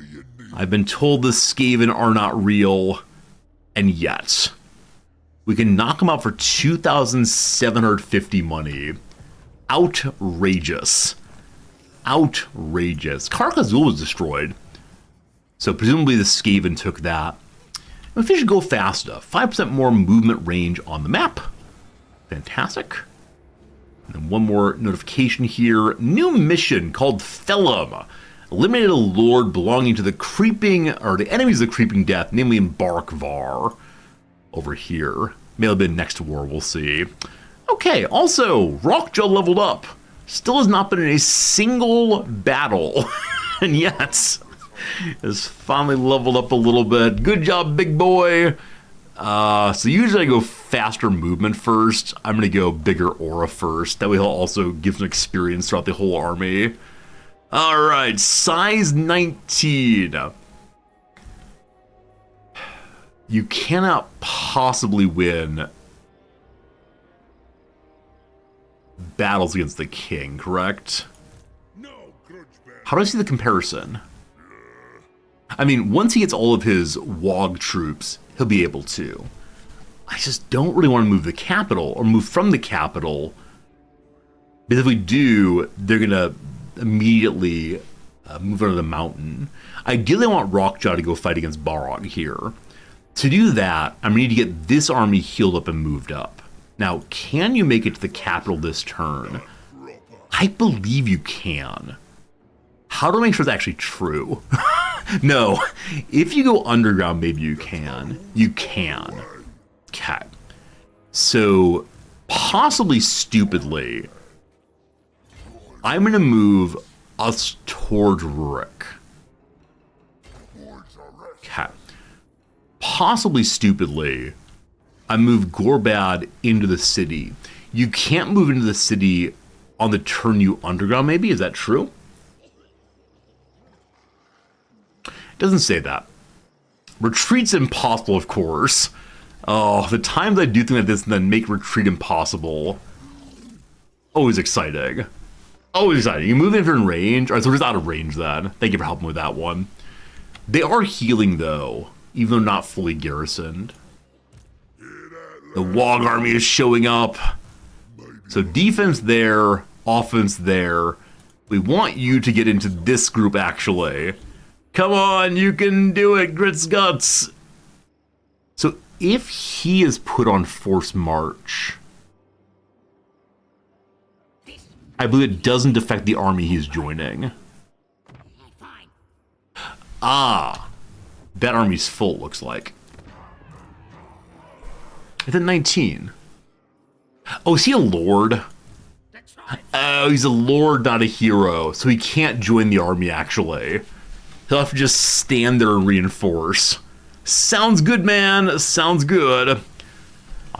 [SPEAKER 1] I've been told the Skaven are not real, and yet we can knock them out for 2,750 money. Outrageous. Outrageous. Carcazul was destroyed, so presumably the Skaven took that. And we should go faster. 5% more movement range on the map. Fantastic. And then one more notification here. New mission called Felum. Eliminated a lord belonging to the enemies of the creeping death, namely in Barkvar. Over here. May have been next war, we'll see. Okay, also, Rockjaw leveled up. Still has not been in a single battle. And yet, has finally leveled up a little bit. Good job, big boy. So usually I go faster movement first. I'm going to go bigger aura first. That way he'll also give some experience throughout the whole army. Alright, size 19. You cannot possibly win battles against the king, correct?
[SPEAKER 4] No grudge bear.
[SPEAKER 1] How do I see the comparison? I mean, once he gets all of his WHIII troops, he'll be able to. I just don't really want to move the capital, or move from the capital, because if we do, they're going to immediately move out of the mountain. Ideally, I want Rockjaw to go fight against Barog here. To do that, I'm going to need to get this army healed up and moved up. Now, can you make it to the capital this turn? I believe you can. How do I make sure it's actually true? No, if you go underground, maybe you can. You can. Okay. So, possibly stupidly, I'm going to move us towards Rurik. Okay. Possibly stupidly, I move Gorbad into the city. You can't move into the city on the turn you underground, maybe? Is that true? It doesn't say that. Retreat's impossible, of course. Oh, the times I do things like this and then make retreat impossible. Always exciting. Always exciting. You move if you're in range. Alright, so we're just out of range then. Thank you for helping with that one. They are healing, though. even though not fully garrisoned. The Wog army is showing up. So defense there, offense there. We want you to get into this group, actually. Come on, you can do it, Grits Guts. So if he is put on forced march, I believe it doesn't affect the army he's joining. Ah, that army's full, looks like. It's at 19. Oh, is he a lord? Oh, he's a lord, not a hero, so he can't join the army, actually. He'll have to just stand there and reinforce. Sounds good, man. Sounds good.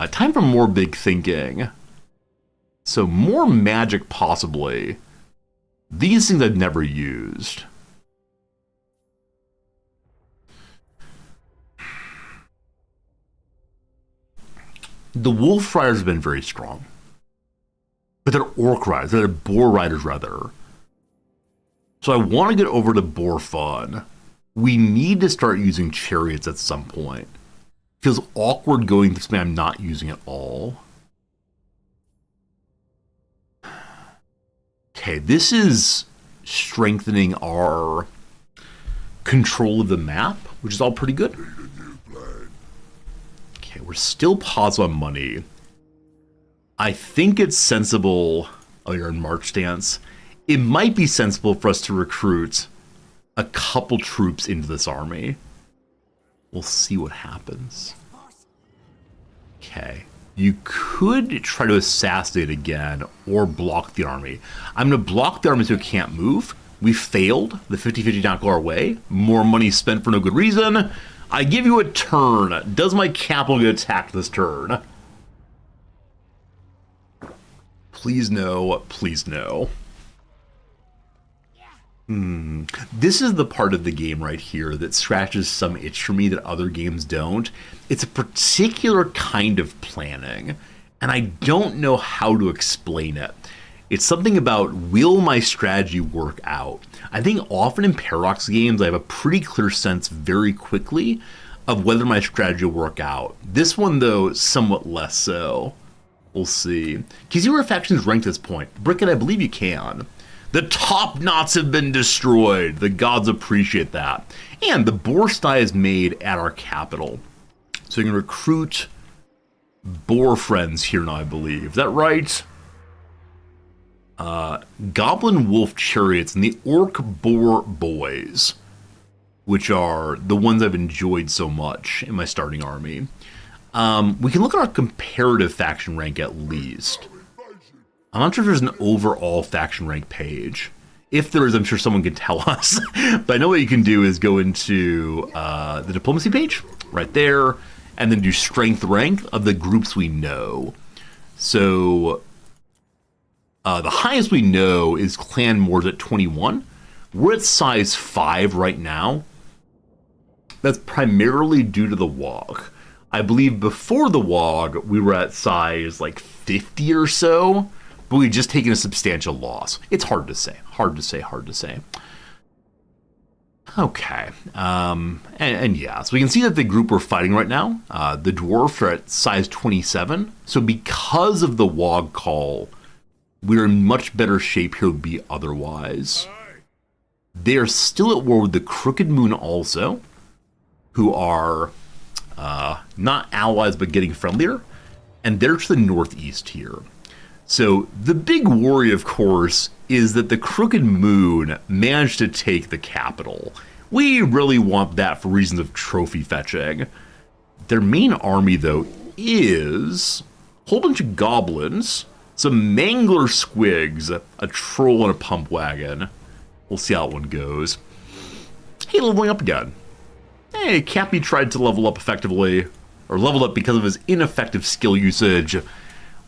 [SPEAKER 1] Time for more big thinking. So more magic, possibly. These things I've never used. The Wolf Riders have been very strong. But they're Orc Riders. They're Boar Riders, rather. So I want to get over to Boar Fun. We need to start using chariots at some point. Feels awkward going through something I'm not using at all. Okay, this is strengthening our control of the map, which is all pretty good. Okay, we're still positive on money. I think it's sensible. Oh, you're in March stance. It might be sensible for us to recruit a couple troops into this army. We'll see what happens. Okay. You could try to assassinate again or block the army. I'm going to block the army so it can't move. We failed. The 50-50 not go our way. More money spent for no good reason. I give you a turn. Does my capital get attacked this turn? Please no. Please no. This is the part of the game right here that scratches some itch for me that other games don't. It's a particular kind of planning, and I don't know how to explain it. It's something about, will my strategy work out? I think often in Paradox games, I have a pretty clear sense very quickly of whether my strategy will work out. This one, though, somewhat less so. We'll see. Can you see where factions rank at this point? Brickett, I believe you can. The top knots have been destroyed. The gods appreciate that. And the boar sty is made at our capital. So you can recruit boar friends here now, I believe. Is that right? Goblin wolf chariots and the orc boar boys, which are the ones I've enjoyed so much in my starting army. We can look at our comparative faction rank at least. I'm not sure if there's an overall faction rank page. If there is, I'm sure someone can tell us. But I know what you can do is go into the diplomacy page right there, and then do strength rank of the groups we know. So the highest we know is Clan Moors at 21. We're at size 5 right now. That's primarily due to the WHIII. I believe before the WHIII, we were at size like 50 or so. But we've just taken a substantial loss. It's hard to say. Hard to say. Okay. And yeah, so we can see that the group we're fighting right now, the dwarf are at size 27. So because of the WHIII call, we're in much better shape here would be otherwise. They are still at war with the Crooked Moon also, who are not allies but getting friendlier. And they're to the northeast here. So the big worry, of course, is that the Crooked Moon managed to take the capital. We really want that for reasons of trophy fetching. Their main army, though, is a whole bunch of goblins, some mangler squigs, a troll, and a pump wagon. We'll see how that one goes. Hey, leveling up again. Hey, Cappy tried to level up effectively, or leveled up because of his ineffective skill usage.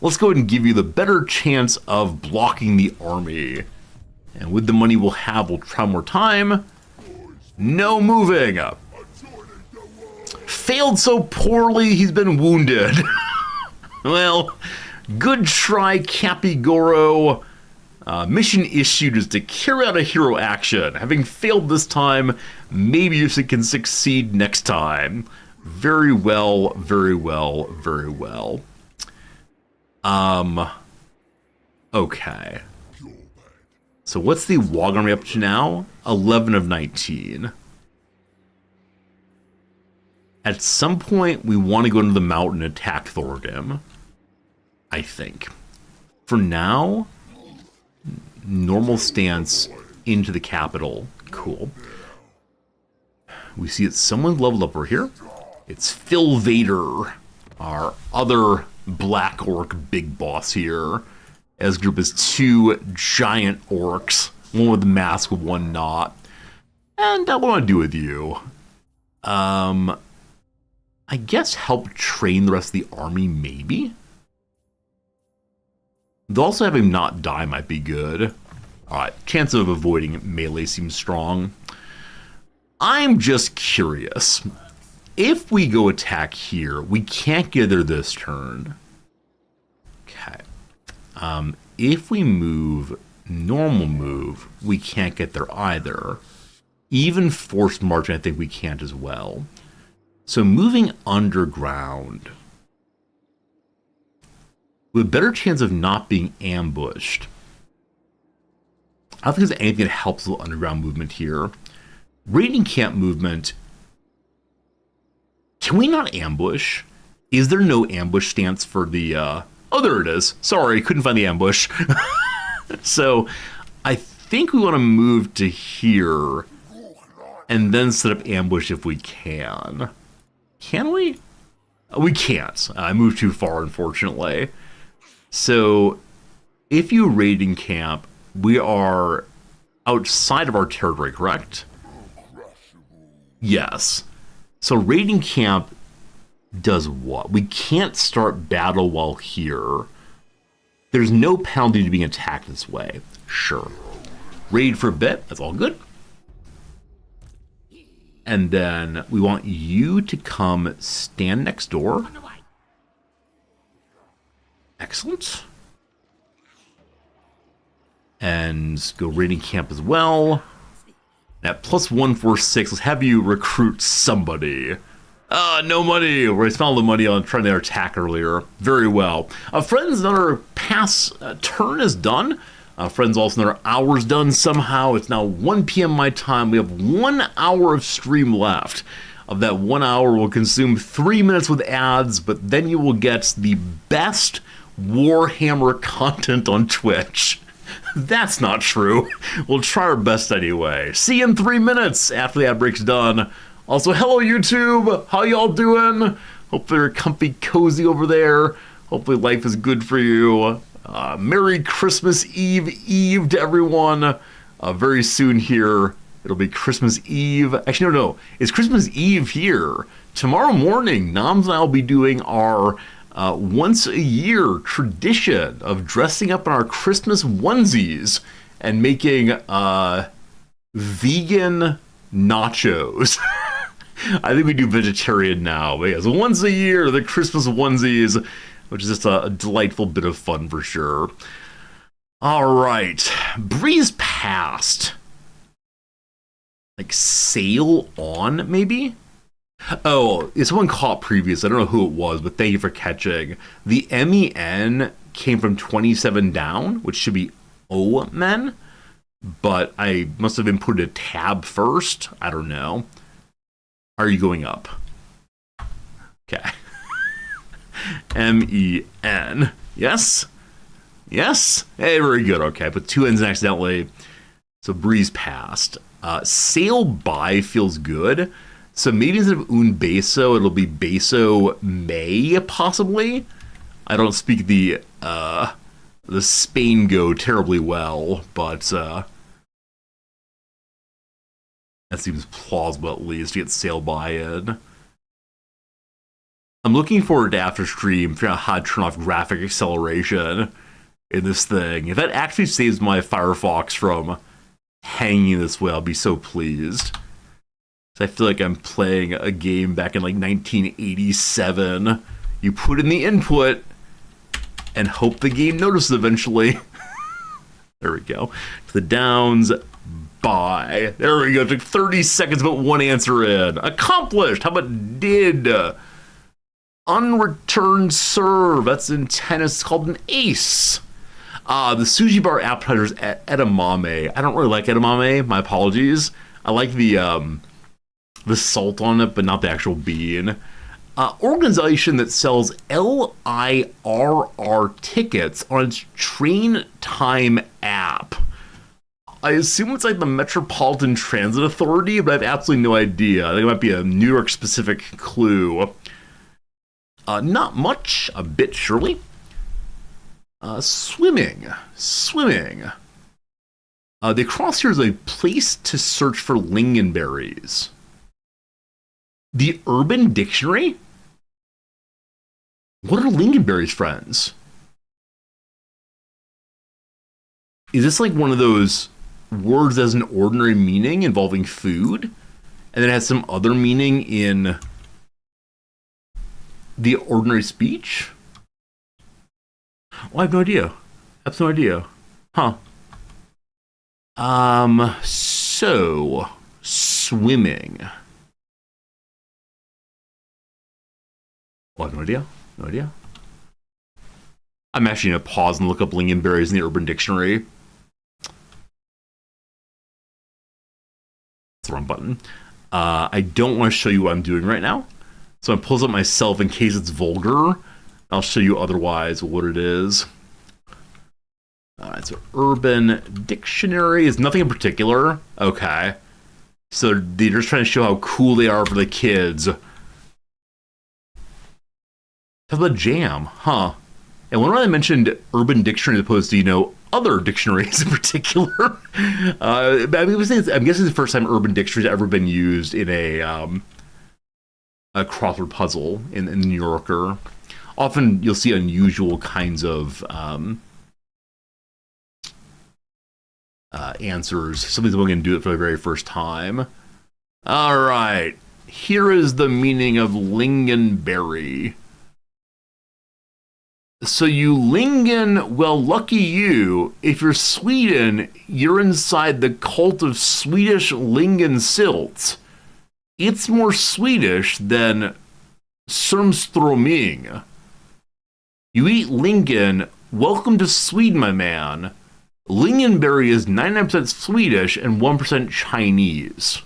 [SPEAKER 1] Let's go ahead and give you the better chance of blocking the army. And with the money we'll have, we'll try more time. No moving. Failed so poorly, he's been wounded. Well, good try, Cappy Goro. Mission issued is to carry out a hero action. Having failed this time, maybe you can succeed next time. Very well, very well, very well. Okay. So what's the Wog Army up to now? 11 of 19. At some point, we want to go into the mountain and attack Thorgrim. I think. For now, normal stance into the capital. Cool. We see that someone leveled up over here. It's Phil Vader, our other Black Orc big boss here. As group is 2 giant orcs, one with a mask with one not. And I want to do with you. I guess help train the rest of the army, maybe? Though also having him not die might be good. Alright, chance of avoiding melee seems strong. I'm just curious. If we go attack here, we can't get there this turn. Okay. If we move normal move, we can't get there either. Even forced marching, I think we can't as well. So moving underground with a better chance of not being ambushed. I don't think there's anything that helps with underground movement here. Raiding camp movement. Can we not ambush? Is there no ambush stance for the... Oh, there it is. Sorry, couldn't find the ambush. So, I think we want to move to here and then set up ambush if we can. Can we? We can't. I moved too far, unfortunately. So, if you raiding camp, we are outside of our territory, correct? Yes. So, raiding camp does what? We can't start battle while here. There's no penalty to being attacked this way. Sure. Raid for a bit. That's all good. And then we want you to come stand next door. Excellent. And go raiding camp as well. At plus 146, let's have you recruit somebody. No money. We spent all the money on trying to attack earlier. Very well. Friends, another pass turn is done. Friends, also another hour's done somehow. It's now 1 p.m. my time. We have 1 hour of stream left. Of that 1 hour, we'll consume 3 minutes with ads, but then you will get the best Warhammer content on Twitch. That's not true. We'll try our best anyway. See you in 3 minutes after the ad break's done. Also, hello YouTube! How y'all doing? Hopefully you're comfy, cozy over there. Hopefully life is good for you. Merry Christmas Eve to everyone. Very soon here, it'll be Christmas Eve. Actually, no. It's Christmas Eve here. Tomorrow morning, Noms and I will be doing our once a year tradition of dressing up in our Christmas onesies and making vegan nachos. I think we do vegetarian now, because once a year, the Christmas onesies, which is just a delightful bit of fun for sure. All right, breeze past. Like sail on, maybe? Oh, someone caught previous. I don't know who it was, but thank you for catching. The MEN came from 27 down, which should be O-men, but I must have inputted a tab first. I don't know. Are you going up? Okay. MEN. Yes? Yes? Hey, very good. Okay, I put 2 N's accidentally. So breeze past. Sail by feels good. So maybe instead of un beso, it'll be beso may, possibly. I don't speak the Spaingo terribly well, but that seems plausible at least to get sail by in. I'm looking forward to after stream figuring out how to turn off graphic acceleration in this thing. If that actually saves my Firefox from hanging this way, I'll be so pleased. I feel like I'm playing a game back in like 1987. You put in the input and hope the game notices eventually. There we go. To the Downs. Bye. There we go. Took 30 seconds, but one answer in. Accomplished. How about did? Unreturned serve. That's in tennis. It's called an ace. The sushi bar appetizer is edamame. I don't really like edamame. My apologies. I like the salt on it, but not the actual bean. Organization that sells LIRR tickets on its train time app. I assume it's like the Metropolitan Transit Authority, but I have absolutely no idea. I think it might be a New York specific clue. Not much, a bit surely. Swimming. The cross here is a place to search for lingonberries. The Urban Dictionary? What are lingonberries, friends? Is this like one of those words that has an ordinary meaning involving food, and then it has some other meaning in the ordinary speech? Well, I have no idea. I have no idea. Huh. So, swimming. Well, I have no idea. No idea. I'm actually going to pause and look up lingonberries in the Urban Dictionary. That's the wrong button. I don't want to show you what I'm doing right now. So I'm pulling up myself in case it's vulgar. I'll show you otherwise what it is. Alright, so Urban Dictionary is nothing in particular. Okay. So they're just trying to show how cool they are for the kids. How about jam? Huh. And when I mentioned Urban Dictionary as opposed to, other dictionaries in particular, I'm guessing it's the first time Urban Dictionary has ever been used in a crossword puzzle in the New Yorker. Often you'll see unusual kinds of answers. Somebody's going to do it for the very first time. All right. Here is the meaning of lingonberry. So you lingen, well, lucky you. If you're Sweden, you're inside the cult of Swedish lingonsylt. It's more Swedish than surströmming. You eat lingen, welcome to Sweden, my man. Lingonberry is 99% Swedish and 1% Chinese.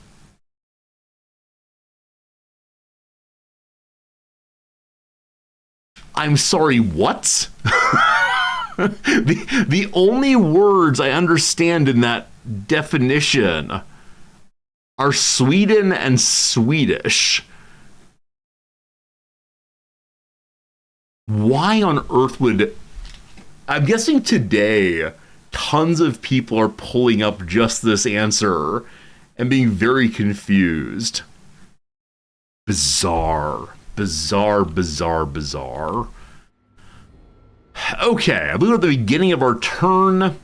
[SPEAKER 1] I'm sorry, what? the only words I understand in that definition are Sweden and Swedish. Why on earth would... I'm guessing today, tons of people are pulling up just this answer and being very confused. Bizarre. Bizarre. Okay, I believe we're at the beginning of our turn.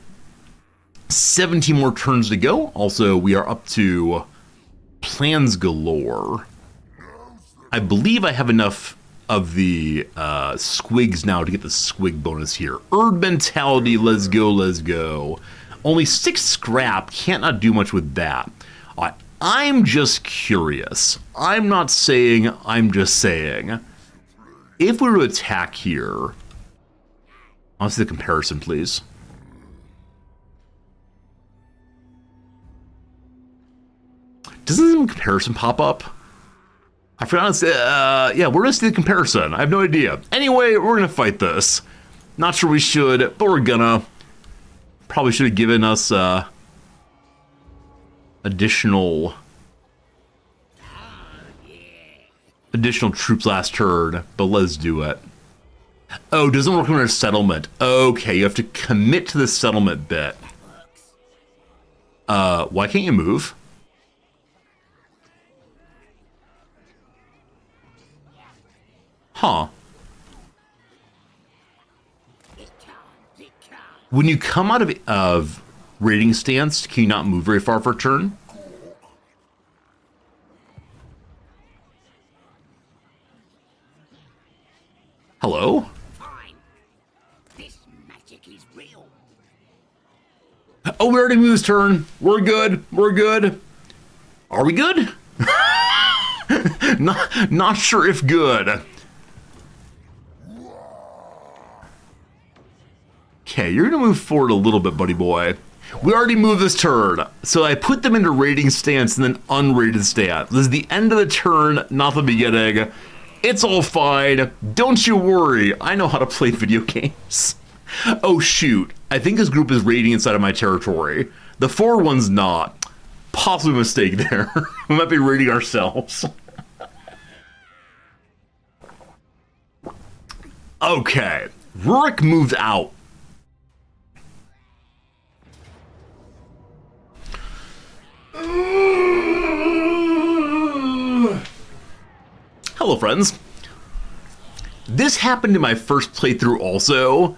[SPEAKER 1] 17 more turns to go. Also, we are up to plans galore. I believe I have enough of the squigs now to get the squig bonus here. Erd mentality, let's go. Only 6 scrap, can't not do much with that. I'm just curious. I'm not saying, I'm just saying. If we were to attack here, I'll see the comparison, please. Doesn't the comparison pop up? I forgot to say, yeah, we're gonna see the comparison. I have no idea. Anyway, we're gonna fight this. Not sure we should, but we're gonna. Probably should have given us, additional troops last turn, but let's do it. Oh, doesn't work under settlement. Okay, you have to commit to the settlement bit. Why can't you move? Huh. When you come out of raiding stance, can you not move very far for a turn? Hello?
[SPEAKER 5] Fine. This magic is real.
[SPEAKER 1] Oh, we already moved this turn. We're good. We're good. Are we good? Not sure if good. Okay, you're gonna move forward a little bit, buddy boy. We already moved this turn, so I put them into rating stance and then unrated stance. This is the end of the turn, not the beginning. It's all fine. Don't you worry. I know how to play video games. Oh shoot, I think this group is raiding inside of my territory. The 4-1's not. Possibly a mistake there. We might be raiding ourselves. Okay, Rurik moved out. Hello, friends. This happened in my first playthrough also.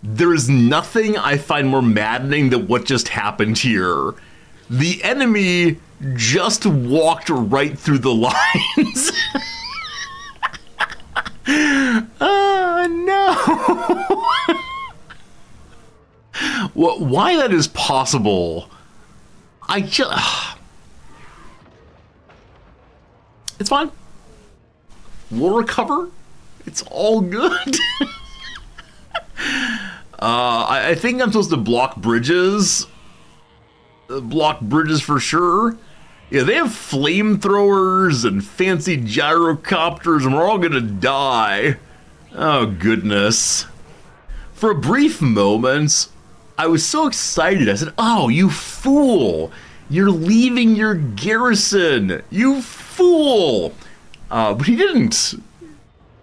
[SPEAKER 1] There is nothing I find more maddening than what just happened here. The enemy just walked right through the lines. No. Why that is possible, I just... It's fine. We'll recover. It's all good. I think I'm supposed to block bridges. Block bridges for sure. Yeah, they have flamethrowers and fancy gyrocopters, and we're all gonna die. Oh, goodness. For a brief moment, I was so excited. I said, oh, you fool. You're leaving your garrison. You fool. But he didn't.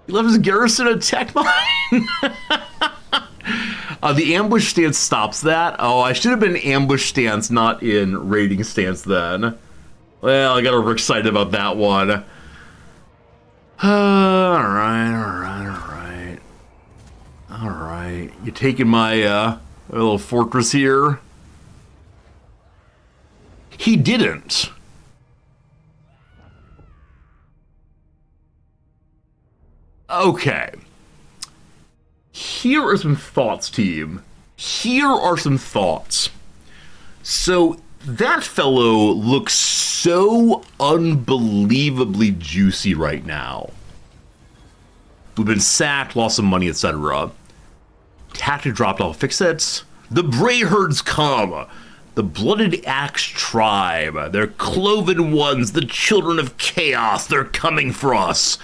[SPEAKER 1] He left his garrison at tech mine. The ambush stance stops that. Oh, I should have been ambush stance, not in raiding stance then. Well, I got overexcited about that one. Alright. You taking my little fortress here? He didn't. Okay. Here are some thoughts, team. Here are some thoughts. So, that fellow looks so unbelievably juicy right now. We've been sacked, lost some money, etc. Tactic dropped, I'll fix it. The Bray Herds come. The Blooded Axe tribe. They're cloven ones, the children of chaos. They're coming for us.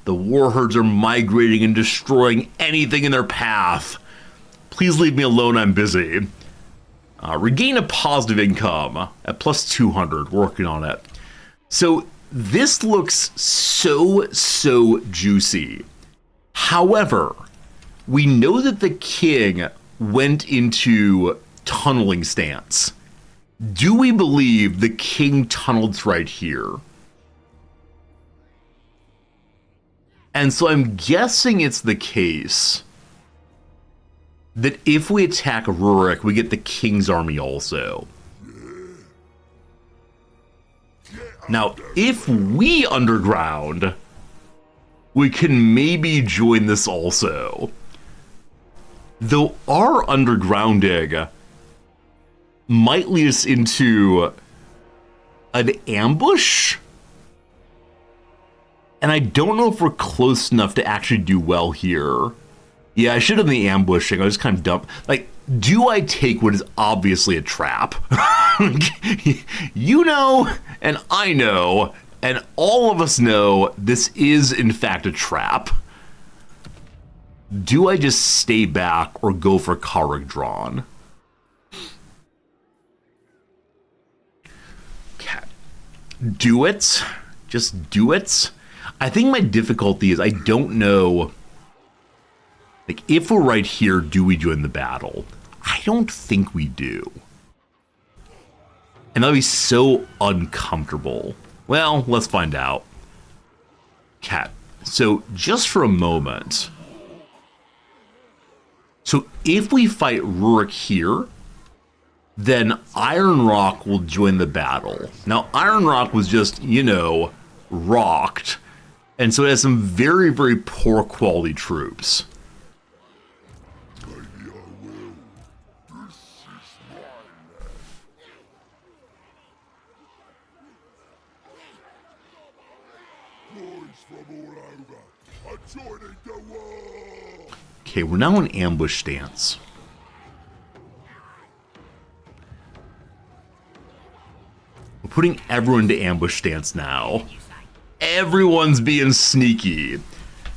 [SPEAKER 1] The war herds are migrating and destroying anything in their path. Please leave me alone, I'm busy. Regain a positive income at plus 200, working on it. So this looks so juicy. However, we know that the king went into tunneling stance. Do we believe the king tunneled right here? And so I'm guessing it's the case that if we attack Rurik, we get the king's army also. Now, if we underground, we can maybe join this also. Though our undergrounding might lead us into an ambush? And I don't know if we're close enough to actually do well here. Yeah, I should have done the ambushing. I was kind of dumb. Like, do I take what is obviously a trap? You know, and I know, and all of us know this is in fact a trap. Do I just stay back or go for Karag drawn? Okay. Do it. Just do it. I think my difficulty is I don't know, like, if we're right here, do we join the battle? I don't think we do. And that'll be so uncomfortable. Well, let's find out. Okay, so just for a moment. So if we fight Rurik here, then Iron Rock will join the battle. Now, Iron Rock was just, you know, rocked. And so it has some very, very poor quality troops.
[SPEAKER 4] from all over. I'm joining the war.
[SPEAKER 1] Okay, we're now in ambush stance. We're putting everyone to ambush stance now. Everyone's being sneaky.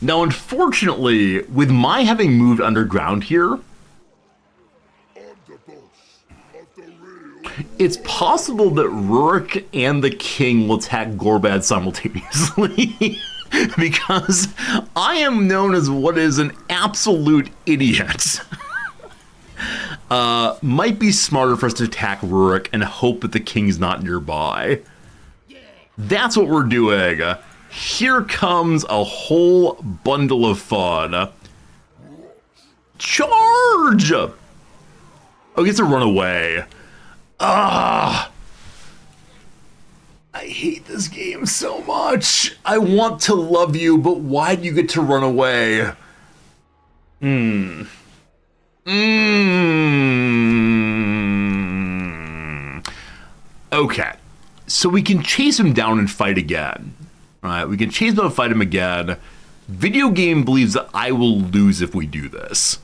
[SPEAKER 1] Now, unfortunately, with my having moved underground here,
[SPEAKER 4] I'm the boss of the real.
[SPEAKER 1] it's possible that Rurik and the king will attack Gorbad simultaneously. Because I am known as what is an absolute idiot. Might be smarter for us to attack Rurik and hope that the king's not nearby. That's what we're doing. Here comes a whole bundle of fun. Charge! Oh, he gets to run away. Ah! I hate this game so much. I want to love you, but why do you get to run away? Okay. So we can chase him down and fight again. Alright, we can chase him down and fight him again. Video game believes that I will lose if we do this.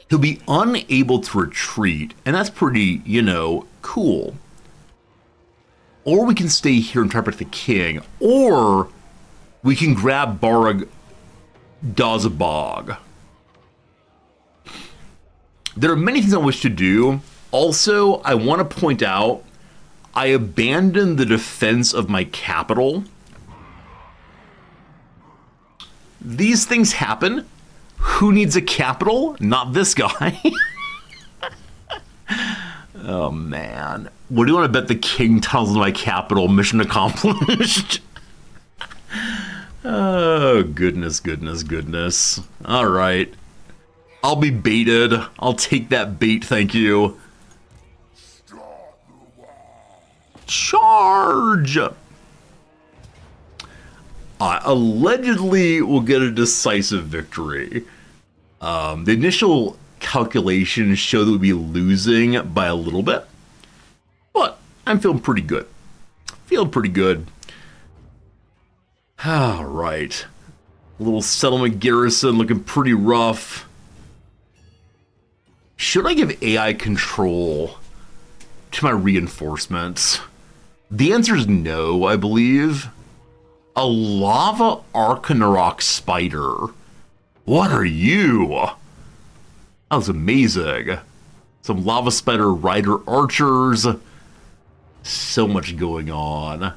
[SPEAKER 1] He'll be unable to retreat, and that's pretty, cool. Or we can stay here and try to protect the king, or we can grab Barag Dazabog. There are many things I wish to do. Also, I want to point out, I abandoned the defense of my capital. These things happen. Who needs a capital? Not this guy. Oh, man. What do you want to bet the king tunnels into my capital? Mission accomplished. Oh, goodness, goodness, goodness. All right. I'll be baited. I'll take that bait, thank you. Charge! Allegedly, we'll get a decisive victory. The initial calculations show that we'll be losing by a little bit, but I'm feeling pretty good. Feeling pretty good. All right. A little settlement garrison looking pretty rough. Should I give AI control to my reinforcements? The answer is no, I believe. A lava Arcanarok spider. What are you? That was amazing. Some lava spider rider archers. So much going on.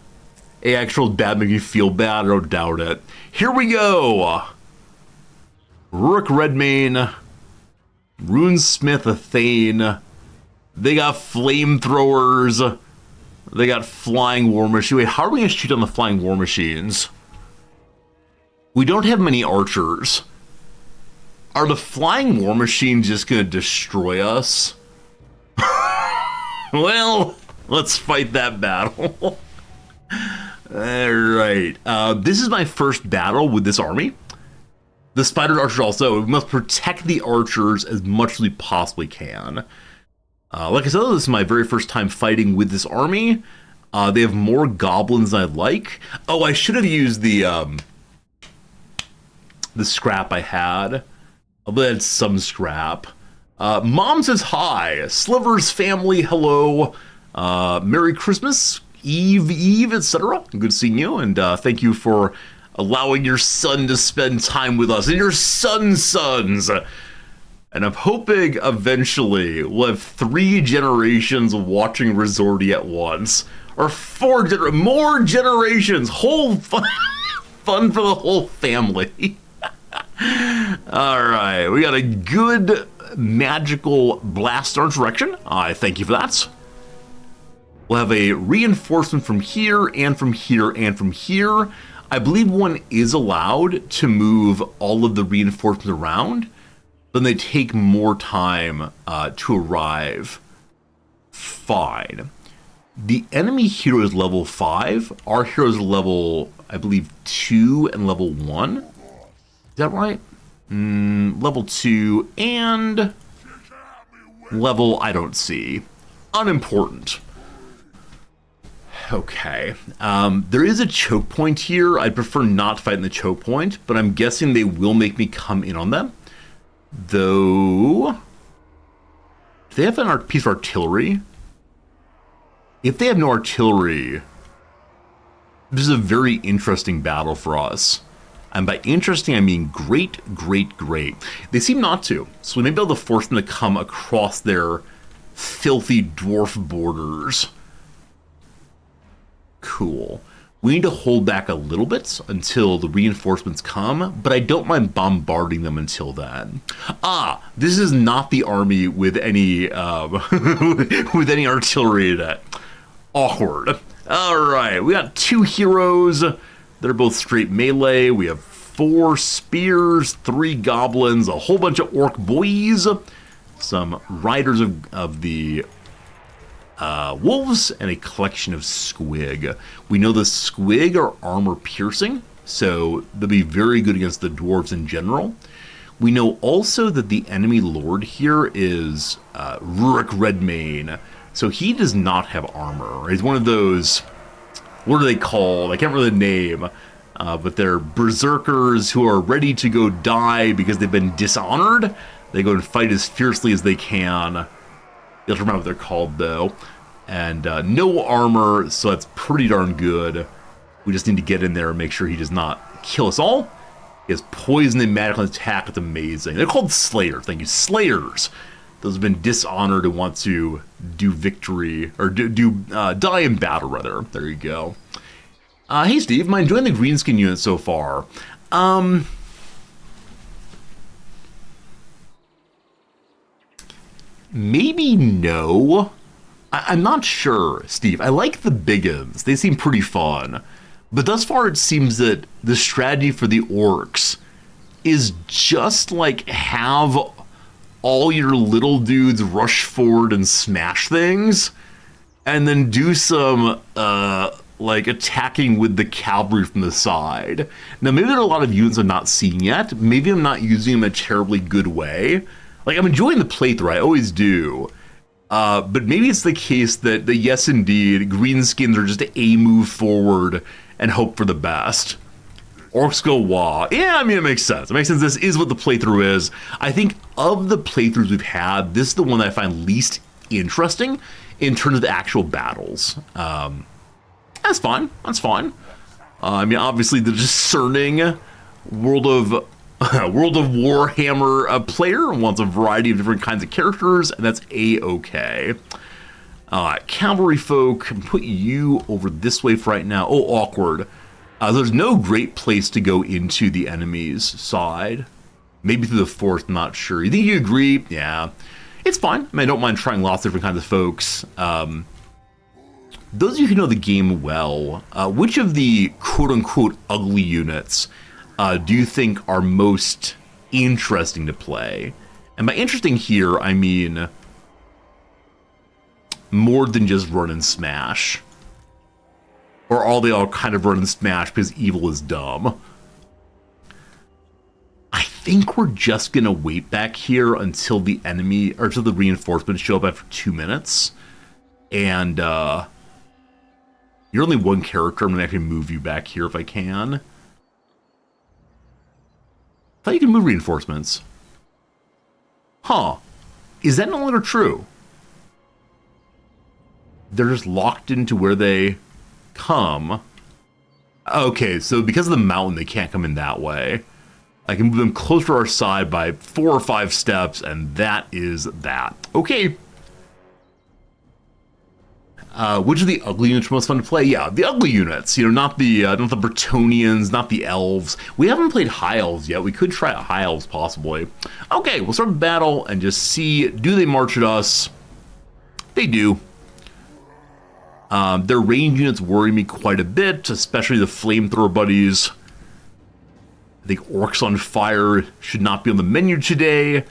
[SPEAKER 1] A actual bad make me feel bad, I don't doubt it. Here we go. Rurik Redmane. Runesmith Athane. They got flamethrowers. They got flying war machines. Wait, how are we going to shoot on the flying war machines? We don't have many archers. Are the flying war machines just going to destroy us? Well, let's fight that battle. Alright. This is my first battle with this army. The spider archers also. We must protect the archers as much as we possibly can. Like I said, this is my very first time fighting with this army. They have more goblins than I'd like. Oh, I should have used the scrap I had. I had some scrap. Mom says hi. Sliver's family, hello. Merry Christmas, Eve, etc. Good seeing you, and thank you for allowing your son to spend time with us and your son's sons. And I'm hoping eventually we'll have 3 generations watching Resorti at once. Or 4 more generations. Whole fun for the whole family. Alright, we got a good magical blast in our direction. I thank you for that. We'll have a reinforcement from here and from here and from here. I believe one is allowed to move all of the reinforcements around. Then they take more time to arrive. Fine. The enemy hero is level 5. Our hero is level, I believe, 2 and level 1. Is that right? Level 2 and level I don't see. Unimportant. Okay. There is a choke point here. I'd prefer not to fight in the choke point, but I'm guessing they will make me come in on them. Though, do they have a piece of artillery? If they have no artillery, this is a very interesting battle for us. And by interesting, I mean great. They seem not to. So we may be able to force them to come across their filthy dwarf borders. Cool. We need to hold back a little bit until the reinforcements come, but I don't mind bombarding them until then. This is not the army with any with any artillery in it. Awkward. All right, we got 2 heroes. They're both straight melee. We have 4 spears, 3 goblins, a whole bunch of orc boys, some riders of the wolves, and a collection of squig. We know the squig are armor piercing, so they'll be very good against the dwarves in general. We know also that the enemy lord here is Rurik Redmane, so he does not have armor. He's one of those, what are they called? I can't remember the name, but they're berserkers who are ready to go die because they've been dishonored. They go and fight as fiercely as they can. You'll remember what they're called, though. And no armor, so that's pretty darn good. We just need to get in there and make sure he does not kill us all. He has poison and magical attack. It's amazing. They're called Slayers. Thank you. Slayers. Those have been dishonored and want to do victory, or die in battle, rather. There you go. Hey, Steve. Am I enjoying the greenskin unit so far? Maybe no. I'm not sure, Steve. I like the biggins. They seem pretty fun. But thus far, it seems that the strategy for the orcs is just like have all your little dudes rush forward and smash things, and then do some like attacking with the cavalry from the side. Now, maybe there are a lot of units I'm not seeing yet. Maybe I'm not using them in a terribly good way. Like, I'm enjoying the playthrough, I always do. But maybe it's the case that, yes, indeed, greenskins are just a move forward and hope for the best. Orcs go wah. Yeah, I mean, it makes sense. It makes sense. This is what the playthrough is. I think of the playthroughs we've had, this is the one that I find least interesting in terms of the actual battles. That's fine. That's fine. I mean, obviously, the discerning World of Warhammer player wants a variety of different kinds of characters, and that's A-okay. Cavalry folk, put you over this way for right now. Oh, awkward. There's no great place to go into the enemy's side. Maybe through the forest, I'm not sure. You think you agree? Yeah. It's fine. I mean, I don't mind trying lots of different kinds of folks. Those of you who know the game well, which of the quote-unquote ugly units do you think are most interesting to play? And by interesting here, I mean more than just run and smash. Or are they all kind of run and smash because evil is dumb? I think we're just going to wait back here until the enemy, or until the reinforcements show up after 2 minutes. And you're only one character. I'm going to actually move you back here if I can. I thought you could move reinforcements. Huh. Is that no longer true? They're just locked into where they come. Okay, so because of the mountain, they can't come in that way. I can move them closer to our side by 4 or 5 steps, and that is that. Okay. Which of the ugly units are most fun to play? Yeah, the ugly units. You know, not the Bretonnians, not the elves. We haven't played high elves yet. We could try high elves possibly. Okay, we'll start the battle and just see, do they march at us? They do. Their range units worry me quite a bit, especially the flamethrower buddies. I think Orcs on Fire should not be on the menu today.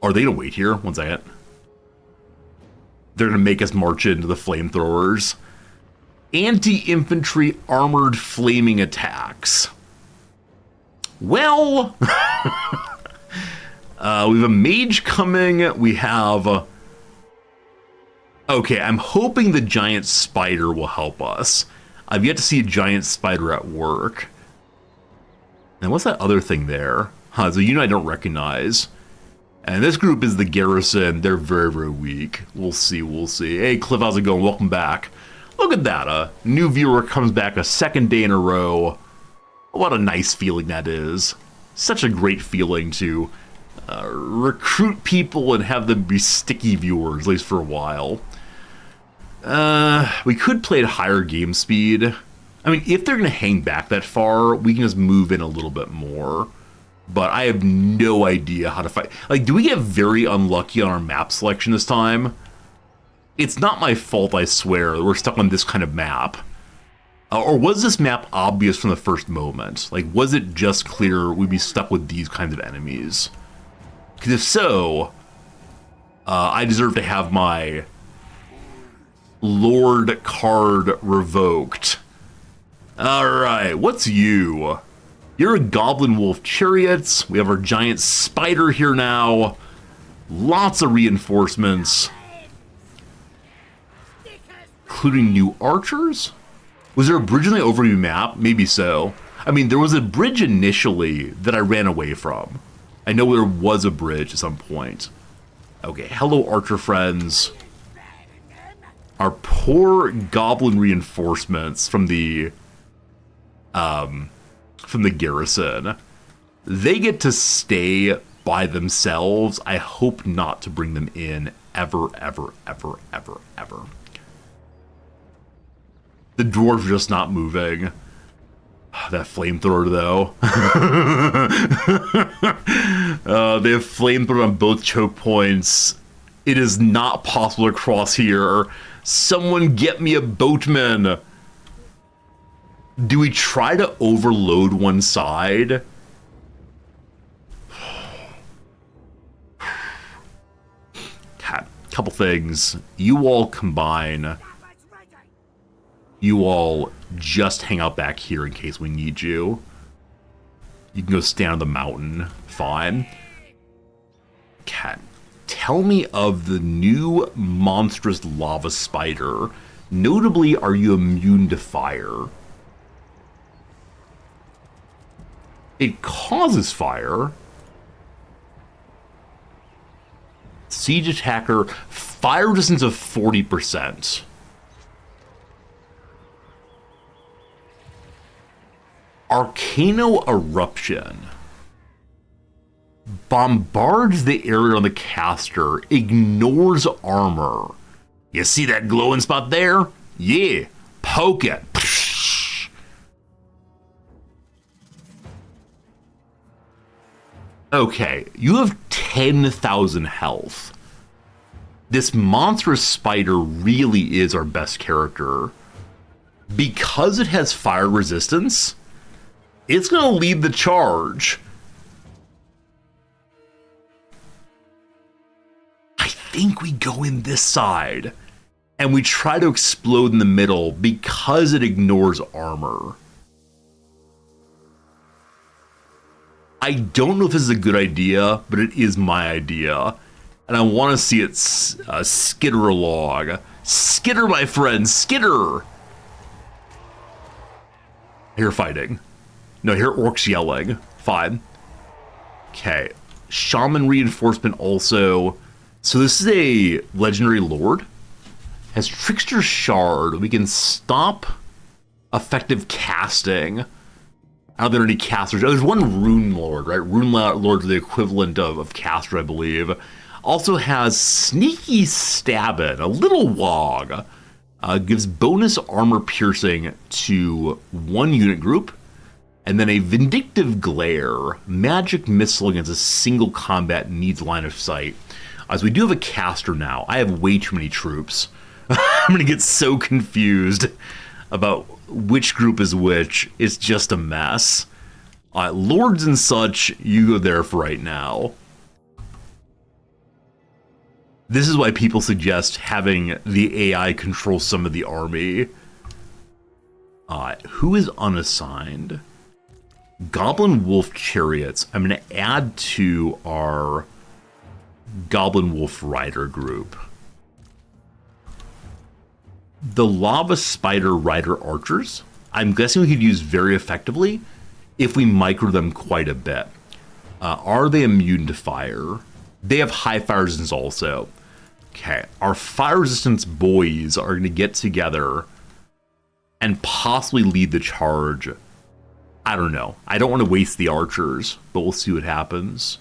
[SPEAKER 1] Are they gonna wait here? 1 second. They're gonna make us march into the flamethrowers. Anti-infantry armored flaming attacks. Well, we have a mage coming. We have Okay, I'm hoping the giant spider will help us. I've yet to see a giant spider at work. And what's that other thing there? Huh, it's a unit I don't recognize. And this group is the garrison. They're very, very weak. We'll see, we'll see. Hey, Cliff, how's it going? Welcome back. Look at that. A new viewer comes back a second day in a row. What a nice feeling that is. Such a great feeling to recruit people and have them be sticky viewers, at least for a while. We could play at higher game speed. I mean, if they're going to hang back that far, we can just move in a little bit more. But I have no idea how to fight. Like, do we get very unlucky on our map selection this time? It's not my fault, I swear, that we're stuck on this kind of map. Or was this map obvious from the first moment? Like, was it just clear we'd be stuck with these kinds of enemies? Because if so, I deserve to have my Lord card revoked. Alright, what's you? You're a Goblin Wolf Chariots. We have our giant spider here now. Lots of reinforcements. Including new archers? Was there a bridge on the overview map? Maybe so. I mean, there was a bridge initially that I ran away from. I know there was a bridge at some point. Okay, hello archer friends. Our poor goblin reinforcements from the garrison. They get to stay by themselves. I hope not to bring them in ever, ever, ever, ever, ever. The dwarves are just not moving. That flamethrower, though. They have flamethrower on both choke points. It is not possible to cross here. Someone get me a boatman. Do we try to overload one side? Couple things. You all combine. You all just hang out back here in case we need you. You can go stand on the mountain. Fine. Cat, tell me of the new monstrous lava spider. Notably, are you immune to fire? It causes fire. Siege attacker, fire resistance of 40%. Arcano Eruption. Bombards the area on the caster, ignores armor. You see that glowing spot there? Yeah, poke it. Okay, you have 10,000 health. This monstrous spider really is our best character. Because it has fire resistance, it's going to lead the charge. I think we go in this side, and we try to explode in the middle because it ignores armor. I don't know if this is a good idea, but it is my idea. And I want to see it skitter along. Skitter, my friend, skitter! I hear fighting. No, I hear orcs yelling. Fine. Okay. Shaman reinforcement also. So this is a legendary lord. Has Trickster Shard. We can stop effective casting. I don't know if there are any casters. Oh, there's one Rune Lord, right? Rune Lords are the equivalent of caster, I believe. Also has Sneaky Stabbin', a little wog. Gives bonus armor piercing to one unit group. And then a Vindictive Glare. Magic missile against a single combat needs line of sight. As we do have a caster now, I have way too many troops. I'm going to get so confused about which group is which. It's just a mess. Lords and such, you go there for right now. This is why people suggest having the AI control some of the army. Who is unassigned? Goblin Wolf Chariots. I'm going to add to our Goblin Wolf Rider group. The Lava Spider Rider Archers, I'm guessing we could use very effectively if we micro them quite a bit. Are they immune to fire? They have high fire resistance also. Okay, our fire resistance boys are going to get together and possibly lead the charge. I don't know. I don't want to waste the archers, but we'll see what happens.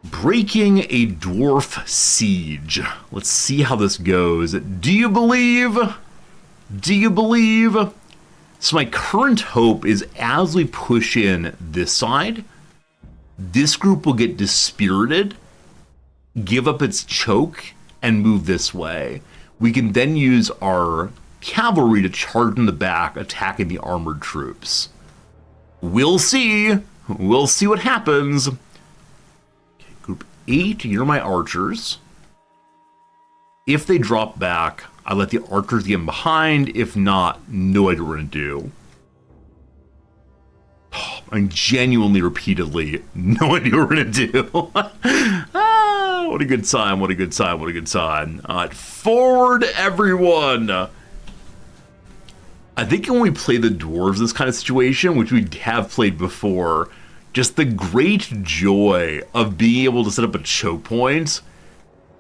[SPEAKER 1] Breaking a dwarf siege. Let's see how this goes. Do you believe? Do you believe? So my current hope is as we push in this side, this group will get dispirited, give up its choke, and move this way. We can then use our cavalry to charge in the back, attacking the armored troops. We'll see. We'll see what happens. Okay, group 8, you're my archers. If they drop back, I let the archers get in behind. If not, no idea what we're going to do. I'm genuinely, repeatedly, no idea what we're going to do. What a good time, what a good time, what a good time. Forward, everyone! I think when we play the dwarves in this kind of situation, which we have played before, just the great joy of being able to set up a choke point.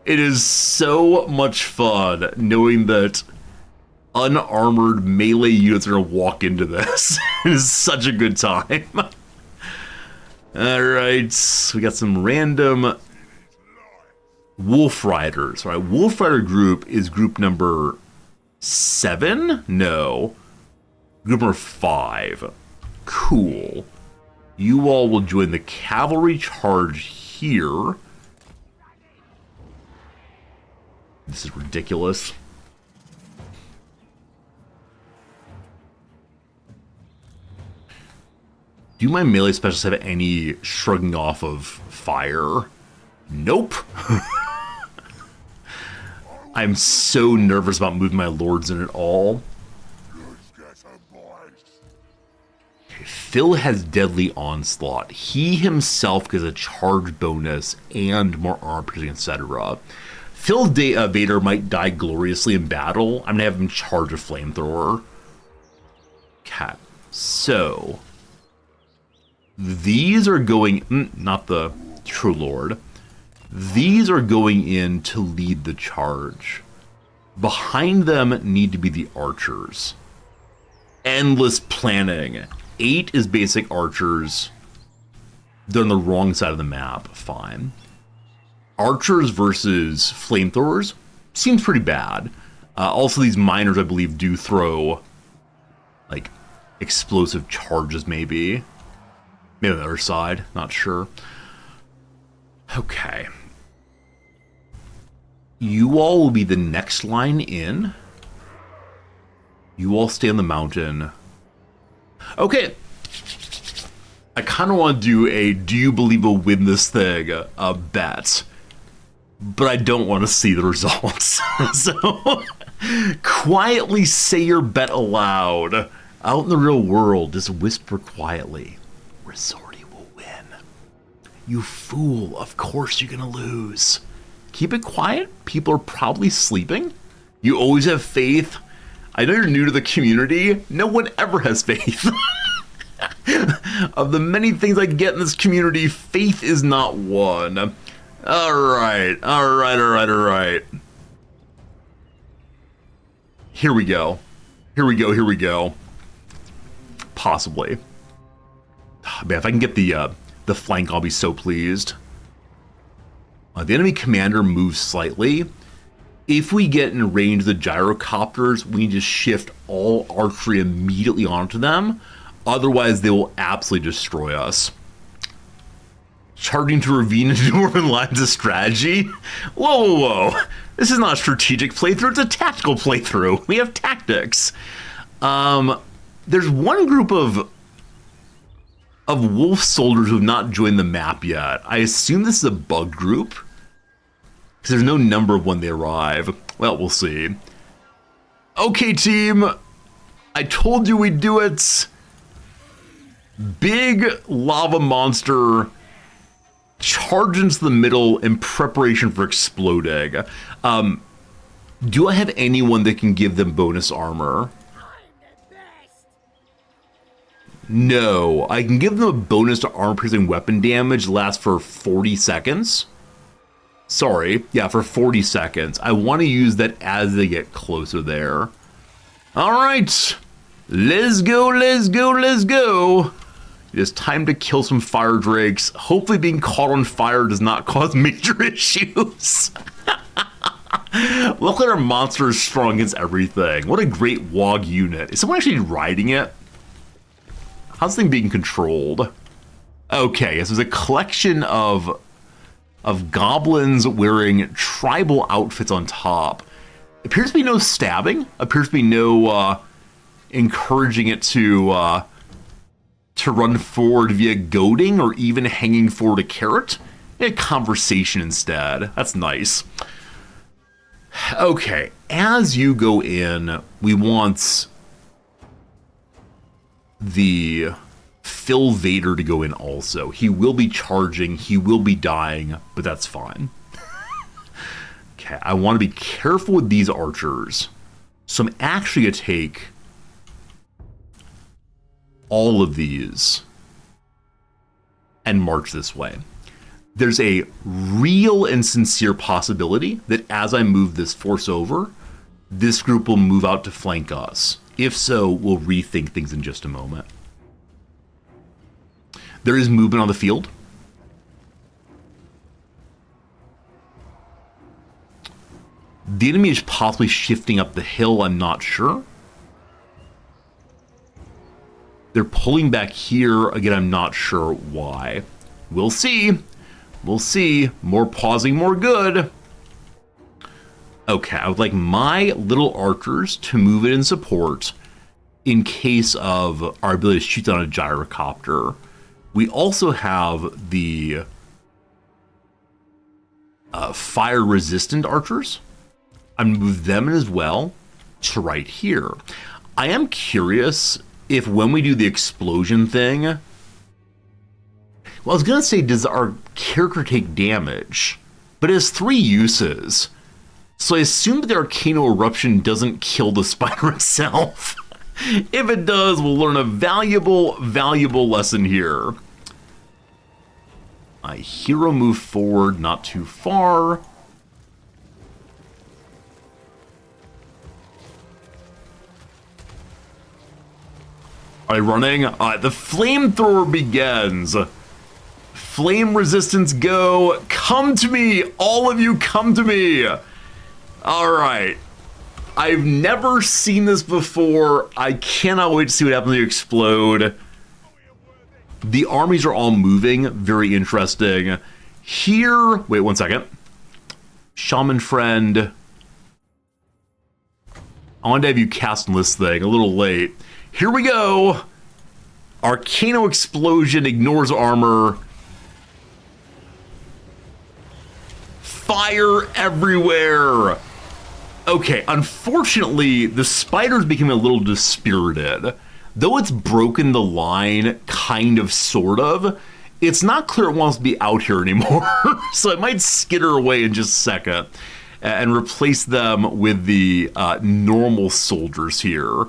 [SPEAKER 1] It is so much fun knowing that unarmored melee units are going to walk into this. It is such a good time. Alright, we got some random Wolf Riders. All right, Wolf Rider group is group number 7? No. Group number 5. Cool. You all will join the cavalry charge here. This is ridiculous. Do my melee specialists have any shrugging off of fire? Nope. I'm so nervous about moving my lords in at all. Phil has Deadly Onslaught. He himself gets a charge bonus and more armor piercing, etc. Phil Vader might die gloriously in battle. I'm going to have him charge a flamethrower. Okay, so these are going... not the True Lord. These are going in to lead the charge. Behind them need to be the archers. Endless planning. 8 is basic archers. They're on the wrong side of the map. Fine. Archers versus flamethrowers seems pretty bad. Also, these miners, I believe, do throw like explosive charges, maybe. Maybe on the other side. Not sure. Okay. You all will be the next line in. You all stay on the mountain. Okay. I kind of want to do a do you believe we'll win this thing bet. But I don't want to see the results. So quietly say your bet aloud. Out in the real world, just whisper quietly. Resorti will win. You fool, of course you're gonna lose. Keep it quiet. People are probably sleeping. You always have faith. I know you're new to the community. No one ever has faith. Of the many things I get in this community, faith is not one. Alright, alright. Here we go. Here we go. Possibly. Man, if I can get the flank, I'll be so pleased. The enemy commander moves slightly. If we get in range of the gyrocopters, we need to shift all archery immediately onto them. Otherwise, they will absolutely destroy us. Charging to ravine into dwarven lines of strategy? Whoa. This is not a strategic playthrough, it's a tactical playthrough. We have tactics. There's one group of wolf soldiers who have not joined the map yet. I assume this is a bug group, because there's no number of when they arrive. Well, we'll see. Okay, team. I told you we'd do it. Big lava monster charge into the middle in preparation for exploding. Do I have anyone that can give them bonus armor? No, I can give them a bonus to armor-piercing weapon damage, lasts for 40 seconds. Sorry, yeah, for 40 seconds. I want to use that as they get closer there. All right, let's go, let's go, let's go. It is time to kill some fire drakes. Hopefully being caught on fire does not cause major issues. Luckily our monster is strong against everything. What a great WHIII unit. Is someone actually riding it? How's this thing being controlled? Okay, so there's a collection of goblins wearing tribal outfits on top. Appears to be no stabbing. Appears to be no encouraging it to run forward via goading or even hanging forward a carrot. A conversation instead. That's nice. Okay, as you go in, we want the Phil Vader to go in also. He will be charging, he will be dying, but that's fine. Okay, I want to be careful with these archers. So I'm actually going to take all of these and march this way. There's a real and sincere possibility that as I move this force over, this group will move out to flank us. If so, we'll rethink things in just a moment. There is movement on the field. The enemy is possibly shifting up the hill, I'm not sure. They're pulling back here. Again, I'm not sure why. We'll see. We'll see. More pausing, more good. Okay, I would like my little archers to move it in support in case of our ability to shoot down a gyrocopter. We also have the fire-resistant archers. I'm going to move them in as well to right here. I am curious if when we do the explosion thing... Well, I was going to say, does our character take damage? But it has 3 uses. So I assume that the Arcano Eruption doesn't kill the spider itself. If it does, we'll learn a valuable lesson here. My hero moved forward, not too far. Are they running? The flamethrower begins. Flame resistance go. Come to me. All of you come to me. All right. I've never seen this before. I cannot wait to see what happens when you explode. The armies are all moving. Very interesting. Here, wait 1 second. Shaman friend. I wanted to have you cast on this thing. A little late. Here we go. Arcano explosion ignores armor. Fire everywhere. Okay, unfortunately, the spider's becoming a little dispirited. Though it's broken the line, kind of, sort of, it's not clear it wants to be out here anymore. So it might skitter away in just a second and replace them with the normal soldiers here.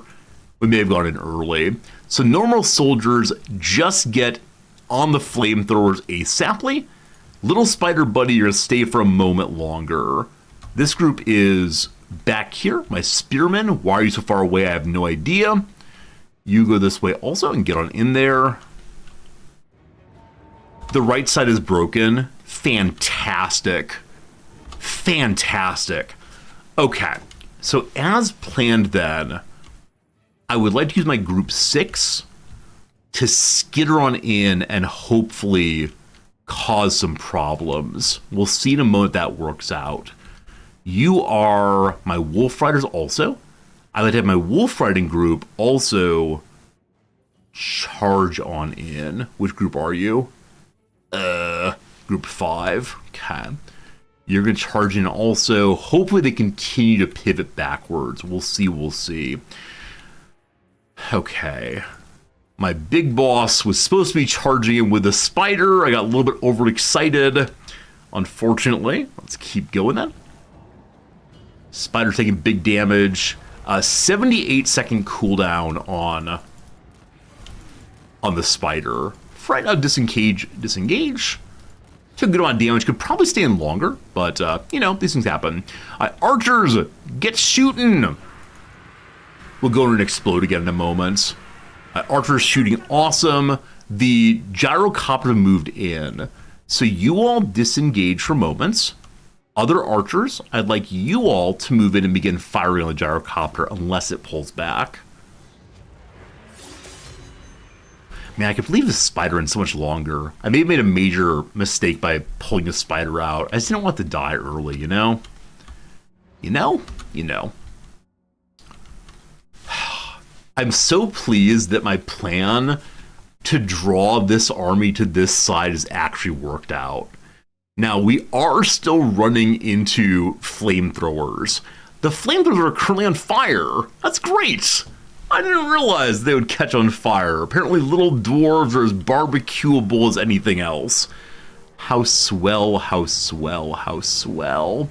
[SPEAKER 1] We may have gone in early. So normal soldiers just get on the flamethrowers ASAPly. Little spider buddy, you're going to stay for a moment longer. This group is back here. My spearmen, why are you so far away? I have no idea. You go this way also and get on in there. The right side is broken. Fantastic. Fantastic. Okay, so as planned then, I would like to use my group 6 to skitter on in and hopefully cause some problems. We'll see in a moment that works out. You are my wolf riders also. I like to have my wolf riding group also charge on in. Which group are you? Group 5. Okay. You're going to charge in also. Hopefully they continue to pivot backwards. We'll see, we'll see. Okay. My big boss was supposed to be charging in with a spider. I got a little bit overexcited. Unfortunately. Let's keep going then. Spider taking big damage. 78-second cooldown on the spider. Right now, disengage. Took a good amount of damage. Could probably stand longer, but you know, these things happen. Archers, get shooting. We'll go in and explode again in a moment. Archers shooting awesome. The gyrocopter moved in, so you all disengage for moments. Other archers, I'd like you all to move in and begin firing on the gyrocopter unless it pulls back. Man, I could leave the spider in so much longer. I may have made a major mistake by pulling the spider out. I just didn't want it to die early, you know? You know? I'm so pleased that my plan to draw this army to this side has actually worked out. Now, we are still running into flamethrowers. The flamethrowers are currently on fire. That's great. I didn't realize they would catch on fire. Apparently little dwarves are as barbecuable as anything else. How swell, how swell, how swell.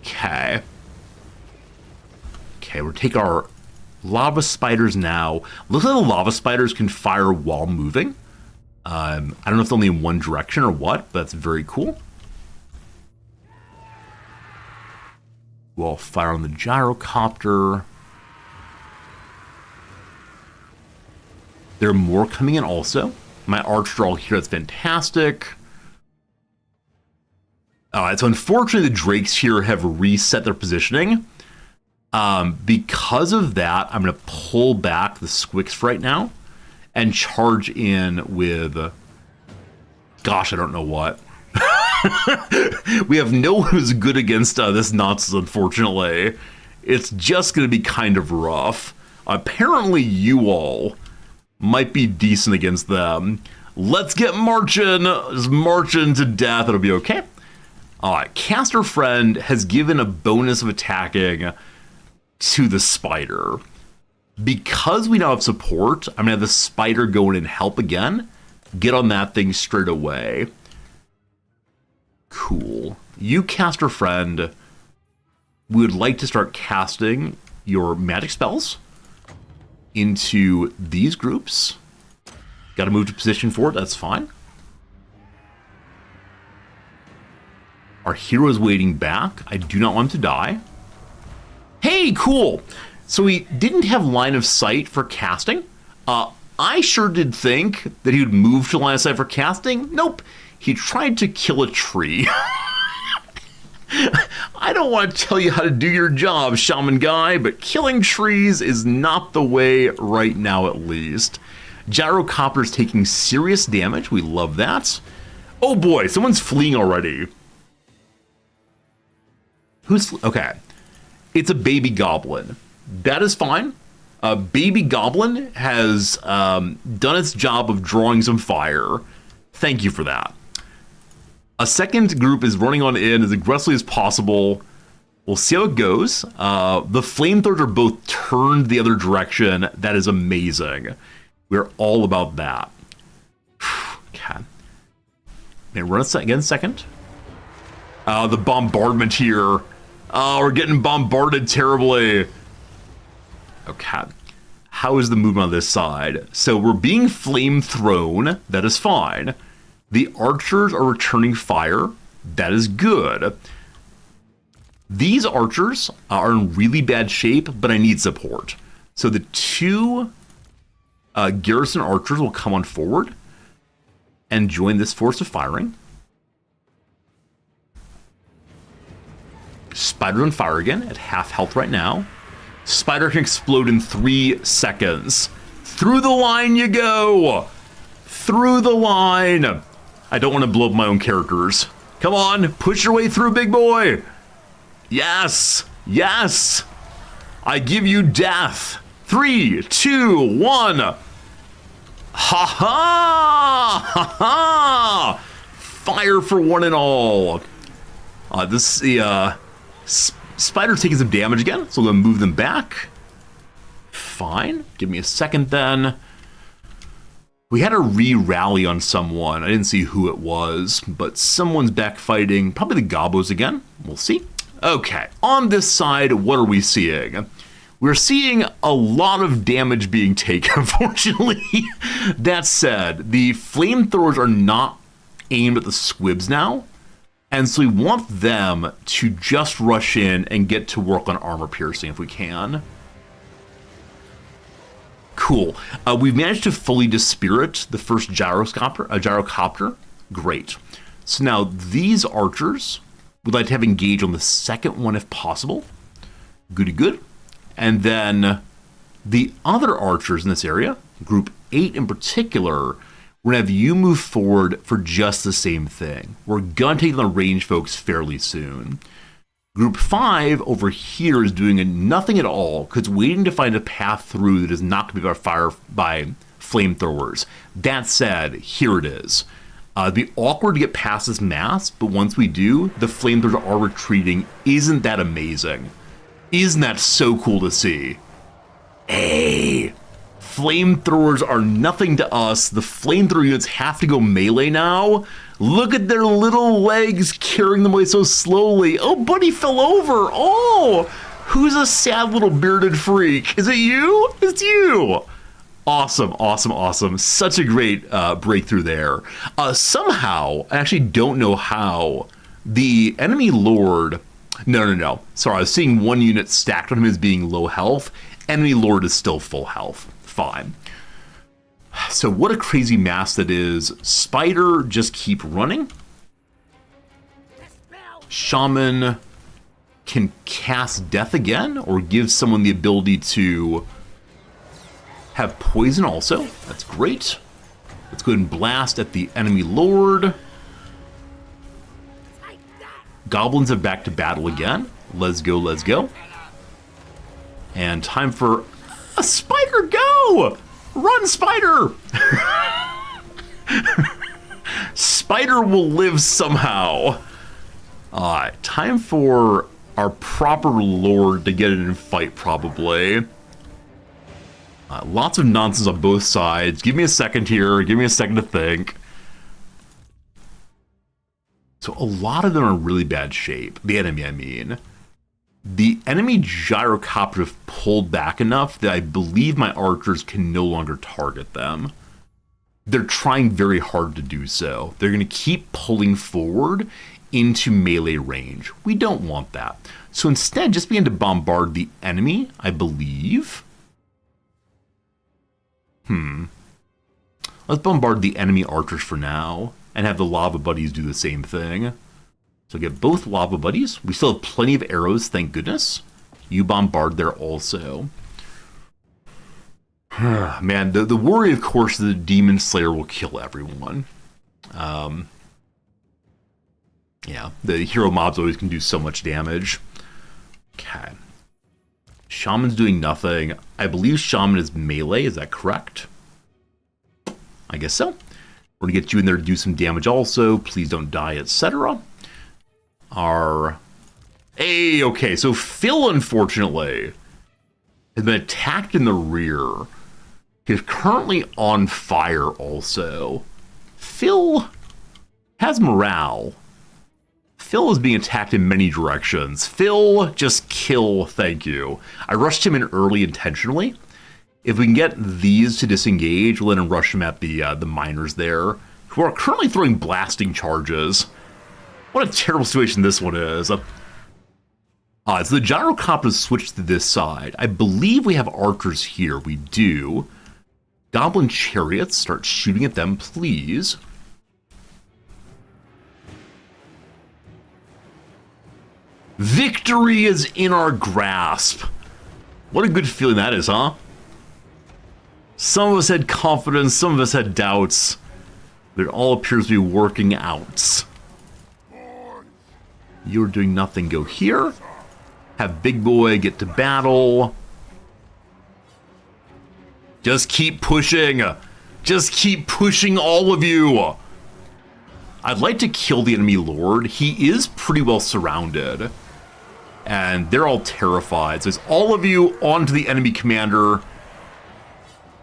[SPEAKER 1] Okay. Okay, we'll take our lava spiders now. Looks like the lava spiders can fire while moving. I don't know if they're only in one direction or what, but that's very cool. We'll fire on the gyrocopter. There are more coming in also. My archer all here, that's fantastic. So unfortunately the drakes here have reset their positioning. Because of that, I'm going to pull back the squicks right now and charge in with, gosh, I don't know what. We have no one who's good against this nonsense, unfortunately. It's just going to be kind of rough. Apparently you all might be decent against them. Let's get marching. Just marching to death. It'll be okay. All right. Caster Friend has given a bonus of attacking to the spider. Because we now have support, I'm going to have the spider go in and help again. Get on that thing straight away. Cool. You, Caster Friend, we would like to start casting your magic spells into these groups. Got to move to position for it. That's fine. Our hero is waiting back. I do not want him to die. Hey, cool. So he didn't have line of sight for casting. I sure did think that he would move to line of sight for casting. Nope. He tried to kill a tree. I don't want to tell you how to do your job, shaman guy, but killing trees is not the way right now, at least. Gyrocopter's taking serious damage. We love that. Oh boy, someone's fleeing already. Okay. It's a baby goblin. That is fine. A baby goblin has done its job of drawing some fire. Thank you for that. A second group is running on in as aggressively as possible. We'll see how it goes. The flamethrowers are both turned the other direction. That is amazing. We're all about that. Okay. Man, run it again second. The bombardment here. We're getting bombarded terribly. Okay. How is the movement on this side? So we're being flame thrown. That is fine. The archers are returning fire. That is good. These archers are in really bad shape, but I need support. So the two garrison archers will come on forward and join this force of firing. Spider on fire again at half health right now. Spider can explode in 3 seconds. Through the line you go! Through the line! I don't want to blow up my own characters. Come on, push your way through, big boy! Yes! Yes! I give you death! 3, 2, 1! Ha ha! Ha ha! Fire for one and all! Spider's taking some damage again, so I'm going to move them back. Fine. Give me a second then. We had a re-rally on someone. I didn't see who it was, but someone's back fighting. Probably the Gobos again. We'll see. Okay, on this side, what are we seeing? We're seeing a lot of damage being taken, unfortunately. That said, the flamethrowers are not aimed at the squibs now, and so we want them to just rush in and get to work on armor piercing if we can. Cool. We've managed to fully dispirit the first gyrocopter. Great. So now these archers would like to have engage on the second one if possible. Goody good. And then the other archers in this area, group 8 in particular, we're going to have you move forward for just the same thing. We're going to take the range folks fairly soon. Group 5 over here is doing nothing at all because it's waiting to find a path through that is not going to be by fire by flamethrowers. That said, here it is. It'd be awkward to get past this mass, but once we do, the flamethrowers are retreating. Isn't that amazing? Isn't that so cool to see? Hey, flamethrowers are nothing to us. The flamethrower units have to go melee now. Look at their little legs carrying them away so slowly. Oh, buddy fell over. Oh, who's a sad little bearded freak? Is it you? It's you. Awesome, awesome, awesome. Such a great breakthrough there. Somehow, I actually don't know how, the enemy lord... No. Sorry, I was seeing one unit stacked on him as being low health. Enemy lord is still full health. Fine. So what a crazy mass that is. Spider, just keep running. Shaman can cast death again, or give someone the ability to have poison also. That's great. Let's go ahead and blast at the enemy lord. Goblins are back to battle again. Let's go, let's go. And time for a spider go! Run, spider! Spider will live somehow. Alright, time for our proper lord to get in and fight, probably. Lots of nonsense on both sides. Give me a second here. Give me a second to think. So a lot of them are in really bad shape. The enemy, I mean. The enemy gyrocopter have pulled back enough that I believe my archers can no longer target them. They're trying very hard to do so. They're going to keep pulling forward into melee range. We don't want that. So instead, just begin to bombard the enemy, I believe. Let's bombard the enemy archers for now, and have the lava buddies do the same thing. So get both lava buddies. We still have plenty of arrows, thank goodness. You bombard there also. Man, the worry, of course, is the Demon Slayer will kill everyone. Yeah, the hero mobs always can do so much damage. Okay. Shaman's doing nothing. I believe Shaman is melee, is that correct? I guess so. We're going to get you in there to do some damage also. Please don't die, etc. Hey, okay, so Phil, unfortunately, has been attacked in the rear. He's currently on fire also. Phil has morale. Phil is being attacked in many directions. Phil, just kill, thank you. I rushed him in early intentionally. If we can get these to disengage, we'll let him rush him at the miners there, who are currently throwing blasting charges. What a terrible situation this one is. So the gyrocopters switched to this side. I believe we have archers here. We do. Goblin chariots, start shooting at them, please. Victory is in our grasp. What a good feeling that is, huh? Some of us had confidence, some of us had doubts, but it all appears to be working out. You're doing nothing, go here. Have Big Boy get to battle. Just keep pushing. Just keep pushing, all of you. I'd like to kill the enemy lord. He is pretty well surrounded. And they're all terrified. So it's all of you onto the enemy commander.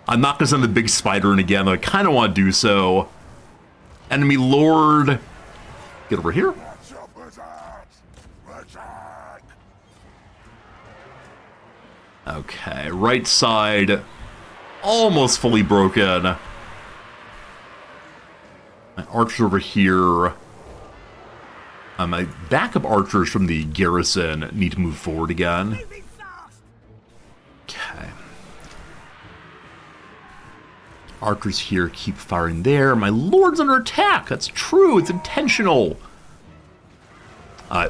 [SPEAKER 1] I'm not going to send the big spider in again, but I kind of want to do so. Enemy lord. Get over here. Okay, right side almost fully broken. My archer over here. My backup archers from the garrison need to move forward again. Okay. Archers here keep firing there. My lord's under attack. That's true. It's intentional.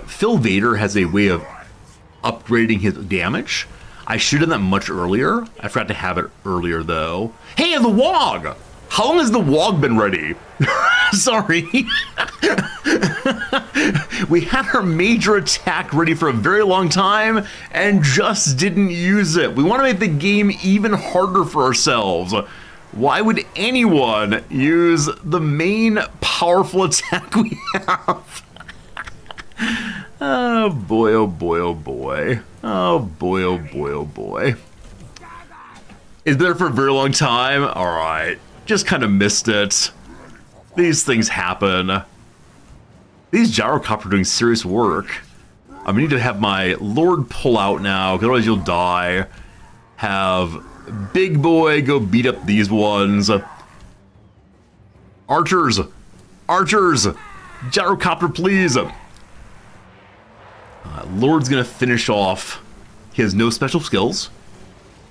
[SPEAKER 1] Phil Vader has a way of upgrading his damage. I should have done that much earlier. I forgot to have it earlier, though. Hey, the WHIII! How long has the WHIII been ready? Sorry. We had our major attack ready for a very long time and just didn't use it. We want to make the game even harder for ourselves. Why would anyone use the main powerful attack we have? Oh boy, oh boy, oh boy. Oh boy, oh boy, oh boy. It's been there for a very long time? Alright. Just kind of missed it. These things happen. These gyrocopters are doing serious work. I need to have my lord pull out now, because otherwise you'll die. Have big boy go beat up these ones. Archers! Archers! Gyrocopter, please! Lord's gonna finish off. He has no special skills.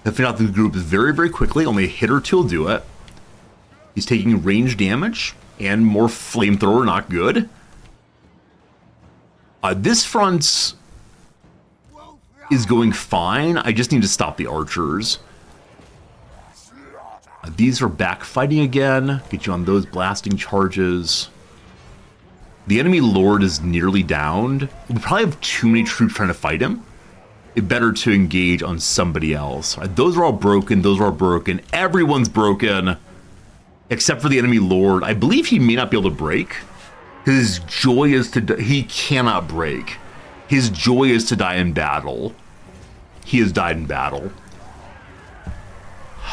[SPEAKER 1] He'll finish out the group very, very quickly. Only a hit or two will do it. He's taking range damage and more flamethrower, not good. This front is going fine. I just need to stop the archers. These are back fighting again. Get you on those blasting charges. The enemy lord is nearly downed. We probably have too many troops trying to fight him. It's better to engage on somebody else. Those are all broken. Those are all broken. Everyone's broken. Except for the enemy lord. I believe he may not be able to break. His joy is to die. He cannot break. His joy is to die in battle. He has died in battle.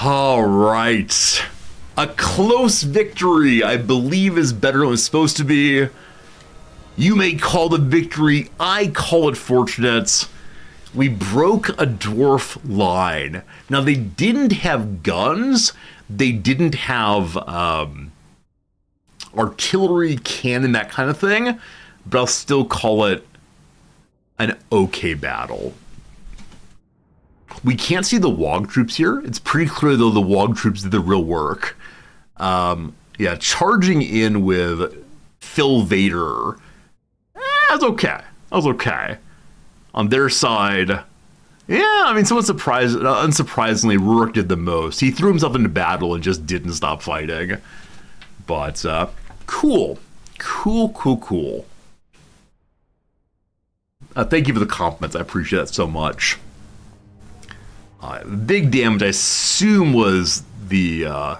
[SPEAKER 1] All right. A close victory, I believe, is better than it's supposed to be. You may call the victory. I call it fortunate. We broke a dwarf line. Now, they didn't have guns. They didn't have artillery, cannon, that kind of thing. But I'll still call it an okay battle. We can't see the WHIII troops here. It's pretty clear, though, the WHIII troops did the real work. Yeah, charging in with Phil Vader. That's okay. That was okay. On their side, yeah, I mean, somewhat unsurprisingly, Rurik did the most. He threw himself into battle and just didn't stop fighting. But, cool. Cool. Thank you for the compliments. I appreciate that so much. Big damage, I assume, was the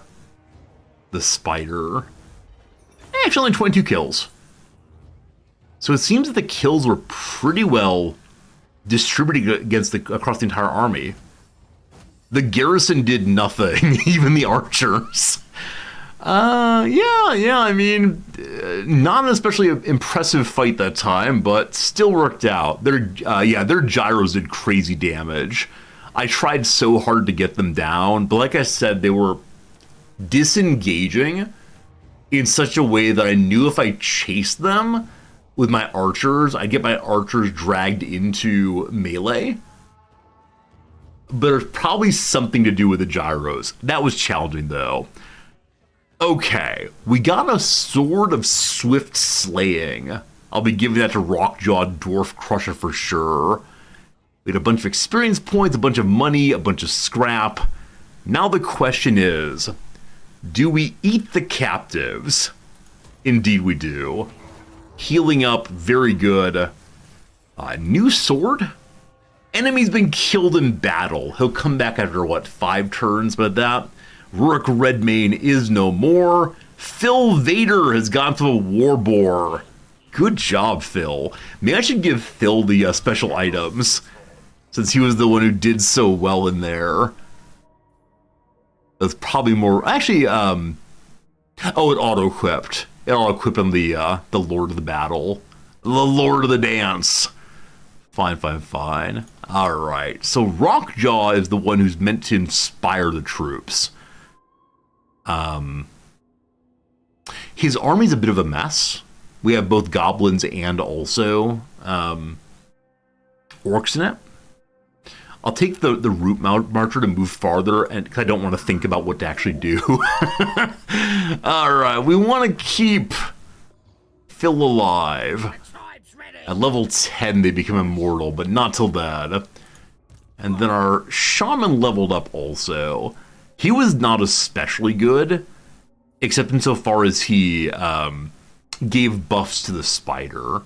[SPEAKER 1] spider. Actually, only 22 kills. So it seems that the kills were pretty well distributed across the entire army. The garrison did nothing, even the archers. Yeah, I mean, not an especially impressive fight that time, but still worked out. Their gyros did crazy damage. I tried so hard to get them down, but like I said, they were disengaging in such a way that I knew if I chased them with my archers, I'd get my archers dragged into melee. But there's probably something to do with the gyros. That was challenging, though. Okay, we got a Sword of Swift Slaying. I'll be giving that to Rockjaw Dwarf Crusher for sure. We had a bunch of experience points, a bunch of money, a bunch of scrap. Now the question is, do we eat the captives? Indeed we do. Healing up, very good. New sword? Enemy's been killed in battle. He'll come back after, 5 turns? But that, Rurik Redmane is no more. Phil Vader has gone to a Warboar. Good job, Phil. Maybe I should give Phil the special items, since he was the one who did so well in there. That's probably more... Actually, it auto-equipped. It auto-equipped him the Lord of the Battle. The Lord of the Dance. Fine. All right, so Rockjaw is the one who's meant to inspire the troops. His army's a bit of a mess. We have both goblins and also orcs in it. I'll take the route marcher to move farther, and because I don't want to think about what to actually do. All right, we want to keep Phil alive. At level 10, they become immortal, but not till then. And then our shaman leveled up also. He was not especially good, except insofar as he gave buffs to the spider.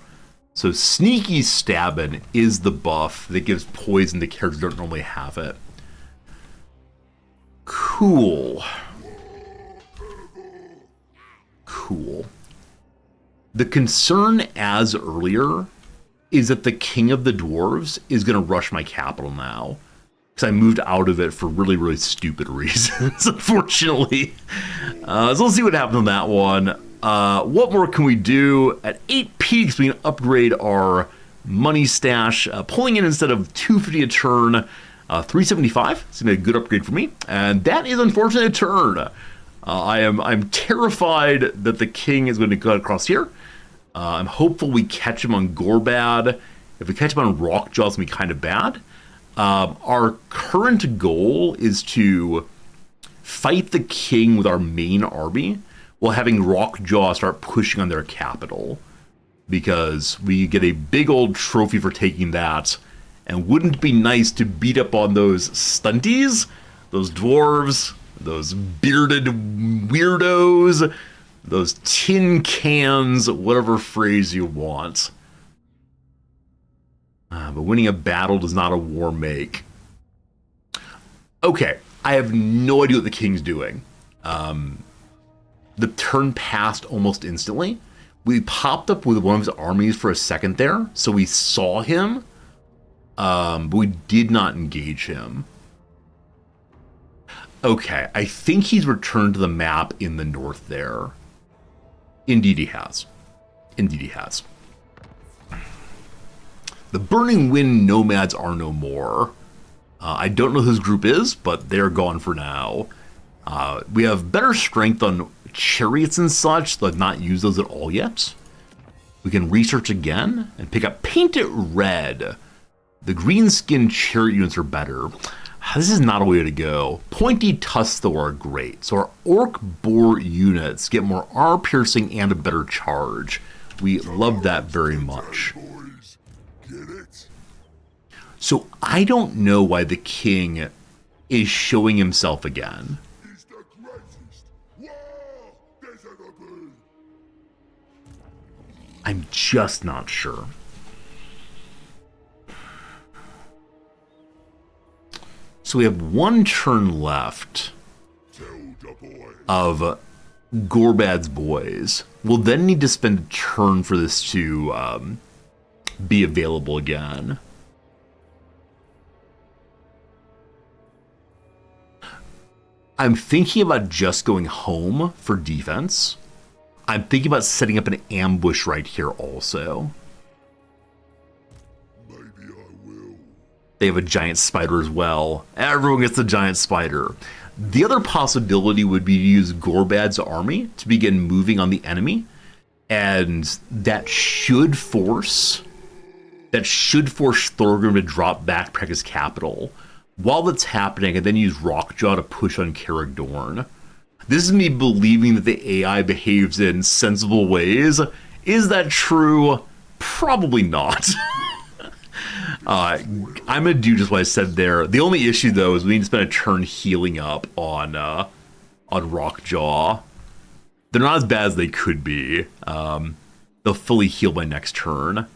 [SPEAKER 1] So sneaky stabbing is the buff that gives poison to characters that don't normally have it. Cool. Cool. The concern as earlier is that the king of the dwarves is going to rush my capital now. Because I moved out of it for really, really stupid reasons, unfortunately. So let's see what happens on that one. What more can we do? At 8 peaks, we can upgrade our money stash. Pulling in instead of 250 a turn, 375. It's going to be a good upgrade for me. And that is unfortunately a turn. I'm terrified that the king is going to go across here. I'm hopeful we catch him on Gorbad. If we catch him on Rockjaw, it's going to be kind of bad. Our current goal is to fight the king with our main army while having Rockjaw start pushing on their capital, because we get a big old trophy for taking that. And wouldn't it be nice to beat up on those stunties, those dwarves, those bearded weirdos, those tin cans, whatever phrase you want. But winning a battle does not a war make. Okay, I have no idea what the king's doing. The turn passed almost instantly. We popped up with one of his armies for a second there, so we saw him, but we did not engage him. Okay, I think he's returned to the map in the north there. Indeed he has. Indeed he has. The Burning Wind Nomads are no more. I don't know who his group is, but they're gone for now. We have better strength on chariots and such, but not use those at all yet. We can research again and pick up Paint It Red. The greenskin chariot units are better. This is not a way to go. Pointy tusks, though, are great. So our orc boar units get more armor piercing and a better charge. We love that very much. So I don't know why the king is showing himself again.
[SPEAKER 4] He's the greatest war there's ever been.
[SPEAKER 1] I'm just not sure. So we have one turn left of Gorbad's boys. We'll then need to spend a turn for this to be available again. I'm thinking about just going home for defense. I'm thinking about setting up an ambush right here also.
[SPEAKER 4] Maybe I will.
[SPEAKER 1] They have a giant spider as well. Everyone gets a giant spider. The other possibility would be to use Gorbad's army to begin moving on the enemy. And that should force Thorgrim to drop back Prekka's capital. While that's happening, I then use Rockjaw to push on Caragdorn. This is me believing that the AI behaves in sensible ways. Is that true? Probably not. I'm gonna do just what I said there. The only issue, though, is we need to spend a turn healing up on Rockjaw. They're not as bad as they could be. They'll fully heal by next turn.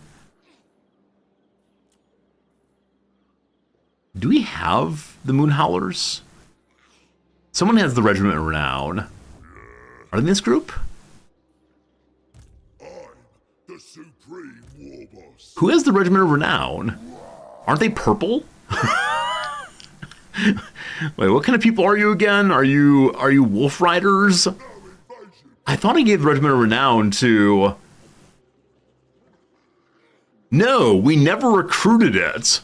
[SPEAKER 1] Do we have the Moonhowlers? Someone has the Regiment of Renown. Are they in this group?
[SPEAKER 4] I'm the supreme war boss.
[SPEAKER 1] Who has the Regiment of Renown? Aren't they purple? Wait, what kind of people are you again? Are you Wolf Riders?
[SPEAKER 4] No invasion.
[SPEAKER 1] I thought I gave the Regiment of Renown to... No, we never recruited it.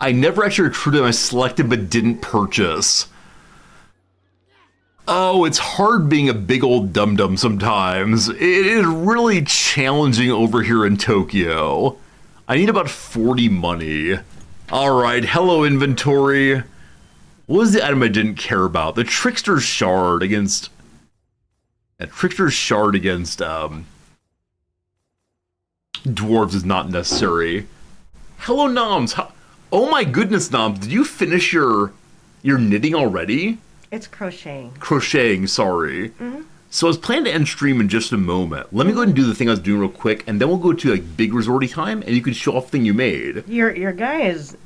[SPEAKER 1] I never actually recruited. I selected but didn't purchase. Oh, it's hard being a big old dum-dum sometimes. It is really challenging over here in Tokyo. I need about 40 money. Alright, hello inventory. What was the item I didn't care about? The Trickster's Shard against... dwarves is not necessary. Hello, Noms. Oh my goodness, Noms. Did you finish your knitting already?
[SPEAKER 2] It's crocheting.
[SPEAKER 1] Crocheting, sorry.
[SPEAKER 2] Mm-hmm.
[SPEAKER 1] So I was planning to end stream in just a moment. Let me go ahead and do the thing I was doing real quick, and then we'll go to like big resorty time, and you can show off the thing you made.
[SPEAKER 2] Your guy is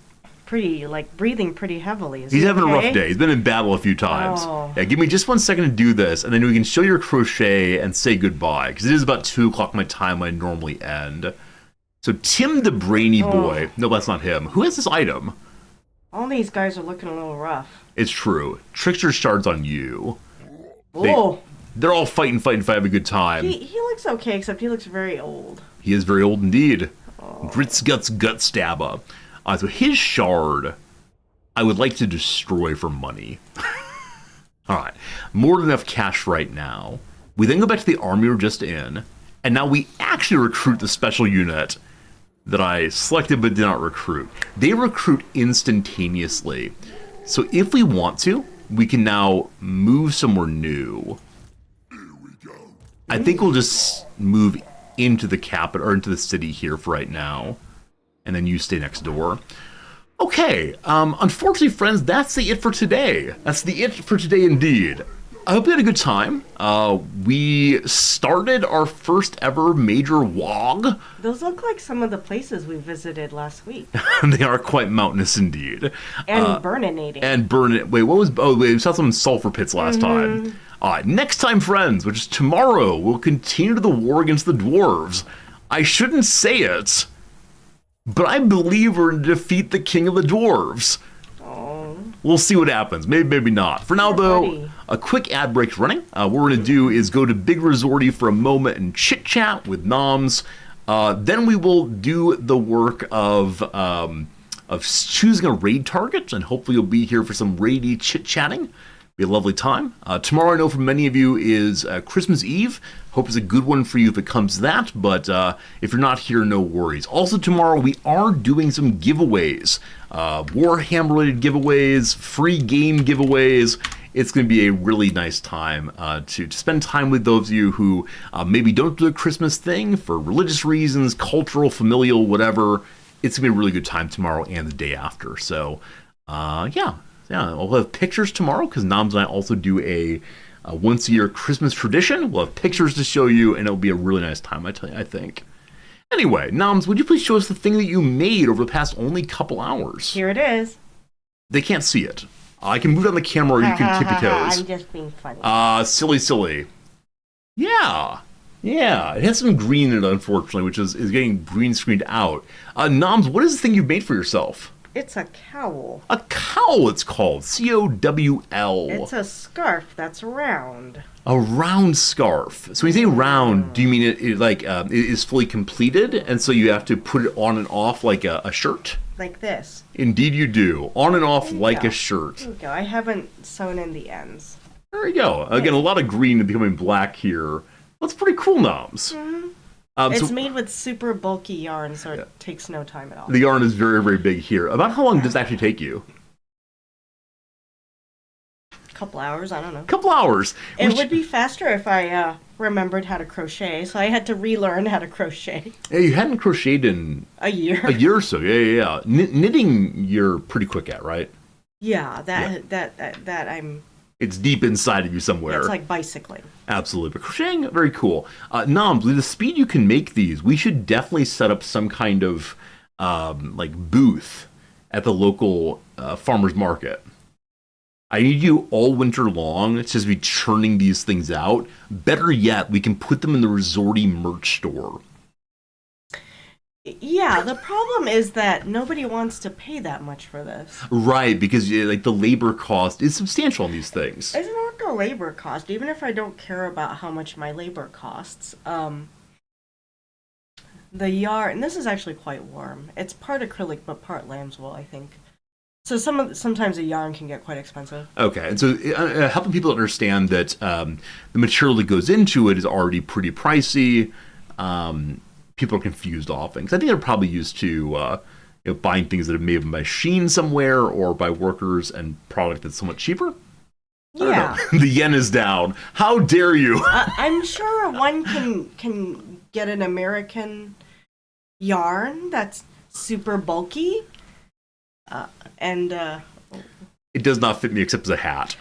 [SPEAKER 2] pretty, like, breathing pretty heavily. Is
[SPEAKER 1] He's
[SPEAKER 2] he
[SPEAKER 1] having
[SPEAKER 2] okay?
[SPEAKER 1] a rough day. He's been in battle a few times.
[SPEAKER 2] Oh.
[SPEAKER 1] Yeah, give me just 1 second to do this, and then we can show your crochet and say goodbye, because it is about 2 o'clock my time when I normally end. So Tim the Brainy Boy. No, that's not him. Who has this item?
[SPEAKER 2] All these guys are looking a little rough.
[SPEAKER 1] It's true. Trickster Shard's on you.
[SPEAKER 2] Whoa.
[SPEAKER 1] They're all fighting, have a good time.
[SPEAKER 2] He looks okay, except he looks very old.
[SPEAKER 1] He is very old indeed.
[SPEAKER 2] Oh.
[SPEAKER 1] Grits Guts Gut Stabba. So his shard, I would like to destroy for money. Alright, more than enough cash right now. We then go back to the army we're just in, and now we actually recruit the special unit that I selected but did not recruit. They recruit instantaneously. So if we want to, we can now move somewhere new. I think we'll just move into the capital, or into the city here for right now. And then you stay next door. Okay, unfortunately, friends, that's the it for today. That's the it for today indeed. I hope you had a good time. We started our first ever major WHIII.
[SPEAKER 2] Those look like some of the places we visited last week.
[SPEAKER 1] They are quite mountainous indeed.
[SPEAKER 2] And burninating.
[SPEAKER 1] And burn it. Wait, what was... Oh, wait, we saw some sulfur pits last time. Next time, friends, which is tomorrow, we'll continue the war against the dwarves. I shouldn't say it, but I believe we're going to defeat the king of the dwarves.
[SPEAKER 2] Oh.
[SPEAKER 1] We'll see what happens. Maybe, maybe not. For now, though,
[SPEAKER 2] Buddy.
[SPEAKER 1] a quick ad break's running. What we're going to do is go to Big Resorty for a moment and chit-chat with Noms. Then we will do the work of choosing a raid target, and hopefully you'll be here for some raidy chit-chatting. Be a lovely time. Tomorrow, I know for many of you, is Christmas Eve. Hope it's a good one for you if it comes to that, but if you're not here, no worries. Also tomorrow, we are doing some giveaways. Warhammer-related giveaways, free game giveaways. It's going to be a really nice time to spend time with those of you who maybe don't do the Christmas thing for religious reasons, cultural, familial, whatever. It's going to be a really good time tomorrow and the day after. So, yeah, we'll have pictures tomorrow because Noms and I also do a once-a-year Christmas tradition. We'll have pictures to show you, and it'll be a really nice time, I think. Anyway, Noms, would you please show us the thing that you made over the past only couple hours?
[SPEAKER 2] Here it is.
[SPEAKER 1] They can't see it. I can move on the camera, or you can tip your toes.
[SPEAKER 2] I'm just being funny.
[SPEAKER 1] Silly. Yeah, it has some green in it, unfortunately, which is getting green screened out. Noms, what is the thing you've made for yourself?
[SPEAKER 2] It's a cowl.
[SPEAKER 1] A cowl, it's called. C-O-W-L.
[SPEAKER 2] It's a scarf that's round.
[SPEAKER 1] A round scarf. So when you say round, do you mean it is fully completed, and so you have to put it on and off like a shirt?
[SPEAKER 2] Like this.
[SPEAKER 1] Indeed you do. On and off
[SPEAKER 2] There you
[SPEAKER 1] like
[SPEAKER 2] go.
[SPEAKER 1] a shirt.
[SPEAKER 2] There you go. I haven't sewn in the ends.
[SPEAKER 1] There you go. Again, a lot of green and becoming black here. That's pretty cool, Noms.
[SPEAKER 2] It's
[SPEAKER 1] So
[SPEAKER 2] made with super bulky yarn, so it takes no time at all.
[SPEAKER 1] the yarn is very, very big here. About how long does it actually take you?
[SPEAKER 2] Couple hours, I don't know.
[SPEAKER 1] Couple hours.
[SPEAKER 2] It would be faster if I remembered how to crochet, so I had to relearn how to crochet.
[SPEAKER 1] Yeah, you hadn't crocheted in
[SPEAKER 2] A year.
[SPEAKER 1] a year or so. Yeah. Knitting, you're pretty quick at, right?
[SPEAKER 2] Yeah, that I'm.
[SPEAKER 1] It's deep inside of you somewhere.
[SPEAKER 2] It's like bicycling.
[SPEAKER 1] Absolutely. But crocheting, very cool. Noms, with the speed you can make these, we should definitely set up some kind of like booth at the local farmer's market. I need you all winter long to just be churning these things out. Better yet, we can put them in the Resorty merch store.
[SPEAKER 2] Yeah, the problem is that nobody wants to pay that much for this.
[SPEAKER 1] Right, because like the labor cost is substantial on these things.
[SPEAKER 2] It's not the labor cost, even if I don't care about how much my labor costs. The yarn, and this is actually quite warm. It's part acrylic, but part lamb's wool, I think. So sometimes a yarn can get quite expensive.
[SPEAKER 1] Okay, and so helping people understand that the material that goes into it is already pretty pricey. People are confused often because I think they're probably used to buying things that have made by machine somewhere or by workers and product that's somewhat cheaper.
[SPEAKER 2] Yeah.
[SPEAKER 1] The yen is down. How dare you?
[SPEAKER 2] I'm sure one can get an American yarn that's super bulky, and
[SPEAKER 1] It does not fit me except as a hat.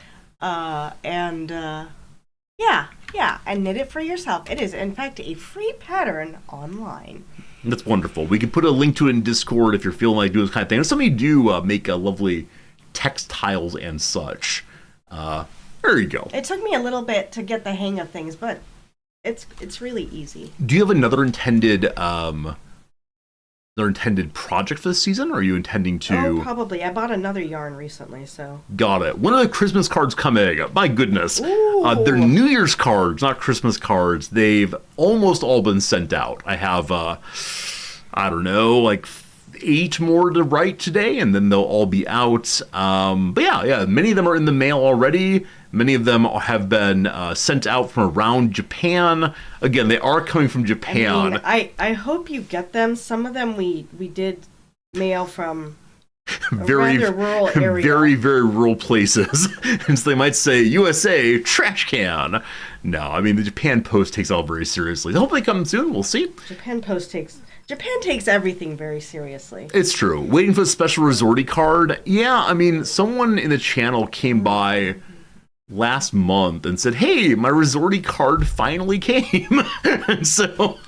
[SPEAKER 2] yeah, and knit it for yourself. It is in fact a free pattern online.
[SPEAKER 1] That's wonderful. We can put a link to it in Discord if you're feeling like doing this kind of thing. And some of you do make lovely textiles and such. There you go.
[SPEAKER 2] It took me a little bit to get the hang of things, but it's really easy.
[SPEAKER 1] Do you have another intended project for this season, or are you intending to?
[SPEAKER 2] Oh, probably. I bought another yarn recently, so.
[SPEAKER 1] Got it. When are the Christmas cards coming? My goodness. They're New Year's cards, not Christmas cards. They've almost all been sent out. I have, I don't know, like 8 more to write today, and then they'll all be out. But yeah, many of them are in the mail already. Many of them have been sent out from around Japan. Again, they are coming from Japan.
[SPEAKER 2] I hope you get them. Some of them we did mail from
[SPEAKER 1] very
[SPEAKER 2] rather rural area.
[SPEAKER 1] Very, very rural places. And so they might say, USA, trash can. No, I mean, the Japan Post takes it all very seriously. Hopefully they come soon. We'll see.
[SPEAKER 2] Japan takes everything very seriously.
[SPEAKER 1] It's true. Waiting for the special resorty card. Yeah, I mean, someone in the channel came by last month and said, hey, my resorty card finally came. And so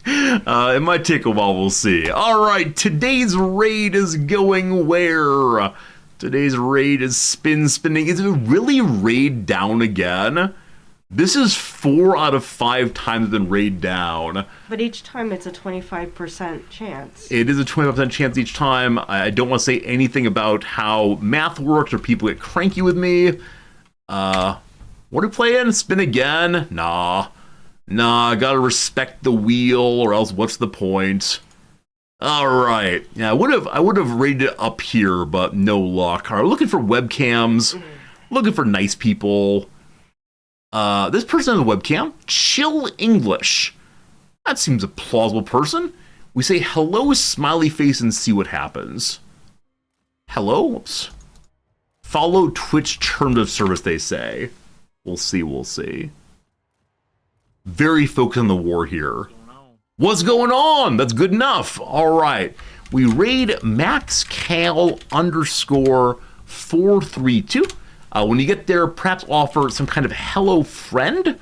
[SPEAKER 1] it might take a while. We'll see. All right, today's raid is going where? Today's raid is spinning. Is it really raid down again? This is 4 out of 5 times it's been raid down.
[SPEAKER 2] But each time it's a 25% chance.
[SPEAKER 1] It is a 25% chance each time. I don't want to say anything about how math works or people get cranky with me. What are we playing? Spin again? Nah, gotta respect the wheel or else what's the point? Alright. Yeah, I would have rated it up here, but no luck. Alright, looking for webcams. Looking for nice people. This person has a webcam. Chill English. That seems a plausible person. We say hello, smiley face, and see what happens. Hello? Whoops. Follow Twitch terms of service, they say. We'll see. Very focused on the war here. What's going on? That's good enough. All right. We raid maxcal_432. When you get there, perhaps offer some kind of hello friend.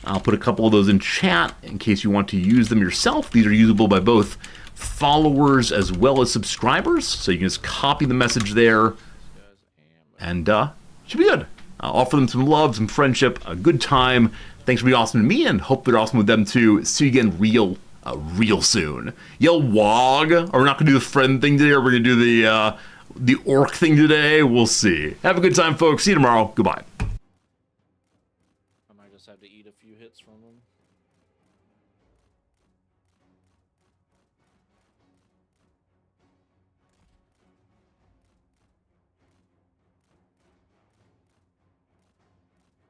[SPEAKER 1] I'll put a couple of those in chat in case you want to use them yourself. These are usable by both followers as well as subscribers. So you can just copy the message there. And should be good. Offer them some love, some friendship, a good time. Thanks for being awesome to me, and hope they're awesome with them too. See you again real soon. Yo, Wog. Are we not going to do the friend thing today, or we're going to do the orc thing today? We'll see. Have a good time, folks. See you tomorrow. Goodbye.
[SPEAKER 6] I might just have to eat a few hits from them.